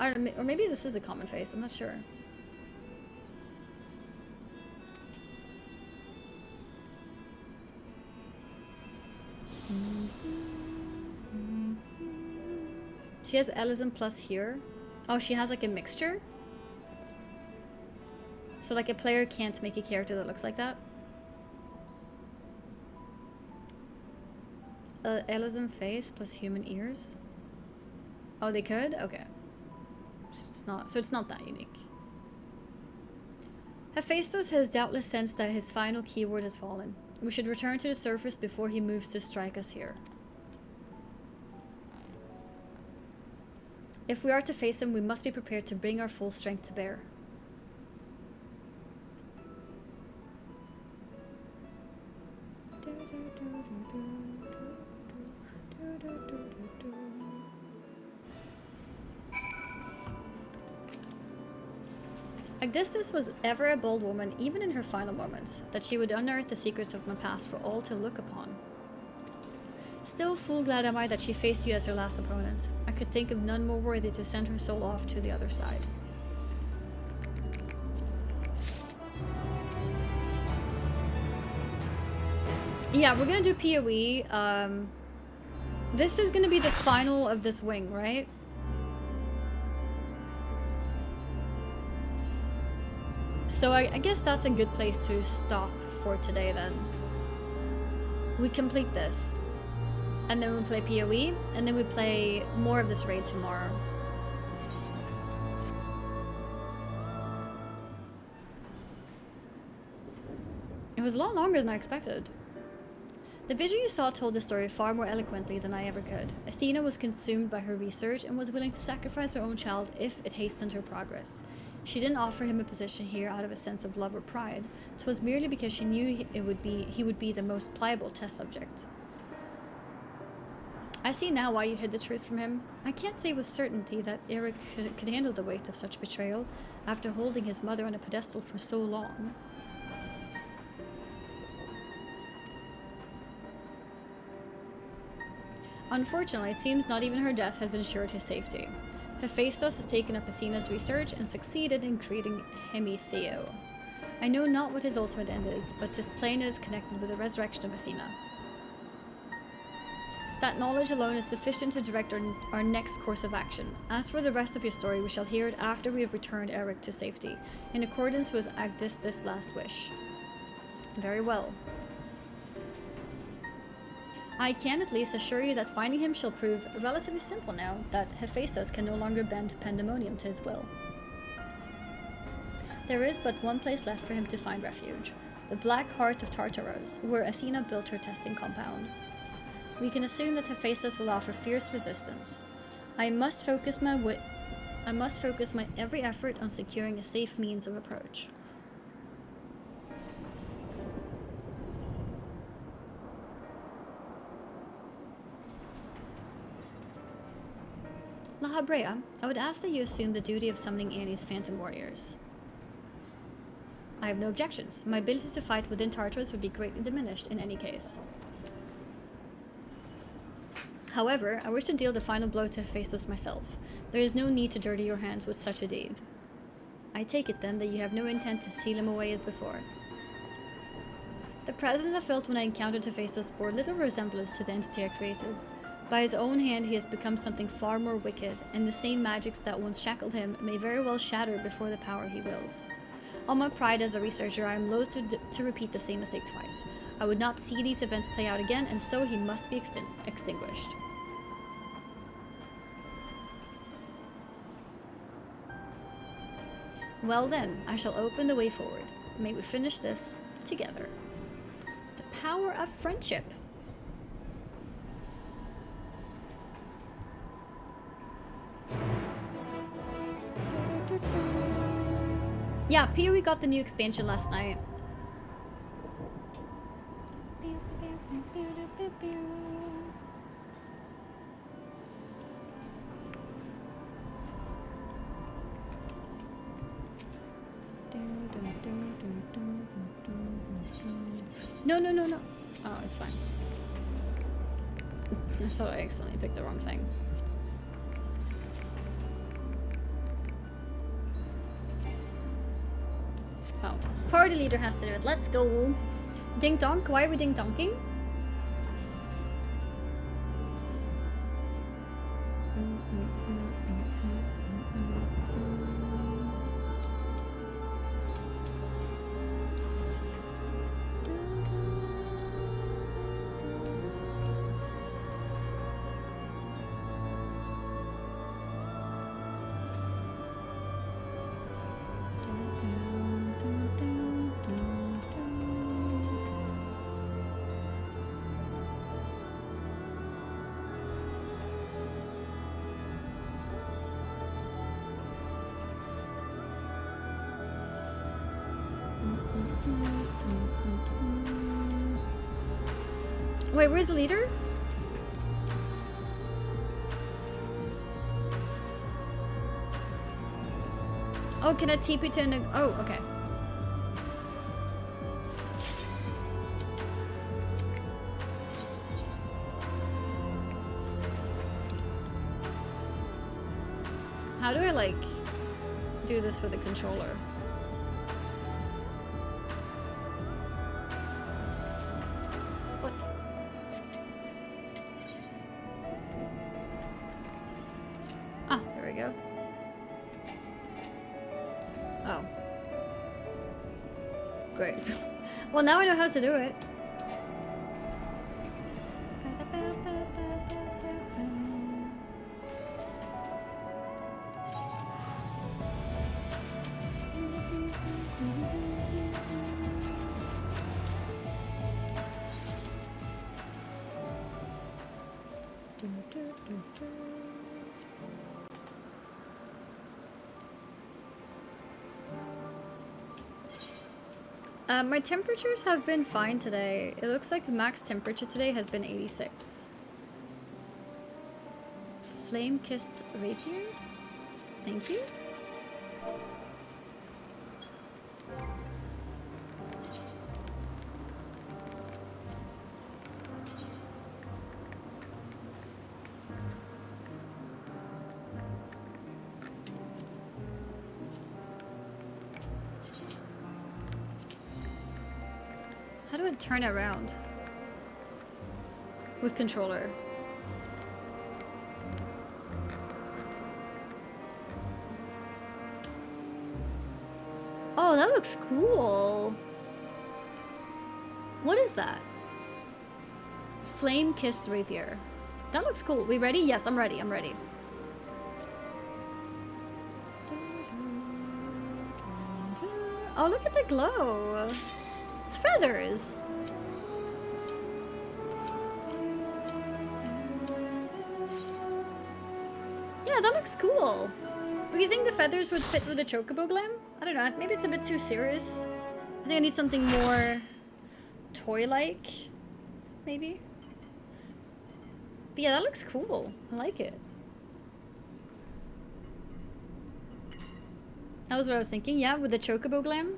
Or maybe this is a common face, I'm not sure. She has Elysium plus here. Oh, she has like a mixture? So like a player can't make a character that looks like that? Elysium face plus human ears? Oh, they could? Okay. So it's not that unique. Hephaestus has doubtless sensed that his final keyword has fallen. We should return to the surface before he moves to strike us here. If we are to face him, we must be prepared to bring our full strength to bear. Agdistis was ever a bold woman, even in her final moments, that she would unearth the secrets of my past for all to look upon. Still, full glad am I that she faced you as her last opponent. I could think of none more worthy to send her soul off to the other side. Yeah, we're gonna do PoE. This is gonna be the final of this wing, right? So I guess that's a good place to stop for today then. We complete this. And then we play PoE, and then we play more of this raid tomorrow. It was a lot longer than I expected. The vision you saw told the story far more eloquently than I ever could. Athena was consumed by her research and was willing to sacrifice her own child if it hastened her progress. She didn't offer him a position here out of a sense of love or pride. 'Twas merely because she knew he would be the most pliable test subject. I see now why you hid the truth from him. I can't say with certainty that Eric could handle the weight of such betrayal after holding his mother on a pedestal for so long. Unfortunately, it seems not even her death has ensured his safety. Hephaestus has taken up Athena's research and succeeded in creating Hemitheo. I know not what his ultimate end is, but 'tis plain it is connected with the resurrection of Athena. That knowledge alone is sufficient to direct our next course of action. As for the rest of your story, we shall hear it after we have returned Eric to safety, in accordance with Agdistus' last wish. Very well. I can at least assure you that finding him shall prove relatively simple now that Hephaestus can no longer bend Pandæmonium to his will. There is but one place left for him to find refuge, the Black Heart of Tartaros, where Athena built her testing compound. We can assume that Hephaestus will offer fierce resistance. I must focus my every effort on securing a safe means of approach. La Habrea, I would ask that you assume the duty of summoning Annie's phantom warriors. I have no objections. My ability to fight within Tartarus would be greatly diminished in any case. However, I wish to deal the final blow to Hephaestus myself. There is no need to dirty your hands with such a deed. I take it then that you have no intent to seal him away as before. The presence I felt when I encountered Hephaestus bore little resemblance to the entity I created. By his own hand he has become something far more wicked, and the same magics that once shackled him may very well shatter before the power he wields. On my pride as a researcher, I am loath to repeat the same mistake twice. I would not see these events play out again, and so he must be extinguished. Well then, I shall open the way forward. May we finish this together. The power of friendship. Yeah, PoE got the new expansion last night. No. Oh, it's fine. I thought I accidentally picked the wrong thing. Oh, party leader has to do it. Let's go. Ding donk. Why are we ding donking? Wait, where's the leader? Oh, can I TP to an... Oh, okay. How do I, like, do this with a controller? Well, now I know how to do it. My temperatures have been fine today. It looks like max temperature today has been 86. Flame-kissed rapier? Thank you. How do I turn it around? With controller. Oh, that looks cool. What is that? Flame-kissed rapier. That looks cool. We ready? Yes, I'm ready. I'm ready. Oh, look at the glow. It's feathers. Yeah, that looks cool. Do you think the feathers would fit with the chocobo glam? I don't know. Maybe it's a bit too serious. I think I need something more toy-like, maybe. But yeah, that looks cool. I like it. That was what I was thinking. Yeah, with the chocobo glam.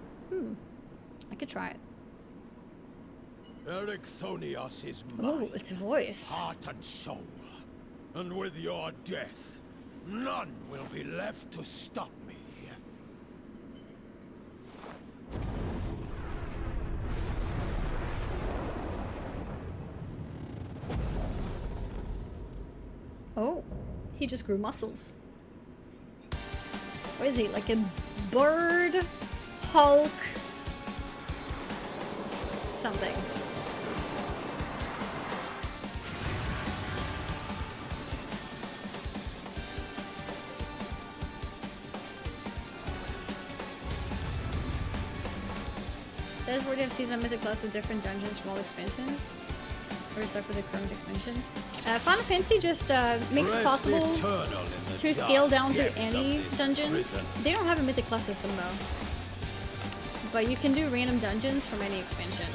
I could try it. Ericthonios is Oh, mine, it's voiced. heart and soul. And with your death, none will be left to stop me. Oh, he just grew muscles. What is he, like a bird? Hulk? Something. There's 40 of season mythic plus with different dungeons from all expansions. We're stuck with the current expansion. Final Fantasy just makes it possible to scale down to any dungeons. They don't have a mythic plus system though. But you can do random dungeons from any expansion.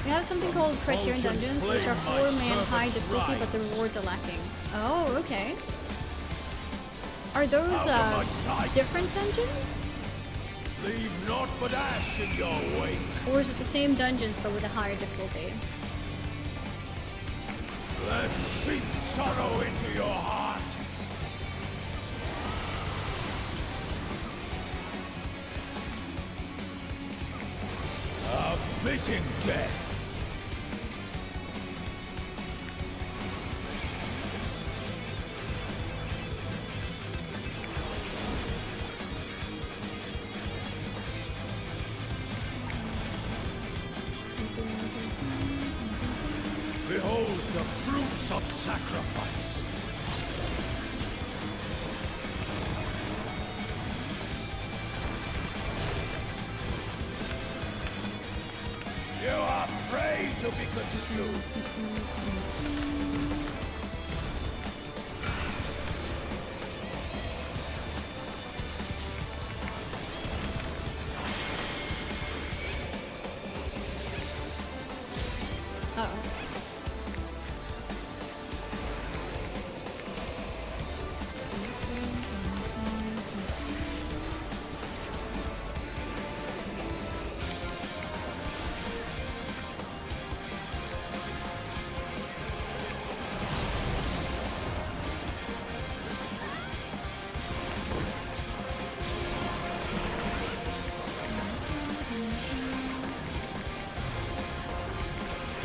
We have something called Criterion Dungeons, which are 4-man high difficulty, but the rewards are lacking. Oh, okay. Are those different dungeons? Leave naught but ash in your wake. Or is it the same dungeons but with a higher difficulty? Let's seep sorrow into your heart. A fitting death. Behold the fruits of sacrifice. You are prey to be consumed.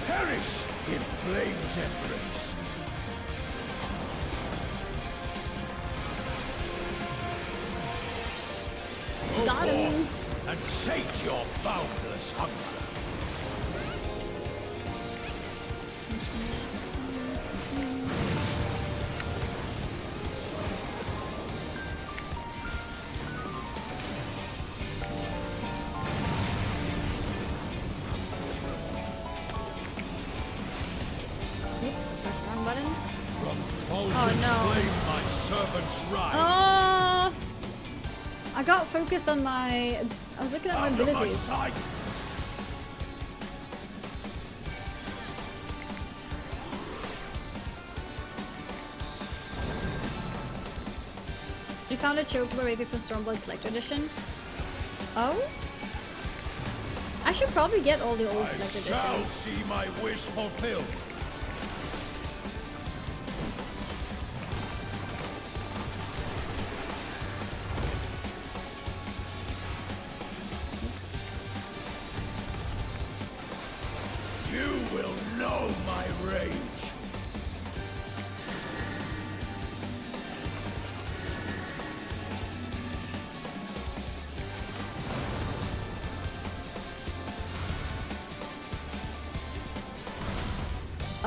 Perish in flame's embrace. Go Got him. forth and sate your boundless hunger. Oops, press the wrong button. Oh no. Claim my servant's right. I got focused on my... I was looking at my abilities. You found a chocobo rapier from Stormblood Collector Edition? Oh? I should probably get all the old Collector I shall Editions. see my wish fulfilled. You will know my rage.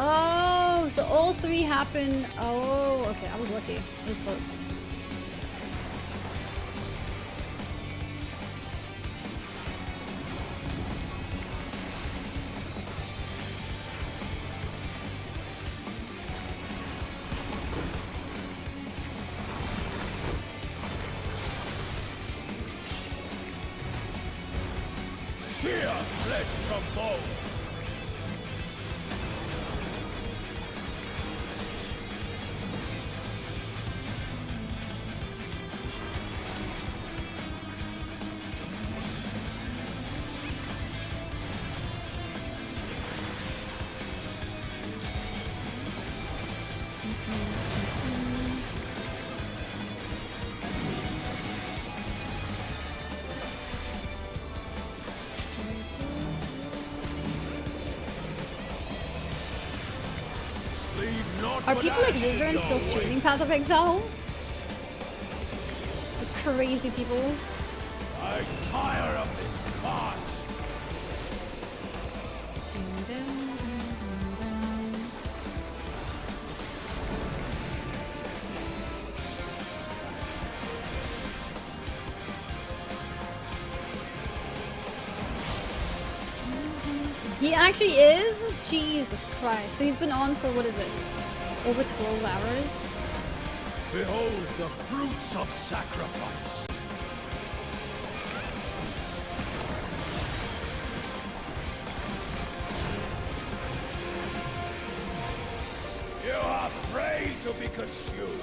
Oh, so all three happen. Oh, okay. I was lucky. It was close. Sheer flesh from bone. Are people like Zizran still streaming Path of Exile? The crazy people. I'm tired of this farce. He actually is? Jesus Christ. So he's been on for, what is it? Over 12 hours? Behold the fruits of sacrifice. You are prey to be consumed.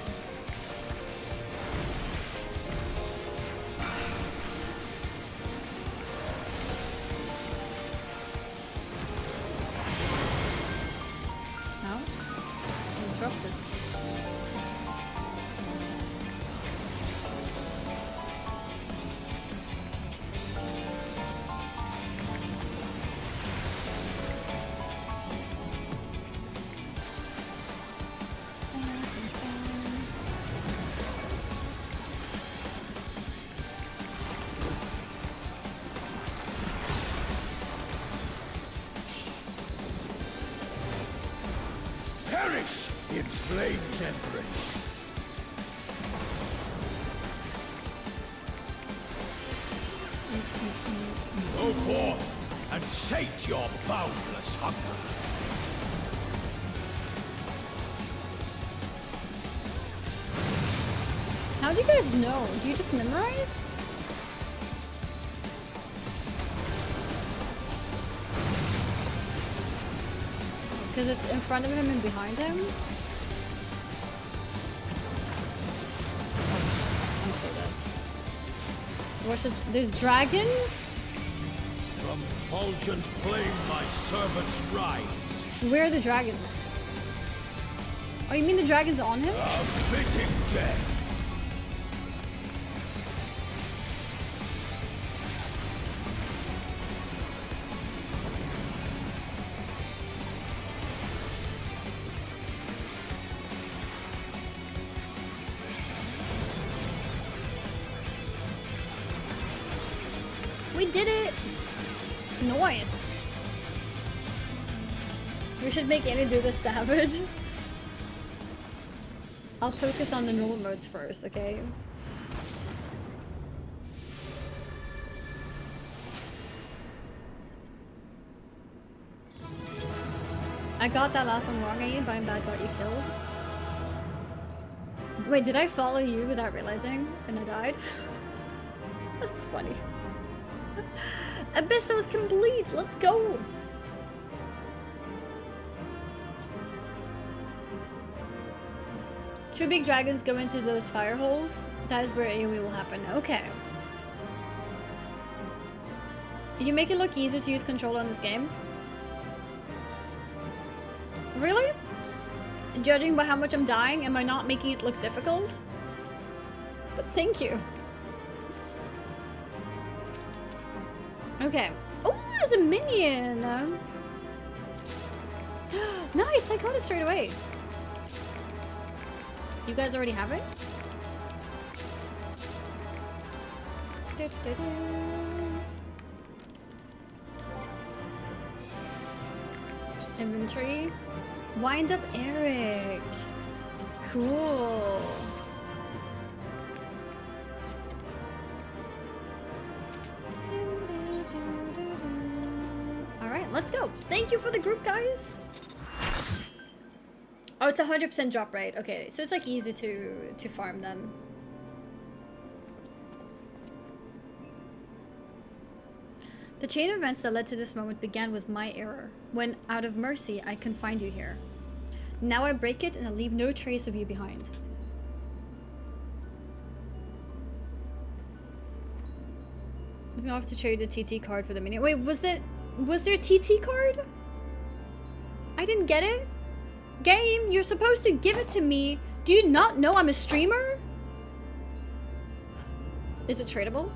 Interrupted. Perish in flame's embrace. Go forth and sate your boundless hunger. How do you guys know? Do you just memorize? Because it's in front of him and behind him? Oh, I'm so dead. There's dragons? From fulgent flame my servants rise. Where are the dragons? Oh, you mean the dragons on him? A fitting death. We did it! Nice! We should make Annie do the savage. I'll focus on the normal modes first, okay? I got that last one wrong, Ian, but I'm bad got you killed. Wait, did I follow you without realizing and I died? That's funny. Abyssos complete! Let's go! Two big dragons go into those fire holes. That is where AoE will happen. Okay. You make it look easier to use controller on this game. Really? Judging by how much I'm dying, am I not making it look difficult? But thank you. Okay. Oh, there's a minion! Nice, I got it straight away. You guys already have it? Inventory. Wind up Eric. Cool. Alright, let's go. Thank you for the group, guys. Oh, it's 100% drop rate. Okay, so it's like easy to farm then. The chain of events that led to this moment began with my error, when, out of mercy, I confined you here. Now I break it and I leave no trace of you behind. I'm gonna have to trade the TT card for the minion. Wait, was there a TT card? I didn't get it? Game, you're supposed to give it to me. Do you not know I'm a streamer? Is it tradable?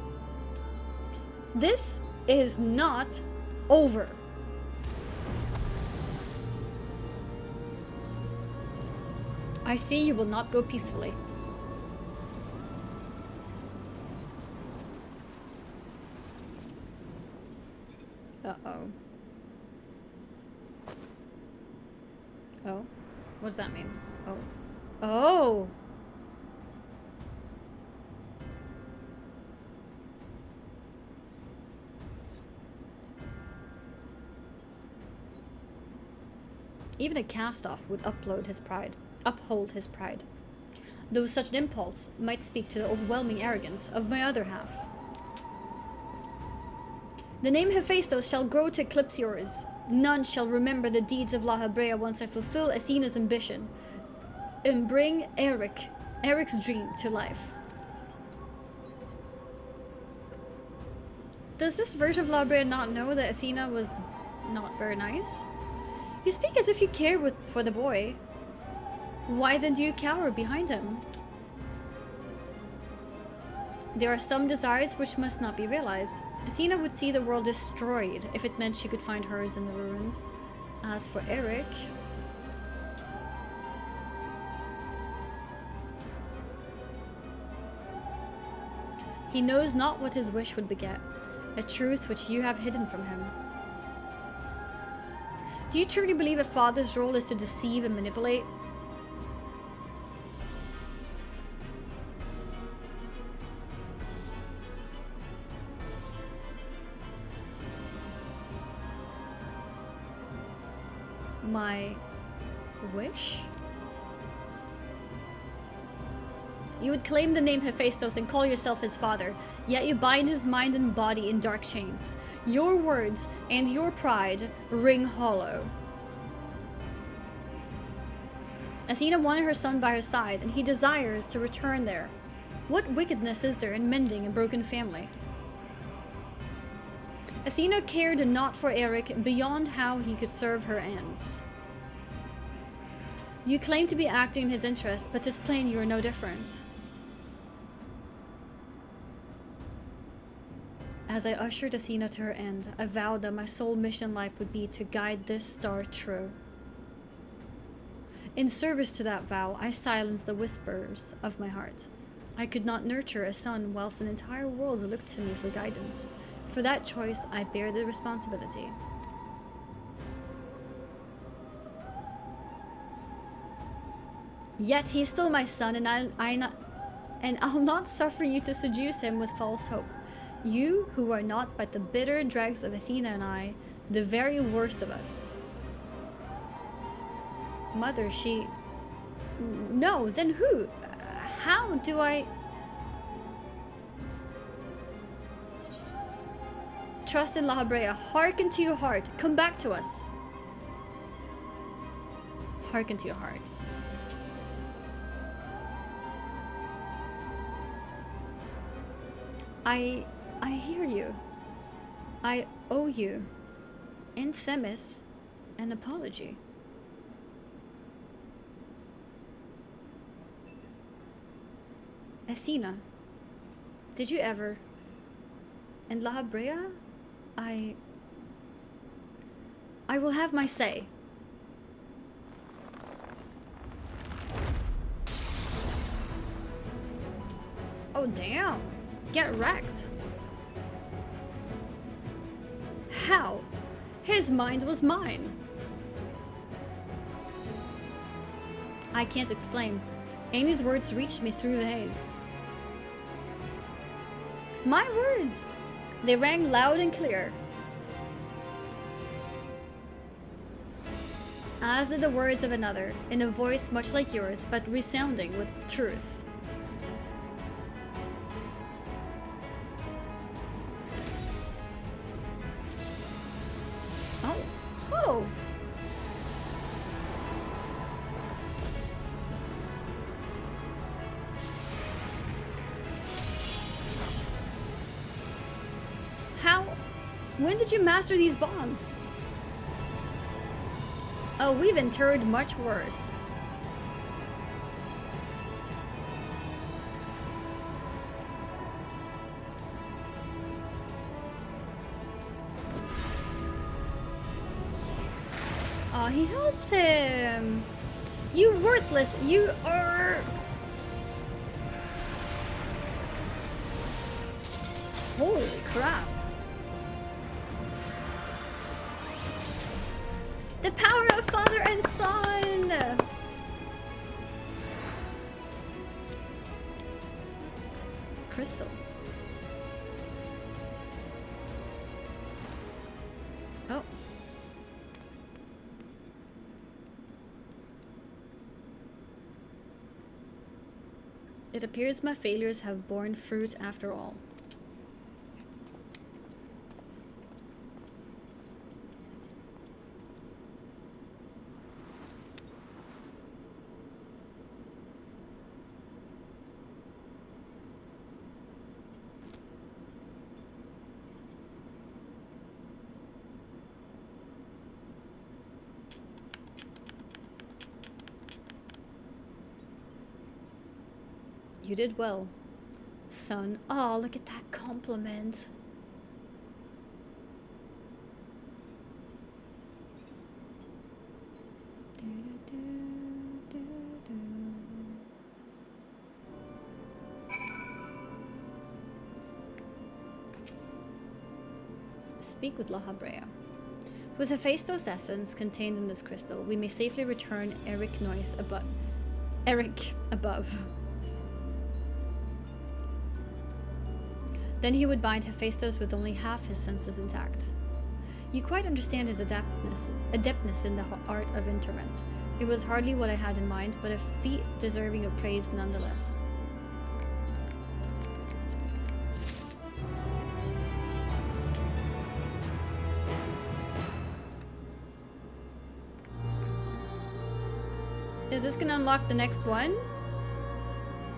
This is not over. I see you will not go peacefully. Uh-oh. Oh? What does that mean? Oh. Oh! Even a cast-off would uphold his pride. Though such an impulse might speak to the overwhelming arrogance of my other half. The name Hephaestus shall grow to eclipse yours. None shall remember the deeds of La Habrea once I fulfill Athena's ambition and bring Eric's dream to life. Does this version of La Habrea not know that Athena was not very nice? You speak as if you care for the boy. Why then do you cower behind him? There are some desires which must not be realized. Athena would see the world destroyed if it meant she could find hers in the ruins. As for Eric... he knows not what his wish would beget, a truth which you have hidden from him. Do you truly believe a father's role is to deceive and manipulate? My wish? You would claim the name Hephaestus and call yourself his father, yet you bind his mind and body in dark chains. Your words and your pride ring hollow. Athena wanted her son by her side, and he desires to return there. What wickedness is there in mending a broken family? Athena cared not for Eric beyond how he could serve her ends. You claim to be acting in his interest, but 'tis plain you are no different. As I ushered Athena to her end, I vowed that my sole mission in life would be to guide this star true. In service to that vow, I silenced the whispers of my heart. I could not nurture a son whilst an entire world looked to me for guidance. For that choice, I bear the responsibility. Yet he is still my son, and I'll not suffer you to seduce him with false hope. You, who are not but the bitter dregs of Athena and I, the very worst of us. Mother, she... No, then who? How do I... Trust in La Habrea. Hearken to your heart. Come back to us. Hearken to your heart. I hear you. I owe you, in Themis, an apology. Athena, did you ever... And La Habrea? I will have my say. Oh, damn. Get wrecked. How? His mind was mine. I can't explain. Amy's words reached me through the haze. My words! They rang loud and clear. As did the words of another, in a voice much like yours, but resounding with truth. Oh. Oh! How? When did you master these bonds? Oh, we've endured much worse. Oh, he helped him. You worthless, you are... Holy crap. The power of father and son! Crystal. Oh. It appears my failures have borne fruit after all. You did well, son. Oh, look at that compliment. Speak with La Habrea. With Hephaestus' essence contained in this crystal, we may safely return Eric above. Then he would bind Hephaestus with only half his senses intact. You quite understand his adeptness in the art of interment. It was hardly what I had in mind, but a feat deserving of praise nonetheless. Is this gonna unlock the next one?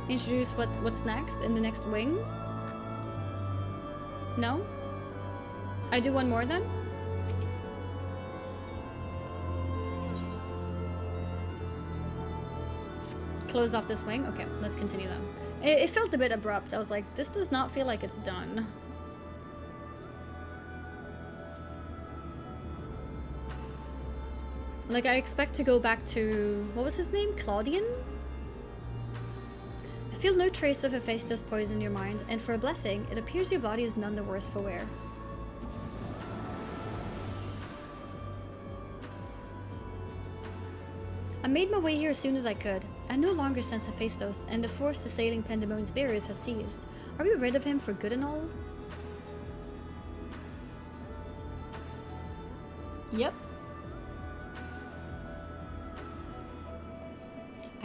Introduce what's next in the next wing? No? I do one more then? Close off this wing? Okay, let's continue then. It felt a bit abrupt. I was like, this does not feel like it's done. Like, I expect to go back to... What was his name? Claudian? I feel no trace of Hephaestus poison in your mind, and for a blessing, it appears your body is none the worse for wear. I made my way here as soon as I could. I no longer sense Hephaestus, and the force assailing Pandæmonion's barriers has ceased. Are we rid of him for good and all? Yep.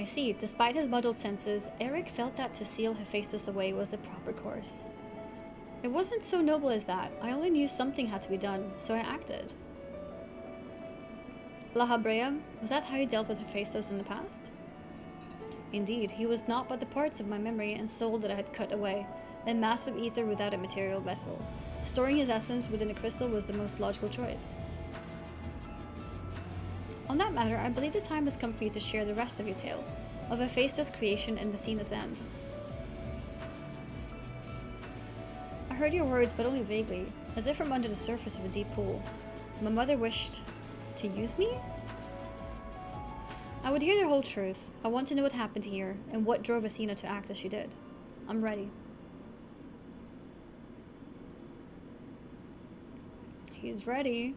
I see. Despite his muddled senses, Eric felt that to seal Hephaestus away was the proper course. It wasn't so noble as that. I only knew something had to be done, so I acted. La Habrea, was that how you dealt with Hephaestus in the past? Indeed, he was not but the parts of my memory and soul that I had cut away, a mass of ether without a material vessel. Storing his essence within a crystal was the most logical choice. On that matter, I believe the time has come for you to share the rest of your tale, of Hephaestus' creation and Athena's end. I heard your words, but only vaguely, as if from under the surface of a deep pool. My mother wished to use me? I would hear the whole truth. I want to know what happened here, and what drove Athena to act as she did. I'm ready. He's ready.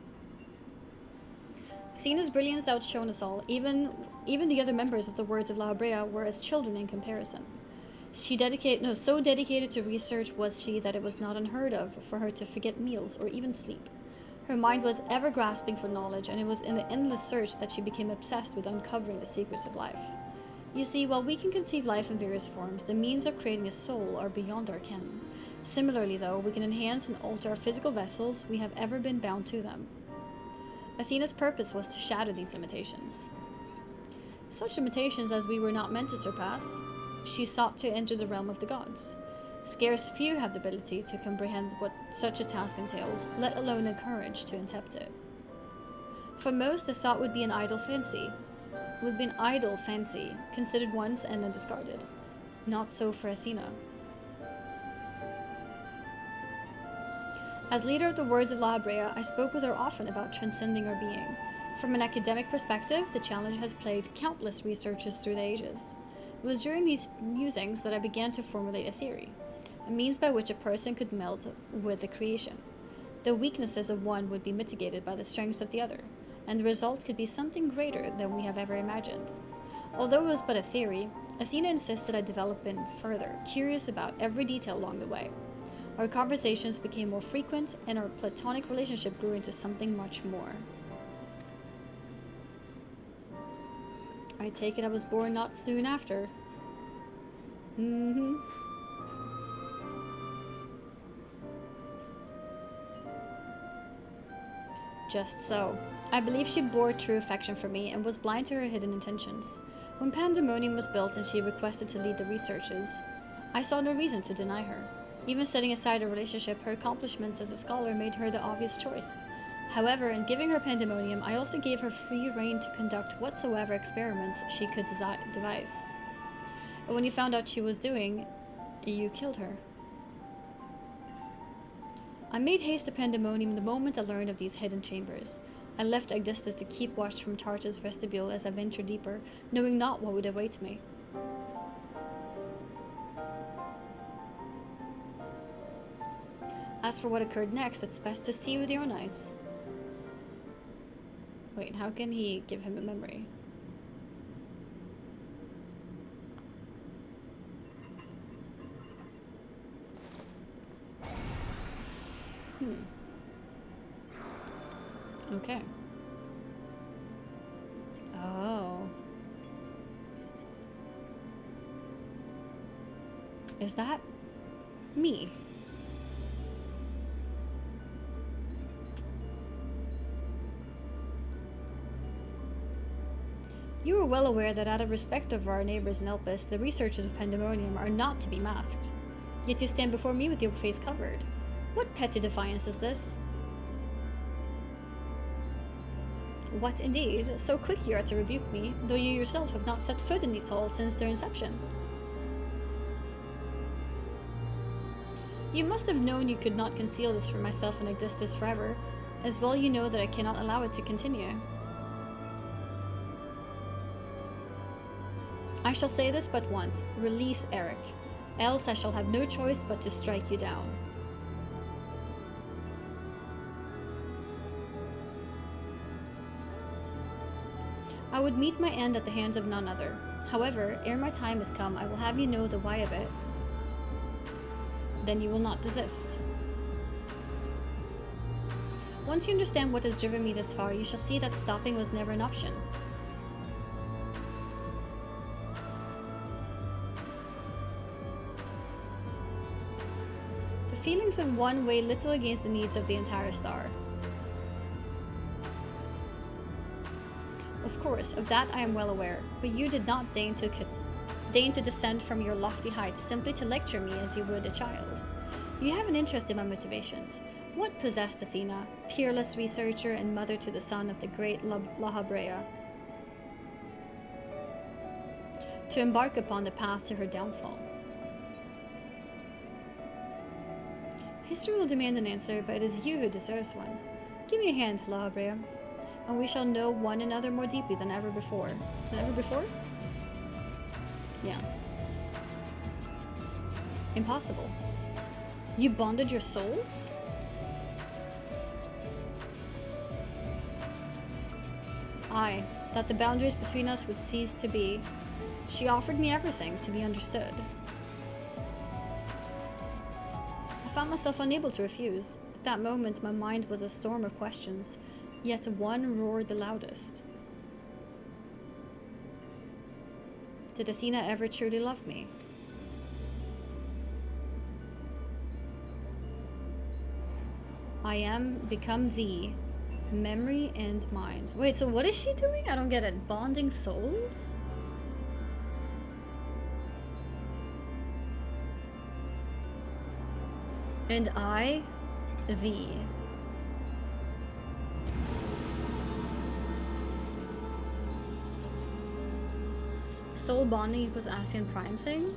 Athena's brilliance outshone us all. Even the other members of the Words of La Habrea were as children in comparison. So dedicated to research was she that it was not unheard of for her to forget meals or even sleep. Her mind was ever grasping for knowledge, and it was in the endless search that she became obsessed with uncovering the secrets of life. You see, while we can conceive life in various forms, the means of creating a soul are beyond our ken. Similarly, though, we can enhance and alter our physical vessels, we have ever been bound to them. Athena's purpose was to shatter these limitations. Such limitations as we were not meant to surpass. She sought to enter the realm of the gods. Scarce few have the ability to comprehend what such a task entails, let alone the courage to attempt it. For most, the thought would be an idle fancy, considered once and then discarded. Not so for Athena. As leader of the Words of La Habrea, I spoke with her often about transcending our being. From an academic perspective, the challenge has plagued countless researchers through the ages. It was during these musings that I began to formulate a theory, a means by which a person could melt with the creation. The weaknesses of one would be mitigated by the strengths of the other, and the result could be something greater than we have ever imagined. Although it was but a theory, Athena insisted I develop it further, curious about every detail along the way. Our conversations became more frequent, and our platonic relationship grew into something much more. I take it I was born not soon after. Just so. I believe she bore true affection for me and was blind to her hidden intentions. When Pandæmonium was built and she requested to lead the researches, I saw no reason to deny her. Even setting aside our relationship, her accomplishments as a scholar made her the obvious choice. However, in giving her Pandæmonium, I also gave her free rein to conduct whatsoever experiments she could devise. And when you found out she was doing, you killed her. I made haste to Pandæmonium the moment I learned of these hidden chambers. I left Abyssos to keep watch from Tartar's vestibule as I ventured deeper, knowing not what would await me. As for what occurred next, it's best to see with your own eyes. Wait, how can he give him a memory? Okay. Oh. Is that me? You are well aware that out of respect of our neighbors in Elpis, the researchers of Pandæmonium are not to be masked. Yet you stand before me with your face covered. What petty defiance is this? What indeed? So quick you are to rebuke me, though you yourself have not set foot in these halls since their inception. You must have known you could not conceal this from myself and Abyssos forever. As well you know that I cannot allow it to continue. I shall say this but once, release Eric, else I shall have no choice but to strike you down. I would meet my end at the hands of none other. However, ere my time has come, I will have you know the why of it. Then you will not desist. Once you understand what has driven me this far, you shall see that stopping was never an option. feelings of one weigh little against the needs of the entire star. Of course, of that I am well aware, but you did not deign to descend from your lofty heights simply to lecture me as you would a child. You have an interest in my motivations. What possessed Athena, peerless researcher and mother to the son of the great La Habrea, to embark upon the path to her downfall? History will demand an answer, but it is you who deserves one. Give me a hand, La Habrea, and we shall know one another more deeply than ever before. Than ever before? Yeah. Impossible. You bonded your souls? Aye, that the boundaries between us would cease to be. She offered me everything to be understood. I found myself unable to refuse. At that moment, my mind was a storm of questions, yet one roared the loudest. Did Athena ever truly love me? I am become thee, memory and mind. Wait, so what is she doing? I don't get it. Bonding souls? And I, thee. Soul bonding equals Asian Prime thing?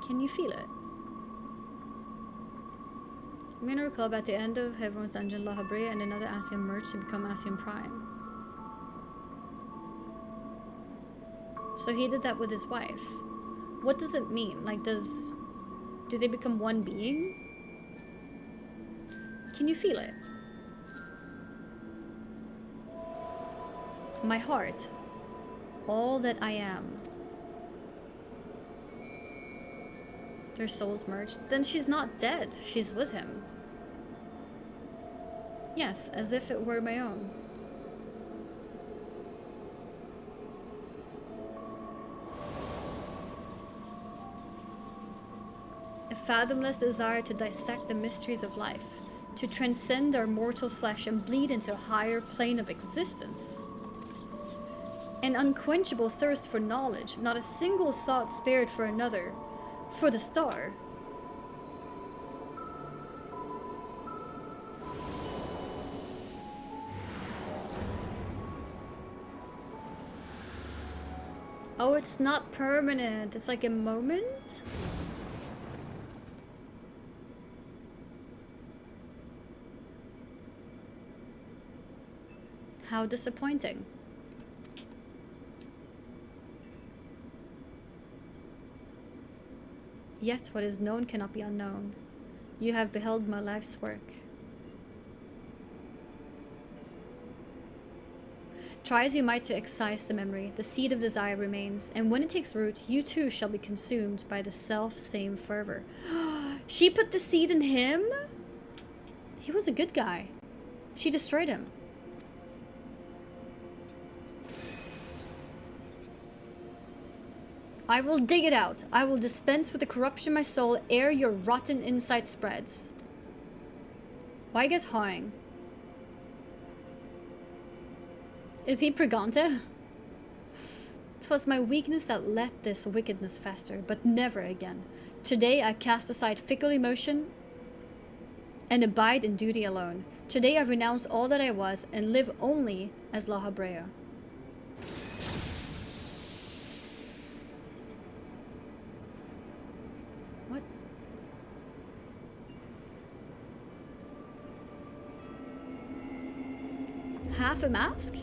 Can you feel it? I'm gonna recall at the end of Heaven's Dungeon, La Habrea and another Asian merged to become Asian Prime. So he did that with his wife. What does it mean? Like, do they become one being? Can you feel it? My heart, all that I am. Their souls merged. Then she's not dead. She's with him. Yes, as if it were my own. A fathomless desire to dissect the mysteries of life, to transcend our mortal flesh and bleed into a higher plane of existence. An unquenchable thirst for knowledge, not a single thought spared for another, for the star. Oh, it's not permanent. It's like a moment? How disappointing. Yet what is known cannot be unknown. You have beheld my life's work. Try as you might to excise the memory, the seed of desire remains, and when it takes root, you too shall be consumed by the self-same fervor. She put the seed in him? He was a good guy. She destroyed him. I will dig it out. I will dispense with the corruption of my soul ere your rotten insight spreads. Why guess hawing? Is he Pregante? 'Twas my weakness that let this wickedness fester, but never again. Today I cast aside fickle emotion and abide in duty alone. Today I renounce all that I was and live only as La Habrea. What? Half a mask?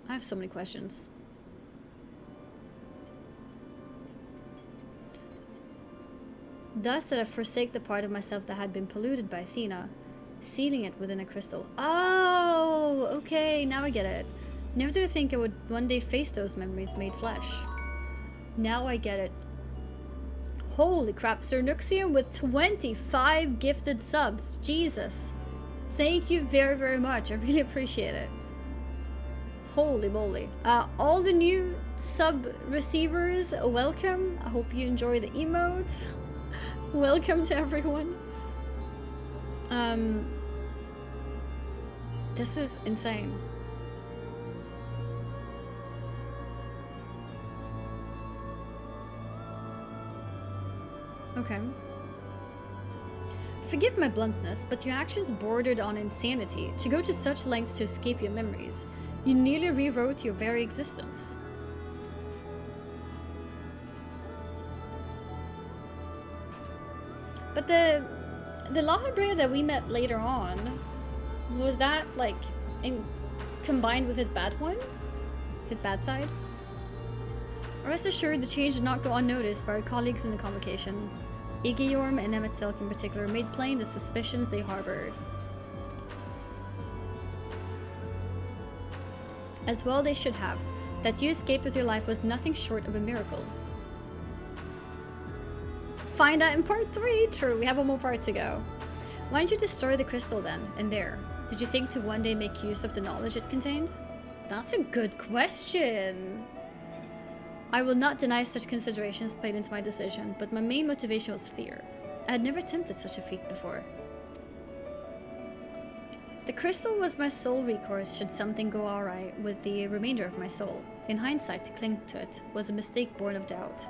I have so many questions. Thus did I forsake the part of myself that had been polluted by Athena, sealing it within a crystal. Oh, okay, now I get it. Never did I think I would one day face those memories made flesh. Now I get it. Holy crap, Sir Nuxium with 25 gifted subs. Jesus. Thank you very, very much. I really appreciate it. Holy moly. All the new sub receivers, welcome. I hope you enjoy the emotes. Welcome to everyone. This is insane. Okay. Forgive my bluntness, but your actions bordered on insanity to go to such lengths to escape your memories. You nearly rewrote your very existence. But the La Habrea that we met later on, was that like combined with his bad one? His bad side? Rest assured, the change did not go unnoticed by our colleagues in the convocation. Igeorm and Emmett Silk in particular made plain the suspicions they harbored. As well they should have. That you escaped with your life was nothing short of a miracle. Find out in part 3! True, we have one more part to go. Why didn't you destroy the crystal then, and there? Did you think to one day make use of the knowledge it contained? That's a good question. I will not deny such considerations played into my decision, but my main motivation was fear. I had never attempted such a feat before. The crystal was my sole recourse should something go awry with the remainder of my soul. In hindsight, to cling to it was a mistake born of doubt.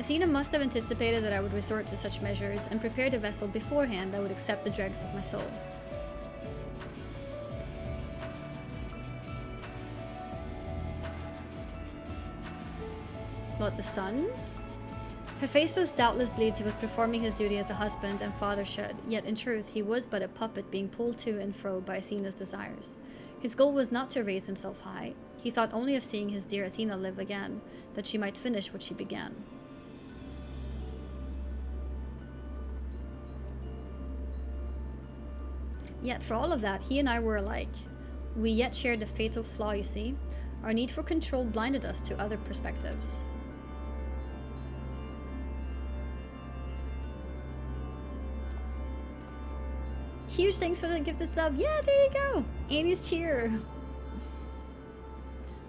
Athena must have anticipated that I would resort to such measures and prepared a vessel beforehand that would accept the dregs of my soul. What, the sun? Hephaestus doubtless believed he was performing his duty as a husband and father should, yet in truth he was but a puppet being pulled to and fro by Athena's desires. His goal was not to raise himself high. He thought only of seeing his dear Athena live again, that she might finish what she began. Yet for all of that, he and I were alike. We yet shared the fatal flaw, you see. Our need for control blinded us to other perspectives. Huge thanks for the gifted sub. Yeah, there you go. Amy's cheer.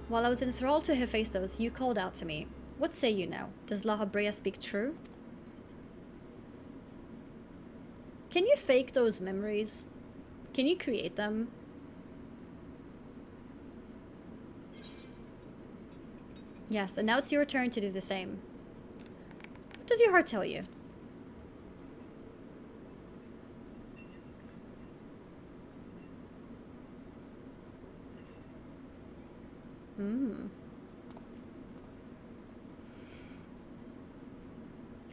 While I was enthralled to Hephaestus, you called out to me. What say you now? Does La Habrea speak true? Can you fake those memories? Can you create them? Yes, and now it's your turn to do the same. What does your heart tell you?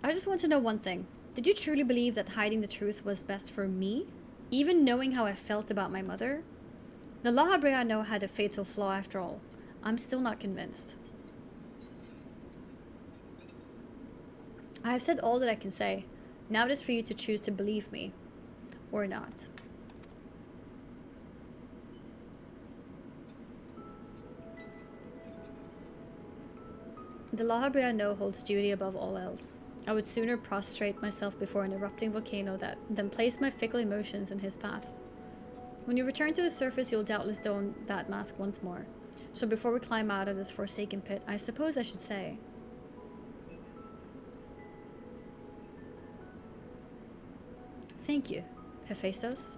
I just want to know one thing. Did you truly believe that hiding the truth was best for me? Even knowing how I felt about my mother? The La Habrea I know had a fatal flaw after all. I'm still not convinced. I have said all that I can say. Now it is for you to choose to believe me. Or not. The La Habrea I know holds duty above all else. I would sooner prostrate myself before an erupting volcano than place my fickle emotions in his path. When you return to the surface, you'll doubtless don that mask once more. So before we climb out of this forsaken pit, I suppose I should say... Thank you, Hephaestus.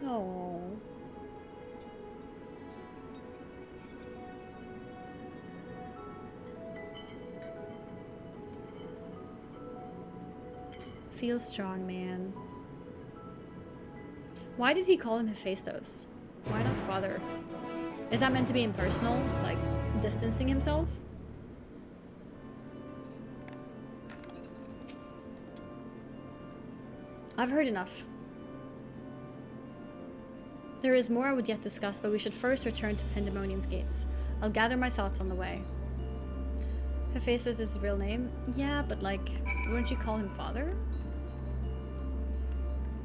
Oh. Feel strong, man. Why did he call him Hephaestus? Why not father? Is that meant to be impersonal? Like, distancing himself? I've heard enough. There is more I would yet discuss, but we should first return to Pandæmonium's gates. I'll gather my thoughts on the way. Hephaestus is his real name? Yeah, but like, wouldn't you call him father?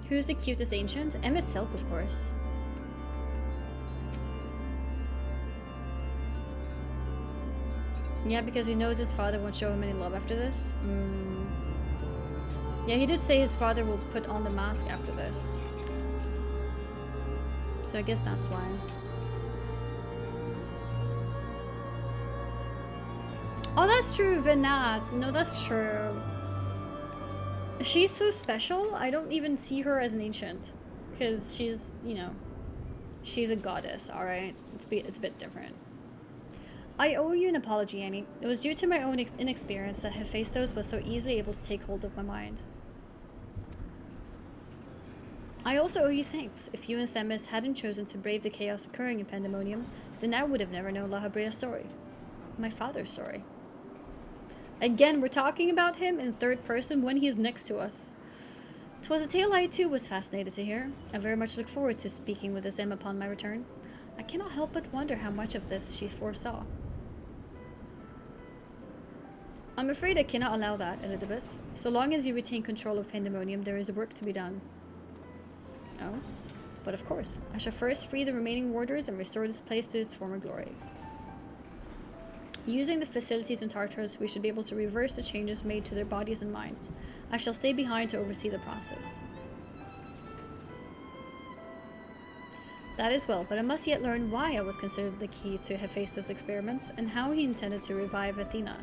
Who's the cutest ancient? Emmett Silk, of course. Yeah, because he knows his father won't show him any love after this. Yeah, he did say his father will put on the mask after this. So I guess that's why. Oh, that's true, Vinat. No, that's true. She's so special, I don't even see her as an ancient. Because she's, you know, she's a goddess, alright? It's a bit different. I owe you an apology, Annie. It was due to my own inexperience that Hephaestus was so easily able to take hold of my mind. I also owe you thanks. If you and Themis hadn't chosen to brave the chaos occurring in Pandæmonium, then I would have never known La Habrea's story. My father's story. Again, we're talking about him in third person when he's next to us. 'Twas a tale I too was fascinated to hear. I very much look forward to speaking with Azem upon my return. I cannot help but wonder how much of this she foresaw. I'm afraid I cannot allow that, Elizabeth. So long as you retain control of Pandæmonium, there is work to be done. Oh? But of course, I shall first free the remaining warders and restore this place to its former glory. Using the facilities in Tartarus, we should be able to reverse the changes made to their bodies and minds. I shall stay behind to oversee the process. That is well, but I must yet learn why I was considered the key to Hephaestus' experiments and how he intended to revive Athena.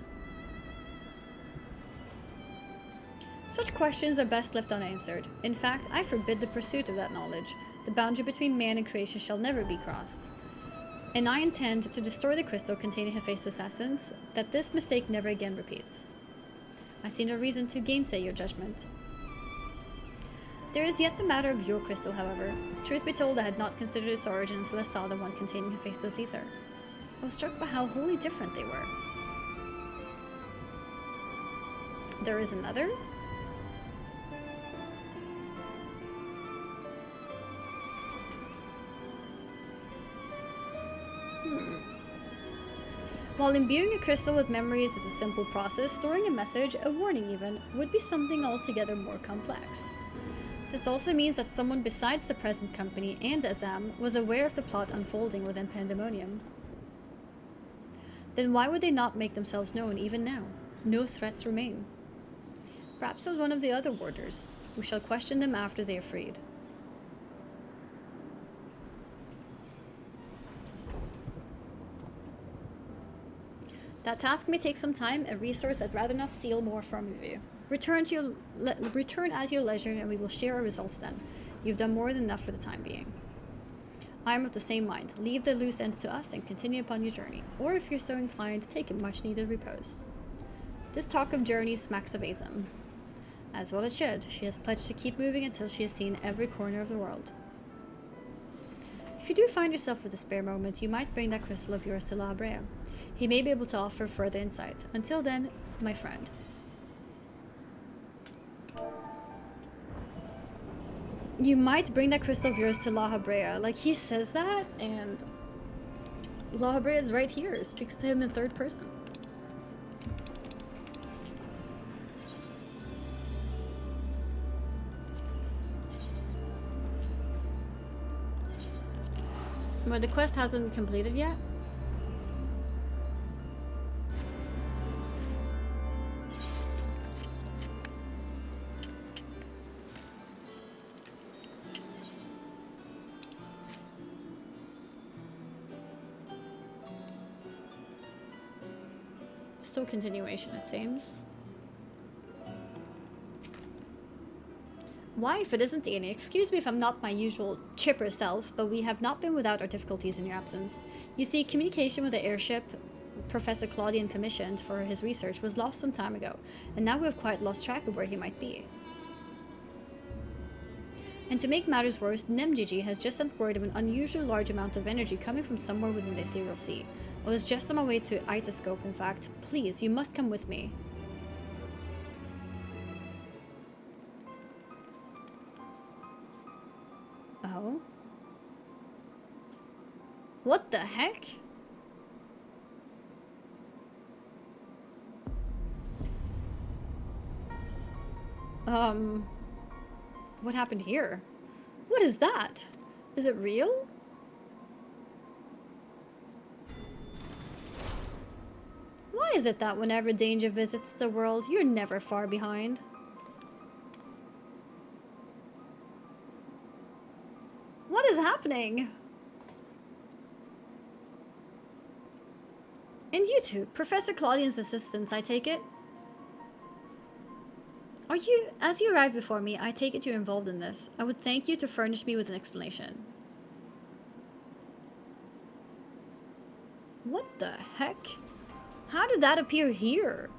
Such questions are best left unanswered. In fact, I forbid the pursuit of that knowledge. The boundary between man and creation shall never be crossed. And I intend to destroy the crystal containing Hephaestus' essence, that this mistake never again repeats. I see no reason to gainsay your judgment. There is yet the matter of your crystal, however. Truth be told, I had not considered its origin until I saw the one containing Hephaestus' ether. I was struck by how wholly different they were. There is another? While imbuing a crystal with memories is a simple process, storing a message, a warning even, would be something altogether more complex. This also means that someone besides the present company and Azam was aware of the plot unfolding within Pandæmonium. Then why would they not make themselves known even now? No threats remain. Perhaps it was one of the other warders. We shall question them after they are freed. That task may take some time, a resource I'd rather not steal more from you. Return at your leisure and we will share our results then. You've done more than enough for the time being. I am of the same mind. Leave the loose ends to us and continue upon your journey. Or if you're so inclined, take a much needed repose. This talk of journeys smacks of Azem. As well it should. She has pledged to keep moving until she has seen every corner of the world. If you do find yourself with a spare moment, you might bring that crystal of yours to La Habrea. He may be able to offer further insight. Until then, my friend. You might bring that crystal of yours to La Habrea. Like, he says that, and La Habrea is right here. Speaks to him in third person. Well, the quest hasn't completed yet. Still continuation, it seems. Why, if it isn't Annie? Excuse me if I'm not my usual chipper self, but we have not been without our difficulties in your absence. You see, communication with the airship Professor Claudian commissioned for his research was lost some time ago, and now we have quite lost track of where he might be. And to make matters worse, NemGG has just sent word of an unusually large amount of energy coming from somewhere within the ethereal sea. I was just on my way to Itoscope, in fact. Please, you must come with me. Oh? What the heck? What happened here? What is that? Is it real? Why is it that whenever danger visits the world, you're never far behind? What is happening? And you two, Professor Claudian's assistants, I take it? As you arrived before me, I take it you're involved in this. I would thank you to furnish me with an explanation. What the heck? How did that appear here?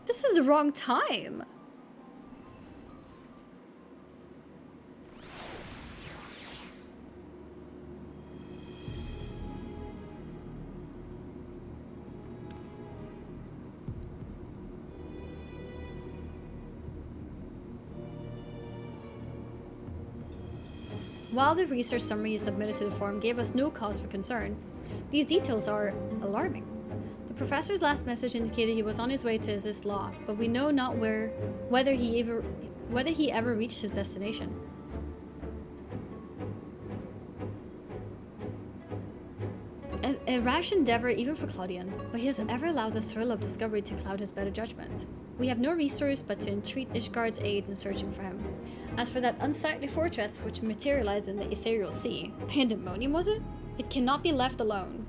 This is the wrong time. While the research summary submitted to the forum gave us no cause for concern, these details are alarming. The professor's last message indicated he was on his way to Abyss Law, but we know not whether he ever reached his destination. A rash endeavor even for Claudian, but he has ever allowed the thrill of discovery to cloud his better judgment. We have no resource but to entreat Ishgard's aid in searching for him. As for that unsightly fortress which materialized in the ethereal sea, Pandæmonium was it? It cannot be left alone.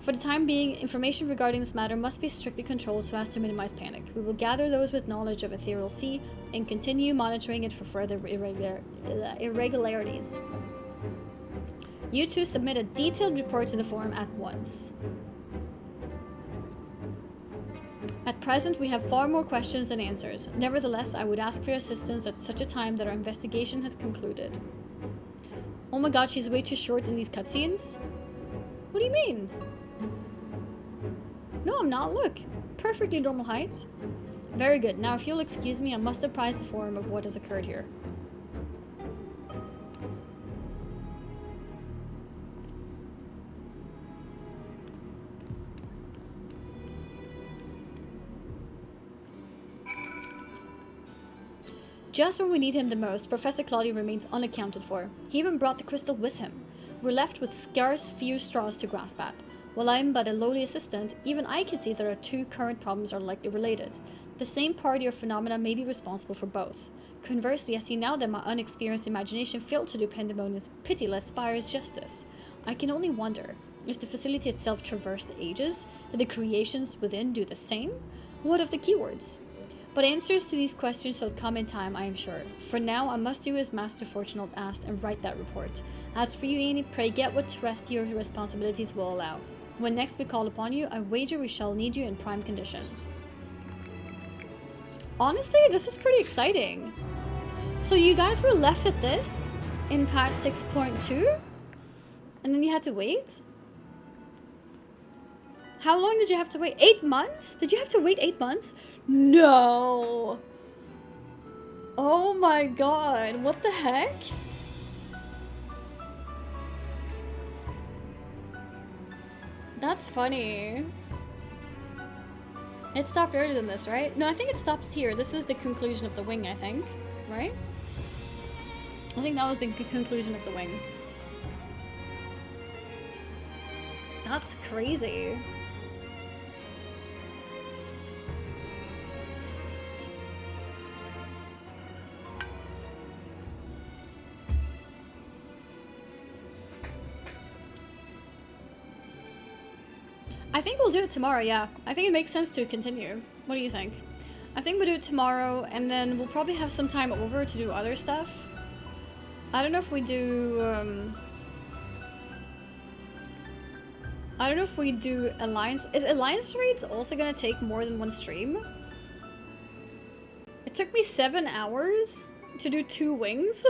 For the time being, information regarding this matter must be strictly controlled so as to minimize panic. We will gather those with knowledge of ethereal sea and continue monitoring it for further irregularities. You two submit a detailed report to the forum at once. At present, we have far more questions than answers. Nevertheless, I would ask for your assistance at such a time that our investigation has concluded. Oh my god, she's way too short in these cutscenes? What do you mean? No, I'm not. Look. Perfectly normal height. Very good. Now, if you'll excuse me, I must apprise the forum of what has occurred here. Just when we need him the most, Professor Claudian remains unaccounted for. He even brought the crystal with him. We're left with scarce few straws to grasp at. While I'm but a lowly assistant, even I can see that our two current problems are likely related. The same party or phenomena may be responsible for both. Conversely, I see now that my unexperienced imagination failed to do Pandæmonium's pitiless spires justice. I can only wonder, if the facility itself traversed the ages, did the creations within do the same? What of the keywords? But answers to these questions shall come in time, I am sure. For now, I must do as Master Fortunato asked and write that report. As for you, Annie, pray get what rest your responsibilities will allow. When next we call upon you, I wager we shall need you in prime condition. Honestly, this is pretty exciting. So you guys were left at this in patch 6.2? And then you had to wait? How long did you have to wait? 8 months? Did you have to wait 8 months? No! Oh my god, what the heck? That's funny. It stopped earlier than this, right? No, I think it stops here. This is the conclusion of the wing, I think. Right? I think that was the conclusion of the wing. That's crazy. I think we'll do it tomorrow, yeah. I think it makes sense to continue. What do you think? I think we'll do it tomorrow, and then we'll probably have some time over to do other stuff. I don't know if we do, I don't know if we do Alliance. Is Alliance raids also gonna take more than one stream? It took me 7 hours to do 2 wings.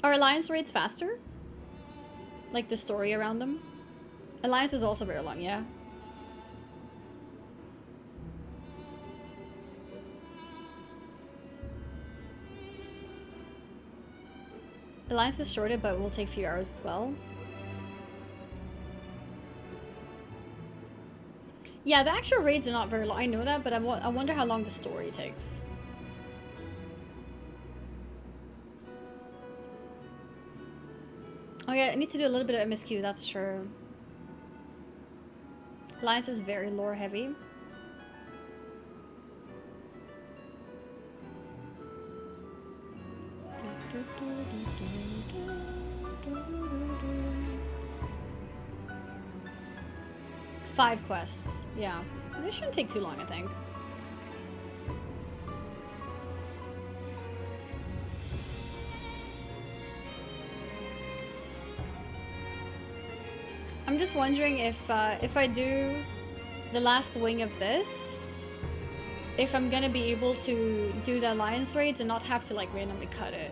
Are Alliance raids faster? Like the story around them? Alliance is also very long, yeah. Alliance is shorter, but will take a few hours as well. Yeah, the actual raids are not very long. I know that, but I wonder how long the story takes. Oh yeah, I need to do a little bit of MSQ, that's true. Alliance is very lore heavy. Five quests, yeah. This shouldn't take too long, I think. I'm just wondering if I do the last wing of this, if I'm gonna be able to do the alliance raids and not have to like randomly cut it.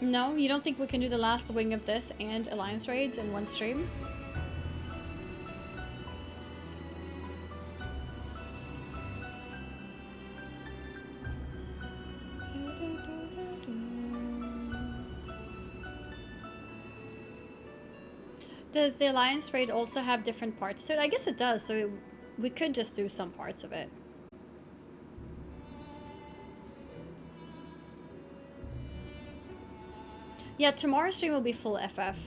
No, you don't think we can do the last wing of this and alliance raids in one stream? Does the alliance raid also have different parts to it? I guess it does, so we could just do some parts of it. Yeah, tomorrow's stream will be full FF.